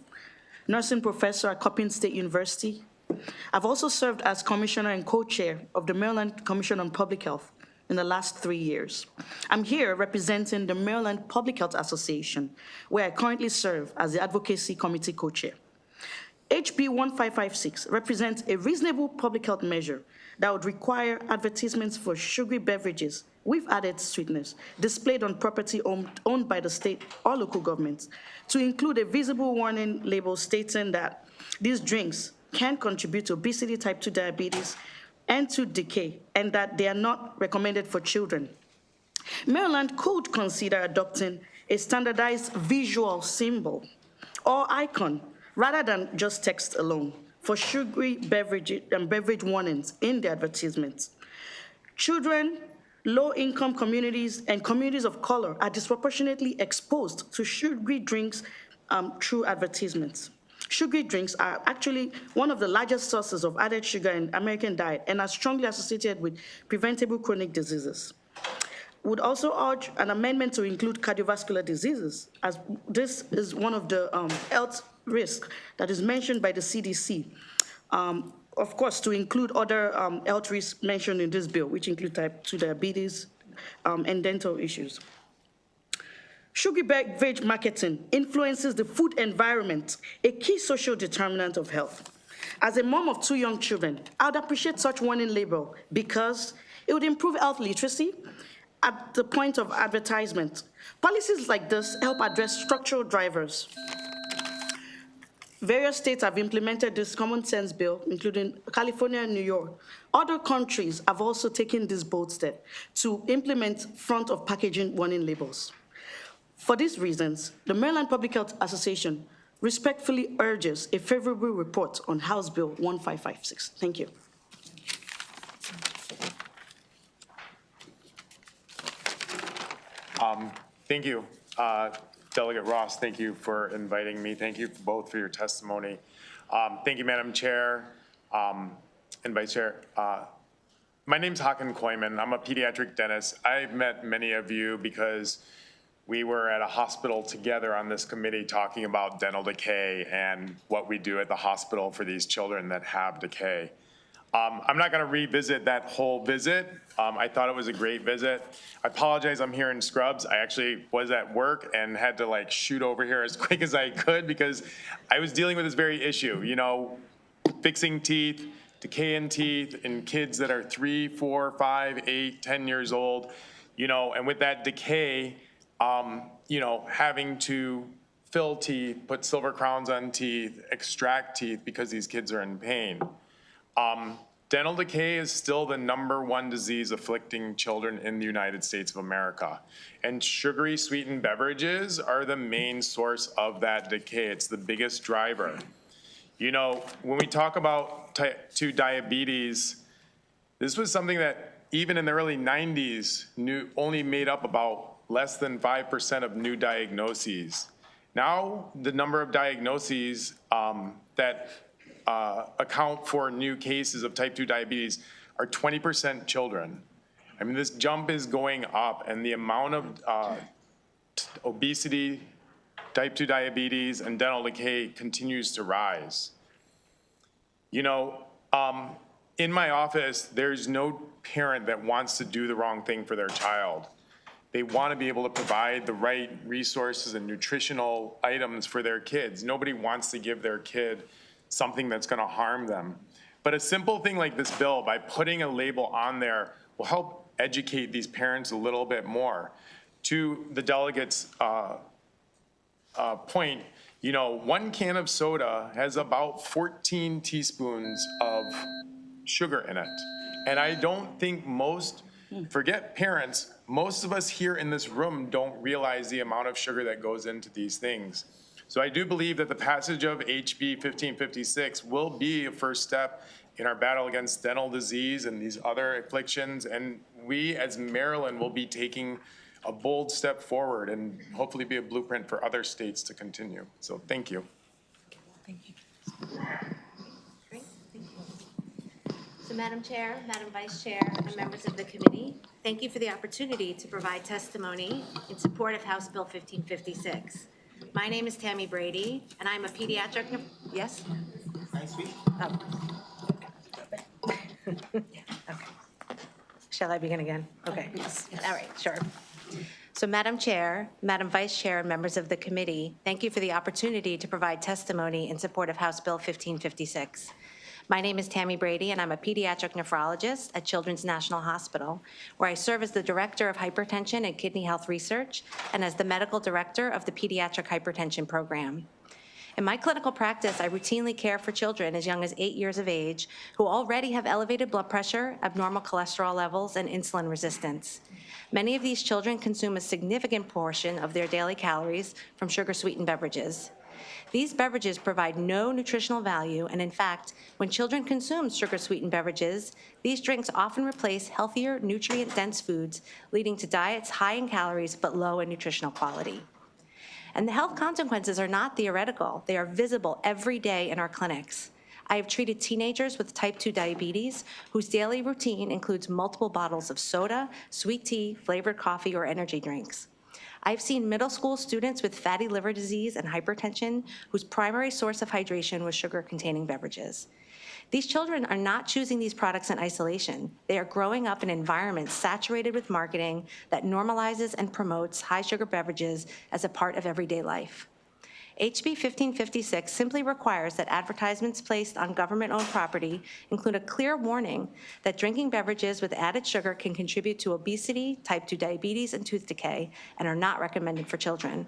nursing professor at Coppin State University. I've also served as commissioner and co-chair of the Maryland Commission on Public Health in the last 3 years. I'm here representing the Maryland Public Health Association, where I currently serve as the Advocacy Committee co-chair. HB 1556 represents a reasonable public health measure that would require advertisements for sugary beverages with added sweetness displayed on property owned by the state or local governments to include a visible warning label stating that these drinks can contribute to obesity, type 2 diabetes, and to decay, and that they are not recommended for children. Maryland could consider adopting a standardized visual symbol or icon rather than just text alone for sugary beverage warnings in the advertisements. Children, low-income communities, and communities of color are disproportionately exposed to sugary drinks through advertisements. Sugary drinks are actually one of the largest sources of added sugar in American diet and are strongly associated with preventable chronic diseases. Would also urge an amendment to include cardiovascular diseases, as this is one of the health risks that is mentioned by the CDC. Of course, to include other health risks mentioned in this bill, which include type 2 diabetes and dental issues. Sugary beverage marketing influences the food environment, a key social determinant of health. As a mom of 2 young children, I would appreciate such warning label because it would improve health literacy at the point of advertisement. Policies like this help address structural drivers. Various states have implemented this common sense bill, including California and New York. Other countries have also taken this bold step to implement front of packaging warning labels. For these reasons, the Maryland Public Health Association respectfully urges a favorable report on House Bill 1556. Thank you. Thank you. Delegate Ross, thank you for inviting me. Thank you both for your testimony. Thank you, Madam Chair and Vice Chair. My name's Hakan Koyman. I'm a pediatric dentist. I've met many of you because we were at a hospital together on this committee talking about dental decay and what we do at the hospital for these children that have decay. I'm not going to revisit that whole visit. I thought it was a great visit. I apologize, I'm here in scrubs. I actually was at work and had to like shoot over here as quick as I could because I was dealing with this very issue, you know, fixing teeth, decay in teeth in kids that are 3, 4, 5, 8, 10 years old, you know, and with that decay, you know, having to fill teeth, put silver crowns on teeth, extract teeth because these kids are in pain. Dental decay is still the #1 disease afflicting children in the United States of America. And sugary sweetened beverages are the main source of that decay. It's the biggest driver. You know, when we talk about type 2 diabetes, this was something that even in the early 90s only made up about less than 5% of new diagnoses. Now, the number of diagnoses that account for new cases of type 2 diabetes are 20% children. I mean, this jump is going up, and the amount of obesity, type 2 diabetes, and dental decay continues to rise. You know, in my office, there's no parent that wants to do the wrong thing for their child. They want to be able to provide the right resources and nutritional items for their kids. Nobody wants to give their kid something that's going to harm them. But a simple thing like this bill, by putting a label on there, will help educate these parents a little bit more. To the delegate's point, you know, 1 can of soda has about 14 teaspoons of sugar in it. And I don't think forget parents, most of us here in this room don't realize the amount of sugar that goes into these things. So I do believe that the passage of HB 1556 will be a first step in our battle against dental disease and these other afflictions. And we as Maryland will be taking a bold step forward and hopefully be a blueprint for other states to continue. So thank you. Thank you. Great, thank you. So Madam Chair, Madam Vice Chair, and members of the committee, thank you for the opportunity to provide testimony in support of House Bill 1556. My name is Tammy Brady, and I'm a pediatric, yes? Oh. Okay. Shall I begin again? Okay. Yes. All right, sure. So Madam Chair, Madam Vice Chair, and members of the committee, thank you for the opportunity to provide testimony in support of House Bill 1556. My name is Tammy Brady, and I'm a pediatric nephrologist at Children's National Hospital, where I serve as the Director of Hypertension and Kidney Health Research and as the Medical Director of the Pediatric Hypertension Program. In my clinical practice, I routinely care for children as young as 8 years of age who already have elevated blood pressure, abnormal cholesterol levels, and insulin resistance. Many of these children consume a significant portion of their daily calories from sugar-sweetened beverages. These beverages provide no nutritional value, and in fact, when children consume sugar-sweetened beverages, these drinks often replace healthier, nutrient-dense foods, leading to diets high in calories but low in nutritional quality. And the health consequences are not theoretical. They are visible every day in our clinics. I have treated teenagers with type 2 diabetes whose daily routine includes multiple bottles of soda, sweet tea, flavored coffee, or energy drinks. I've seen middle school students with fatty liver disease and hypertension whose primary source of hydration was sugar-containing beverages. These children are not choosing these products in isolation. They are growing up in environments saturated with marketing that normalizes and promotes high-sugar beverages as a part of everyday life. HB 1556 simply requires that advertisements placed on government-owned property include a clear warning that drinking beverages with added sugar can contribute to obesity, type 2 diabetes, and tooth decay, and are not recommended for children.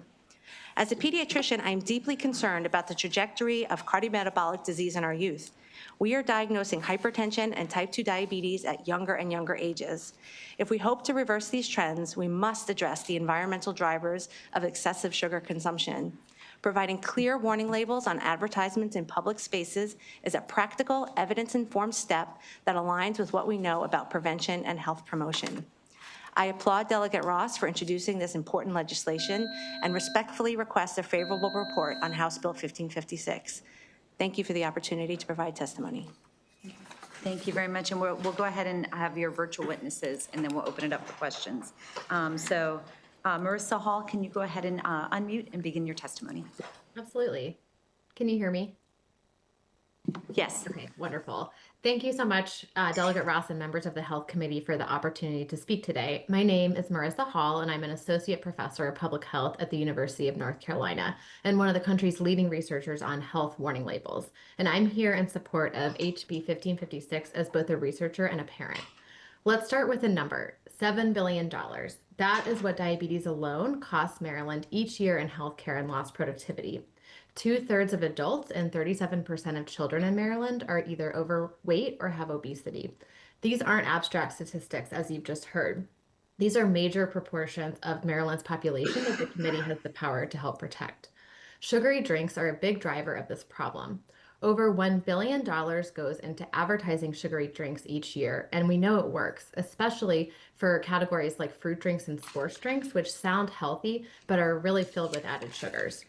As a pediatrician, I am deeply concerned about the trajectory of cardiometabolic disease in our youth. We are diagnosing hypertension and type 2 diabetes at younger and younger ages. If we hope to reverse these trends, we must address the environmental drivers of excessive sugar consumption. Providing clear warning labels on advertisements in public spaces is a practical, evidence-informed step that aligns with what we know about prevention and health promotion. I applaud Delegate Ross for introducing this important legislation and respectfully request a favorable report on House Bill 1556. Thank you for the opportunity to provide testimony. Thank you very much, and we'll go ahead and have your virtual witnesses, and then we'll open it up for questions. Marissa Hall, can you go ahead and unmute and begin your testimony? Absolutely. Can you hear me? Yes. Okay, wonderful. Thank you so much, Delegate Ross and members of the Health Committee, for the opportunity to speak today. My name is Marissa Hall, and I'm an associate professor of public health at the University of North Carolina and one of the country's leading researchers on health warning labels. And I'm here in support of HB 1556 as both a researcher and a parent. Let's start with a number, $7 billion. That is what diabetes alone costs Maryland each year in healthcare and lost productivity. 2/3 of adults and 37% of children in Maryland are either overweight or have obesity. These aren't abstract statistics, as you've just heard. These are major proportions of Maryland's population that the committee has the power to help protect. Sugary drinks are a big driver of this problem. Over $1 billion goes into advertising sugary drinks each year, and we know it works, especially for categories like fruit drinks and sports drinks, which sound healthy but are really filled with added sugars.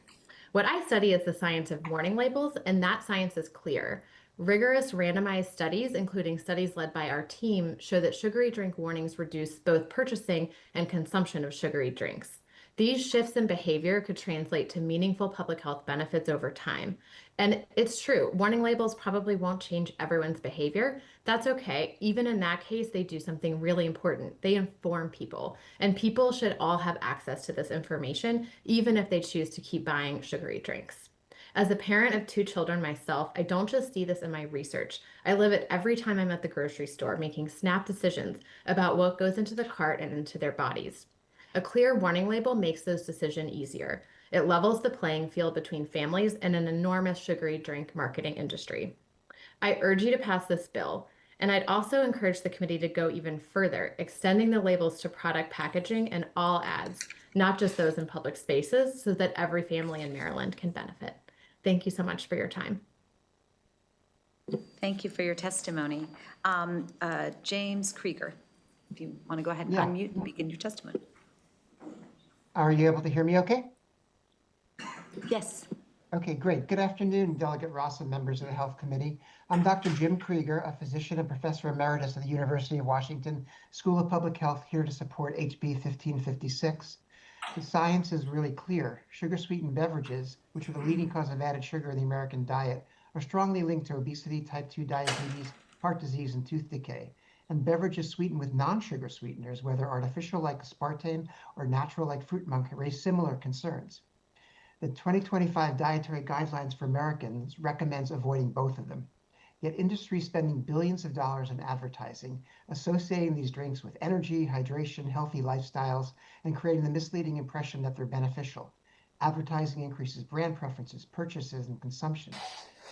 What I study is the science of warning labels, and that science is clear. Rigorous randomized studies, including studies led by our team, show that sugary drink warnings reduce both purchasing and consumption of sugary drinks. These shifts in behavior could translate to meaningful public health benefits over time. And it's true, warning labels probably won't change everyone's behavior. That's okay. Even in that case, they do something really important. They inform people, and people should all have access to this information, even if they choose to keep buying sugary drinks. As a parent of 2 children myself, I don't just see this in my research. I live it every time I'm at the grocery store, making snap decisions about what goes into the cart and into their bodies. A clear warning label makes those decisions easier. It levels the playing field between families and an enormous sugary drink marketing industry. I urge you to pass this bill, and I'd also encourage the committee to go even further, extending the labels to product packaging and all ads, not just those in public spaces, so that every family in Maryland can benefit. Thank you so much for your time. Thank you for your testimony. James Krieger, if you want to go ahead and Yeah. unmute and begin your testimony. Are you able to hear me okay? Yes. Okay, great. Good afternoon, Delegate Ross and members of the Health Committee. I'm Dr. Jim Krieger, a physician and professor emeritus at the University of Washington School of Public Health, here to support HB 1556. The science is really clear. Sugar-sweetened beverages, which are the leading cause of added sugar in the American diet, are strongly linked to obesity, type 2 diabetes, heart disease, and tooth decay. And beverages sweetened with non-sugar sweeteners, whether artificial like aspartame or natural like fruit monk, raise similar concerns. The 2025 Dietary Guidelines for Americans recommends avoiding both of them. Yet industry is spending billions of dollars in advertising, associating these drinks with energy, hydration, healthy lifestyles, and creating the misleading impression that they're beneficial. Advertising increases brand preferences, purchases, and consumption.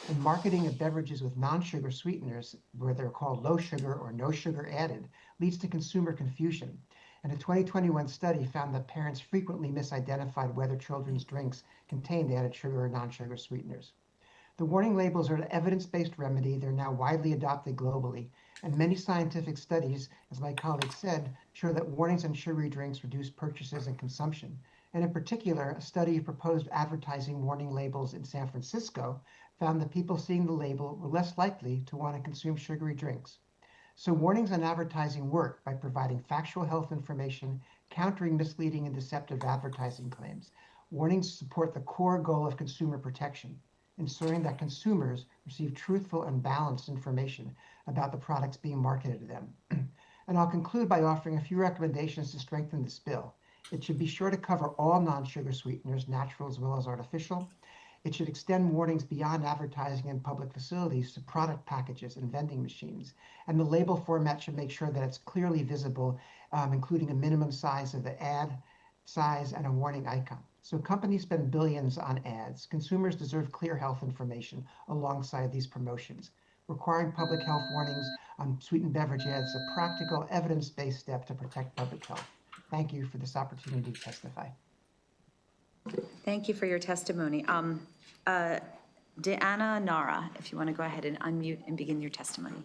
And marketing of beverages with non-sugar sweeteners, where they're called low sugar or no sugar added, leads to consumer confusion. And a 2021 study found that parents frequently misidentified whether children's drinks contained added sugar or non-sugar sweeteners. The warning labels are an evidence-based remedy. They're now widely adopted globally. And many scientific studies, as my colleague said, show that warnings on sugary drinks reduce purchases and consumption. And in particular, a study of proposed advertising warning labels in San Francisco found that people seeing the label were less likely to want to consume sugary drinks. So warnings on advertising work by providing factual health information, countering misleading and deceptive advertising claims. Warnings support the core goal of consumer protection, ensuring that consumers receive truthful and balanced information about the products being marketed to them. And I'll conclude by offering a few recommendations to strengthen this bill. It should be sure to cover all non-sugar sweeteners, natural as well as artificial. It should extend warnings beyond advertising in public facilities to product packages and vending machines. And the label format should make sure that it's clearly visible, including a minimum size of the ad size and a warning icon. So companies spend billions on ads. Consumers deserve clear health information alongside these promotions. Requiring public health warnings on sweetened beverage ads is a practical, evidence-based step to protect public health. Thank you for this opportunity to testify. Thank you for your testimony. Deanna Nara, if you want to go ahead and unmute and begin your testimony.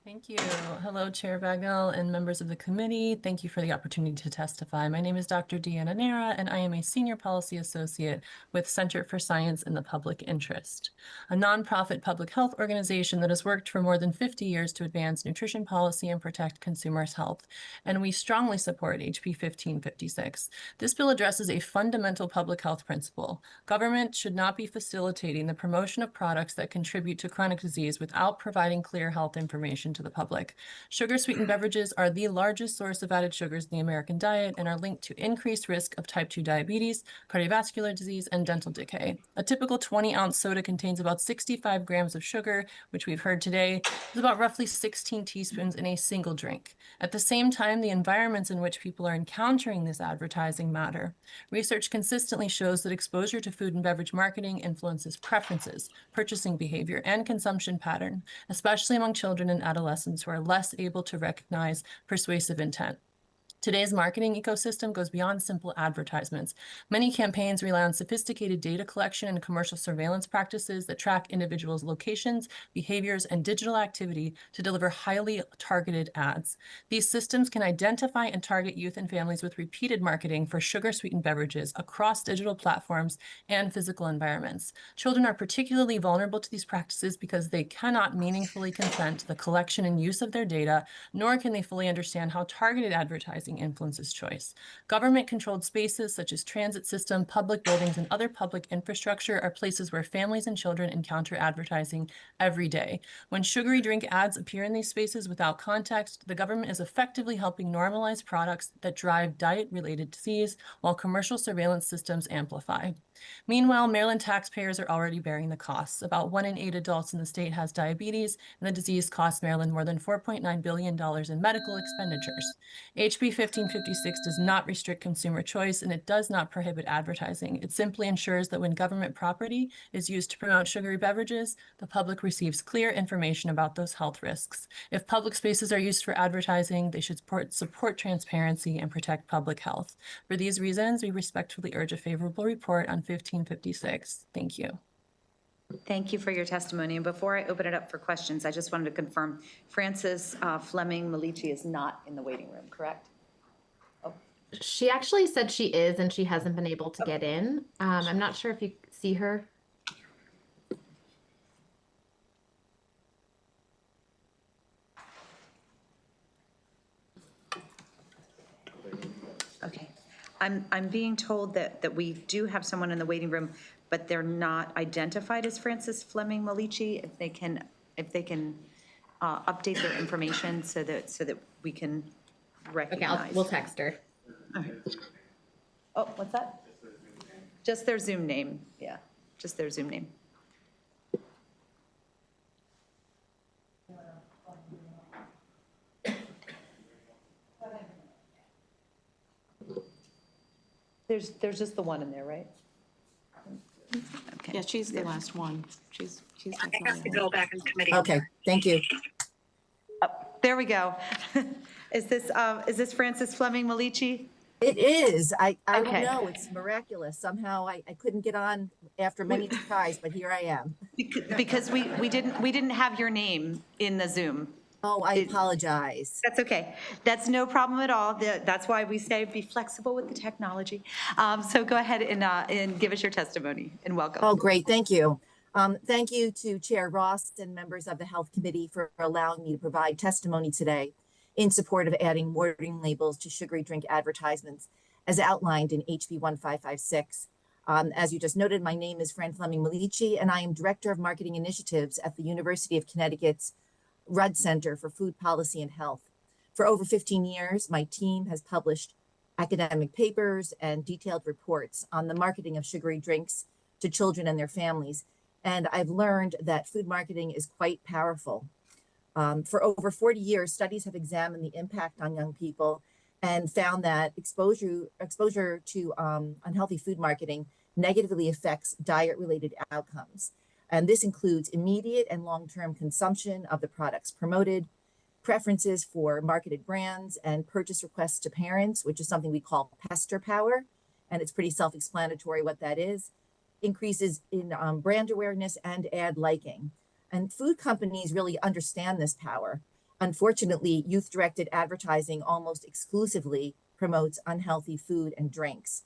Thank you. Hello, Chair Bagnell and members of the committee. Thank you for the opportunity to testify. My name is Dr. Deanna Nara, and I am a Senior Policy Associate with Center for Science in the Public Interest, a nonprofit public health organization that has worked for more than 50 years to advance nutrition policy and protect consumers' health. And we strongly support HB 1556. This bill addresses a fundamental public health principle. Government should not be facilitating the promotion of products that contribute to chronic disease without providing clear health information to the public. Sugar-sweetened beverages are the largest source of added sugars in the American diet and are linked to increased risk of type 2 diabetes, cardiovascular disease, and dental decay. A typical 20-ounce soda contains about 65 grams of sugar, which we've heard today is about roughly 16 teaspoons in a single drink. At the same time, the environments in which people are encountering this advertising matter. Research consistently shows that exposure to food and beverage marketing influences preferences, purchasing behavior, and consumption pattern, especially among children and adolescents who are less able to recognize persuasive intent. Today's marketing ecosystem goes beyond simple advertisements. Many campaigns rely on sophisticated data collection and commercial surveillance practices that track individuals' locations, behaviors, and digital activity to deliver highly targeted ads. These systems can identify and target youth and families with repeated marketing for sugar-sweetened beverages across digital platforms and physical environments. Children are particularly vulnerable to these practices because they cannot meaningfully consent to the collection and use of their data, nor can they fully understand how targeted advertising influences choice. Government-controlled spaces such as transit system, public buildings, and other public infrastructure are places where families and children encounter advertising every day. When sugary drink ads appear in these spaces without context, the government is effectively helping normalize products that drive diet-related disease, while commercial surveillance systems amplify. Meanwhile, Maryland taxpayers are already bearing the costs. About 1 in 8 adults in the state has diabetes, and the disease costs Maryland more than $4.9 billion in medical expenditures. HB 1556 does not restrict consumer choice, and it does not prohibit advertising. It simply ensures that when government property is used to promote sugary beverages, the public receives clear information about those health risks. If public spaces are used for advertising, they should support transparency and protect public health. For these reasons, we respectfully urge a favorable report on 1556. Thank you. Thank you for your testimony. And before I open it up for questions, I just wanted to confirm Frances Fleming Malici is not in the waiting room, correct? She actually said she is, and she hasn't been able to get in. I'm not sure if you see her. Okay. I'm being told that we do have someone in the waiting room, but they're not identified as Frances Fleming Malici. If they can update their information so that we can recognize. Okay, we'll text her. All right. Oh, what's that? Just their Zoom name. Yeah, just their Zoom name. There's just the one in there, right? Okay. Yeah, she's the last one. She's I have to go back in committee. Okay, thank you. There we go. Is this Frances Fleming Malici? It is. I Okay. don't know. It's miraculous. Somehow I couldn't get on after many tries, but here I am. Because we didn't have your name in the Zoom. Oh, I apologize. That's okay. That's no problem at all. That's why we say be flexible with the technology. So go ahead and give us your testimony and welcome. Oh, great. Thank you. Thank you to Chair Ross and members of the Health Committee for allowing me to provide testimony today in support of adding warning labels to sugary drink advertisements as outlined in HB 1556. As you just noted, my name is Fran Fleming Malici, and I am Director of Marketing Initiatives at the University of Connecticut's Rudd Center for Food Policy and Health. For over 15 years, my team has published academic papers and detailed reports on the marketing of sugary drinks to children and their families. And I've learned that food marketing is quite powerful. For over 40 years, studies have examined the impact on young people and found that exposure to unhealthy food marketing negatively affects diet-related outcomes. And this includes immediate and long-term consumption of the products promoted, preferences for marketed brands, and purchase requests to parents, which is something we call pester power. And it's pretty self-explanatory what that is. Increases in brand awareness and ad liking. And food companies really understand this power. Unfortunately, youth-directed advertising almost exclusively promotes unhealthy food and drinks.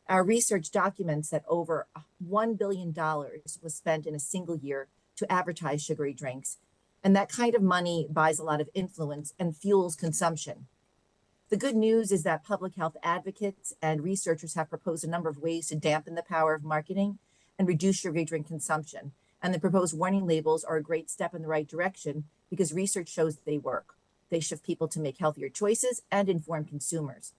Our research documents that over $1 billion was spent in a single year to advertise sugary drinks. And that kind of money buys a lot of influence and fuels consumption. The good news is that public health advocates and researchers have proposed a number of ways to dampen the power of marketing and reduce sugary drink consumption. And the proposed warning labels are a great step in the right direction because research shows they work. They shift people to make healthier choices and inform consumers.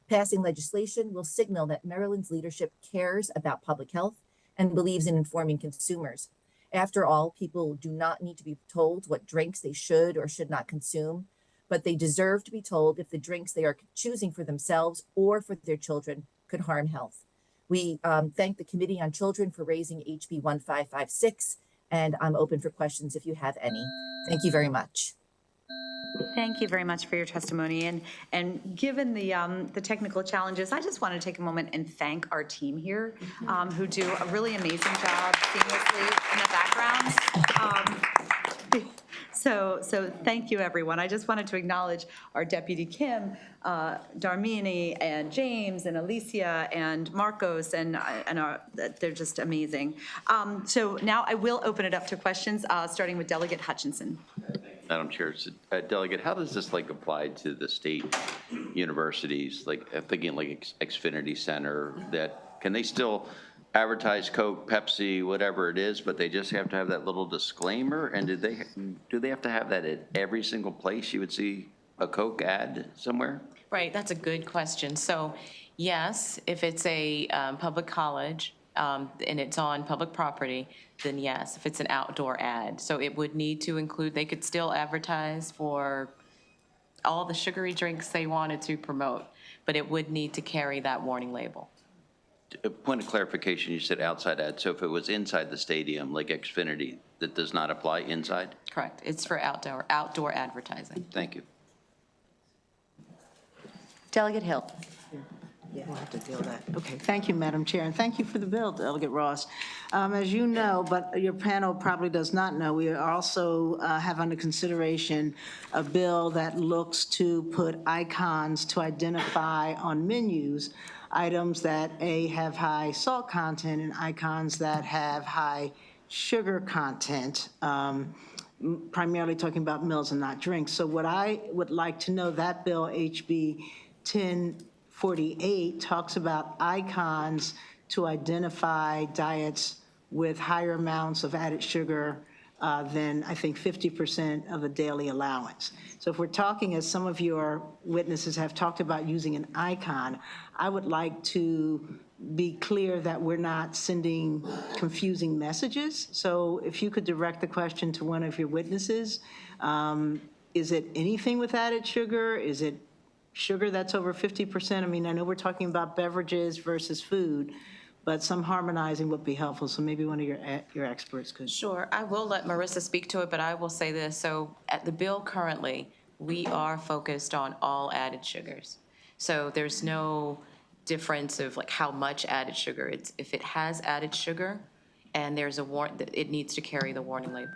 Passing legislation will signal that Maryland's leadership cares about public health and believes in informing consumers. After all, people do not need to be told what drinks they should or should not consume, but they deserve to be told if the drinks they are choosing for themselves or for their children could harm health. We thank the Committee on Children for raising HB 1556, and I'm open for questions if you have any. Thank you very much. Thank you very much for your testimony. And given the technical challenges, I just want to take a moment and thank our team here who do a really amazing job seamlessly in the background. So thank you, everyone. I just wanted to acknowledge our Deputy Kim, Darmini, and James, and Alicia, and Marcos, and they're just amazing. So now I will open it up to questions, starting with Delegate Hutchinson. Madam Chair, Delegate, how does this apply to the state universities? I'm thinking Xfinity Center, that can they still advertise Coke, Pepsi, whatever it is, but they just have to have that little disclaimer? And do they have to have that at every single place you would see a Coke ad somewhere? Right, that's a good question. So yes, if it's a public college and it's on public property, then yes, if it's an outdoor ad. So it would need to include, they could still advertise for all the sugary drinks they wanted to promote, but it would need to carry that warning label. A point of clarification, you said outside ad, so if it was inside the stadium, like Xfinity, that does not apply inside? Correct, it's for outdoor advertising. Thank you. Delegate Hill. Yeah, we'll have to deal with that. Okay, thank you, Madam Chair, and thank you for the bill, Delegate Ross. As you know, but your panel probably does not know, we also have under consideration a bill that looks to put icons to identify on menus items that have high salt content and icons that have high sugar content, primarily talking about meals and not drinks. So what I would like to know, that bill, HB 1048, talks about icons to identify diets with higher amounts of added sugar than, I think, 50% of a daily allowance. So if we're talking, as some of your witnesses have talked about, using an icon, I would like to be clear that we're not sending confusing messages. So if you could direct the question to one of your witnesses, is it anything with added sugar? Is it sugar that's over 50%? I mean, I know we're talking about beverages versus food, but some harmonizing would be helpful. So maybe one of your experts could. Sure, I will let Marissa speak to it, but I will say this. So at the bill currently, we are focused on all added sugars. So there's no difference of how much added sugar. It's if it has added sugar and there's it needs to carry the warning label.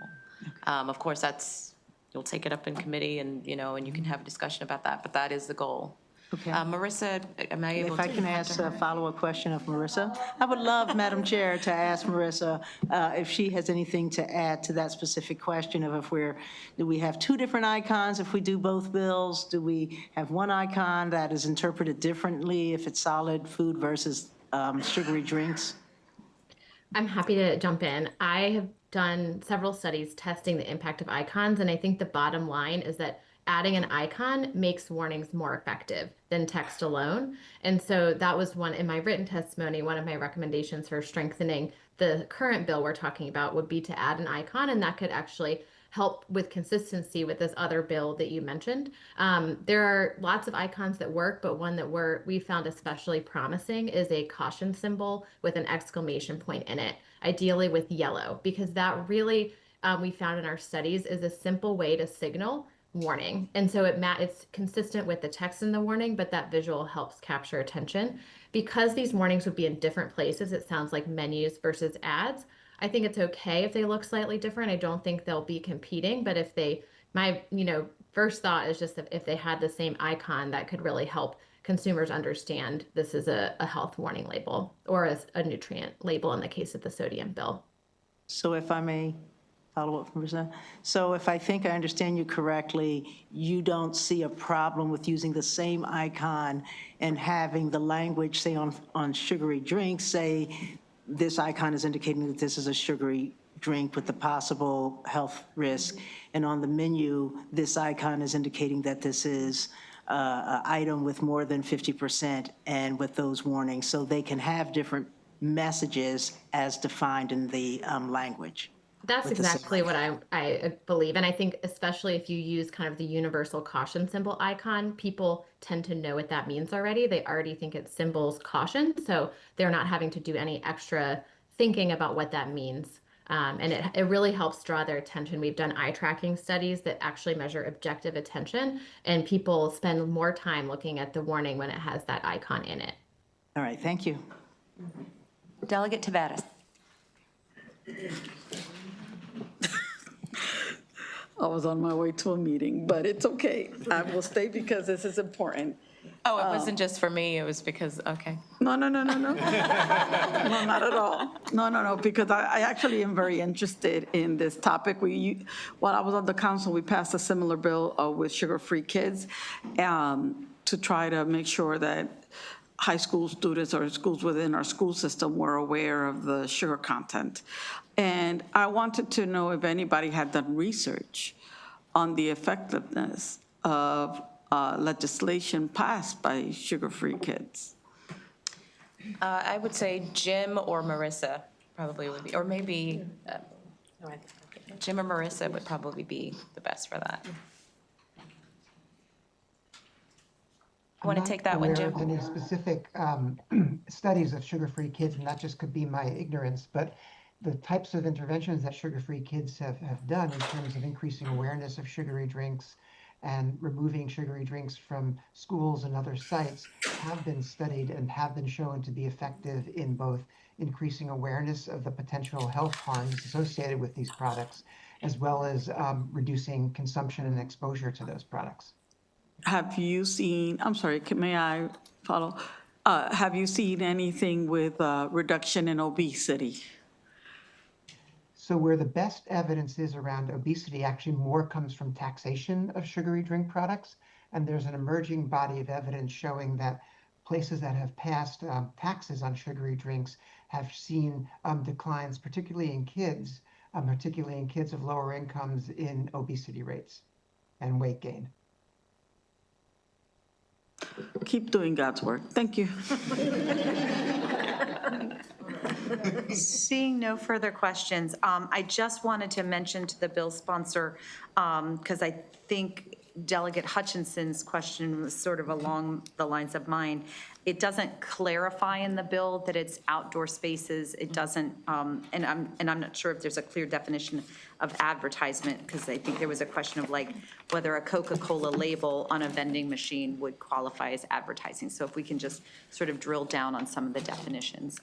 Of course, you'll take it up in committee and you can have a discussion about that, but that is the goal. Okay. Marissa, am I able to? If I can ask a follow-up question of Marissa? I would love, Madam Chair, to ask Marissa if she has anything to add to that specific question of do we have two different icons if we do both bills? Do we have one icon that is interpreted differently if it's solid food versus sugary drinks? I'm happy to jump in. I have done several studies testing the impact of icons, and I think the bottom line is that adding an icon makes warnings more effective than text alone. And so that was in my written testimony, one of my recommendations for strengthening the current bill we're talking about would be to add an icon, and that could actually help with consistency with this other bill that you mentioned. There are lots of icons that work, but one that we found especially promising is a caution symbol with an exclamation point in it, ideally with yellow, because that really, we found in our studies, is a simple way to signal warning. And so it's consistent with the text in the warning, but that visual helps capture attention. Because these warnings would be in different places, it sounds like menus versus ads. I think it's okay if they look slightly different. I don't think they'll be competing, but my first thought is just that if they had the same icon, that could really help consumers understand this is a health warning label or as a nutrient label in the case of the sodium bill. So if I may follow up from Marissa. So if I think I understand you correctly, you don't see a problem with using the same icon and having the language, say on sugary drinks, say this icon is indicating that this is a sugary drink with the possible health risk. And on the menu, this icon is indicating that this is an item with more than 50% and with those warnings. So they can have different messages as defined in the language. That's exactly what I believe. And I think especially if you use kind of the universal caution symbol icon, people tend to know what that means already. They already think it symbols caution. So they're not having to do any extra thinking about what that means. And it really helps draw their attention. We've done eye tracking studies that actually measure objective attention, and people spend more time looking at the warning when it has that icon in it. All right, thank you. Delegate Tavares. I was on my way to a meeting, but it's okay. I will stay because this is important. Oh, it wasn't just for me, it was because, okay. No. No, not at all. No, because I actually am very interested in this topic. While I was on the council, we passed a similar bill with sugar-free kids to try to make sure that high school students or schools within our school system were aware of the sugar content. And I wanted to know if anybody had done research on the effectiveness of legislation passed by sugar-free kids. I would say Jim or Marissa probably would be, or maybe Jim or Marissa would probably be the best for that. Want to take that one, Jim? I'm not aware of any specific studies of sugar-free kids, and that just could be my ignorance, but the types of interventions that sugar-free kids have done in terms of increasing awareness of sugary drinks and removing sugary drinks from schools and other sites have been studied and have been shown to be effective in both increasing awareness of the potential health harms associated with these products, as well as reducing consumption and exposure to those products. Have you seen, I'm sorry, may I follow? Have you seen anything with reduction in obesity? So where the best evidence is around obesity, actually more comes from taxation of sugary drink products. And there's an emerging body of evidence showing that places that have passed taxes on sugary drinks have seen declines, particularly in kids of lower incomes, in obesity rates and weight gain. Keep doing God's work. Thank you. Seeing no further questions, I just wanted to mention to the bill sponsor, because I think Delegate Hutchinson's question was sort of along the lines of mine. It doesn't clarify in the bill that it's outdoor spaces. It doesn't, and I'm not sure if there's a clear definition of advertisement, because I think there was a question of like whether a Coca-Cola label on a vending machine would qualify as advertising. So if we can just sort of drill down on some of the definitions.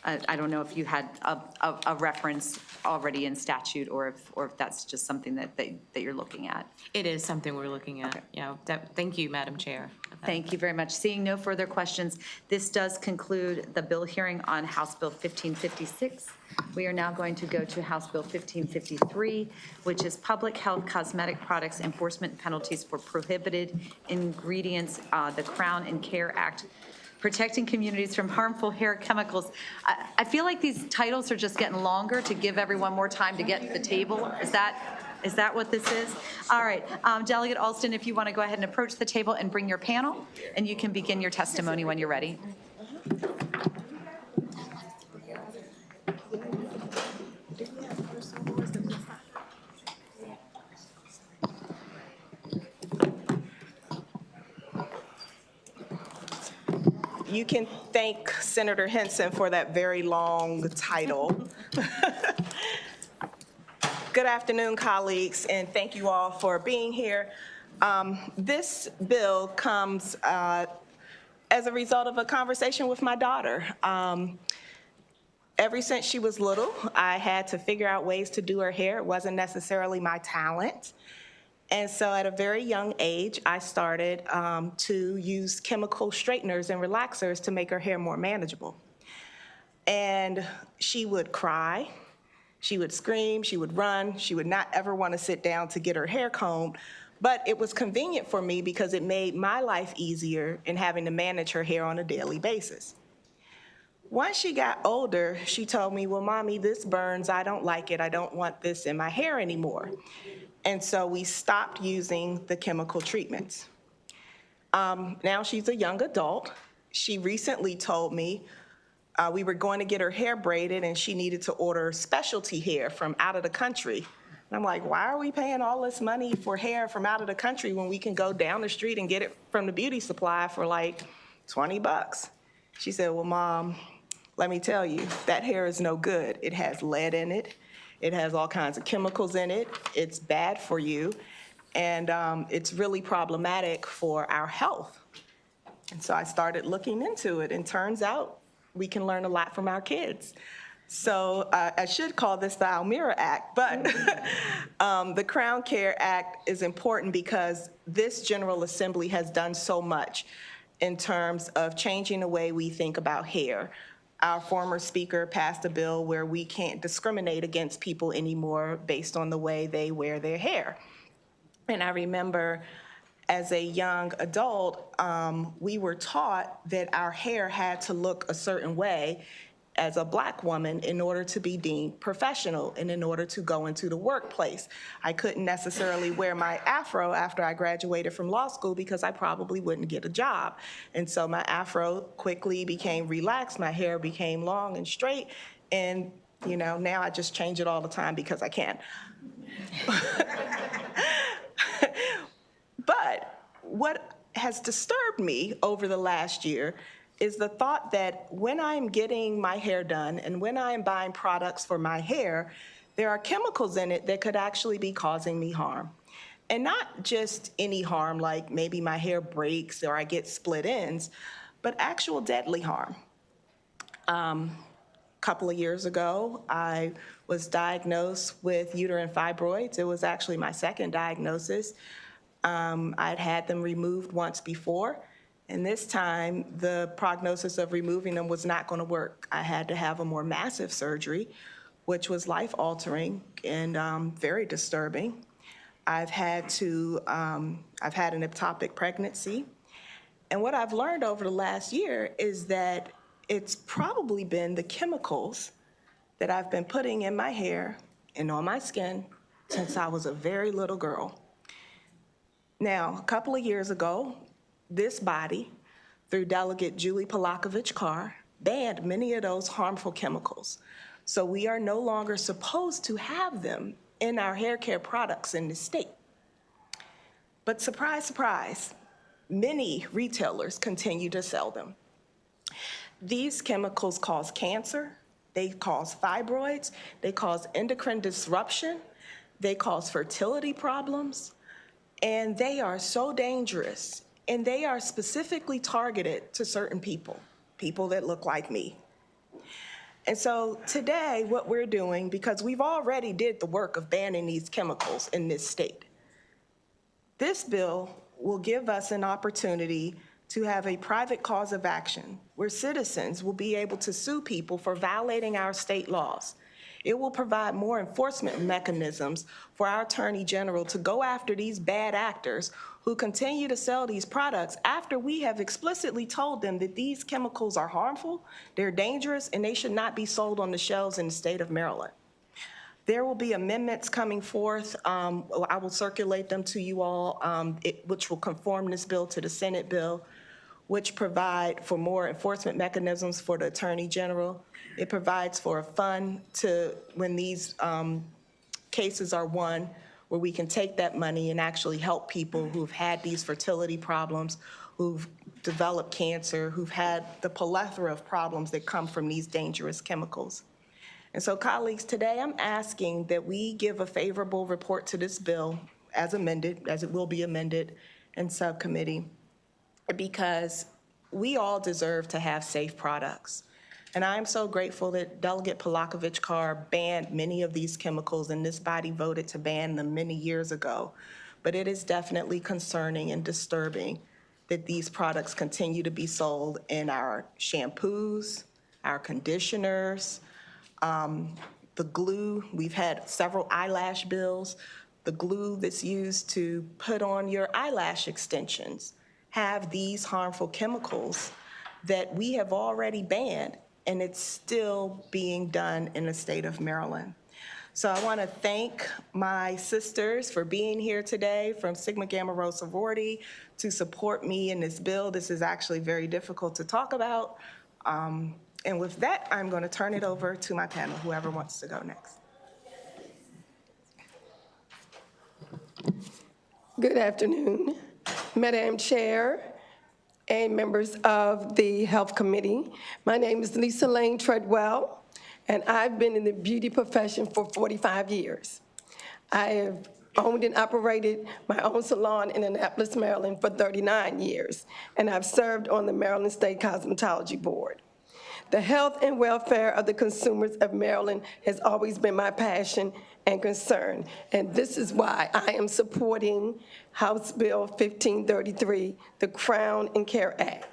I don't know if you had a reference already in statute, or if that's just something that you're looking at. It is something we're looking at. Okay. Yeah. Thank you, Madam Chair. Thank you very much. Seeing no further questions, this does conclude the bill hearing on House Bill 1556. We are now going to go to House Bill 1553, which is Public Health Cosmetic Products Enforcement Penalties for Prohibited Ingredients, the Crown and Care Act, protecting communities from harmful hair chemicals. I feel like these titles are just getting longer to give everyone more time to get to the table. Is that what this is? All right, Delegate Alston, if you want to go ahead and approach the table and bring your panel, and you can begin your testimony when you're ready. you can thank Senator Henson for that very long title. Good afternoon, colleagues, and thank you all for being here. This bill comes as a result of a conversation with my daughter. Ever since she was little, I had to figure out ways to do her hair. It wasn't necessarily my talent. And so at a very young age, I started to use chemical straighteners and relaxers to make her hair more manageable. And she would cry, she would scream, she would run, she would not ever want to sit down to get her hair combed. But it was convenient for me because it made my life easier in having to manage her hair on a daily basis. Once she got older, she told me, well, Mommy, this burns, I don't like it, I don't want this in my hair anymore. And so we stopped using the chemical treatments. Now she's a young adult. She recently told me we were going to get her hair braided and she needed to order specialty hair from out of the country. And I'm like, why are we paying all this money for hair from out of the country when we can go down the street and get it from the beauty supply for like 20 bucks? She said, well, Mom, let me tell you, that hair is no good. It has lead in it. It has all kinds of chemicals in it. It's bad for you. And it's really problematic for our health. And so I started looking into it, and turns out we can learn a lot from our kids. So I should call this the Almira Act, but the Crown Care Act is important because this General Assembly has done so much in terms of changing the way we think about hair. Our former speaker passed a bill where we can't discriminate against people anymore based on the way they wear their hair. And I remember as a young adult, we were taught that our hair had to look a certain way as a Black woman in order to be deemed professional and in order to go into the workplace. I couldn't necessarily wear my afro after I graduated from law school because I probably wouldn't get a job. And so my afro quickly became relaxed, my hair became long and straight, and you know, now I just change it all the time because I can. But what has disturbed me over the last year is the thought that when I'm getting my hair done and when I'm buying products for my hair, there are chemicals in it that could actually be causing me harm. And not just any harm, like maybe my hair breaks or I get split ends, but actual deadly harm. A couple of years ago, I was diagnosed with uterine fibroids. It was actually my second diagnosis. I'd had them removed once before. And this time, the prognosis of removing them was not going to work. I had to have a more massive surgery, which was life-altering and very disturbing. I've had an ectopic pregnancy. And what I've learned over the last year is that it's probably been the chemicals that I've been putting in my hair and on my skin since I was a very little girl. Now, a couple of years ago, this body, through Delegate Julie Polakovich-Carr, banned many of those harmful chemicals. So we are no longer supposed to have them in our hair care products in the state. But surprise, surprise, many retailers continue to sell them. These chemicals cause cancer, they cause fibroids, they cause endocrine disruption, they cause fertility problems, and they are so dangerous. And they are specifically targeted to certain people, people that look like me. And so today, what we're doing, because we've already did the work of banning these chemicals in this state, this bill will give us an opportunity to have a private cause of action where citizens will be able to sue people for violating our state laws. It will provide more enforcement mechanisms for our Attorney General to go after these bad actors who continue to sell these products after we have explicitly told them that these chemicals are harmful, they're dangerous, and they should not be sold on the shelves in the state of Maryland. There will be amendments coming forth. I will circulate them to you all, which will conform this bill to the Senate bill, which provide for more enforcement mechanisms for the Attorney General. It provides for a fund to, when these cases are won, where we can take that money and actually help people who've had these fertility problems who've developed cancer, who've had the plethora of problems that come from these dangerous chemicals. And so, colleagues, today I'm asking that we give a favorable report to this bill as amended, as it will be amended in subcommittee, because we all deserve to have safe products. And I am so grateful that Delegate Polakovich-Carr banned many of these chemicals, and this body voted to ban them many years ago. But it is definitely concerning and disturbing that these products continue to be sold in our shampoos, our conditioners, the glue. We've had several eyelash bills. The glue that's used to put on your eyelash extensions have these harmful chemicals that we have already banned, and it's still being done in the state of Maryland. So I want to thank my sisters for being here today from Sigma Gamma Rho sorority to support me in this bill. This is actually very difficult to talk about. And with that, I'm going to turn it over to my panel, whoever wants to go next. Good afternoon, Madam Chair and members of the Health Committee. My name is Lisa Lane Treadwell, and I've been in the beauty profession for 45 years. I have owned and operated my own salon in Annapolis, Maryland for 39 years, and I've served on the Maryland State Cosmetology Board. The health and welfare of the consumers of Maryland has always been my passion and concern, and this is why I am supporting House Bill 1533, the Crown and Care Act.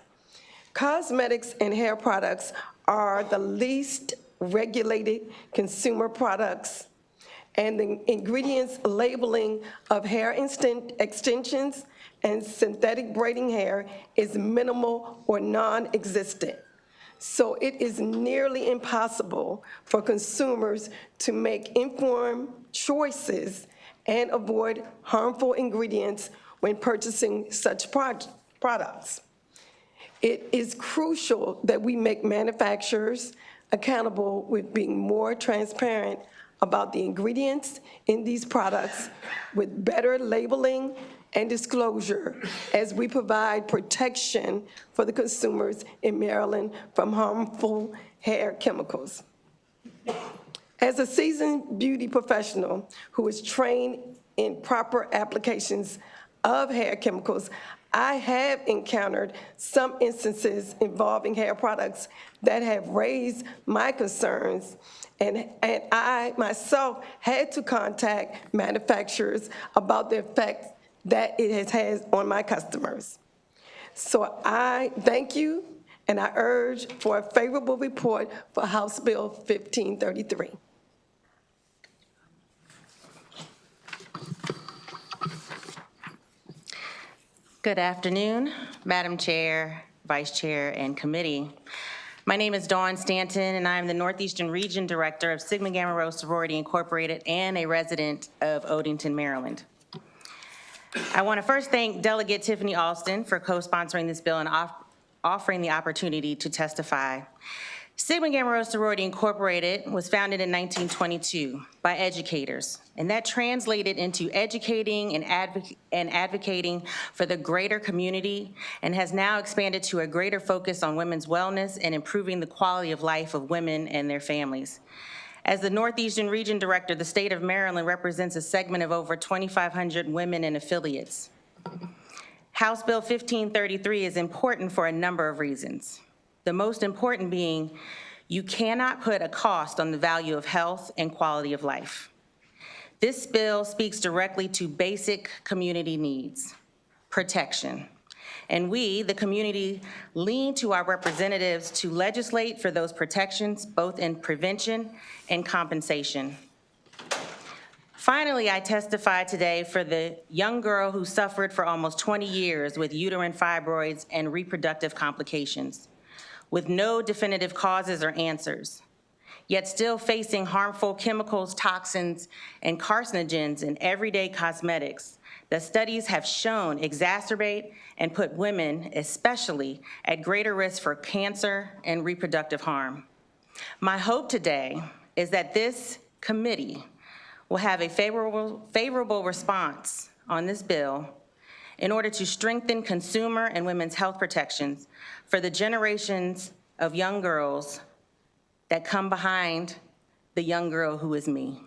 Cosmetics and hair products are the least regulated consumer products, and the ingredients labeling of hair extensions and synthetic braiding hair is minimal or non-existent. So it is nearly impossible for consumers to make informed choices and avoid harmful ingredients when purchasing such products. It is crucial that we make manufacturers accountable with being more transparent about the ingredients in these products with better labeling and disclosure as we provide protection for the consumers in Maryland from harmful hair chemicals. As a seasoned beauty professional who is trained in proper applications of hair chemicals, I have encountered some instances involving hair products that have raised my concerns, and I myself had to contact manufacturers about the effects that it has on my customers. So I thank you, and I urge for a favorable report for House Bill 1533. Good afternoon, Madam Chair, Vice Chair, and committee. My name is Dawn Stanton, and I am the Northeastern Region Director of Sigma Gamma Rho Sorority Incorporated and a resident of Odenton, Maryland. I want to first thank Delegate Tiffany Alston for co-sponsoring this bill and offering the opportunity to testify. Sigma Gamma Rho Sorority Incorporated was founded in 1922 by educators, and that translated into educating and advocating for the greater community, and has now expanded to a greater focus on women's wellness and improving the quality of life of women and their families. As the Northeastern Region Director, the state of Maryland represents a segment of over 2,500 women and affiliates. House Bill 1533 is important for a number of reasons. The most important being, you cannot put a cost on the value of health and quality of life. This bill speaks directly to basic community needs, protection. And we, the community, lean to our representatives to legislate for those protections, both in prevention and compensation. Finally, I testify today for the young girl who suffered for almost 20 years with uterine fibroids and reproductive complications, with no definitive causes or answers, yet still facing harmful chemicals, toxins, and carcinogens in everyday cosmetics that studies have shown exacerbate and put women, especially, at greater risk for cancer and reproductive harm. My hope today is that this committee will have a favorable response on this bill in order to strengthen consumer and women's health protections for the generations of young girls that come behind the young girl who is me.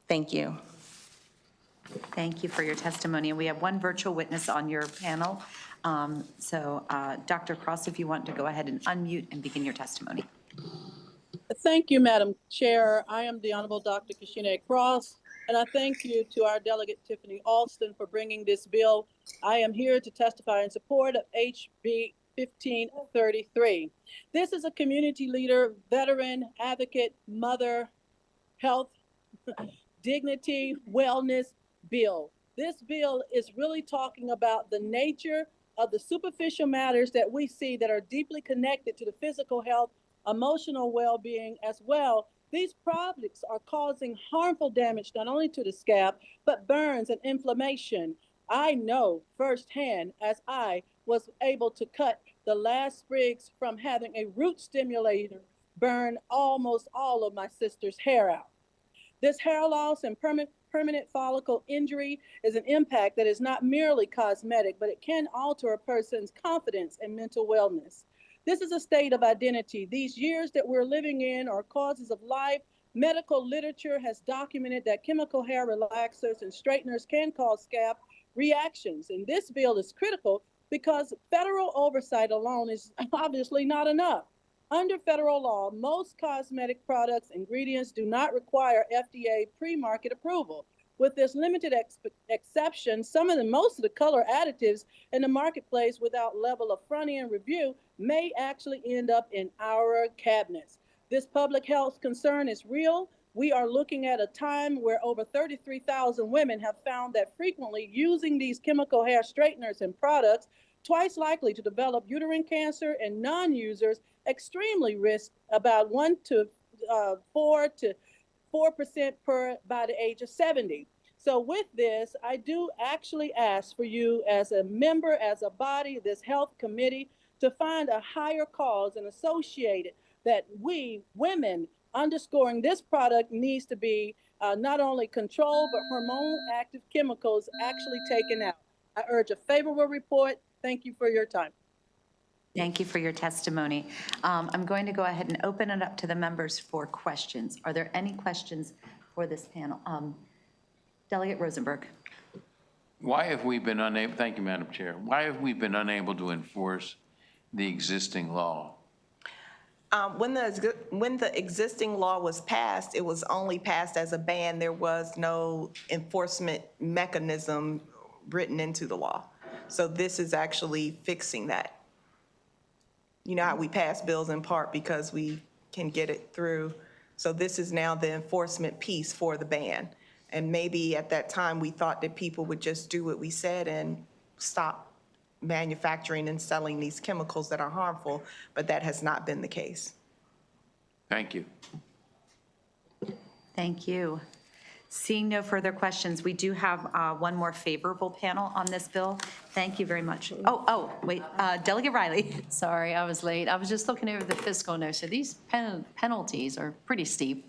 Thank you. Thank you for your testimony. And we have one virtual witness on your panel. Dr. Cross, if you want to go ahead and unmute and begin your testimony. Thank you, Madam Chair. I am the Honorable Dr. Kashina Cross, and I thank you to our Delegate Tiffany Alston for bringing this bill. I am here to testify in support of HB 1533. This is a community leader, veteran, advocate, mother, health, dignity, wellness bill. This bill is really talking about the nature of the superficial matters that we see that are deeply connected to the physical health, emotional well-being as well. These products are causing harmful damage not only to the scalp, but burns and inflammation. I know firsthand, as I was able to cut the last sprigs from having a root stimulator burn almost all of my sister's hair out. This hair loss and permanent follicle injury is an impact that is not merely cosmetic, but it can alter a person's confidence and mental wellness. This is a state of identity. These years that we're living in are causes of life. Medical literature has documented that chemical hair relaxers and straighteners can cause scalp reactions. And this bill is critical because federal oversight alone is obviously not enough. Under federal law, most cosmetic products ingredients do not require FDA pre-market approval. With this limited exception, most of the color additives in the marketplace without level of front-end review may actually end up in our cabinets. This public health concern is real. We are looking at a time where over 33,000 women have found that frequently using these chemical hair straighteners and products twice likely to develop uterine cancer, and non-users extremely risk about 1 to 4% by the age of 70. So with this, I do actually ask for you as a member, as a body, this health committee, to find a higher cause and associate it that we, women, underscoring this product needs to be not only controlled, but hormone active chemicals actually taken out. I urge a favorable report. Thank you for your time. Thank you for your testimony. I'm going to go ahead and open it up to the members for questions. Are there any questions for this panel? Delegate Rosenberg. Why have we been unable, thank you, Madam Chair, why have we been unable to enforce the existing law? When the existing law was passed, it was only passed as a ban. There was no enforcement mechanism written into the law. So this is actually fixing that. You know how we pass bills in part because we can get it through. So this is now the enforcement piece for the ban. And maybe at that time, we thought that people would just do what we said and stop manufacturing and selling these chemicals that are harmful, but that has not been the case. Thank you. Thank you. Seeing no further questions, we do have one more favorable panel on this bill. Thank you very much. Wait, Delegate Riley. Sorry, I was late. I was just looking over the fiscal note. So these penalties are pretty steep.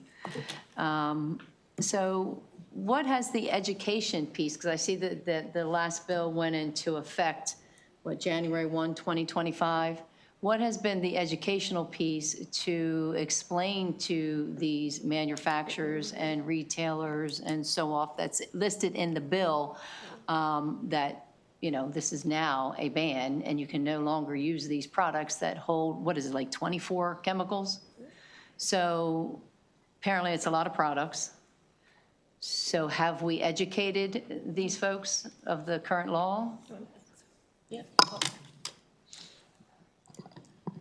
So what has the education piece, because I see that the last bill went into effect, January 1, 2025? What has been the educational piece to explain to these manufacturers and retailers and so on that's listed in the bill that, this is now a ban and you can no longer use these products that hold, 24 chemicals? So apparently it's a lot of products. So have we educated these folks of the current law? Yeah.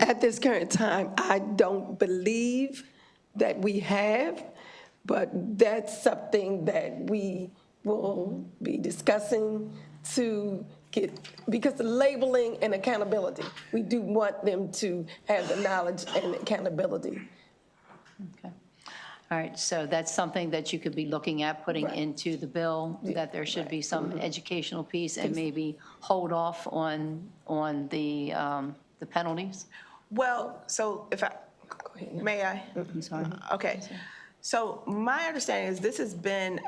At this current time, I don't believe that we have, but that's something that we will be discussing to get, because the labeling and accountability, we do want them to have the knowledge and accountability. Okay. All right, so that's something that you could be looking at putting into the bill, that there should be some educational piece and maybe hold off on the penalties? Well, so if I, may I? I'm sorry. Okay. So my understanding is this has been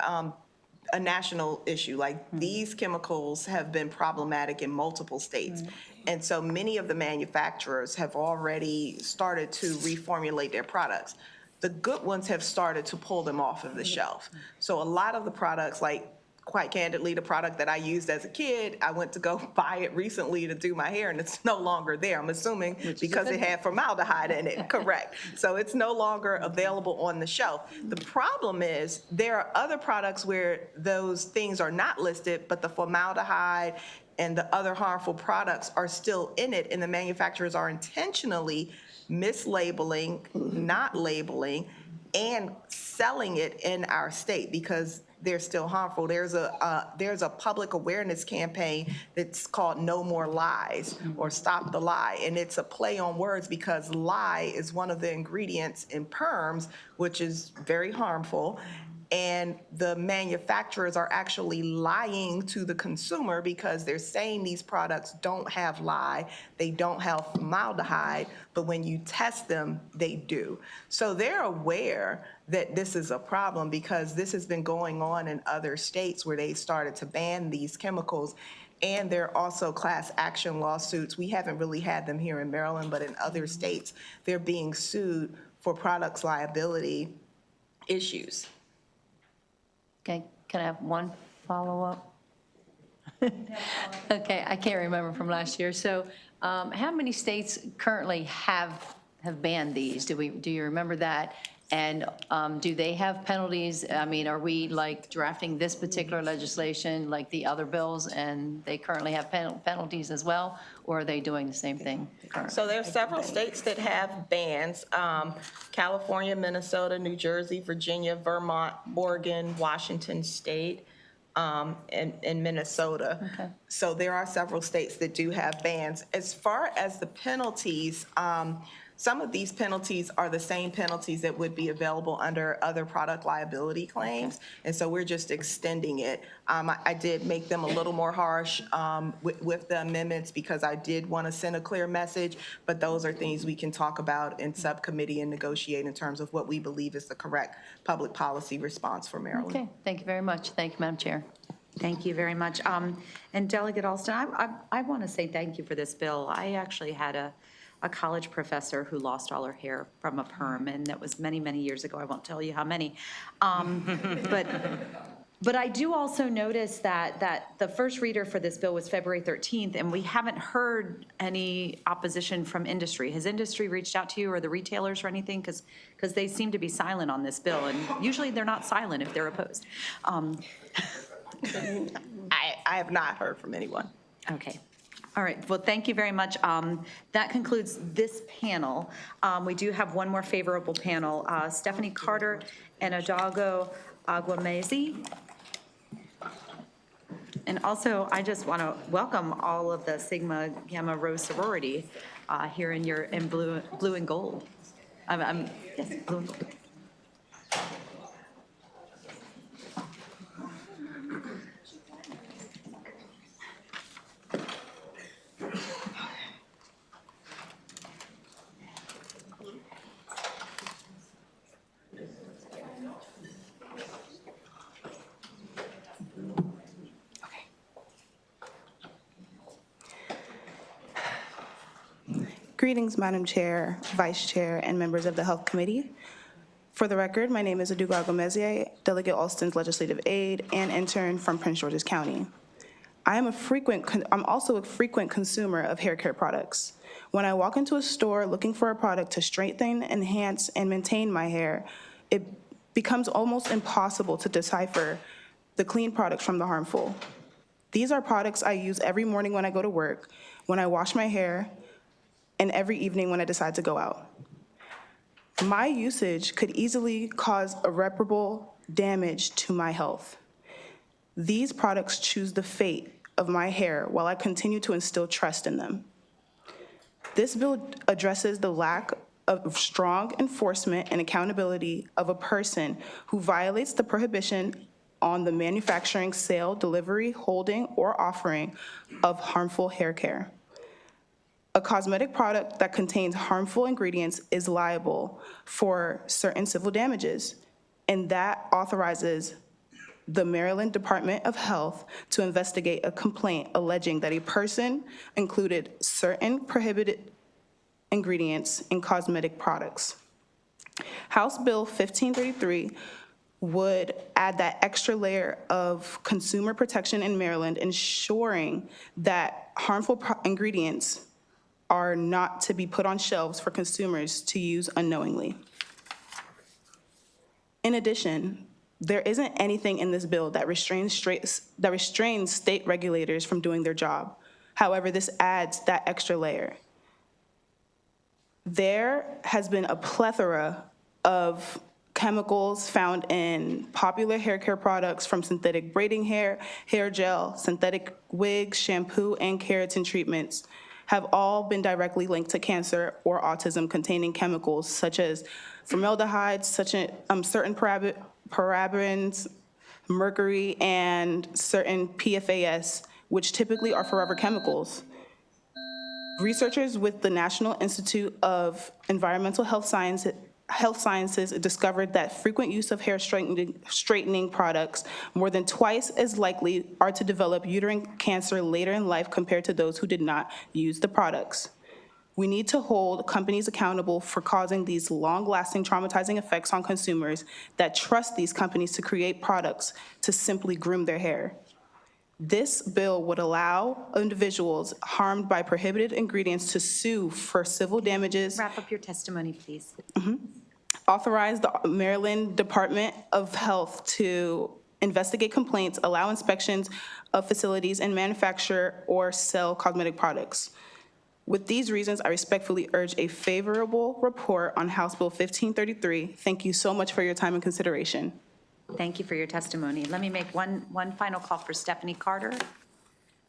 a national issue. Like, these chemicals have been problematic in multiple states. And so many of the manufacturers have already started to reformulate their products. The good ones have started to pull them off of the shelf. So a lot of the products, like, quite candidly, the product that I used as a kid, I went to go buy it recently to do my hair, and it's no longer there. I'm assuming because it had formaldehyde in it, correct. So it's no longer available on the shelf. The problem is there are other products where those things are not listed, but the formaldehyde and the other harmful products are still in it, and the manufacturers are intentionally mislabeling, not labeling, and selling it in our state because they're still harmful. There's a public awareness campaign that's called No More Lies or Stop the Lie. And it's a play on words because lye is one of the ingredients in perms, which is very harmful. And the manufacturers are actually lying to the consumer because they're saying these products don't have lye, they don't have formaldehyde, but when you test them, they do. So they're aware that this is a problem because this has been going on in other states where they started to ban these chemicals. And there are also class action lawsuits. We haven't really had them here in Maryland, but in other states, they're being sued for products liability issues. Okay, can I have one follow-up? Okay, I can't remember from last year. So how many states currently have banned these? Do you remember that? And do they have penalties? I mean, are we like drafting this particular legislation like the other bills and they currently have penalties as well? Or are they doing the same thing currently? So there are several states that have bans, California, Minnesota, New Jersey, Virginia, Vermont, Oregon, Washington State, and Minnesota. Okay. So there are several states that do have bans. As far as the penalties, some of these penalties are the same penalties that would be available under other product liability claims. And so we're just extending it. I did make them a little more harsh with the amendments because I did want to send a clear message, but those are things we can talk about in subcommittee and negotiate in terms of what we believe is the correct public policy response for Maryland. Okay, thank you very much. Thank you, Madam Chair. Thank you very much. And Delegate Alston, I want to say thank you for this bill. I actually had a college professor who lost all her hair from a perm, and that was many, many years ago. I won't tell you how many. But I do also notice that the first reader for this bill was February 13th, and we haven't heard any opposition from industry. Has industry reached out to you or the retailers or anything? Because they seem to be silent on this bill, and usually they're not silent if they're opposed. I have not heard from anyone. Okay. All right, well, thank you very much. That concludes this panel. We do have one more favorable panel, Stephanie Carter and Adago Aguamezi. And also, I just want to welcome all of the Sigma Gamma Rho sorority here in blue and gold. Yes, blue and gold. Greetings, Madam Chair, Vice Chair, and members of the Health Committee. For the record, my name is Adugo Agomezie, Delegate Alston's legislative aide and intern from Prince George's County. I'm also a frequent consumer of hair care products. When I walk into a store looking for a product to strengthen, enhance, and maintain my hair, it becomes almost impossible to decipher the clean products from the harmful. These are products I use every morning when I go to work, when I wash my hair, and every evening when I decide to go out. My usage could easily cause irreparable damage to my health. These products choose the fate of my hair while I continue to instill trust in them. This bill addresses the lack of strong enforcement and accountability of a person who violates the prohibition on the manufacturing, sale, delivery, holding, or offering of harmful hair care. A cosmetic product that contains harmful ingredients is liable for certain civil damages, and that authorizes the Maryland Department of Health to investigate a complaint alleging that a person included certain prohibited ingredients in cosmetic products. House Bill 1533 would add that extra layer of consumer protection in Maryland, ensuring that harmful ingredients are not to be put on shelves for consumers to use unknowingly. In addition, there isn't anything in this bill that restrains state regulators from doing their job. However, this adds that extra layer. There has been a plethora of chemicals found in popular hair care products, from synthetic braiding hair, hair gel, synthetic wigs, shampoo, and keratin treatments, have all been directly linked to cancer or autism, containing chemicals such as formaldehyde, certain parabens, mercury, and certain PFAS, which typically are forever chemicals. Researchers with the National Institute of Environmental Health Sciences discovered that frequent use of hair straightening products more than twice as likely are to develop uterine cancer later in life compared to those who did not use the products. We need to hold companies accountable for causing these long-lasting traumatizing effects on consumers that trust these companies to create products to simply groom their hair. This bill would allow individuals harmed by prohibited ingredients to sue for civil damages. Wrap up your testimony, please. Authorize the Maryland Department of Health to investigate complaints, allow inspections of facilities, and manufacture or sell cosmetic products. With these reasons, I respectfully urge a favorable report on House Bill 1533. Thank you so much for your time and consideration. Thank you for your testimony. Let me make one final call for Stephanie Carter.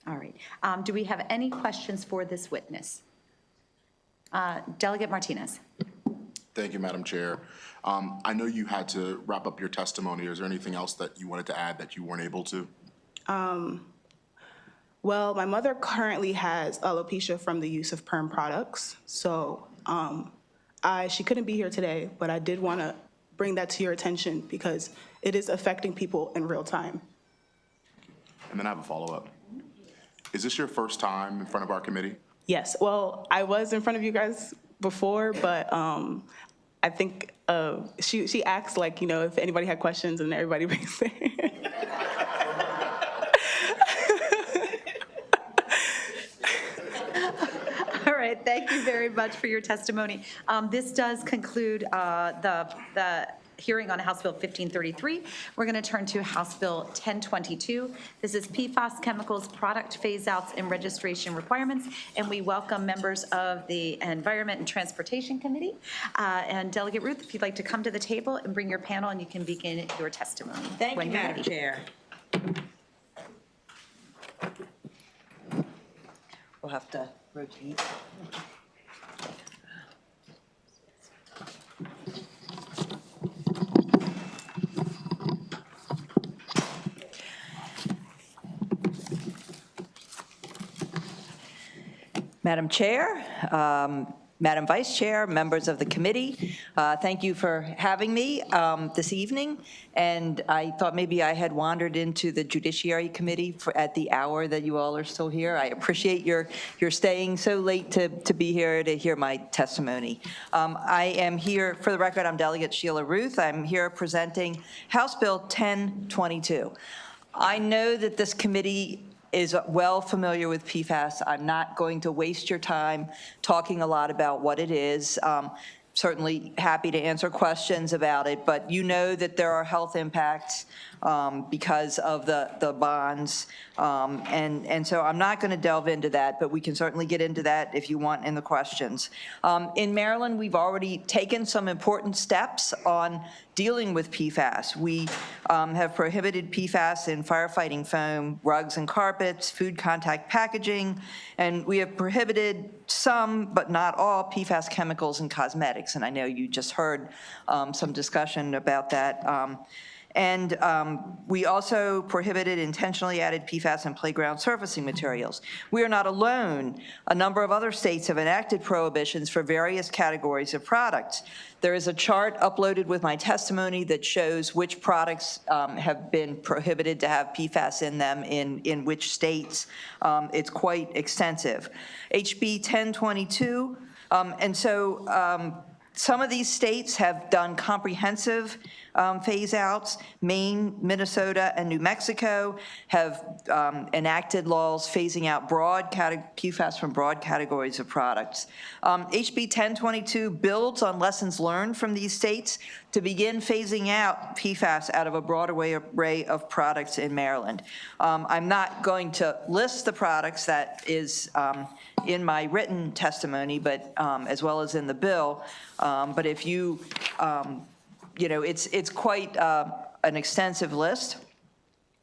All right. Do we have any questions for this witness? Delegate Martinez. Thank you, Madam Chair. I know you had to wrap up your testimony. Is there anything else that you wanted to add that you weren't able to? Well, my mother currently has alopecia from the use of perm products. So she couldn't be here today, but I did want to bring that to your attention because it is affecting people in real time. And then I have a follow-up. Is this your first time in front of our committee? Yes, well, I was in front of you guys before, but I think she asked, like, you know, if anybody had questions, and everybody brings their hand. All right, thank you very much for your testimony. This does conclude the hearing on House Bill 1533. We're going to turn to House Bill 1022. This is PFAS chemicals, product phase-outs, and registration requirements. And we welcome members of the Environment and Transportation Committee. And Delegate Ruth, if you'd like to come to the table and bring your panel, and you can begin your testimony. Thank you, Madam Chair. We'll have to rotate. Madam Chair, Madam Vice Chair, members of the committee, thank you for having me this evening. And I thought maybe I had wandered into the Judiciary Committee at the hour that you all are still here. I appreciate your staying so late to be here to hear my testimony. I am here, for the record, I'm Delegate Sheila Ruth. I'm here presenting House Bill 1022. I know that this committee is well familiar with PFAS. I'm not going to waste your time talking a lot about what it is. Certainly happy to answer questions about it, but you know that there are health impacts because of the bonds. And so I'm not going to delve into that, but we can certainly get into that if you want in the questions. In Maryland, we've already taken some important steps on dealing with PFAS. We have prohibited PFAS in firefighting foam, rugs and carpets, food contact packaging, and we have prohibited some, but not all, PFAS chemicals in cosmetics. And I know you just heard some discussion about that. And we also prohibited intentionally added PFAS in playground surfacing materials. We are not alone. A number of other states have enacted prohibitions for various categories of products. There is a chart uploaded with my testimony that shows which products have been prohibited to have PFAS in them in which states. It's quite extensive. HB 1022, and so some of these states have done comprehensive phase-outs. Maine, Minnesota, and New Mexico have enacted laws phasing out PFAS from broad categories of products. HB 1022 builds on lessons learned from these states to begin phasing out PFAS out of a broad array of products in Maryland. I'm not going to list the products that is in my written testimony, but as well as in the bill. But if you, it's quite an extensive list.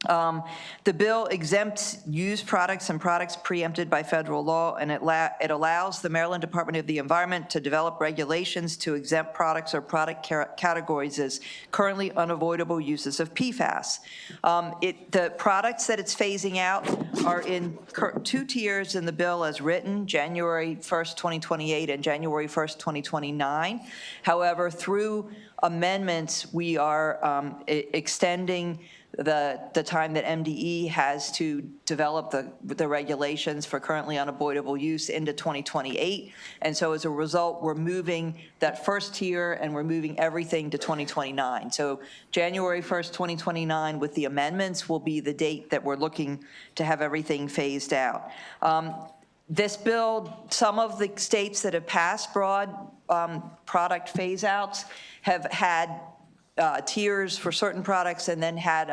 The bill exempts used products and products preempted by federal law, and it allows the Maryland Department of the Environment to develop regulations to exempt products or product categories as currently unavoidable uses of PFAS. The products that it's phasing out are in 2 tiers in the bill as written, January 1st, 2028 and January 1st, 2029. However, through amendments, we are extending the time that MDE has to develop the regulations for currently unavoidable use into 2028. And so as a result, we're moving that first tier and we're moving everything to 2029. So January 1st, 2029 with the amendments will be the date that we're looking to have everything phased out. This bill, some of the states that have passed broad product phase-outs have had tiers for certain products and then had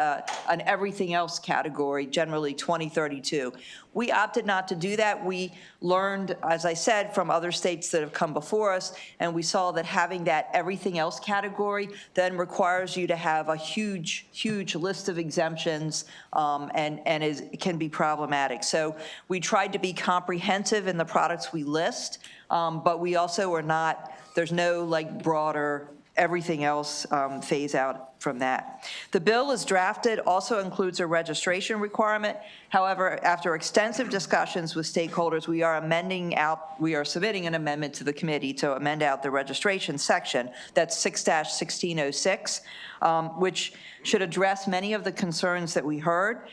an everything else category, generally 2032. We opted not to do that. We learned, as I said, from other states that have come before us, and we saw that having that everything else category then requires you to have a huge, huge list of exemptions and can be problematic. So we tried to be comprehensive in the products we list, but we also are not, there's no like broader everything else phase out from that. The bill as drafted also includes a registration requirement. However, after extensive discussions with stakeholders, we are submitting an amendment to the committee to amend out the registration section. That's 6-1606, which should address many of the concerns that we heard.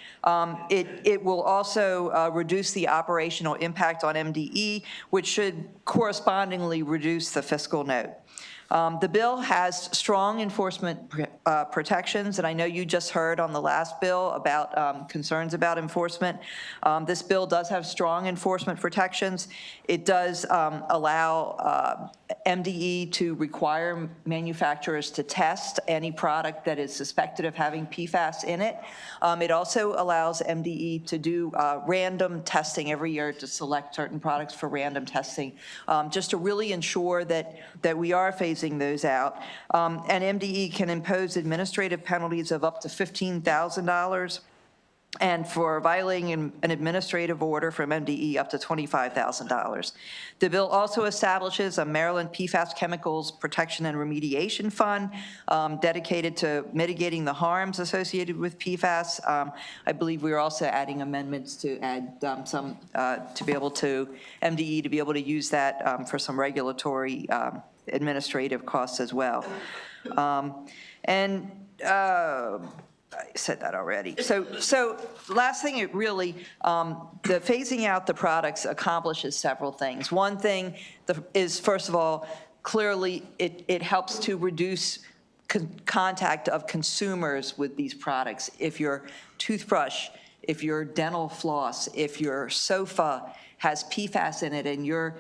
It will also reduce the operational impact on MDE, which should correspondingly reduce the fiscal note. The bill has strong enforcement protections, and I know you just heard on the last bill about concerns about enforcement. This bill does have strong enforcement protections. It does allow MDE to require manufacturers to test any product that is suspected of having PFAS in it. It also allows MDE to do random testing every year to select certain products for random testing, just to really ensure that we are phasing those out. And MDE can impose administrative penalties of up to $15,000. And for violating an administrative order from MDE, up to $25,000. The bill also establishes a Maryland PFAS Chemicals Protection and Remediation Fund dedicated to mitigating the harms associated with PFAS. I believe we are also adding amendments to add some, to be able to, MDE to be able to use that for some regulatory administrative costs as well. I said that already. So last thing, it really, the phasing out the products accomplishes several things. One thing is, first of all, clearly it helps to reduce contact of consumers with these products. If your toothbrush, if your dental floss, if your sofa has PFAS in it and you're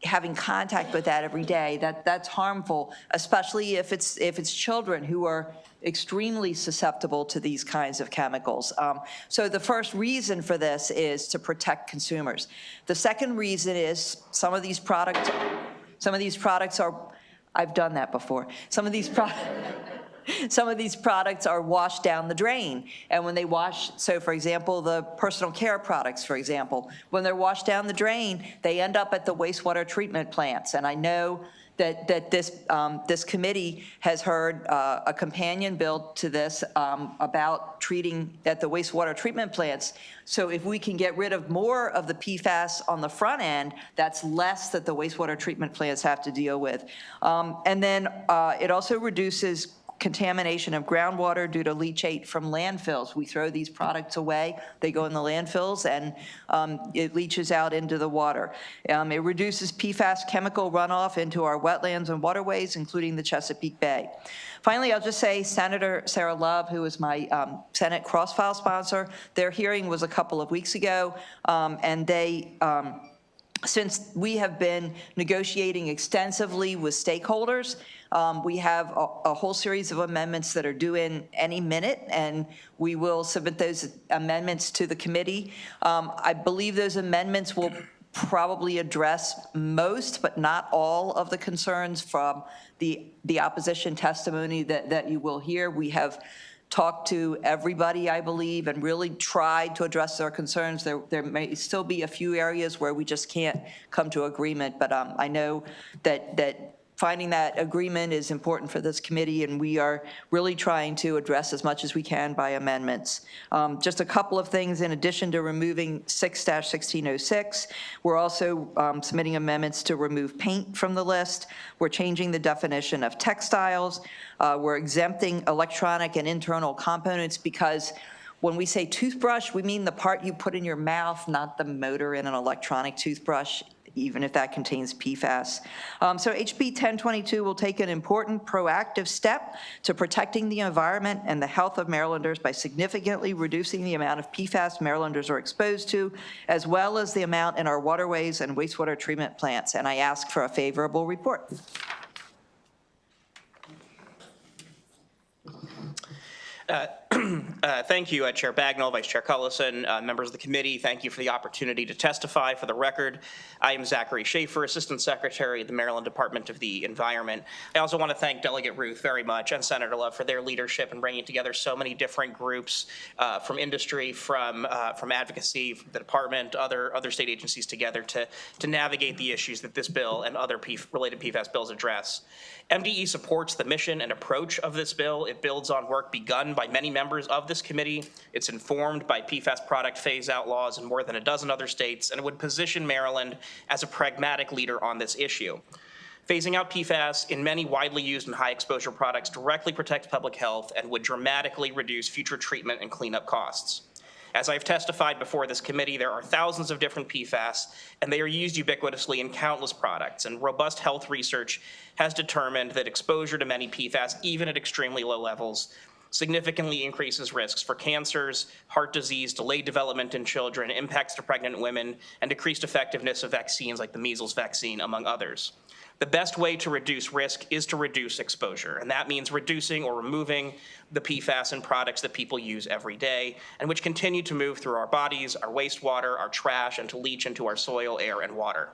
having contact with that every day, that's harmful, especially if it's children who are extremely susceptible to these kinds of chemicals. So the first reason for this is to protect consumers. The second reason is some of these products are, I've done that before. Some of these products, some of these products are washed down the drain. And when they wash, so for example, the personal care products, for example, when they're washed down the drain, they end up at the wastewater treatment plants. And I know that this committee has heard a companion bill to this about treating at the wastewater treatment plants. So if we can get rid of more of the PFAS on the front end, that's less that the wastewater treatment plants have to deal with. And then it also reduces contamination of groundwater due to leachate from landfills. We throw these products away, they go in the landfills, and it leaches out into the water. It reduces PFAS chemical runoff into our wetlands and waterways, including the Chesapeake Bay. Finally, I'll just say Senator Sarah Love, who is my Senate cross-file sponsor, their hearing was a couple of weeks ago, and they, since we have been negotiating extensively with stakeholders, we have a whole series of amendments that are due in any minute, and we will submit those amendments to the committee. I believe those amendments will probably address most, but not all, of the concerns from the opposition testimony that you will hear. We have talked to everybody, I believe, and really tried to address their concerns. There may still be a few areas where we just can't come to agreement, but I know that finding that agreement is important for this committee, and we are really trying to address as much as we can by amendments. Just a couple of things in addition to removing 6-1606. We're also submitting amendments to remove paint from the list. We're changing the definition of textiles. We're exempting electronic and internal components because when we say toothbrush, we mean the part you put in your mouth, not the motor in an electronic toothbrush, even if that contains PFAS. So HB 1022 will take an important proactive step to protecting the environment and the health of Marylanders by significantly reducing the amount of PFAS Marylanders are exposed to, as well as the amount in our waterways and wastewater treatment plants. And I ask for a favorable report. Thank you, Chair Bagnall, Vice Chair Cullison, members of the committee. Thank you for the opportunity to testify. For the record, I am Zachary Schaefer, Assistant Secretary of the Maryland Department of the Environment. I also want to thank Delegate Ruth very much and Senator Love for their leadership in bringing together so many different groups from industry, from advocacy, from the department, other state agencies together to navigate the issues that this bill and other related PFAS bills address. MDE supports the mission and approach of this bill. It builds on work begun by many members of this committee. It's informed by PFAS product phase-out laws in more than a dozen other states, and it would position Maryland as a pragmatic leader on this issue. Phasing out PFAS in many widely used and high-exposure products directly protects public health and would dramatically reduce future treatment and cleanup costs. As I've testified before this committee, there are thousands of different PFAS, and they are used ubiquitously in countless products. And robust health research has determined that exposure to many PFAS, even at extremely low levels, significantly increases risks for cancers, heart disease, delayed development in children, impacts to pregnant women, and decreased effectiveness of vaccines like the measles vaccine, among others. The best way to reduce risk is to reduce exposure, and that means reducing or removing the PFAS in products that people use every day and which continue to move through our bodies, our wastewater, our trash, and to leach into our soil, air, and water.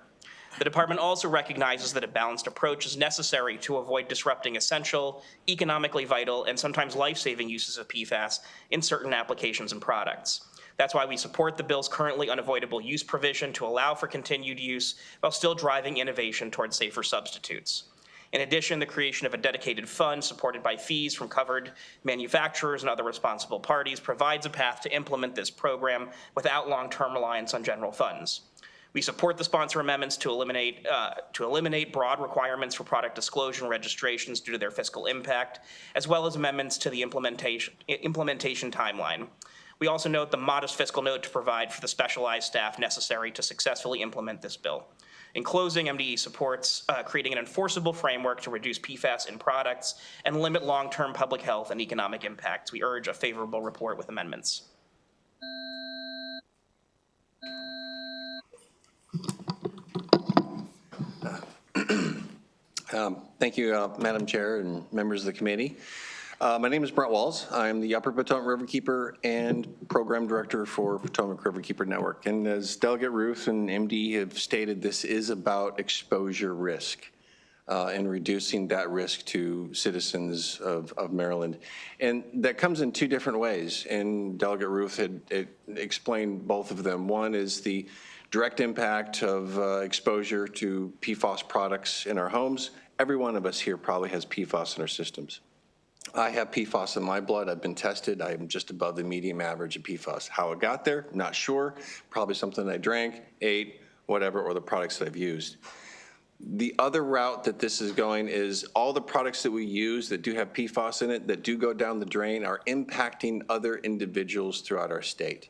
The department also recognizes that a balanced approach is necessary to avoid disrupting essential, economically vital, and sometimes life-saving uses of PFAS in certain applications and products. That's why we support the bill's currently unavoidable use provision to allow for continued use while still driving innovation towards safer substitutes. In addition, the creation of a dedicated fund supported by fees from covered manufacturers and other responsible parties provides a path to implement this program without long-term reliance on general funds. We support the sponsor amendments to eliminate broad requirements for product disclosure and registrations due to their fiscal impact, as well as amendments to the implementation timeline. We also note the modest fiscal note to provide for the specialized staff necessary to successfully implement this bill. In closing, MDE supports creating an enforceable framework to reduce PFAS in products and limit long-term public health and economic impacts. We urge a favorable report with amendments. Thank you, Madam Chair and members of the committee. My name is Brent Walls. I'm the Upper Potomac Riverkeeper and Program Director for Potomac Riverkeeper Network. And as Delegate Ruth and MD have stated, this is about exposure risk. and reducing that risk to citizens of Maryland. And that comes in two different ways, and Delegate Ruth had explained both of them. One is the direct impact of exposure to PFAS products in our homes. Every one of us here probably has PFAS in our systems. I have PFAS in my blood. I've been tested. I am just above the medium average of PFAS. How it got there, not sure. Probably something I drank, ate, whatever, or the products that I've used. The other route that this is going is all the products that we use that do have PFAS in it, that do go down the drain, are impacting other individuals throughout our state.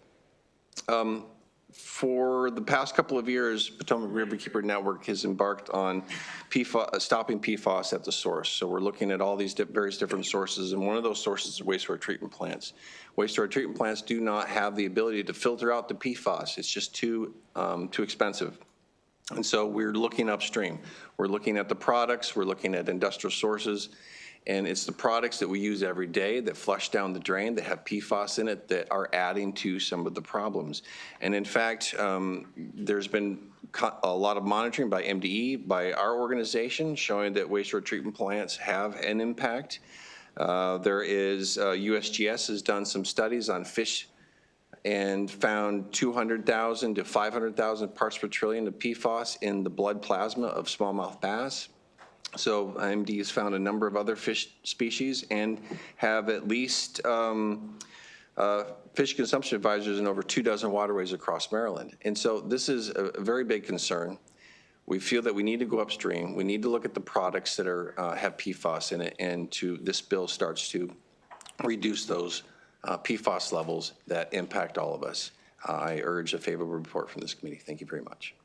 For the past couple of years, Potomac Riverkeeper Network has embarked on stopping PFAS at the source. So we're looking at all these various different sources, and one of those sources is wastewater treatment plants. Wastewater treatment plants do not have the ability to filter out the PFAS. It's just too expensive. And so we're looking upstream. We're looking at the products, we're looking at industrial sources, and it's the products that we use every day that flush down the drain, that have PFAS in it, that are adding to some of the problems. And in fact, there's been a lot of monitoring by MDE, by our organization, showing that wastewater treatment plants have an impact. USGS has done some studies on fish and found 200,000 to 500,000 parts per trillion of PFAS in the blood plasma of smallmouth bass. So MD has found a number of other fish species and have at least fish consumption advisors in over 24 waterways across Maryland. And so this is a very big concern. We feel that we need to go upstream. We need to look at the products that have PFAS in it, and this bill starts to reduce those PFAS levels that impact all of us. I urge a favorable report from this committee. Thank you very much.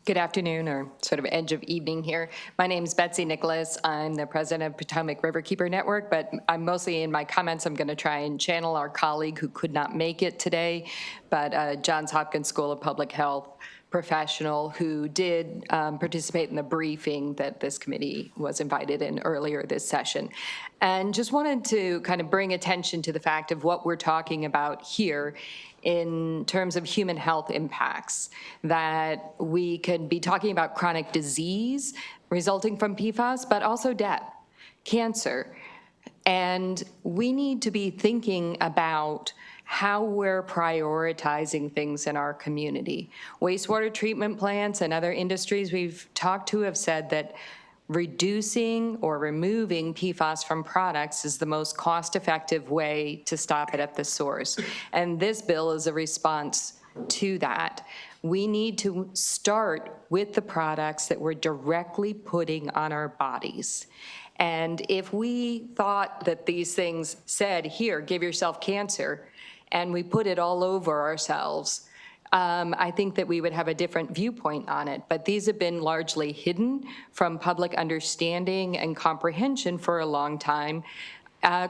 Good afternoon, or sort of edge of evening here. My name is Betsy Nicholas. I'm the president of Potomac Riverkeeper Network, but I'm mostly in my comments, I'm going to try and channel our colleague who could not make it today, but Johns Hopkins School of Public Health professional who did participate in the briefing that this committee was invited in earlier this session. And just wanted to kind of bring attention to the fact of what we're talking about here in terms of human health impacts, that we could be talking about chronic disease resulting from PFAS, but also death, cancer. And we need to be thinking about how we're prioritizing things in our community. Wastewater treatment plants and other industries we've talked to have said that reducing or removing PFAS from products is the most cost-effective way to stop it at the source. And this bill is a response to that. We need to start with the products that we're directly putting on our bodies. And if we thought that these things said, here, give yourself cancer, and we put it all over ourselves, I think that we would have a different viewpoint on it. But these have been largely hidden from public understanding and comprehension for a long time,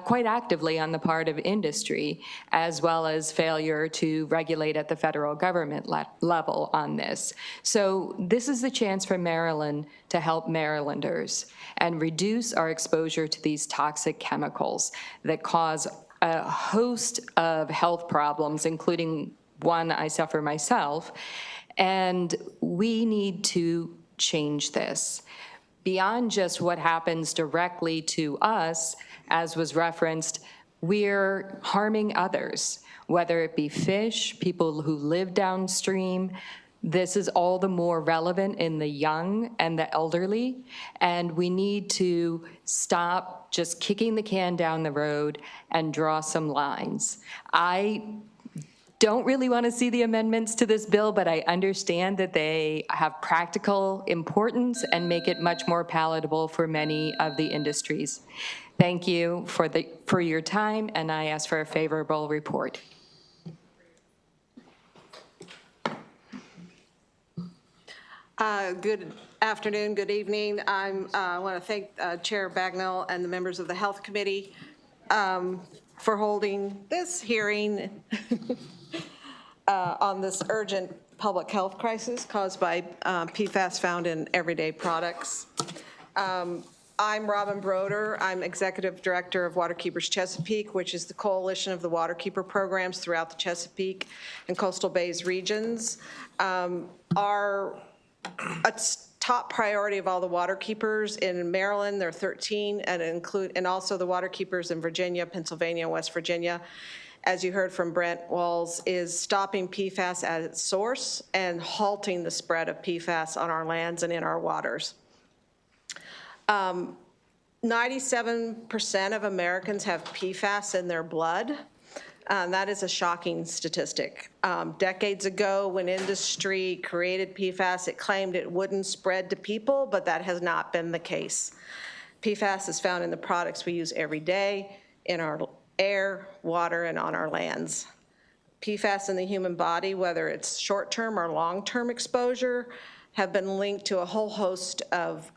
quite actively on the part of industry, as well as failure to regulate at the federal government level on this. So this is the chance for Maryland to help Marylanders and reduce our exposure to these toxic chemicals that cause a host of health problems, including one I suffer myself, and we need to change this. Beyond just what happens directly to us, as was referenced, we're harming others, whether it be fish, people who live downstream. This is all the more relevant in the young and the elderly, and we need to stop just kicking the can down the road and draw some lines. I don't really want to see the amendments to this bill, but I understand that they have practical importance and make it much more palatable for many of the industries. Thank you for your time, and I ask for a favorable report. Good afternoon, good evening. I want to thank Chair Bagnell and the members of the Health Committee for holding this hearing on this urgent public health crisis caused by PFAS found in everyday products. I'm Robin Broder. I'm Executive Director of Waterkeepers Chesapeake, which is the coalition of the waterkeeper programs throughout the Chesapeake and Coastal Bays regions. are a top priority of all the water keepers. In Maryland, there are 13, and also the water keepers in Virginia, Pennsylvania, and West Virginia, as you heard from Brent Walls, is stopping PFAS at its source and halting the spread of PFAS on our lands and in our waters. 97% of Americans have PFAS in their blood. That is a shocking statistic. Decades ago, when industry created PFAS, it claimed it wouldn't spread to people, but that has not been the case. PFAS is found in the products we use every day, in our air, water, and on our lands. PFAS in the human body, whether it's short-term or long-term exposure, have been linked to a whole host of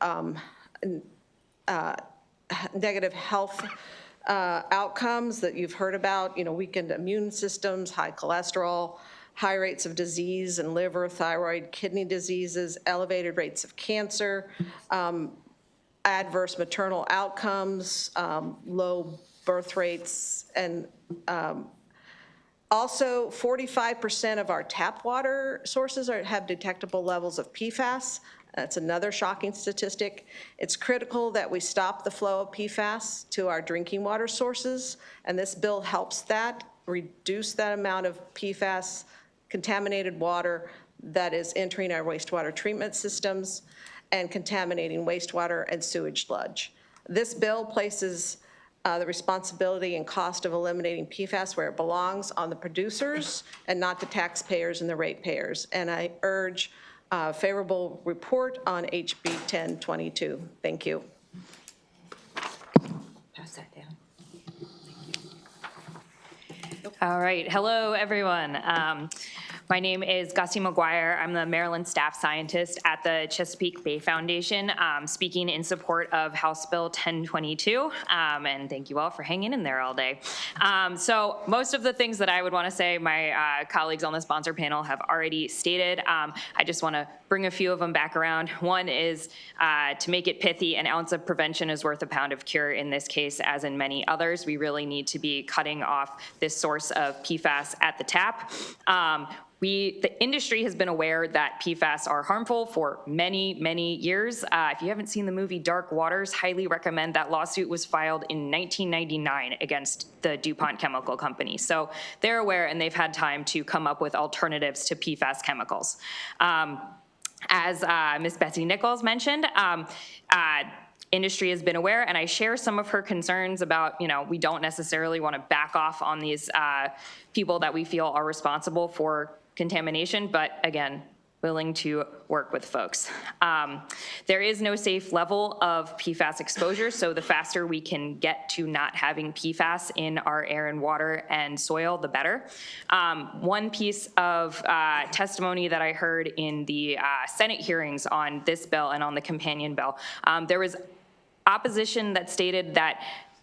negative health outcomes that you've heard about, weakened immune systems, high cholesterol, high rates of disease in liver, thyroid, kidney diseases, elevated rates of cancer, adverse maternal outcomes, low birth rates, and also 45% of our tap water sources have detectable levels of PFAS. That's another shocking statistic. It's critical that we stop the flow of PFAS to our drinking water sources, and this bill helps that, reduce that amount of PFAS contaminated water that is entering our wastewater treatment systems and contaminating wastewater and sewage sludge. This bill places the responsibility and cost of eliminating PFAS where it belongs on the producers and not the taxpayers and the ratepayers. And I urge favorable report on HB 1022. Thank you. Pass that down. All right. Hello, everyone. My name is Gussie McGuire. I'm the Maryland staff scientist at the Chesapeake Bay Foundation, speaking in support of House Bill 1022. And thank you all for hanging in there all day. So most of the things that I would want to say, my colleagues on the sponsor panel have already stated. I just want to bring a few of them back around. One is to make it pithy, an ounce of prevention is worth a pound of cure in this case, as in many others. We really need to be cutting off this source of PFAS at the tap. The industry has been aware that PFAS are harmful for many, many years. If you haven't seen the movie Dark Waters, highly recommend. That lawsuit was filed in 1999 against the DuPont Chemical Company. So they're aware, and they've had time to come up with alternatives to PFAS chemicals. As Ms. Betsy Nichols mentioned, industry has been aware, and I share some of her concerns about, we don't necessarily want to back off on these people that we feel are responsible for contamination, but again, willing to work with folks. There is no safe level of PFAS exposure, so the faster we can get to not having PFAS in our air and water and soil, the better. One piece of testimony that I heard in the Senate hearings on this bill and on the companion bill, there was opposition that stated that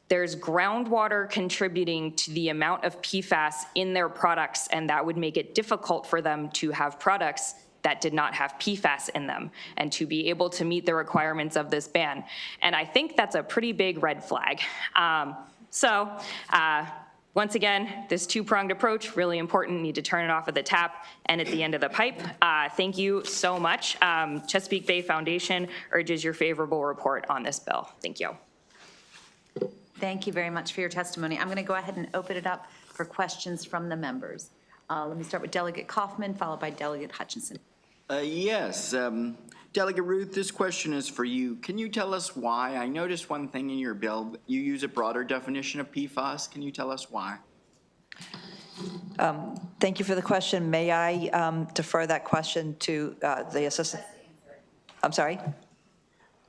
there's groundwater contributing to the amount of PFAS in their products, and that would make it difficult for them to have products that did not have PFAS in them and to be able to meet the requirements of this ban. And I think that's a pretty big red flag. Once again, this two-pronged approach, really important, need to turn it off at the tap and at the end of the pipe. Thank you so much. Chesapeake Bay Foundation urges your favorable report on this bill. Thank you. Thank you very much for your testimony. I'm going to go ahead and open it up for questions from the members. Let me start with Delegate Kaufman, followed by Delegate Hutchinson. Yes. Delegate Ruth, this question is for you. Can you tell us why? I noticed one thing in your bill. You use a broader definition of PFAS. Can you tell us why? Thank you for the question. May I defer that question to the assistant? I'm sorry?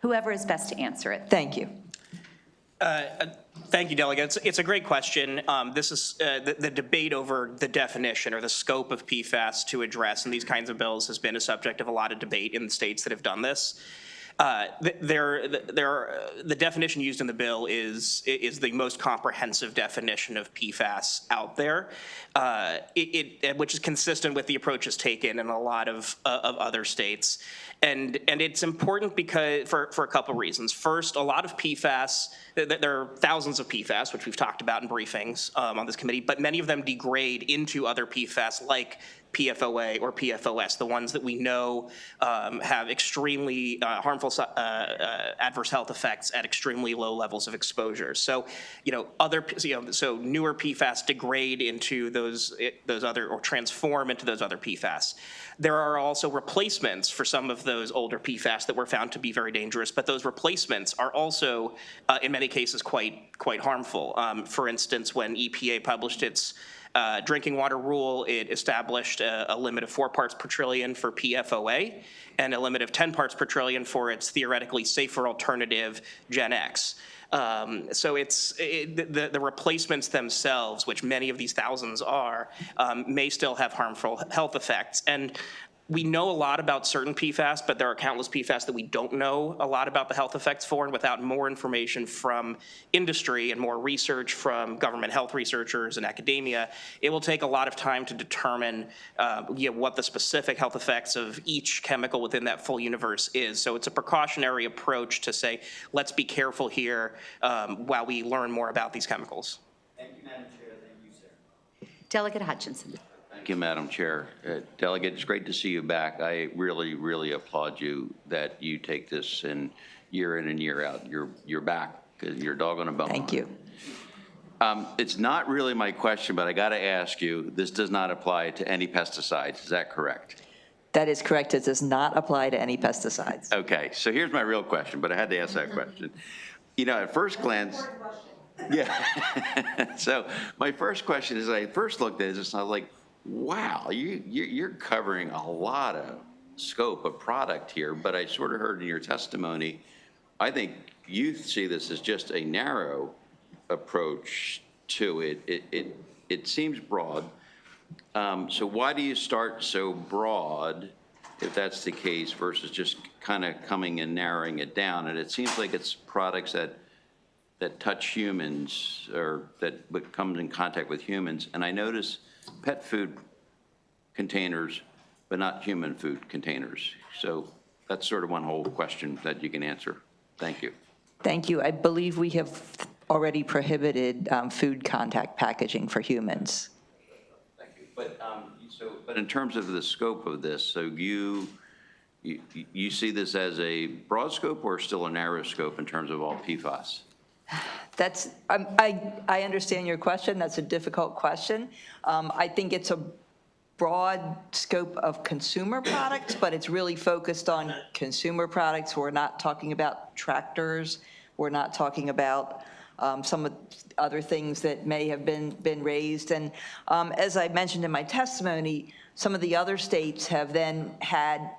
Whoever is best to answer it. Thank you. Thank you, Delegate. It's a great question. This is the debate over the definition or the scope of PFAS to address in these kinds of bills has been a subject of a lot of debate in the states that have done this. The definition used in the bill is the most comprehensive definition of PFAS out there, which is consistent with the approaches taken in a lot of other states. And it's important because for a couple reasons. First, a lot of PFAS, there are thousands of PFAS, which we've talked about in briefings on this committee, but many of them degrade into other PFAS like PFOA or PFOS, the ones that we know have extremely harmful adverse health effects at extremely low levels of exposure. So, so newer PFAS degrade into those other, or transform into those other PFAS. There are also replacements for some of those older PFAS that were found to be very dangerous, but those replacements are also, in many cases, quite harmful. For instance, when EPA published its drinking water rule, it established a limit of 4 parts per trillion for PFOA and a limit of 10 parts per trillion for its theoretically safer alternative, Gen X. So the replacements themselves, which many of these thousands are, may still have harmful health effects. And we know a lot about certain PFAS, but there are countless PFAS that we don't know a lot about the health effects for, and without more information from industry and more research from government health researchers and academia, it will take a lot of time to determine what the specific health effects of each chemical within that full universe is. So it's a precautionary approach to say, let's be careful here while we learn more about these chemicals. Thank you, Madam Chair. Thank you, sir. Delegate Hutchinson. Thank you, Madam Chair. Delegate, it's great to see you back. I really, really applaud you that you take this in and year out. You're back. You're a dog on a bone. Thank you. It's not really my question, but I got to ask you, this does not apply to any pesticides. Is that correct? That is correct. It does not apply to any pesticides. Okay, so here's my real question, but I had to ask that question. At first glance, yeah. So my first question is, I first looked at this and I was like, wow, you're covering a lot of scope of product here, but I sort of heard in your testimony, I think you see this as just a narrow approach to it. It seems broad. So why do you start so broad, if that's the case, versus just kind of coming and narrowing it down? And it seems like it's products that touch humans, or that comes in contact with humans. And I notice pet food containers, but not human food containers. So that's sort of one whole question that you can answer. Thank you. Thank you. I believe we have already prohibited food contact packaging for humans. Thank you. But in terms of the scope of this, so you see this as a broad scope or still a narrow scope in terms of all PFAS? That's, I understand your question. That's a difficult question. I think it's a broad scope of consumer products, but it's really focused on consumer products. We're not talking about tractors. We're not talking about some of the other things that may have been raised. And as I mentioned in my testimony, some of the other states have then had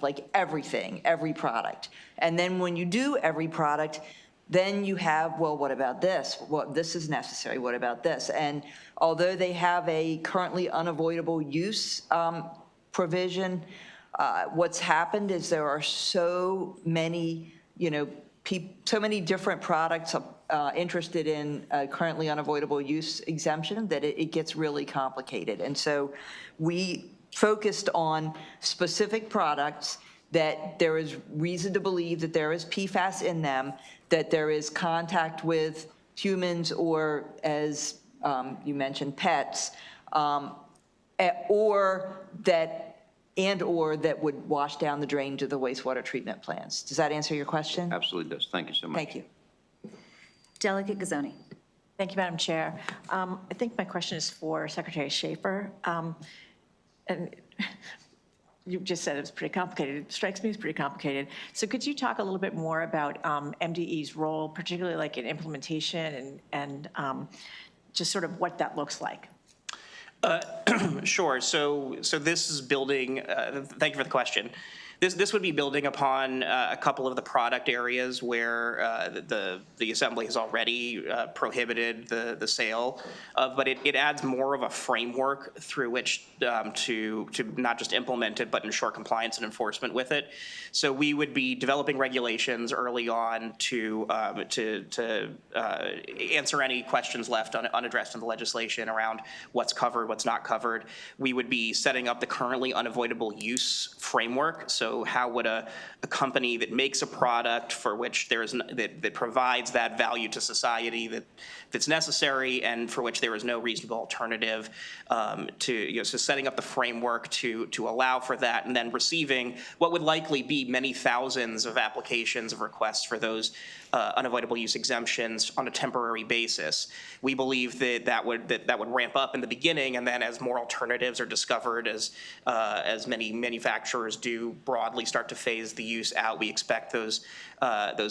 like everything, every product. And then when you do every product, then you have, well, what about this? Well, this is necessary. What about this? And although they have a currently unavoidable use provision, what's happened is there are so many, so many different products interested in currently unavoidable use exemption that it gets really complicated. And so we focused on specific products that there is reason to believe that there is PFAS in them, that there is contact with humans or, as you mentioned, pets, or that would wash down the drain to the wastewater treatment plants. Does that answer your question? Absolutely does. Thank you so much. Thank you. Delegate Gazzoni. Thank you, Madam Chair. I think my question is for Secretary Schaefer. And you just said it was pretty complicated. It strikes me as pretty complicated. So could you talk a little bit more about MDE's role, particularly like in implementation and just sort of what that looks like? Sure. So this is building, thank you for the question. This would be building upon a couple of the product areas where the Assembly has already prohibited the sale of, but it adds more of a framework through which to not just implement it, but ensure compliance and enforcement with it. So we would be developing regulations early on to answer any questions left unaddressed in the legislation around what's covered what's not covered. We would be setting up the currently unavoidable use framework. So how would a company that makes a product for which there is that provides that value to society that's necessary and for which there is no reasonable alternative, so setting up the framework to allow for that, and then receiving what would likely be many thousands of applications of requests for those unavoidable use exemptions on a temporary basis. We believe that would ramp up in the beginning, and then as more alternatives are discovered, as many manufacturers do broadly start to phase the use out, we expect those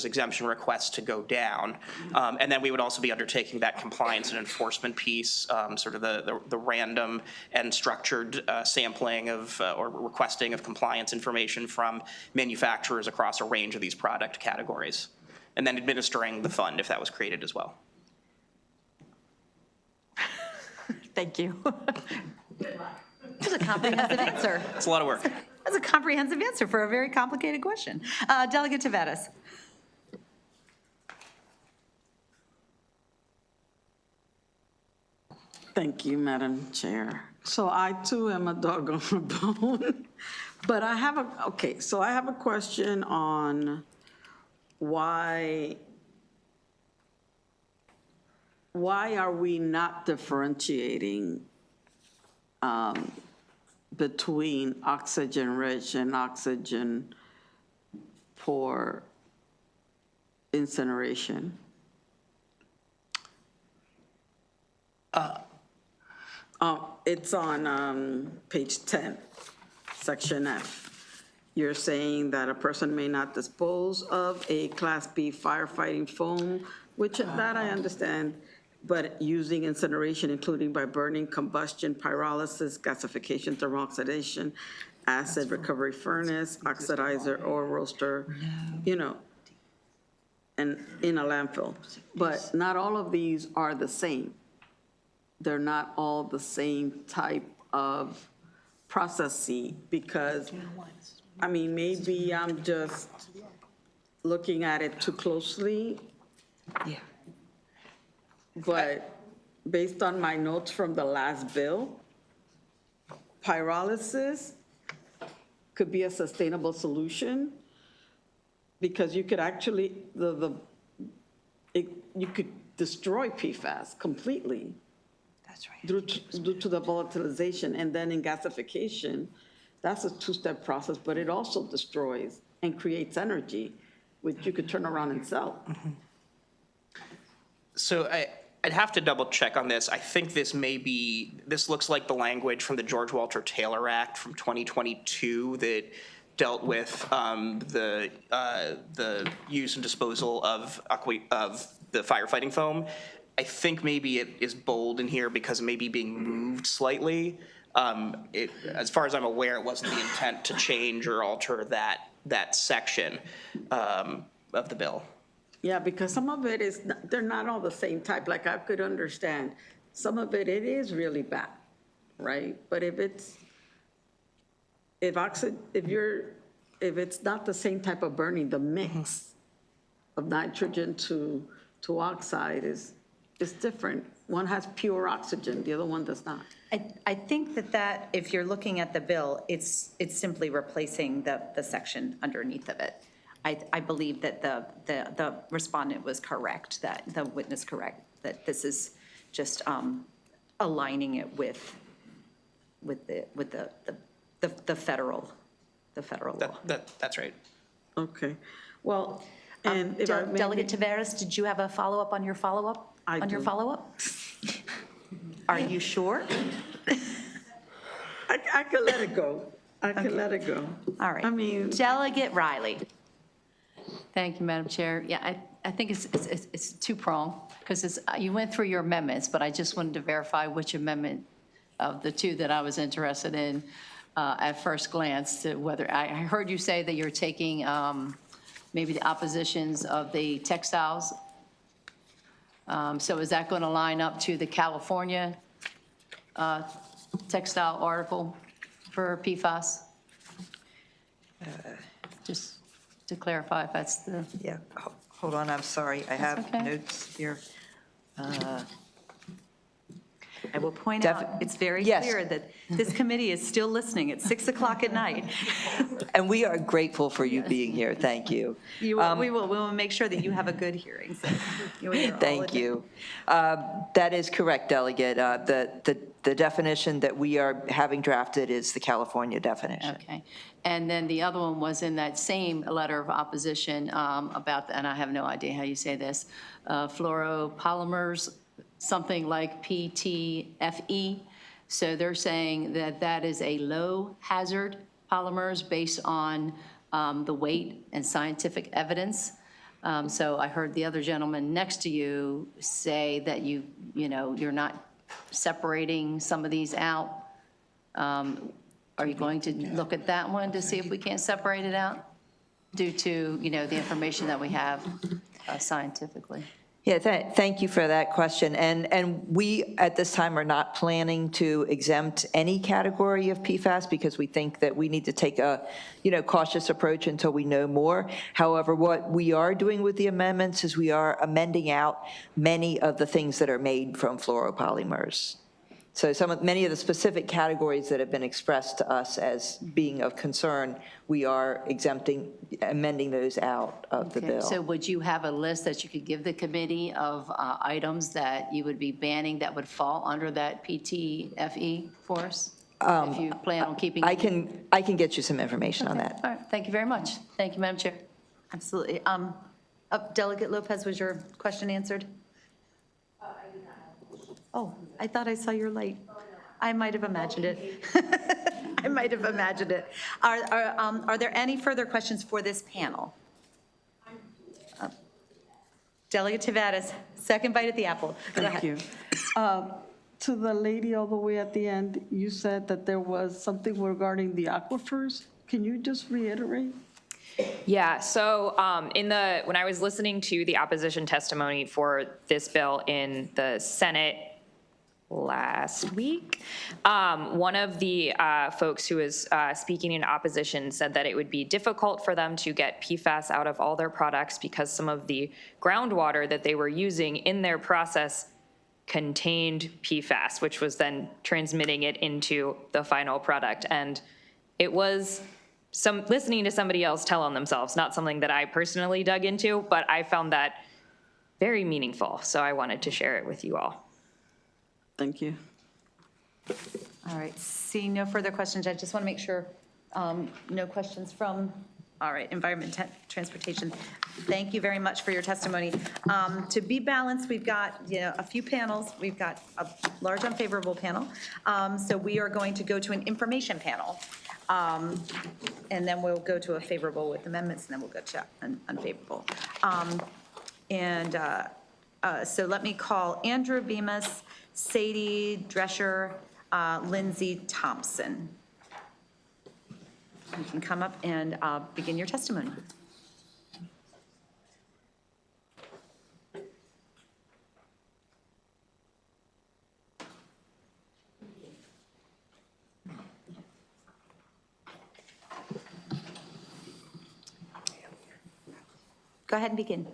exemption requests to go down. And then we would also be undertaking that compliance and enforcement piece, sort of the random and structured sampling of or requesting of compliance information from manufacturers across a range of these product categories, and then administering the fund if that was created as well. Thank you. That's a comprehensive answer. It's a lot of work. That's a comprehensive answer for a very complicated question. Delegate Taveras. Thank you, Madam Chair. So I too am a dog on a bone, but I have a question on why are we not differentiating between oxygen-rich and oxygen-poor incineration? It's on page 10, section F. You're saying that a person may not dispose of a Class B firefighting foam, which that I understand, but using incineration, including by burning, combustion, pyrolysis, gasification, thermal oxidation, acid recovery furnace, oxidizer, or roaster, and in a landfill. But not all of these are the same. They're not all the same type of processing, because, maybe I'm just looking at it too closely. Yeah. But based on my notes from the last bill, pyrolysis could be a sustainable solution, because you could actually, you could destroy PFAS completely. That's right. Due to the volatilization. And then in gasification, that's a two-step process, but it also destroys and creates energy, which you could turn around and sell. Mm-hmm. So I'd have to double check on this. I think this looks like the language from the George Walter Taylor Act from 2022 that dealt with the use and disposal of the firefighting foam. I think maybe it is bold in here because it may be being moved slightly. As far as I'm aware, it wasn't the intent to change or alter that section of the bill. Yeah, because some of it is, they're not all the same type. Like I could understand, some of it is really bad, right? But if it's not the same type of burning, the mix of nitrogen to oxide is different. One has pure oxygen, the other one does not. I think that if you're looking at the bill, it's simply replacing the section underneath of it. I believe that the respondent was correct, that the witness correct, that this is just aligning it with the federal law. That's right. Okay. Well, and if I may- Delegate Taveras, did you have a follow-up on your follow-up? I do. Your follow-up? Are you sure? I could let it go. I could let it go. All right. Delegate Riley. Thank you, Madam Chair. Yeah, I think it's two-pronged, because you went through your amendments, but I just wanted to verify which amendment of the two that I was interested in at first glance, to whether, I heard you say that you're taking maybe the oppositions of the textiles. So is that going to line up to the California textile article for PFAS? Just to clarify if that's the... Yeah, hold on, I'm sorry. I have okay. notes here. I will point out, it's very clear that this committee is still listening at 6 o'clock at night. And we are grateful for you being here. Thank you. We will make sure that you have a good hearing. So you'll hear all Thank of it. you. That is correct, Delegate. The definition that we are having drafted is the California definition. Okay. And then the other one was in that same letter of opposition about, and I have no idea how you say this, fluoropolymers, something like PTFE. So they're saying that that is a low hazard polymers based on the weight and scientific evidence. So I heard the other gentleman next to you say that you're not separating some of these out. Are you going to look at that one to see if we can't separate it out due to, the information that we have scientifically? Yeah, thank you for that question. And we, at this time, are not planning to exempt any category of PFAS because we think that we need to take a, cautious approach until we know more. However, what we are doing with the amendments is we are amending out many of the things that are made from fluoropolymers. So many of the specific categories that have been expressed to us as being of concern, we are amending those out of the bill. So would you have a list that you could give the committee of items that you would be banning that would fall under that PTFE for us? If you plan on keeping I can get you some information on that. All right, thank you very much. Thank you, Madam Chair. Absolutely. Delegate Lopez, was your question answered? Oh, I thought I saw your light. I might have imagined it. I might have imagined it. Are there any further questions for this panel? Delegate Tavares, second bite at the apple. Go ahead. Thank you. To the lady all the way at the end, you said that there was something regarding the aquifers. Can you just reiterate? Yeah, so when I was listening to the opposition testimony for this bill in the Senate last week, one of the folks who was speaking in opposition said that it would be difficult for them to get PFAS out of all their products because some of the groundwater that they were using in their process contained PFAS, which was then transmitting it into the final product. And it was listening to somebody else tell on themselves, not something that I personally dug into, but I found that very meaningful. So I wanted to share it with you all. Thank you. All right, seeing no further questions, I just want to make sure, no questions from, all right, Environment Transportation. Thank you very much for your testimony. To be balanced, we've got, a few panels. We've got a large unfavorable panel. So we are going to go to an information panel. And then we'll go to a favorable with amendments, and then we'll go to an unfavorable. So let me call Andrew Bemis, Sadie Drescher, Lindsay Thompson. You can come up and begin your testimony. Go ahead and begin.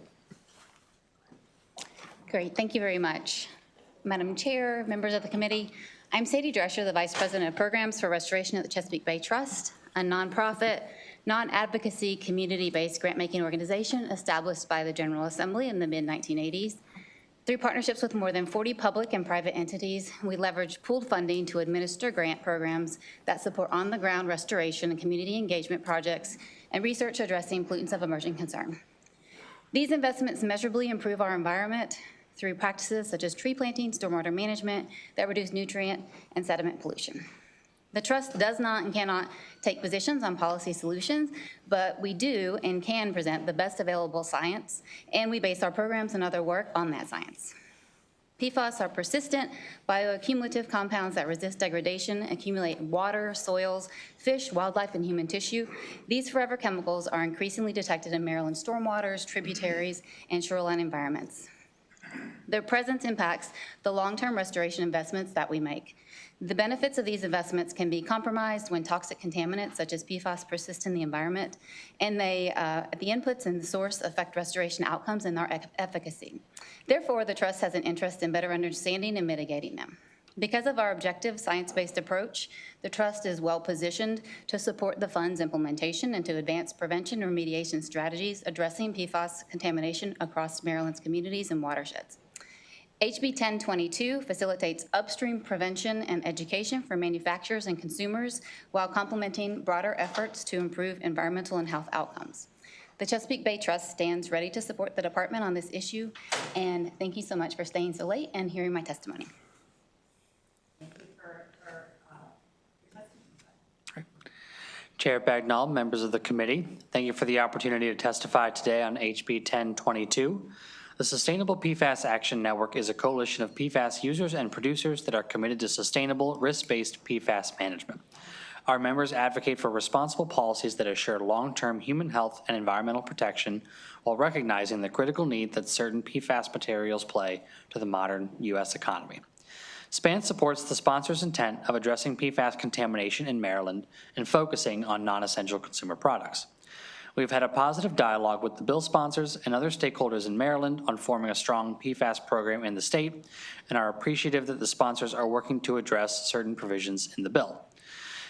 Great, thank you very much. Madam Chair, members of the committee, I'm Sadie Drescher, the Vice President of Programs for Restoration at the Chesapeake Bay Trust, a nonprofit, non-advocacy, community-based grant-making organization established by the General Assembly in the mid-1980s. Through partnerships with more than 40 public and private entities, we leverage pooled funding to administer grant programs that support on-the-ground restoration and community engagement projects and research addressing pollutants of emerging concern. These investments measurably improve our environment through practices such as tree planting, stormwater management that reduce nutrient and sediment pollution. The Trust does not and cannot take positions on policy solutions, but we do and can present the best available science, and we base our programs and other work on that science. PFAS are persistent bioaccumulative compounds that resist degradation, accumulate in water, soils, fish, wildlife, and human tissue. These forever chemicals are increasingly detected in Maryland stormwaters, tributaries, and shoreline environments. Their presence impacts the long-term restoration investments that we make. The benefits of these investments can be compromised when toxic contaminants such as PFAS persist in the environment, and the inputs and the source affect restoration outcomes and their efficacy. Therefore, the Trust has an interest in better understanding and mitigating them. Because of our objective, science-based approach, the Trust is well-positioned to support the fund's implementation and to advance prevention and remediation strategies addressing PFAS contamination across Maryland's communities and watersheds. HB 1022 facilitates upstream prevention and education for manufacturers and consumers while complementing broader efforts to improve environmental and health outcomes. The Chesapeake Bay Trust stands ready to support the department on this issue, and thank you so much for staying so late and hearing my testimony. Chair Bagnall, members of the committee, thank you for the opportunity to testify today on HB 1022. The Sustainable PFAS Action Network is a coalition of PFAS users and producers that are committed to sustainable, risk-based PFAS management. Our members advocate for responsible policies that assure long-term human health and environmental protection while recognizing the critical need that certain PFAS materials play to the modern U.S. economy. SPAN supports the sponsor's intent of addressing PFAS contamination in Maryland and focusing on non-essential consumer products. We've had a positive dialogue with the bill sponsors and other stakeholders in Maryland on forming a strong PFAS program in the state and are appreciative that the sponsors are working to address certain provisions in the bill.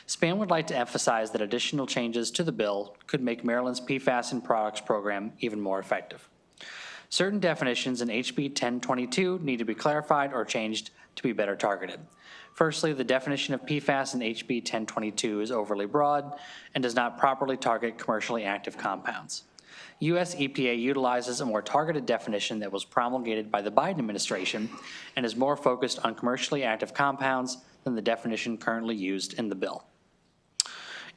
SPAN would like to emphasize that additional changes to the bill could make Maryland's PFAS in products program even more effective. Certain definitions in HB 1022 need to be clarified or changed to be better targeted. Firstly, the definition of PFAS in HB 1022 is overly broad and does not properly target commercially active compounds. U.S. EPA utilizes a more targeted definition that was promulgated by the Biden administration and is more focused on commercially active compounds than the definition currently used in the bill.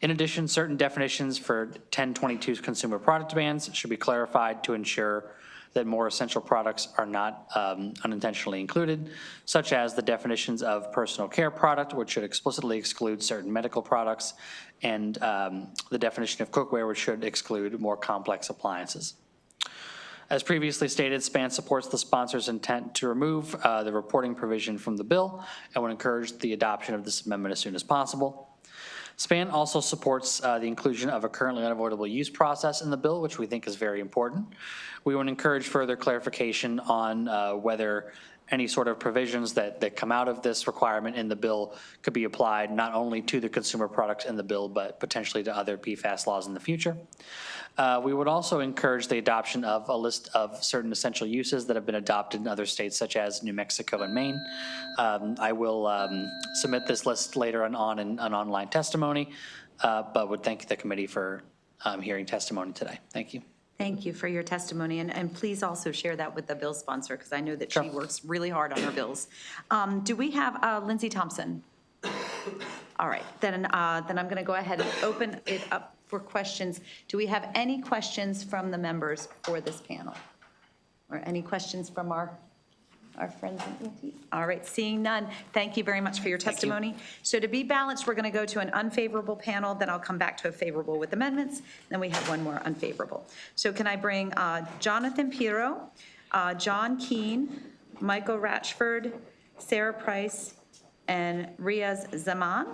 In addition, certain definitions for 1022's consumer product bans should be clarified to ensure that more essential products are not unintentionally included, such as the definitions of personal care product, which should explicitly exclude certain medical products, and the definition of cookware, which should exclude more complex appliances. As previously stated, SPAN supports the sponsor's intent to remove the reporting provision from the bill and would encourage the adoption of this amendment as soon as possible. SPAN also supports the inclusion of a currently unavoidable use process in the bill, which we think is very important. We would encourage further clarification on whether any sort of provisions that come out of this requirement in the bill could be applied not only to the consumer products in the bill, but potentially to other PFAS laws in the future. We would also encourage the adoption of a list of certain essential uses that have been adopted in other states, such as New Mexico and Maine. I will submit this list later on in an online testimony, but would thank the committee for hearing testimony today. Thank you. Thank you for your testimony, and please also share that with the bill sponsor, because I know that she works really hard on her bills. Do we have Lindsay Thompson? All right, then I'm going to go ahead and open it up for questions. Do we have any questions from the members for this panel? Or any questions from our friends? All right, seeing none, thank you very much for your testimony. So to be balanced, we're going to go to an unfavorable panel, then I'll come back to a favorable with amendments, then we have one more unfavorable. So can I bring Jonathan Pirro, John Keene, Michael Ratchford, Sarah Price, and Riaz Zaman.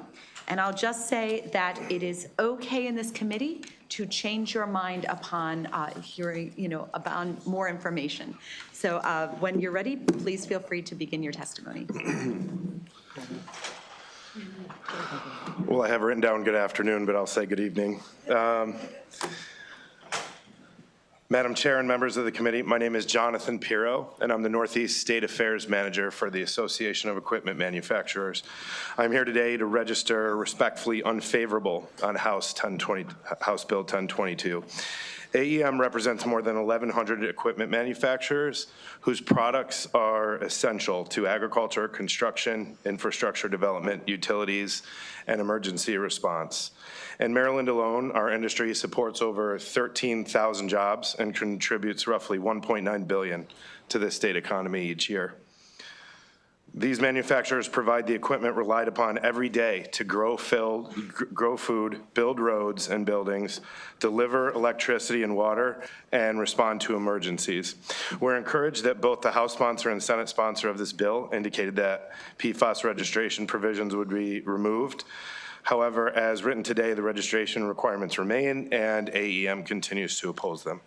And I'll just say that it is okay in this committee to change your mind upon hearing, about more information. So when you're ready, please feel free to begin your testimony. Well, I have written down good afternoon, but I'll say good evening. Madam Chair and members of the committee, my name is Jonathan Pirro, and I'm the Northeast State Affairs Manager for the Association of Equipment Manufacturers. I'm here today to register respectfully unfavorable on House Bill 1022. AEM represents more than 1,100 equipment manufacturers whose products are essential to agriculture, construction, infrastructure development, utilities, and emergency response. In Maryland alone, our industry supports over 13,000 jobs and contributes roughly $1.9 billion to the state economy each year. These manufacturers provide the equipment relied upon every day to grow food, build roads and buildings, deliver electricity and water, and respond to emergencies. We're encouraged that both the House sponsor and Senate sponsor of this bill indicated that PFAS registration provisions would be removed. However, as written today, the registration requirements remain, and AEM continues to oppose them.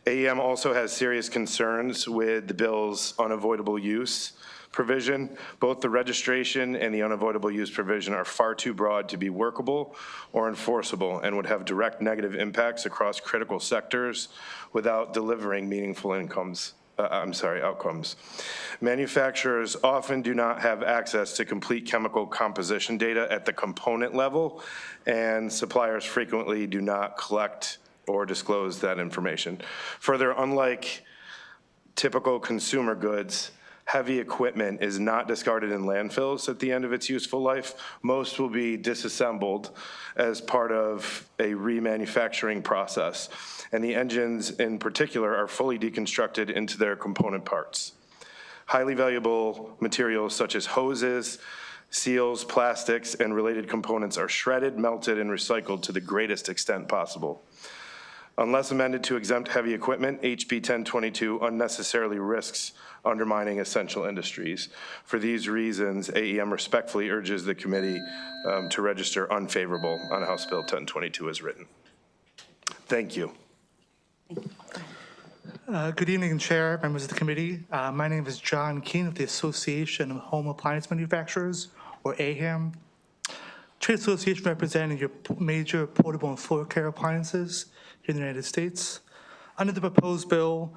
AEM also has serious concerns with the bill's unavoidable use provision. Both the registration and the unavoidable use provision are far too broad to be workable or enforceable and would have direct negative impacts across critical sectors without delivering meaningful outcomes. Manufacturers often do not have access to complete chemical composition data at the component level, and suppliers frequently do not collect or disclose that information. Further, unlike typical consumer goods, heavy equipment is not discarded in landfills at the end of its useful life. Most will be disassembled as part of a remanufacturing process, and the engines in particular are fully deconstructed into their component parts. Highly valuable materials such as hoses, seals, plastics, and related components are shredded, melted, and recycled to the greatest extent possible. Unless amended to exempt heavy equipment, HB 1022 unnecessarily risks undermining essential industries. For these reasons, AEM respectfully urges the committee to register unfavorable on House Bill 1022 as written. Thank you. Good evening, Chair, members of the committee. My name is John Keene of the Association of Home Appliance Manufacturers, or AHAM. Trade association representing your major portable and floor care appliances here in the United States. Under the proposed bill,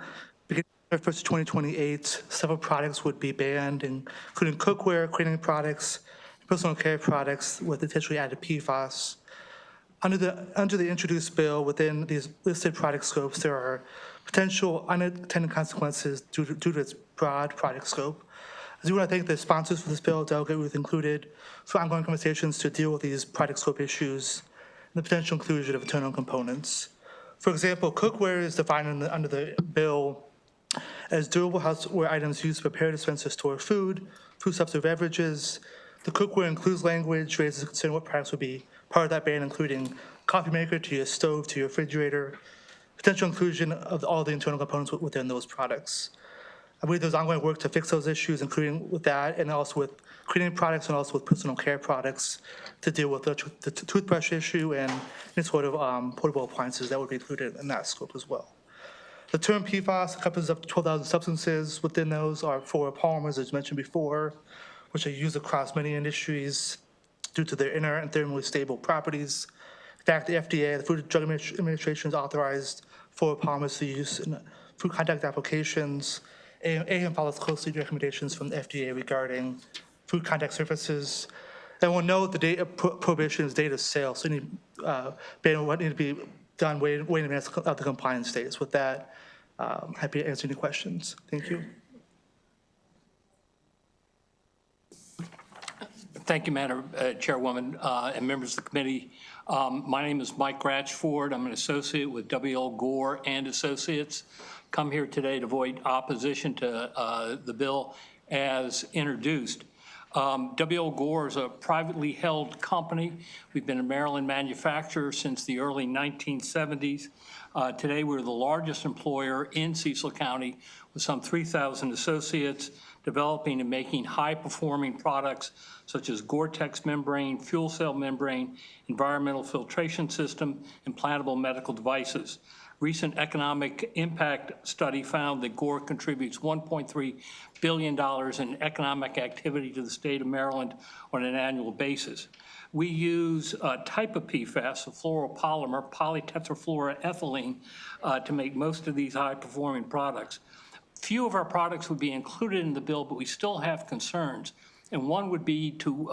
beginning January 1st, 2028, several products would be banned, including cookware, cleaning products, personal care products with potentially added PFAS. Under the introduced bill, within these listed product scopes, there are potential unintended consequences due to its broad product scope. I do want to thank the sponsors for this bill, Delegate Ruth included, for ongoing conversations to deal with these product scope issues and the potential inclusion of internal components. For example, cookware is defined under the bill as durable houseware items used to prepare, dispense, or store food, foodstuffs, or beverages. The cookware includes language raises concern what products would be part of that ban, including coffee maker to your stove to your refrigerator, potential inclusion of all the internal components within those products. I believe there's ongoing work to fix those issues, including with that, and also with cleaning products and also with personal care products to deal with the toothbrush issue and any sort of portable appliances that would be included in that scope as well. The term PFAS encompasses up to 12,000 substances. Within those are fluoropolymers, as mentioned before, which are used across many industries due to their inert and thermally stable properties. In fact, the FDA, the Food and Drug Administration, has authorized fluoropolymers for use in food contact applications. AHAM follows closely the recommendations from the FDA regarding food contact surfaces. And we'll note the date of prohibition is date of sale, so any ban would need to be done way in advance of the compliance dates. With that, happy to answer any questions. Thank you. Thank you, Madam Chairwoman and members of the committee. My name is Mike Ratchford. I'm an associate with W.L. Gore and Associates. Come here today to voice opposition to the bill as introduced. W.L. Gore is a privately held company. We've been a Maryland manufacturer since the early 1970s. Today, we're the largest employer in Cecil County with some 3,000 associates developing and making high-performing products such as Gore-Tex membrane, fuel cell membrane, environmental filtration system, implantable medical devices. Recent economic impact study found that Gore contributes $1.3 billion in economic activity to the state of Maryland on an annual basis. We use a type of PFAS, a fluoropolymer, polytetrafluoroethylene, to make most of these high-performing products. Few of our products would be included in the bill, but we still have concerns. And one would be to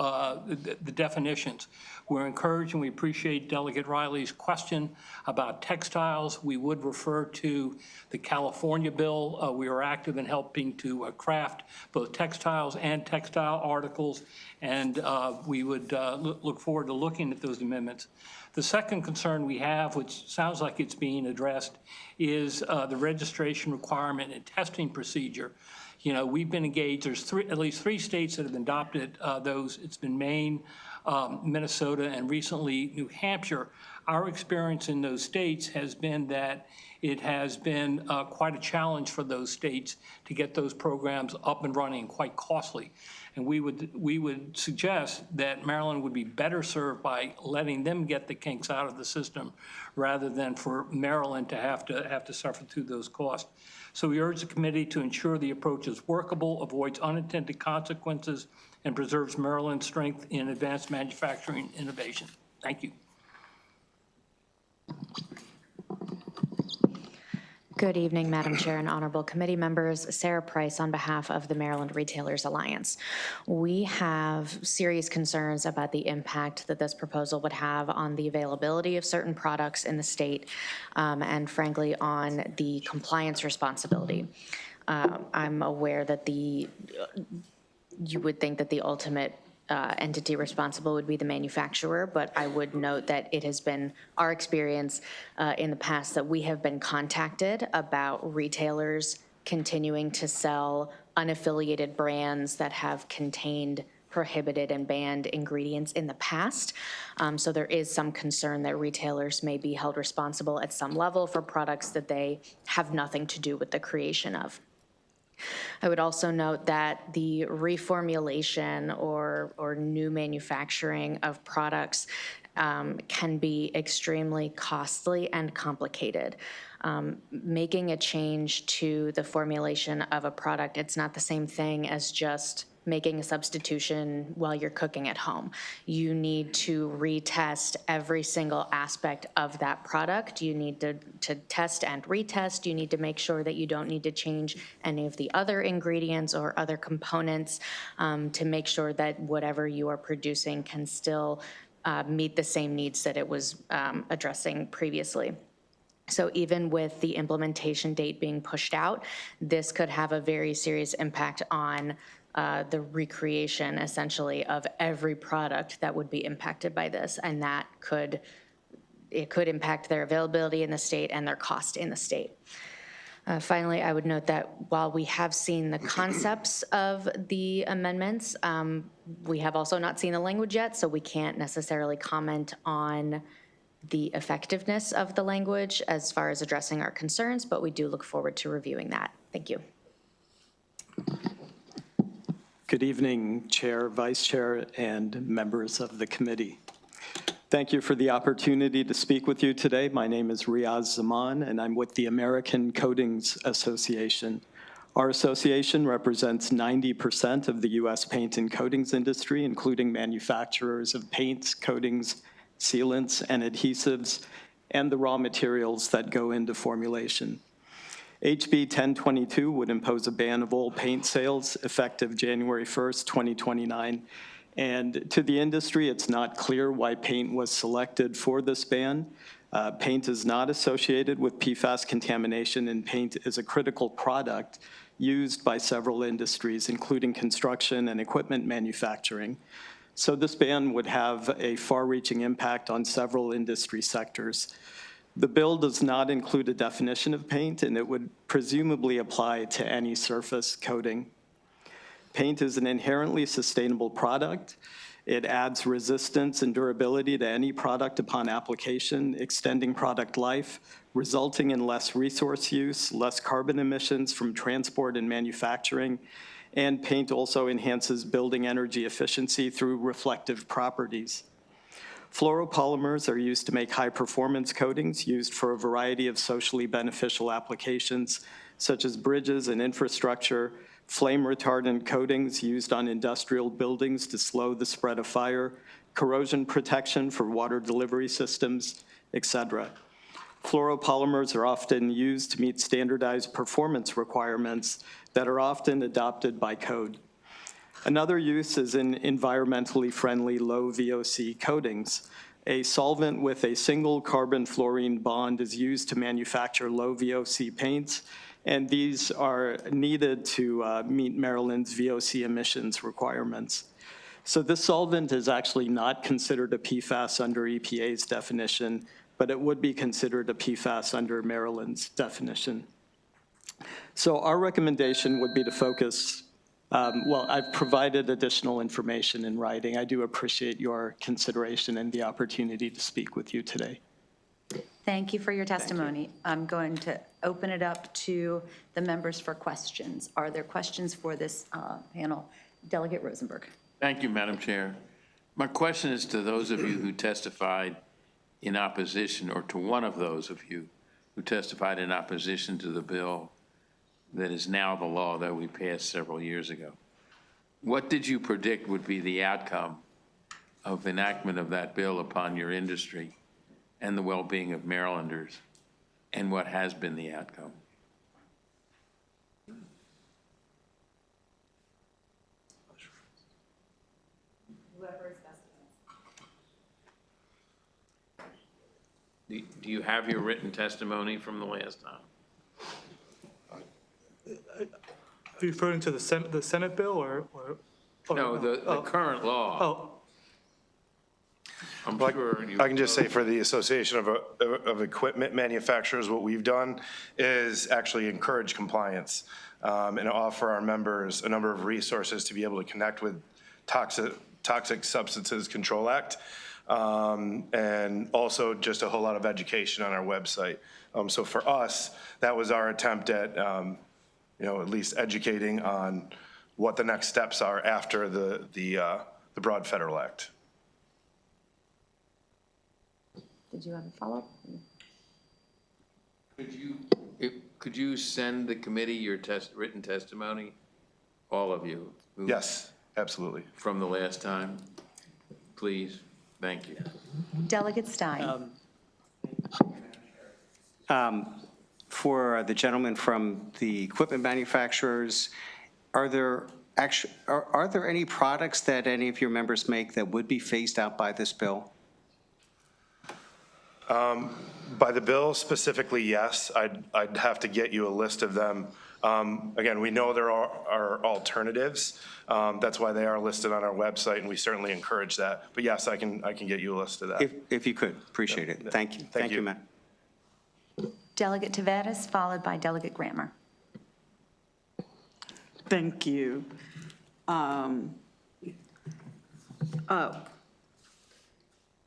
the definitions. We're encouraged and we appreciate Delegate Riley's question about textiles. We would refer to the California bill. We are active in helping to craft both textiles and textile articles, and we would look forward to looking at those amendments. The second concern we have, which sounds like it's being addressed, is the registration requirement and testing procedure. You know, we've been engaged, there's at least three states that have adopted those. It's been Maine, Minnesota, and recently New Hampshire. Our experience in those states has been that it has been quite a challenge for those states to get those programs up and running, quite costly. And we would suggest that Maryland would be better served by letting them get the kinks out of the system rather than for Maryland to have to suffer through those costs. So we urge the committee to ensure the approach is workable, avoids unintended consequences, and preserves Maryland's strength in advanced manufacturing innovation. Thank you. Good evening, Madam Chair and honorable committee members. Sarah Price on behalf of the Maryland Retailers Alliance. We have serious concerns about the impact that this proposal would have on the availability of certain products in the state and frankly on the compliance responsibility. I'm aware that you would think that the ultimate entity responsible would be the manufacturer, but I would note that it has been our experience in the past that we have been contacted about retailers continuing to sell unaffiliated brands that have contained prohibited and banned ingredients in the past. So there is some concern that retailers may be held responsible at some level for products that they have nothing to do with the creation of. I would also note that the reformulation or new manufacturing of products can be extremely costly and complicated. Making a change to the formulation of a product, it's not the same thing as just making a substitution while you're cooking at home. You need to retest every single aspect of that product. You need to test and retest. You need to make sure that you don't need to change any of the other ingredients or other components to make sure that whatever you are producing can still meet the same needs that it was addressing previously. So even with the implementation date being pushed out, this could have a very serious impact on the recreation, essentially, of every product that would be impacted by this, and that could impact their availability in the state and their cost in the state. Finally, I would note that while we have seen the concepts of the amendments, we have also not seen the language yet, so we can't necessarily comment on the effectiveness of the language as far as addressing our concerns, but we do look forward to reviewing that. Thank you. Good evening, Chair, Vice Chair, and members of the committee. Thank you for the opportunity to speak with you today. My name is Riaz Zaman, and I'm with the American Coatings Association. Our association represents 90% of the U.S. paint and coatings industry, including manufacturers of paints, coatings, sealants, and adhesives, and the raw materials that go into formulation. HB 1022 would impose a ban of all paint sales effective January 1st, 2029. And to the industry, it's not clear why paint was selected for this ban. Paint is not associated with PFAS contamination, and paint is a critical product used by several industries, including construction and equipment manufacturing. So this ban would have a far-reaching impact on several industry sectors. The bill does not include a definition of paint, and it would presumably apply to any surface coating. Paint is an inherently sustainable product. It adds resistance and durability to any product upon application, extending product life, resulting in less resource use, less carbon emissions from transport and manufacturing, and paint also enhances building energy efficiency through reflective properties. Fluoropolymers are used to make high-performance coatings used for a variety of socially beneficial applications, such as bridges and infrastructure, flame-retardant coatings used on industrial buildings to slow the spread of fire, corrosion protection for water delivery systems, etc. Fluoropolymers are often used to meet standardized performance requirements that are often adopted by code. Another use is in environmentally friendly low VOC coatings. A solvent with a single carbon-fluorine bond is used to manufacture low VOC paints, and these are needed to meet Maryland's VOC emissions requirements. So this solvent is actually not considered a PFAS under EPA's definition, but it would be considered a PFAS under Maryland's definition. So our recommendation would be to focus well, I've provided additional information in writing. I do appreciate your consideration and the opportunity to speak with you today. Thank you for your testimony. I'm going to open it up to the members for questions. Are there questions for this panel Delegate Rosenberg. Thank you, Madam Chair. My question is to those of you who testified in opposition, or to one of those of you who testified in opposition to the bill that is now the law that we passed several years ago. What did you predict would be the outcome of enactment of that bill upon your industry and the well-being of Marylanders, and what has been the outcome? Do you have your written testimony from the last time? Are you referring to the Senate bill or No, the current law. Oh, I'm sure you. I can just say for the Association of Equipment Manufacturers, what we've done is actually encourage compliance and offer our members a number of resources to be able to connect with Toxic Substances Control Act, and also just a whole lot of education on our website. So for us, that was our attempt at, at least educating on what the next steps are after the Broad Federal Act. Did you have a follow-up? Could you send the committee your written testimony, all of you? Yes, absolutely. From the last time, please. Thank you. Delegate Stein. For the gentleman from the equipment manufacturers, are there any products that any of your members make that would be phased out by this bill? By the bill specifically, yes. I'd have to get you a list of them. Again, we know there are alternatives. That's why they are listed on our website, and we certainly encourage that. But yes, I can get you a list of that. If you could, appreciate it. Thank you. Thank you, Matt. Delegate Taveras, followed by Delegate Grammer. Thank you.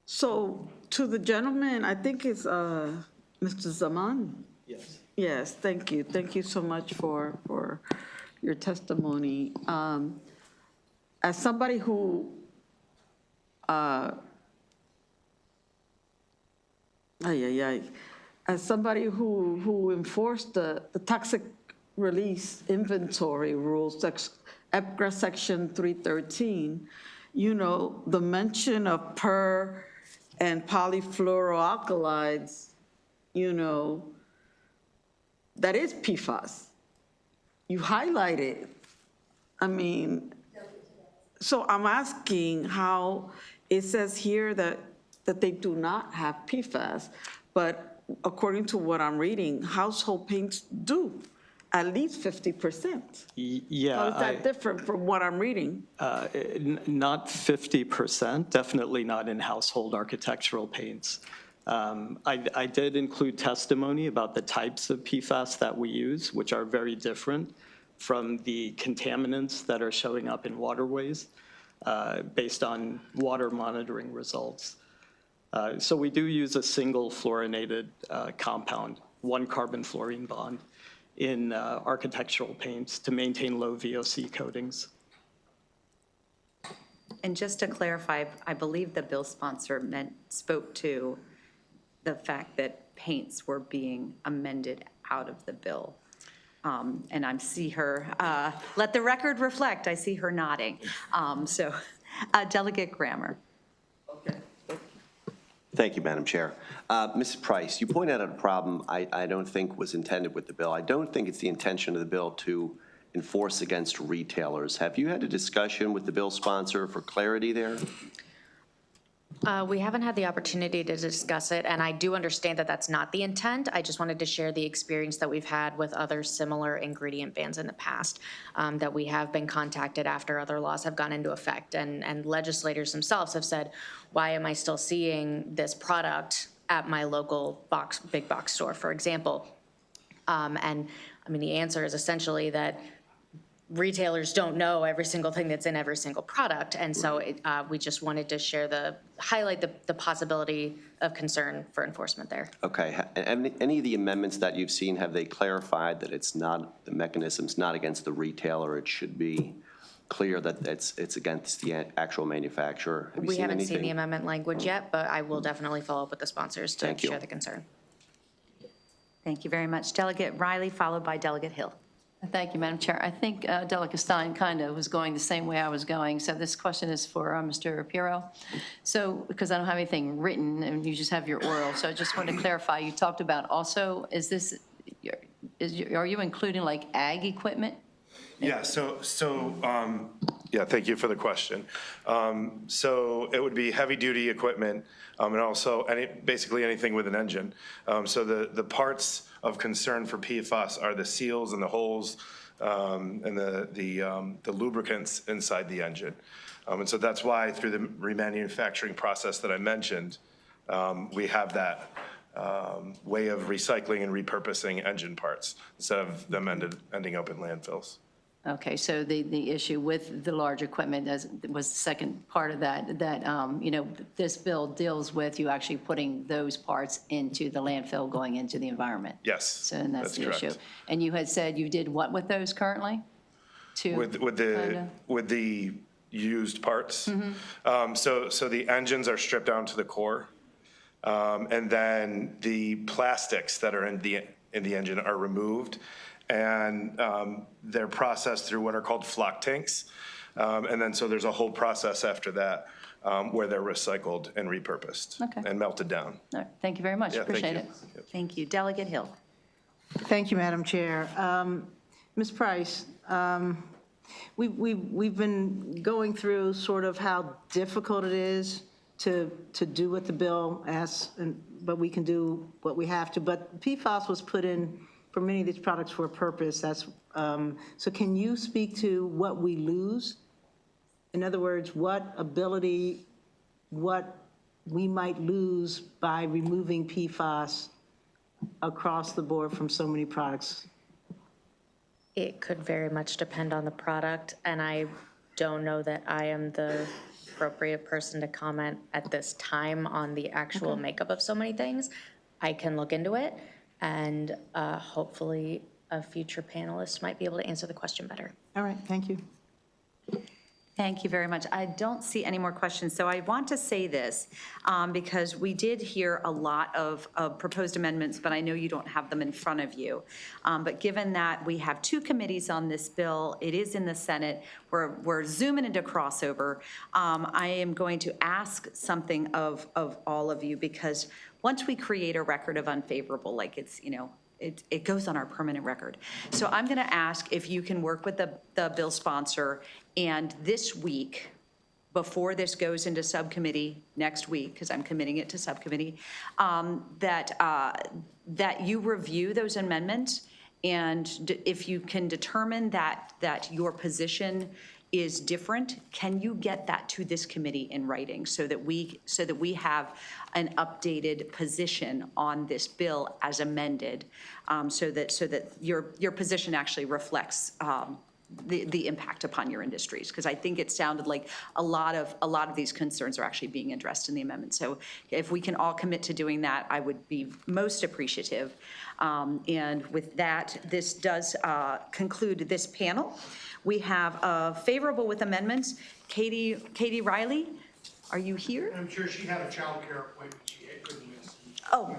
So to the gentleman, I think it's Mr. Zaman. Yes. Yes, thank you. Thank you so much for your testimony. As somebody who, as somebody who enforced the toxic release inventory rules, EPGRA Section 313, the mention of per and polyfluoroalkylides, that is PFAS. You highlight it. I mean, so I'm asking how it says here that they do not have PFAS, but according to what I'm reading, household paints do, at least 50%. Yeah. How is that different from what I'm reading? Not 50%, definitely not in household architectural paints. I did include testimony about the types of PFAS that we use, which are very different from the contaminants that are showing up in waterways based on water monitoring results. So we do use a single fluorinated compound, one carbon fluorine bond, in architectural paints to maintain low VOC coatings. And just to clarify, I believe the bill sponsor spoke to the fact that paints were being amended out of the bill. And I see her, let the record reflect, I see her nodding. So Delegate Grammer. Thank you, Madam Chair. Mrs. Price, you pointed out a problem I don't think was intended with the bill. I don't think it's the intention of the bill to enforce against retailers. Have you had a discussion with the bill sponsor for clarity there? We haven't had the opportunity to discuss it, and I do understand that that's not the intent. I just wanted to share the experience that we've had with other similar ingredient bans in the past, that we have been contacted after other laws have gone into effect, and legislators themselves have said, why am I still seeing this product at my local big box store, for example? And I mean, the answer is essentially that retailers don't know every single thing that's in every single product. And so we just wanted to highlight the possibility of concern for enforcement there. Okay. And any of the amendments that you've seen, have they clarified that it's not, the mechanism's not against the retailer, it should be clear that it's against the actual manufacturer. Have you We seen haven't seen the anything? amendment language yet, but I will definitely follow up with the sponsors to Thank you. share the concern. Thank you very much. Delegate Riley, followed by Delegate Hill. Thank you, Madam Chair. I think Delegate Stein kind of was going the same way I was going, so this question is for Mr. Pirro. So, because I don't have anything written, and you just have your oral, so I just want to clarify, you talked about also, are you including like ag equipment? Yeah, yeah, thank you for the question. So it would be heavy-duty equipment, and also basically anything with an engine. So the parts of concern for PFAS are the seals and the holes, and the lubricants inside the engine. And so that's why through the remanufacturing process that I mentioned, we have that way of recycling and repurposing engine parts instead of them ending up in landfills. Okay, so the issue with the large equipment was the second part of that, this bill deals with you actually putting those parts into the landfill going into the environment. Yes, So and that's the correct. issue. And you had said you did what with those currently? With the used parts. So the engines are stripped down to the core, and then the plastics that are in the engine are removed, and they're processed through what are called flock tanks. And then so there's a whole process after that where they're recycled and repurposed and melted down. All right, thank you very much, Yeah, thank appreciate you. it. Thank you. Delegate Hill. Thank you, Madam Chair. Ms. Price, we've been going through sort of how difficult it is to do what the bill asks, but we can do what we have to. But PFAS was put in for many of these products for a purpose. So can you speak to what we lose? In other words, what we might lose by removing PFAS across the board from so many products? It could very much depend on the product, and I don't know that I am the appropriate person to comment at this time on the actual makeup of so many things. I can look into it, and hopefully a future panelist might be able to answer the question better. All right, thank you. Thank you very much. I don't see any more questions, so I want to say this because we did hear a lot of proposed amendments, but I know you don't have them in front of you. But given that we have two committees on this bill, it is in the Senate, we're zooming into crossover. I am going to ask something of all of you, because once we create a record of unfavorable, like it's, it goes on our permanent record. So I'm going to ask if you can work with the bill sponsor, and this week, before this goes into subcommittee next week, because I'm committing it to subcommittee, that you review those amendments, and if you can determine that your position is different, can you get that to this committee in writing so that we have an updated position on this bill as amended, so that your position actually reflects the impact upon your industries? Because I think it sounded like a lot of these concerns are actually being addressed in the amendment. So if we can all commit to doing that, I would be most appreciative. And with that, this does conclude this panel. We have favorable with amendments. Katie Riley, are you here? I'm sure she had a child care appointment she couldn't miss. Oh.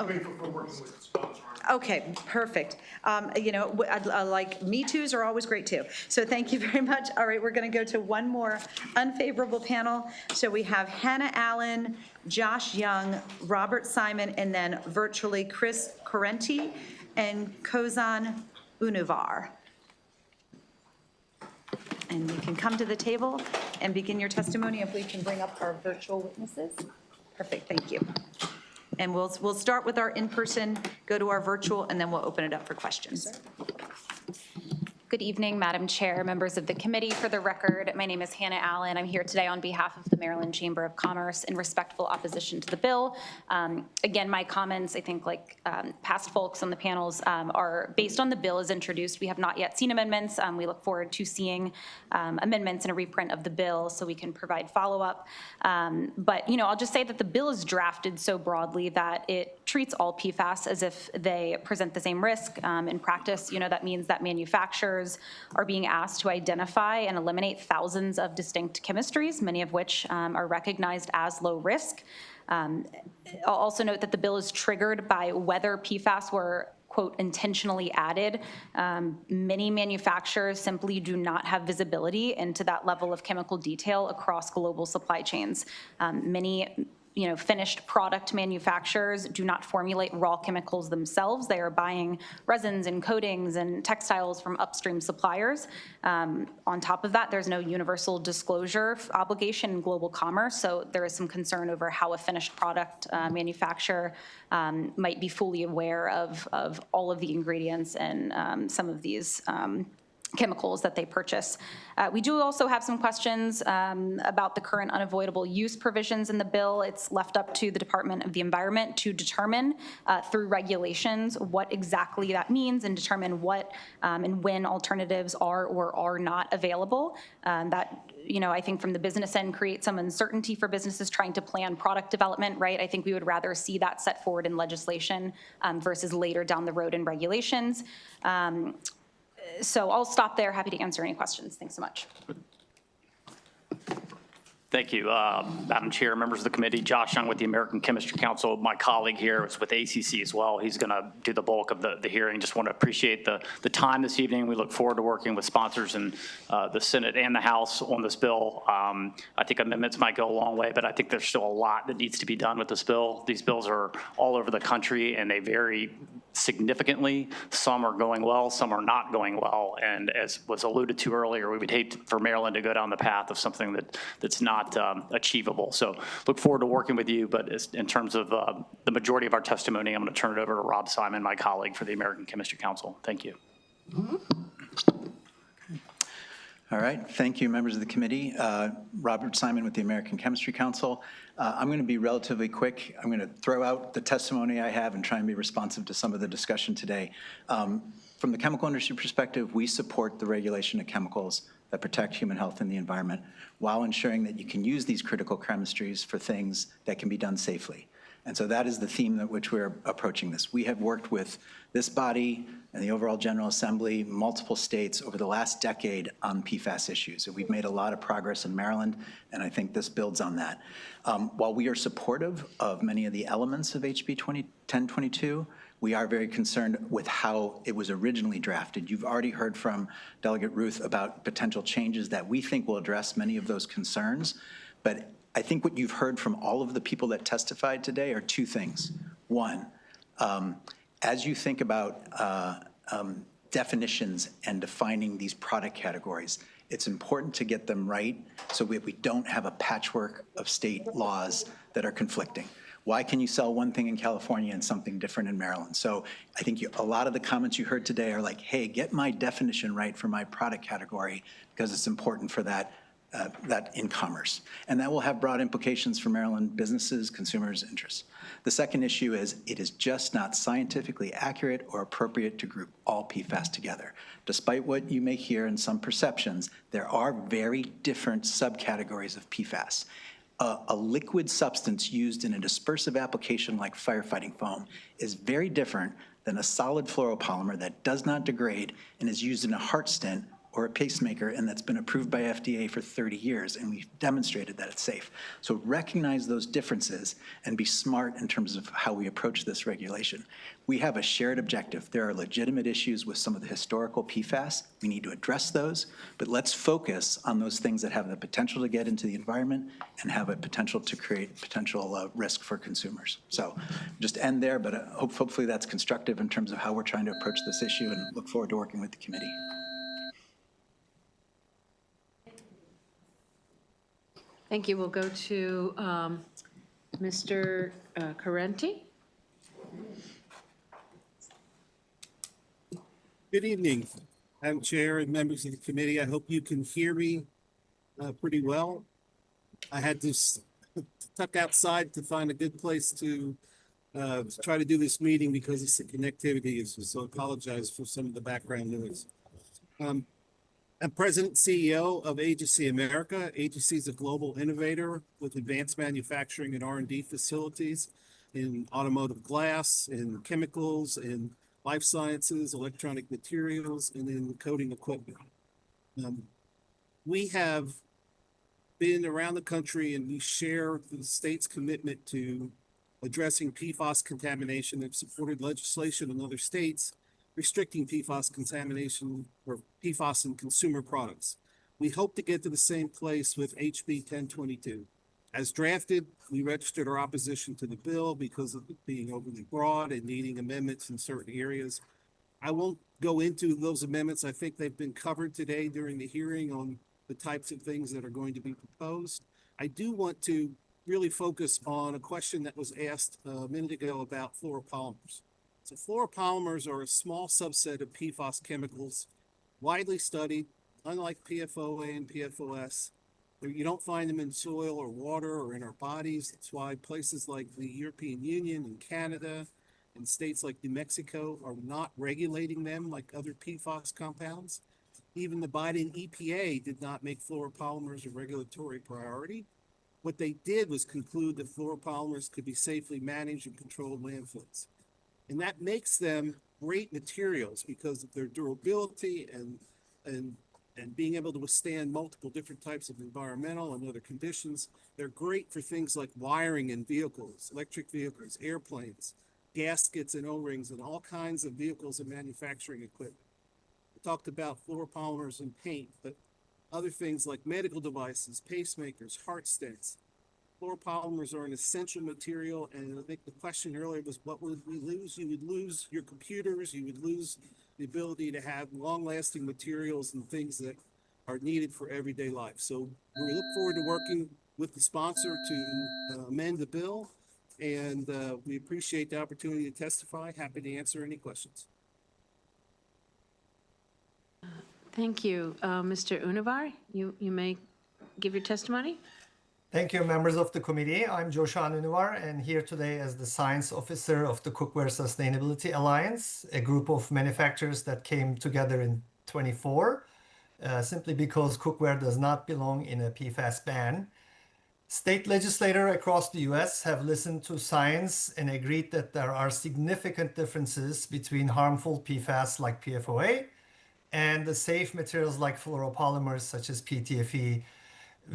Grateful for working with the sponsor. Okay, perfect. Like Me Too's are always great too. So thank you very much. All right, we're going to go to one more unfavorable panel. So we have Hannah Allen, Josh Young, Robert Simon, and then virtually Chris Correnti and Kozan Unuvar. And you can come to the table and begin your testimony if we can bring up our virtual witnesses. Perfect, thank you. And we'll start with our in-person, go to our virtual, and then we'll open it up for questions. Good evening, Madam Chair, members of the committee. For the record, my name is Hannah Allen. I'm here today on behalf of the Maryland Chamber of Commerce in respectful opposition to the bill. Again, my comments, I think like past folks on the panels, are based on the bill as introduced. We have not yet seen amendments. We look forward to seeing amendments and a reprint of the bill so we can provide follow-up. But, I'll just say that the bill is drafted so broadly that it treats all PFAS as if they present the same risk. In practice, that means that manufacturers are being asked to identify and eliminate thousands of distinct chemistries, many of which are recognized as low risk. I'll also note that the bill is triggered by whether PFAS were, quote, intentionally added. Many manufacturers simply do not have visibility into that level of chemical detail across global supply chains. Many finished product manufacturers do not formulate raw chemicals themselves. They are buying resins and coatings and textiles from upstream suppliers. On top of that, there's no universal disclosure obligation in global commerce, so there is some concern over how a finished product manufacturer might be fully aware of all of the ingredients and some of these chemicals that they purchase. We do also have some questions about the current unavoidable use provisions in the bill. It's left up to the Department of the Environment to determine through regulations what exactly that means and determine what and when alternatives are or are not available. That, I think from the business end creates some uncertainty for businesses trying to plan product development, right? I think we would rather see that set forward in legislation versus later down the road in regulations. So I'll stop there. Happy to answer any questions. Thanks so much. Thank you, Madam Chair, members of the committee. Josh Young with the American Chemistry Council. My colleague here is with ACC as well. He's going to do the bulk of the hearing. Just want to appreciate the time this evening. We look forward to working with sponsors in the Senate and the House on this bill. I think amendments might go a long way, but I think there's still a lot that needs to be done with this bill. These bills are all over the country, and they vary significantly. Some are going well, some are not going well. And as was alluded to earlier, we would hate for Maryland to go down the path of something that's not achievable. So look forward to working with you, but in terms of the majority of our testimony, I'm going to turn it over to Rob Simon, my colleague for the American Chemistry Council. Thank you. All right, thank you, members of the committee. Robert Simon with the American Chemistry Council. I'm going to be relatively quick. I'm going to throw out the testimony I have and try and be responsive to some of the discussion today. From the chemical industry perspective, we support the regulation of chemicals that protect human health and the environment while ensuring that you can use these critical chemistries for things that can be done safely. And so that is the theme at which we're approaching this. We have worked with this body and the overall General Assembly, multiple states over the last decade on PFAS issues. And we've made a lot of progress in Maryland, and I think this builds on that. While we are supportive of many of the elements of HB 1022, we are very concerned with how it was originally drafted. You've already heard from Delegate Ruth about potential changes that we think will address many of those concerns. But I think what you've heard from all of the people that testified today are two things. One, as you think about definitions and defining these product categories, it's important to get them right so we don't have a patchwork of state laws that are conflicting. Why can you sell one thing in California and something different in Maryland? So I think a lot of the comments you heard today are like, hey, get my definition right for my product category because it's important for that in commerce. And that will have broad implications for Maryland businesses, consumers, interests. The second issue is it is just not scientifically accurate or appropriate to group all PFAS together. Despite what you may hear in some perceptions, there are very different subcategories of PFAS. A liquid substance used in a dispersive application like firefighting foam is very different than a solid fluoropolymer that does not degrade and is used in a heart stent or a pacemaker, and that's been approved by FDA for 30 years, and we've demonstrated that it's safe. So recognize those differences and be smart in terms of how we approach this regulation. We have a shared objective. There are legitimate issues with some of the historical PFAS. We need to address those, but let's focus on those things that have the potential to get into the environment and have a potential to create potential risk for consumers. So just end there, but hopefully that's constructive in terms of how we're trying to approach this issue, and look forward to working with the committee. Thank you. We'll go to Mr. Carenti. Good evening, Madam Chair and members of the committee. I hope you can hear me pretty well. I had to tuck outside to find a good place to try to do this meeting because of the connectivity issues, so I apologize for some of the background noise. I'm President and CEO of HLT America. HLT is a global innovator with advanced manufacturing and R&D facilities in automotive glass, in chemicals, in life sciences, electronic materials, and in coating equipment. We have been around the country and we share the state's commitment to addressing PFAS contamination and supported legislation in other states restricting PFAS contamination or PFAS in consumer products. We hope to get to the same place with HB 1022. As drafted, we registered our opposition to the bill because of it being overly broad and needing amendments in certain areas. I won't go into those amendments. I think they've been covered today during the hearing on the types of things that are going to be proposed. I do want to really focus on a question that was asked a minute ago about fluoropolymers. So fluoropolymers are a small subset of PFAS chemicals, widely studied, unlike PFOA and PFOS. You don't find them in soil or water or in our bodies. That's why places like the European Union and Canada and states like New Mexico are not regulating them like other PFAS compounds. Even the Biden EPA did not make fluoropolymers a regulatory priority. What they did was conclude that fluoropolymers could be safely managed and controlled landfills. And that makes them great materials because of their durability and being able to withstand multiple different types of environmental and other conditions. They're great for things like wiring in vehicles, electric vehicles, airplanes, gaskets and O-rings, and all kinds of vehicles and manufacturing equipment. We talked about fluoropolymers in paint, but other things like medical devices, pacemakers, heart stents. Fluoropolymers are an essential material, and I think the question earlier was, what would we lose? You would lose your computers, you would lose the ability to have long-lasting materials and things that are needed for everyday life. So we look forward to working with the sponsor to amend the bill, and we appreciate the opportunity to testify. Happy to answer any questions. Thank you. Mr. Univar, you may give your testimony. Thank you, members of the committee. I'm Joshan Univar, and here today as the science officer of the Cookware Sustainability Alliance, a group of manufacturers that came together in 24, simply because cookware does not belong in a PFAS ban. State legislators across the US have listened to science and agreed that there are significant differences between harmful PFAS like PFOA and the safe materials like fluoropolymers such as PTFE,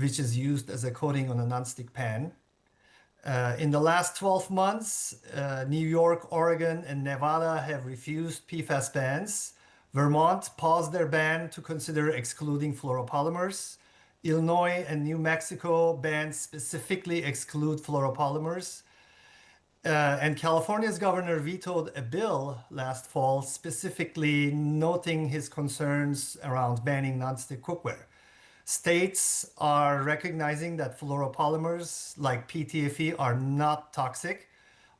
which is used as a coating on a nonstick pan. In the last 12 months, New York, Oregon, and Nevada have refused PFAS bans. Vermont paused their ban to consider excluding fluoropolymers. Illinois and New Mexico bans specifically exclude fluoropolymers. And California's governor vetoed a bill last fall specifically noting his concerns around banning nonstick cookware. States are recognizing that fluoropolymers like PTFE are not toxic,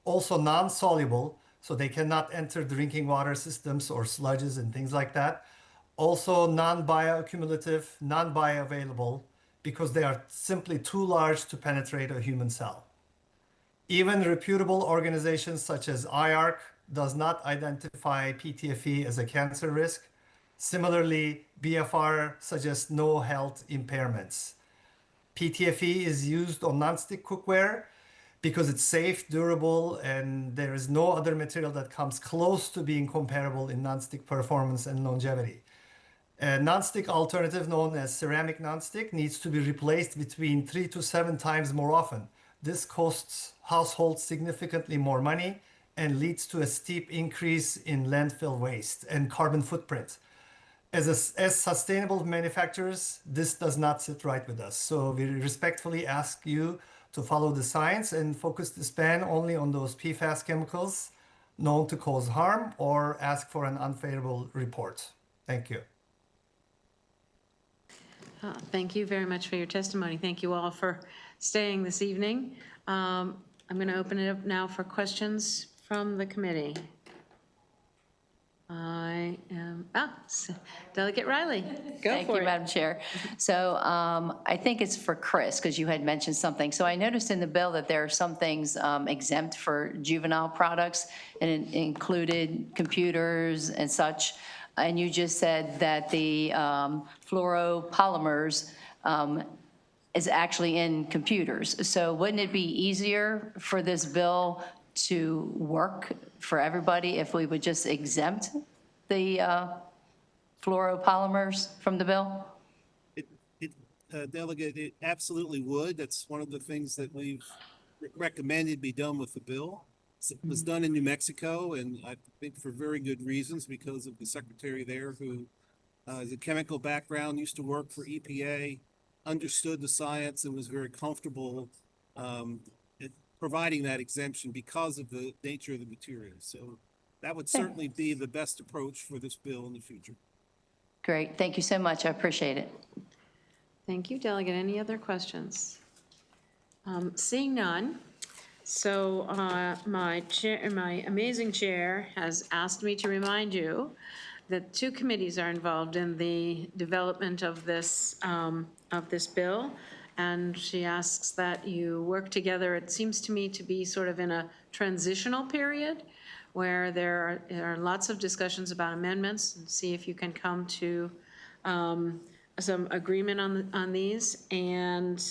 also non-soluble, so they cannot enter drinking water systems or sludges and things like that. Also non-bioaccumulative, non-bioavailable, because they are simply too large to penetrate a human cell. Even reputable organizations such as IARC does not identify PTFE as a cancer risk. Similarly, BFR suggests no health impairments. PTFE is used on nonstick cookware because it's safe, durable, and there is no other material that comes close to being comparable in nonstick performance and longevity. A nonstick alternative known as ceramic nonstick needs to be replaced between 3 to 7 times more often. This costs households significantly more money and leads to a steep increase in landfill waste and carbon footprint. As sustainable manufacturers, this does not sit right with us. So we respectfully ask you to follow the science and focus this ban only on those PFAS chemicals known to cause harm, or ask for an unfavorable report. Thank you. Thank you very much for your testimony. Thank you all for staying this evening. I'm going to open it up now for questions from the committee. Delegate Riley, go Thank for you, it. Madam Chair. So I think it's for Chris, because you had mentioned something. So I noticed in the bill that there are some things exempt for juvenile products, and it included computers and such. And you just said that the fluoropolymers is actually in computers. So wouldn't it be easier for this bill to work for everybody if we would just exempt the fluoropolymers from the bill? Delegate, it absolutely would. That's one of the things that we've recommended be done with the bill. It was done in New Mexico, and I think for very good reasons, because of the secretary there who has a chemical background, used to work for EPA, understood the science, and was very comfortable providing that exemption because of the nature of the material. So that would certainly be the best approach for this bill in the future. Great, thank you so much, I appreciate it. Thank you, Delegate. Any other questions? Seeing none, so my amazing chair has asked me to remind you that 2 committees are involved in the development of this bill, and she asks that you work together. It seems to me to be sort of in a transitional period where there are lots of discussions about amendments, and see if you can come to some agreement on these. And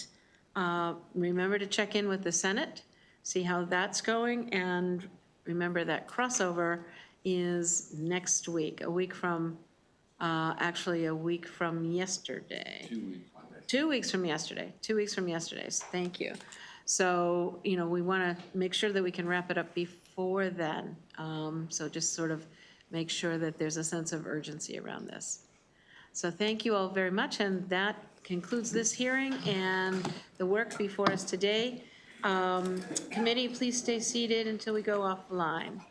remember to check in with the Senate, see how that's going, and remember that crossover is next week, actually a week from yesterday. 2 weeks from yesterday. 2 weeks from yesterday. Thank you. So, we want to make sure that we can wrap it up before then. So just sort of make sure that there's a sense of urgency around this. So thank you all very much, and that concludes this hearing and the work before us today. Committee, please stay seated until we go offline.